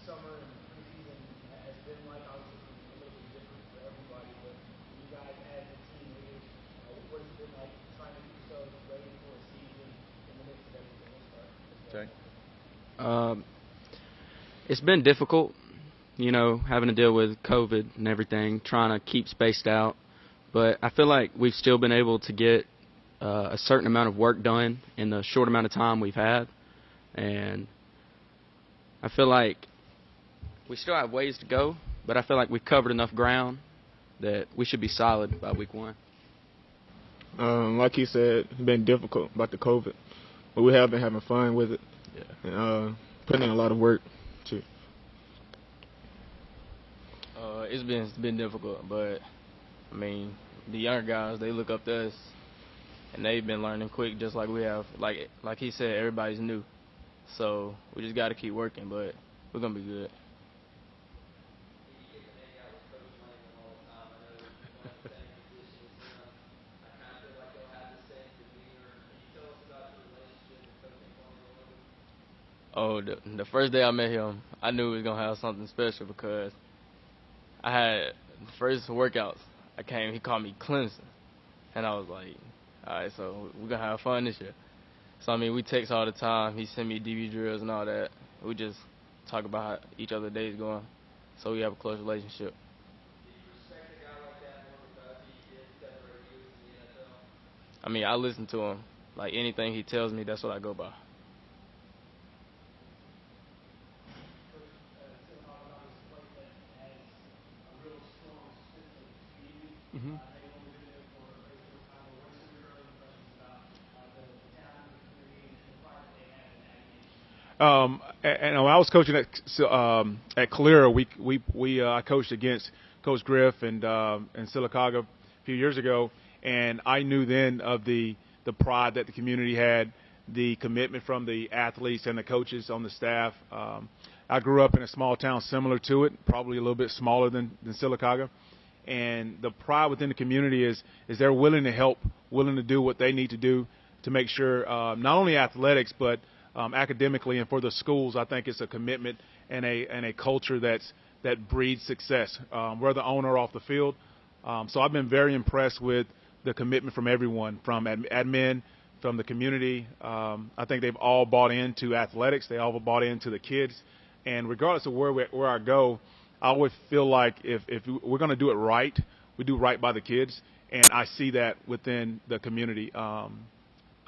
Summer and preseason has been like, obviously a little bit different for everybody, but you guys as a team leaders, what has it been like trying to keep yourselves ready for a season in the midst of everything? It's been difficult, having to deal with COVID and everything, trying to keep spaced out. But I feel like we've still been able to get a certain amount of work done in the short amount of time we've had. And I feel like we still have ways to go, but I feel like we've covered enough ground that we should be solid by week 1. Like he said, it's been difficult about the COVID, but we have been having fun with it. Yeah. And putting in a lot of work too. It's been difficult, but I mean, the younger guys, they look up to us, and they've been learning quick, just like we have. Like he said, everybody's new, so we just got to keep working. But we're gonna be good. Oh, the first day I met him, I knew he was going to have something special because I had the first workouts. He called me Clemson. And I was like, all right, so we're going to have fun this year. So, I mean, we text all the time. He sent me DV drills and all that. We just talk about how each other's days going. So we have a close relationship. I mean, I listen to him. Like, anything he tells me, that's what I go by. Mm-hmm. And when I was coaching at Calera, I coached against Coach Griff and Sylacauga a few years ago, and I knew then of the pride that the community had, the commitment from the athletes and the coaches on the staff. I grew up in a small town similar to it, probably a little bit smaller than Sylacauga. And the pride within the community is they're willing to help, willing to do what they need to do to make sure not only athletics but academically and for the schools. I think it's a commitment and a culture that breeds success, whether on or off the field. So I've been very impressed with the commitment from everyone, from admin, from the community. I think they've all bought into athletics. They all bought into the kids. And regardless of where I go, I always feel like if we're going to do it right, we do right by the kids, and I see that within the community. I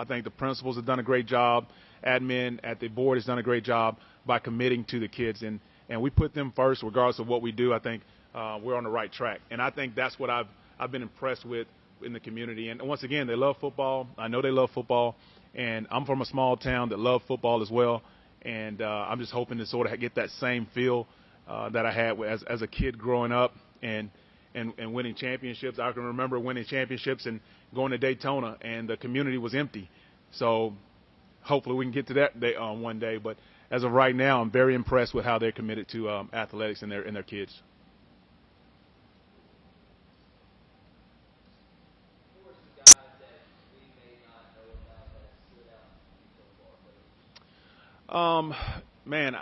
think the principals have done a great job. Admin at the board has done a great job by committing to the kids, and we put them first regardless of what we do. I think we're on the right track, and I think that's what I've been impressed with in the community. And once again, they love football. I know they love football, and I'm from a small town that love football as well, and I'm just hoping to sort of get that same feel that I had as a kid growing up and winning championships. I can remember winning championships and going to Daytona, and the community was empty. So hopefully we can get to that day one day. But as of right now, I'm very impressed with how they're committed to athletics and their kids. Man,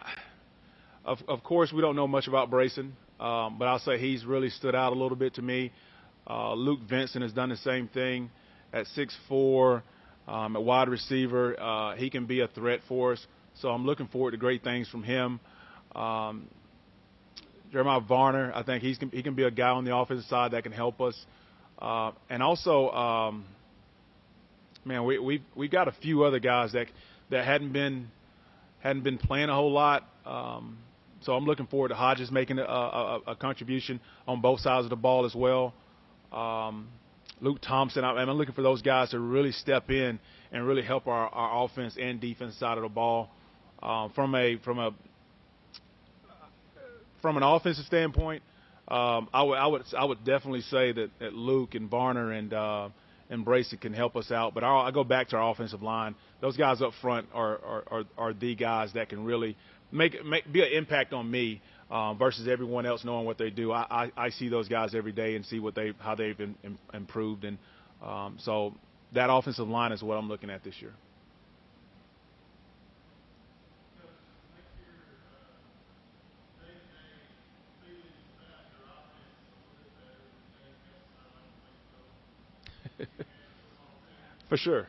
of course we don't know much about Brayson, but I'll say he's really stood out a little bit to me. Luke Vincent has done the same thing at 6'4", at wide receiver. He can be a threat for us, so I'm looking forward to great things from him. Jeremiah Varner, I think he can be a guy on the offensive side that can help us. And also, man, we got a few other guys that hadn't been playing a whole lot. So I'm looking forward to Hodges making a contribution on both sides of the ball as well. Luke Thompson, I'm looking for those guys to really step in and really help our offense and defense side of the ball. From an offensive standpoint, I would definitely say that Luke and Varner and Brayson can help us out. But I go back to our offensive line. Those guys up front are the guys that can really be an impact on me versus everyone else knowing what they do. I see those guys every day and see how they've improved, and so that offensive line is what I'm looking at this year. For sure.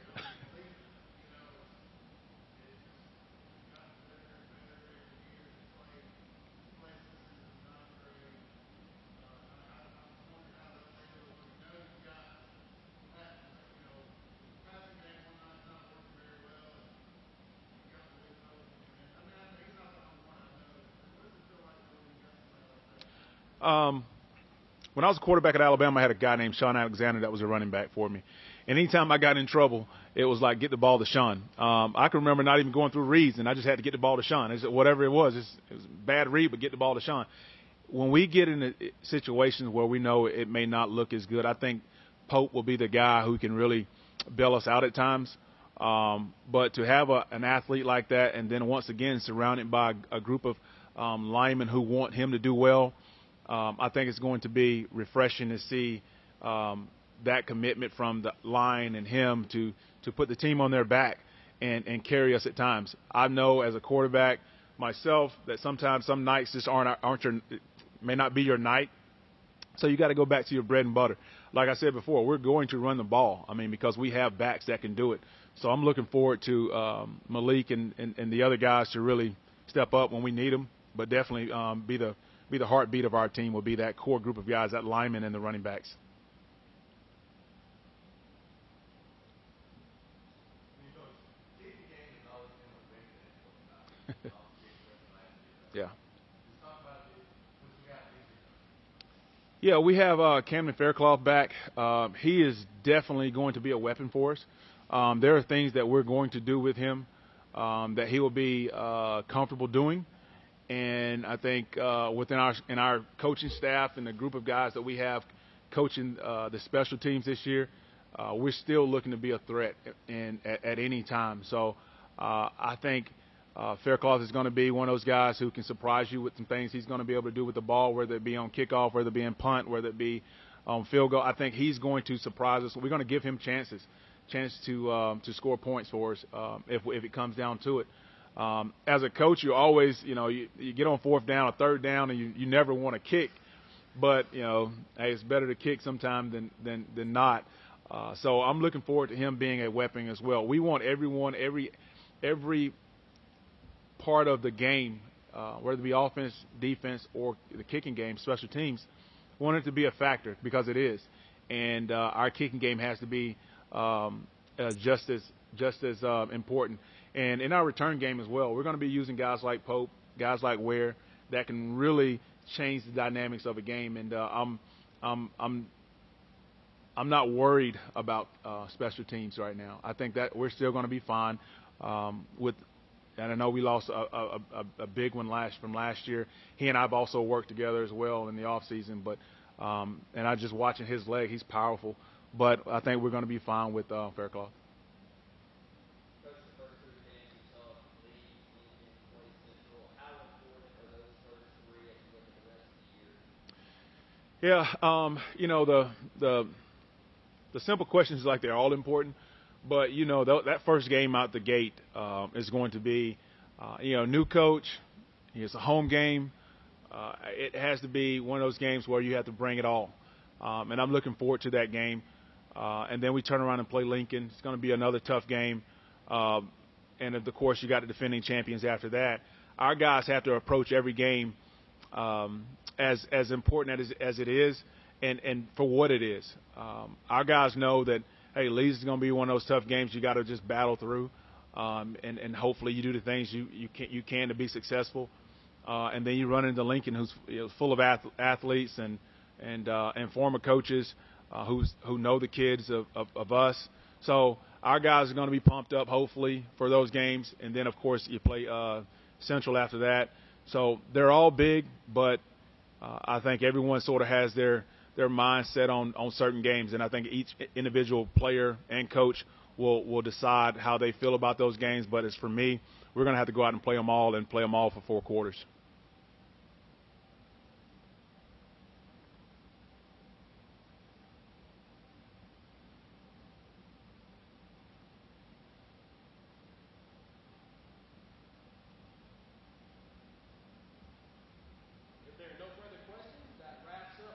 When I was a quarterback at Alabama, I had a guy named Sean Alexander that was a running back for me. And anytime I got in trouble, it was like, get the ball to Sean. I can remember not even going through reads, and I just had to get the ball to Sean. It's whatever it was. It was a bad read, but get the ball to Sean. When we get in situations where we know it may not look as good, I think Pope will be the guy who can really bail us out at times. But to have an athlete like that, and then once again surrounded by a group of linemen who want him to do well, I think it's going to be refreshing to see that commitment from the line and him to put the team on their back and carry us at times. I know as a quarterback myself that sometimes some nights just may not be your night. So you got to go back to your bread and butter. Like I said before, we're going to run the ball. Because we have backs that can do it. So I'm looking forward to Malik and the other guys to really step up when we need them, but definitely be the heartbeat of our team will be that core group of guys, that linemen and the running backs. Yeah. Yeah, we have Camden Faircloth back. He is definitely going to be a weapon for us. There are things that we're going to do with him that he will be comfortable doing. And I think within our coaching staff and the group of guys that we have coaching the special teams this year, we're still looking to be a threat at any time. So I think Faircloth is going to be one of those guys who can surprise you with some things he's going to be able to do with the ball, whether it be on kickoff, whether it be in punt, whether it be on field goal. I think he's going to surprise us. We're going to give him chance to score points for us if it comes down to it. As a coach, you always, you get on fourth down or third down and you never want to kick, but hey, it's better to kick sometime than not. So I'm looking forward to him being a weapon as well. We want every part of the game whether it be offense, defense, or the kicking game, special teams, want it to be a factor because it is. And our kicking game has to be just as important. And in our return game as well, we're going to be using guys like Pope, guys like Ware that can really change the dynamics of a game. And I'm not worried about special teams right now. I think that we're still going to be fine and I know we lost a big one from last year. He and I have also worked together as well in the off season, but and I just watching his leg, he's powerful. But I think we're going to be fine with Faircloth. Yeah, the simple questions like they're all important, but that first game out the gate is going to be, new coach. It's a home game. It has to be one of those games where you have to bring it all, and I'm looking forward to that game. And then we turn around and play Lincoln. It's going to be another tough game, and of course you got the defending champions after that. Our guys have to approach every game as important as it is, and for what it is. Our guys know that, hey, Leeds is going to be one of those tough games you got to just battle through, and hopefully you do the things you can to be successful. And then you run into Lincoln, who's full of athletes and former coaches who know the kids of us. So our guys are going to be pumped up, hopefully, for those games. And then, of course, you play Central after that. So they're all big, but I think everyone sort of has their mindset on certain games. And I think each individual player and coach will decide how they feel about those games. But as for me, we're going to have to go out and play them all for 4 quarters.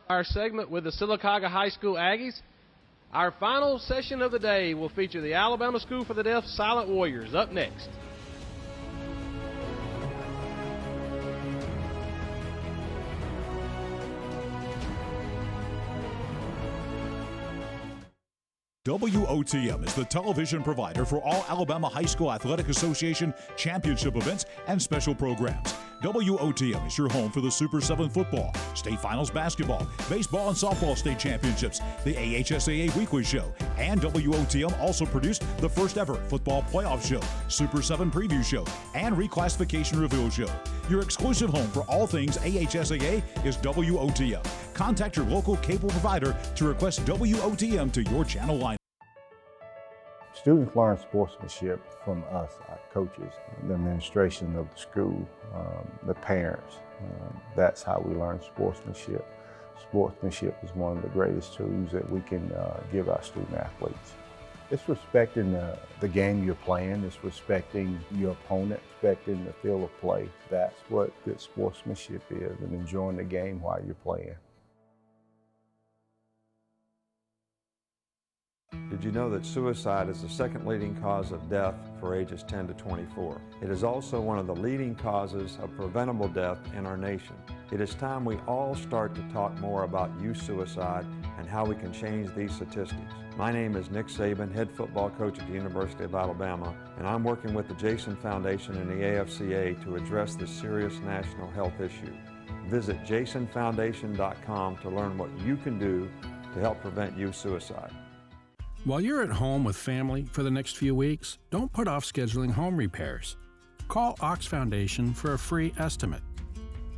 Our segment with the Sylacauga High School Aggies. Our final session of the day will feature the Alabama School for the Deaf Silent Warriors. Up next. WOTM is the television provider for all Alabama High School Athletic Association championship events and special programs. WOTM is your home for the Super 7 football, state finals basketball, baseball and softball state championships, the AHSAA weekly show, and WOTM also produced the first ever football playoff show, Super 7 preview show, and reclassification reveal show. Your exclusive home for all things AHSAA is WOTM. Contact your local cable provider to request WOTM to your channel line. Students learn sportsmanship from us, our coaches, the administration of the school, the parents. That's how we learn sportsmanship. Sportsmanship is one of the greatest tools that we can give our student athletes. It's respecting the game you're playing. It's respecting your opponent, respecting the field of play. That's what good sportsmanship is, and enjoying the game while you're playing. Did you know that suicide is the second leading cause of death for ages 10 to 24? It is also one of the leading causes of preventable death in our nation. It is time we all start to talk more about youth suicide and how we can change these statistics. My name is Nick Saban, head football coach at the University of Alabama, and I'm working with the Jason Foundation and the AFCA to address this serious national health issue. Visit jasonfoundation.com to learn what you can do to help prevent youth suicide. While you're at home with family for the next few weeks, don't put off scheduling home repairs. Call Ox Foundation for a free estimate.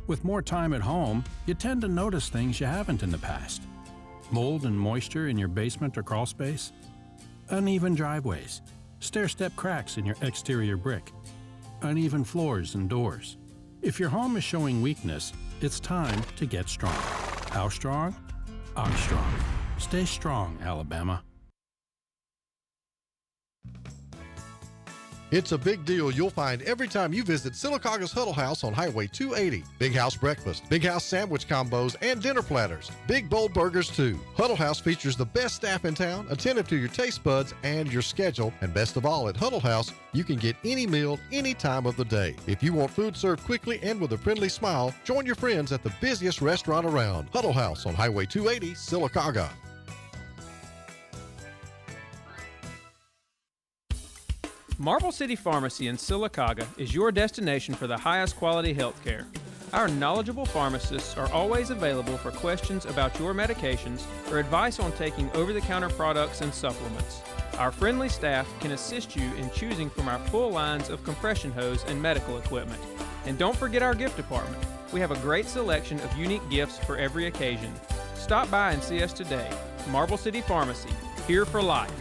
With more time at home, you tend to notice things you haven't in the past. Mold and moisture in your basement or crawl space, uneven driveways, stair-step cracks in your exterior brick, uneven floors and doors. If your home is showing weakness, it's time to get strong. How strong? Ox Strong. Stay strong, Alabama. It's a big deal you'll find every time you visit Silicaga's Huddle House on Highway 280. Big House breakfast, Big House sandwich combos, and dinner platters. Big bold burgers too. Huddle House features the best staff in town, attentive to your taste buds and your schedule. And best of all, at Huddle House, you can get any meal any time of the day. If you want food served quickly and with a friendly smile, join your friends at the busiest restaurant around. Huddle House on Highway 280, Silicaga. Marble City Pharmacy in Silicaga is your destination for the highest quality health care. Our knowledgeable pharmacists are always available for questions about your medications or advice on taking over-the-counter products and supplements. Our friendly staff can assist you in choosing from our full lines of compression hose and medical equipment. And don't forget our gift department. We have a great selection of unique gifts for every occasion. Stop by and see us today. Marble City Pharmacy, here for life.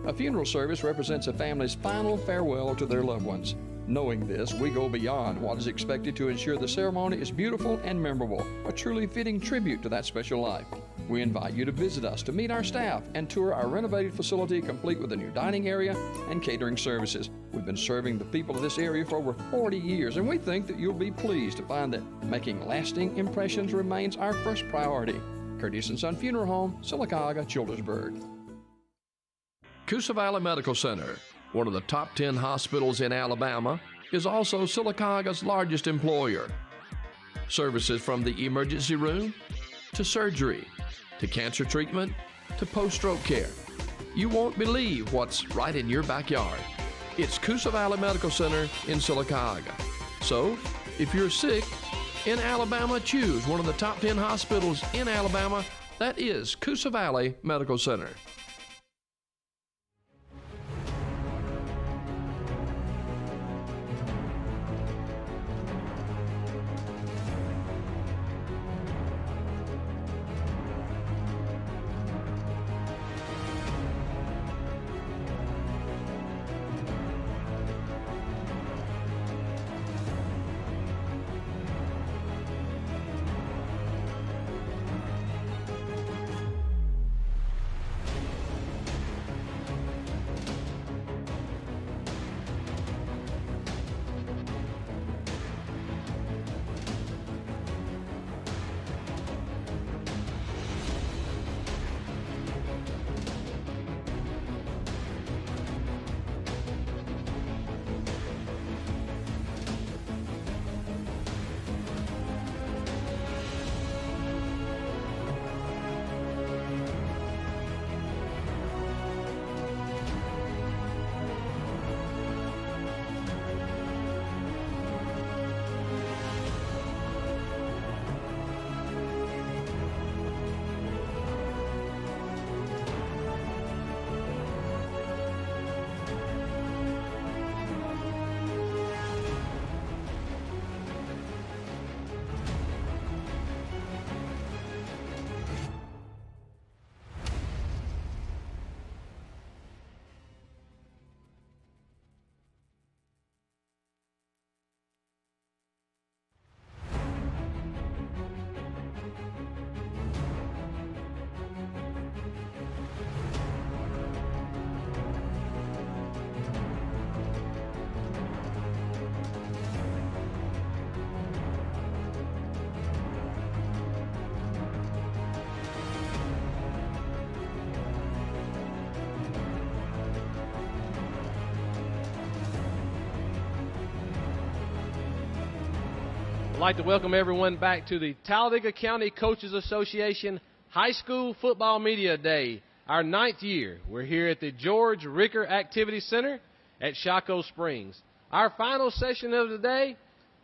A funeral service represents a family's final farewell to their loved ones. Knowing this, we go beyond what is expected to ensure the ceremony is beautiful and memorable, a truly fitting tribute to that special life. We invite you to visit us to meet our staff and tour our renovated facility complete with a new dining area and catering services. We've been serving the people of this area for over 40 years, and we think that you'll be pleased to find that making lasting impressions remains our first priority. Curtis & Son Funeral Home, Silicaga, Childersburg. Coosa Valley Medical Center, one of the top 10 hospitals in Alabama, is also Silicaga's largest employer. Services from the emergency room to surgery to cancer treatment to post-stroke care. You won't believe what's right in your backyard. It's Coosa Valley Medical Center in Silicaga. So, if you're sick in Alabama, choose one of the top 10 hospitals in Alabama. That is Coosa Valley Medical Center. I'd like to welcome everyone back to the Talladega County Coaches Association High School Football Media Day, our 9th year. We're here at the George Ricker Activity Center at Shocco Springs. Our final session of the day,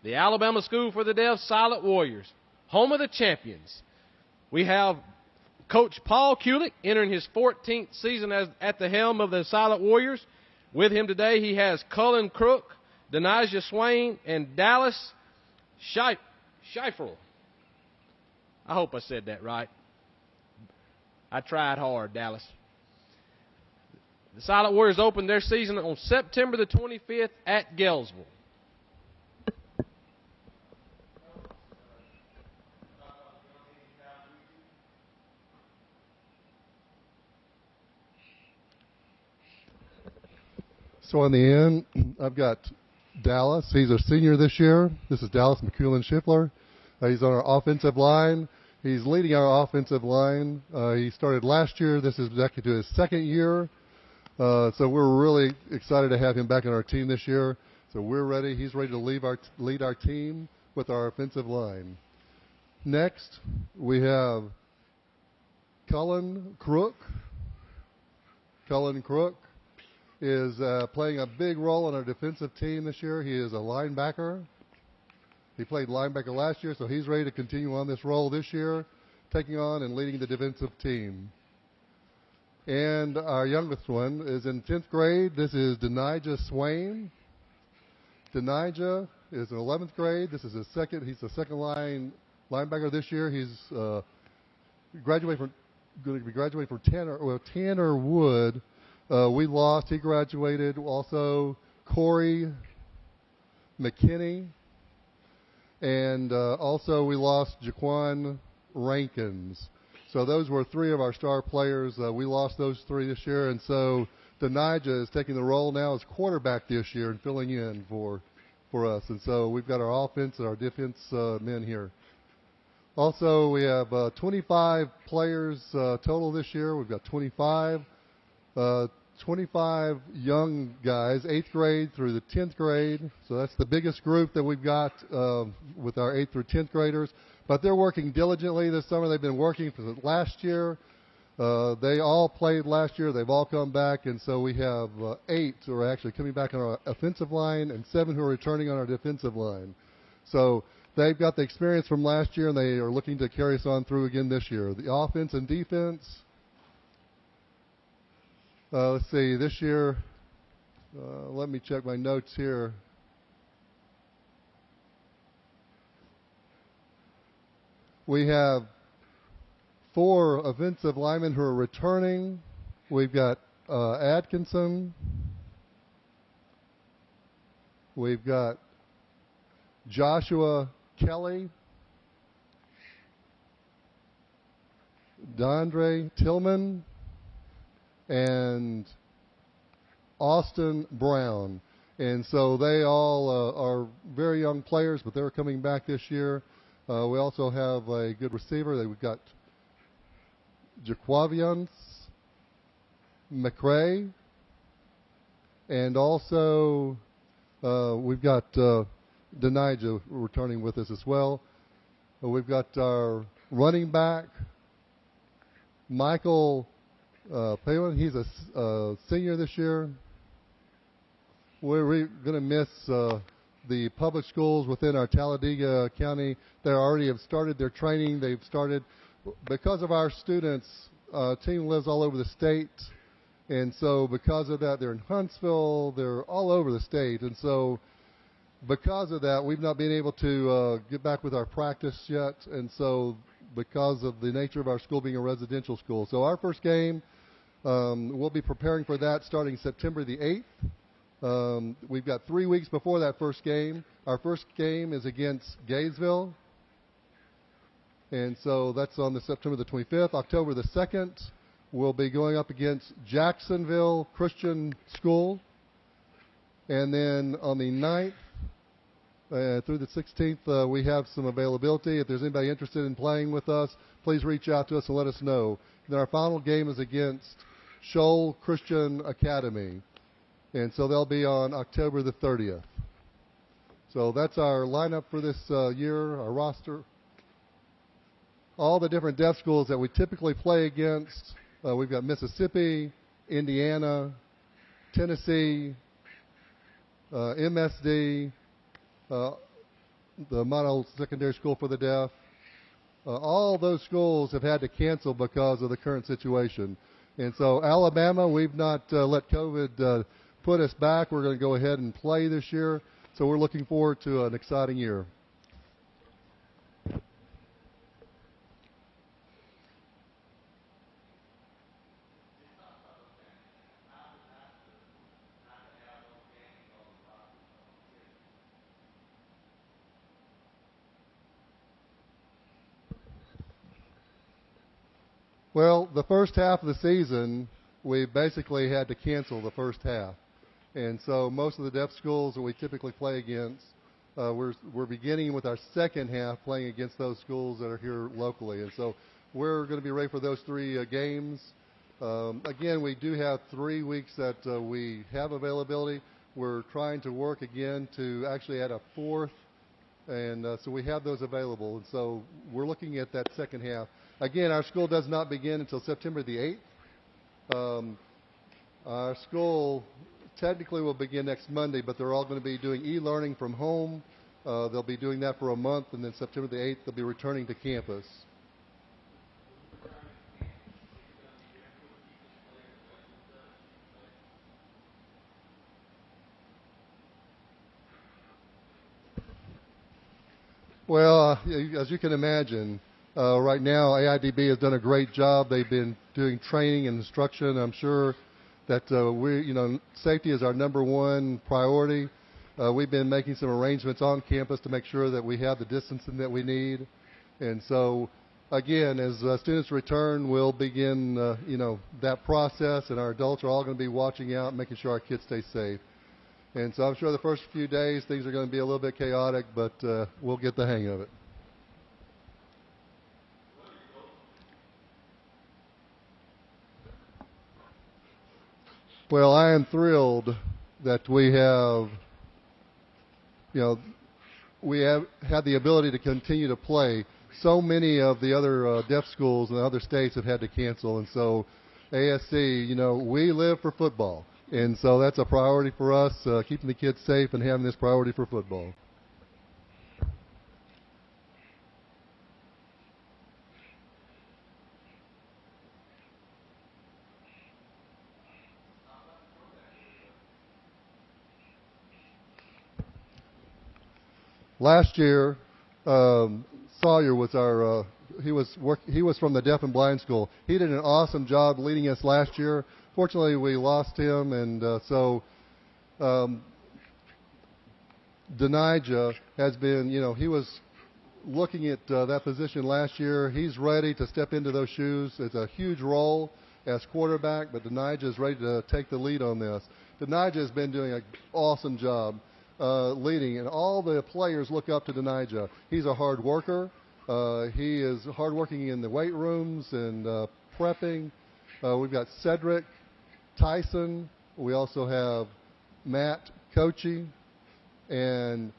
the Alabama School for the Deaf Silent Warriors, home of the champions. We have Coach Paul Kulick entering his 14th season at the helm of the Silent Warriors. With him today, he has Cullen Crook, Denijah Swain, and Dallas Scheifel. I hope I said that right. I tried hard, Dallas. The Silent Warriors opened their season on September the 25th at Gainesville. So on the end, I've got Dallas. He's a senior this year. This is Dallas McCullen-Schiffler. He's on our offensive line. He's leading our offensive line. He started last year. This is exactly to his second year. So we're really excited to have him back on our team this year. So we're ready. He's ready to lead our team with our offensive line. Next, we have Cullen Crook. Cullen Crook is playing a big role on our defensive team this year. He is a linebacker. He played linebacker last year, so he's ready to continue on this role this year, taking on and leading the defensive team. And our youngest one is in 10th grade. This is Denijah Swain. Denijah is in 11th grade. He's the second line linebacker this year. He's going to be graduating from Tanner Wood. We lost. He graduated. Also, Corey McKinney. And also we lost Jaquan Rankins. So those were three of our star players. We lost those three this year. And so Denijah is taking the role now as quarterback this year and filling in for us. And so we've got our offense and our defense men here. Also, we have 25 players total this year. We've got 25 young guys, 8th grade through the 10th grade. So that's the biggest group that we've got with our 8th through 10th graders. But they're working diligently this summer. They've been working for last year. They all played last year. They've all come back. And so we have 8 who are actually coming back on our offensive line and 7 who are returning on our defensive line. So they've got the experience from last year, and they are looking to carry us on through again this year. The offense and defense. Let's see, this year, let me check my notes here. We have 4 offensive linemen who are returning. We've got Atkinson. We've got Joshua Kelly. Dondre Tillman. And Austin Brown. And so they all are very young players, but they're coming back this year. We also have a good receiver. We've got Jaquavian McRae. And also we've got Denijah returning with us as well. We've got our running back, Michael Palin. He's a senior this year. We're going to miss the public schools within our Talladega County. They already have started their training. They've started because of our students. Team lives all over the state, and so because of that, they're in Huntsville. They're all over the state, and so because of that, we've not been able to get back with our practice yet, and so because of the nature of our school being a residential school. So our first game, we'll be preparing for that starting September the 8th. We've got 3 weeks before that first game. Our first game is against Gaysville, and so that's on the September the 25th. October the 2nd, we'll be going up against Jacksonville Christian School, and then on the 9th through the 16th, we have some availability. If there's anybody interested in playing with us, please reach out to us and let us know. Then our final game is against Shoal Christian Academy, and so they'll be on October the 30th. So that's our lineup for this year, our roster. All the different deaf schools that we typically play against. We've got Mississippi, Indiana, Tennessee, MSD, the model secondary school for the deaf. All those schools have had to cancel because of the current situation. And so Alabama, we've not let COVID put us back. We're going to go ahead and play this year. So we're looking forward to an exciting year. Well, the first half of the season, we basically had to cancel the first half. And so most of the deaf schools that we typically play against, we're beginning with our second half playing against those schools that are here locally. And so we're going to be ready for those 3 games. Again, we do have 3 weeks that we have availability. We're trying to work again to actually add a 4th, and so we have those available. And so we're looking at that second half. Again, our school does not begin until September the 8th. Our school technically will begin next Monday, but they're all going to be doing e-learning from home. They'll be doing that for a month, and then September the 8th, they'll be returning to campus. Well, as you can imagine, right now AIDB has done a great job. They've been doing training and instruction. I'm sure that safety is our #1 priority. We've been making some arrangements on campus to make sure that we have the distancing that we need. And so, again, as students return, we'll begin, that process, and our adults are all going to be watching out and making sure our kids stay safe. And so I'm sure the first few days things are going to be a little bit chaotic, but we'll get the hang of it. Well, I am thrilled that we have had the ability to continue to play. So many of the other deaf schools in other states have had to cancel, and so ASC, we live for football. And so that's a priority for us, keeping the kids safe and having this priority for football. Last year, Sawyer was our, he was from the Deaf and Blind School. He did an awesome job leading us last year. Fortunately, we lost him, and so Denija has been, he was looking at that position last year. He's ready to step into those shoes. It's a huge role as quarterback, but Denija is ready to take the lead on this. Denija has been doing an awesome job leading, and all the players look up to Denija. He's a hard worker. He is hardworking in the weight rooms and prepping. We've got Cedric, Tyson. We also have Matt Kochi and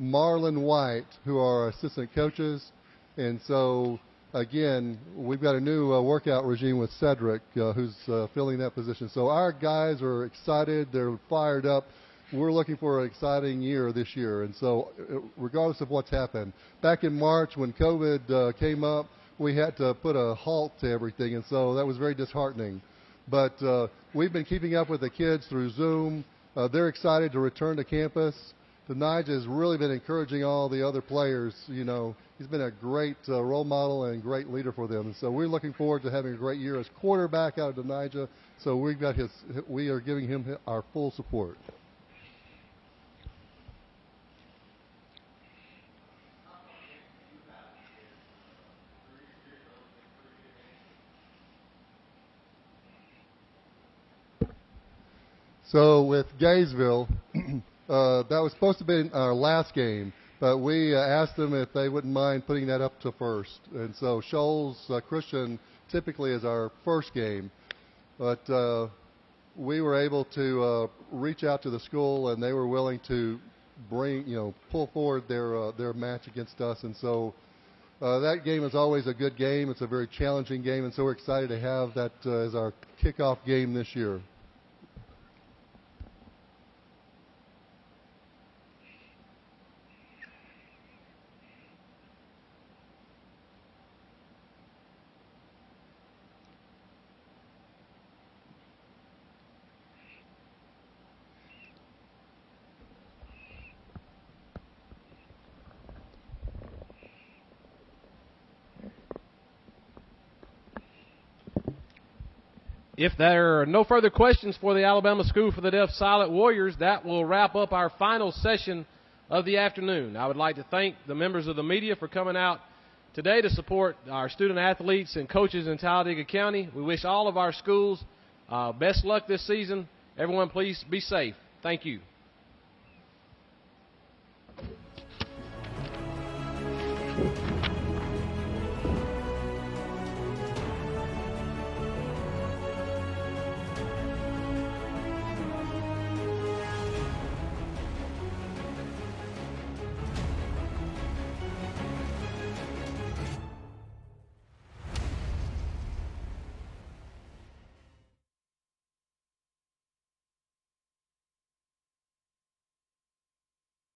Marlon White, who are our assistant coaches. And so, again, we've got a new workout regime with Cedric, who's filling that position. So our guys are excited. They're fired up. We're looking for an exciting year this year. And so regardless of what's happened, back in March when COVID came up, we had to put a halt to everything, and so that was very disheartening. But we've been keeping up with the kids through Zoom. They're excited to return to campus. Denija has really been encouraging all the other players. He's been a great role model and great leader for them. And so we're looking forward to having a great year as quarterback out of Denija. So we are giving him our full support. So with Gaysville, that was supposed to be our last game, but we asked them if they wouldn't mind putting that up to first. And so Shoals Christian typically is our first game, but we were able to reach out to the school, and they were willing to pull forward their match against us. And so that game is always a good game. It's a very challenging game, and so we're excited to have that as our kickoff game this year. If there are no further questions for the Alabama School for the Deaf Silent Warriors, that will wrap up our final session of the afternoon. I would like to thank the members of the media for coming out today to support our student athletes and coaches in Talladega County. We wish all of our schools best luck this season. Everyone, please be safe. Thank you.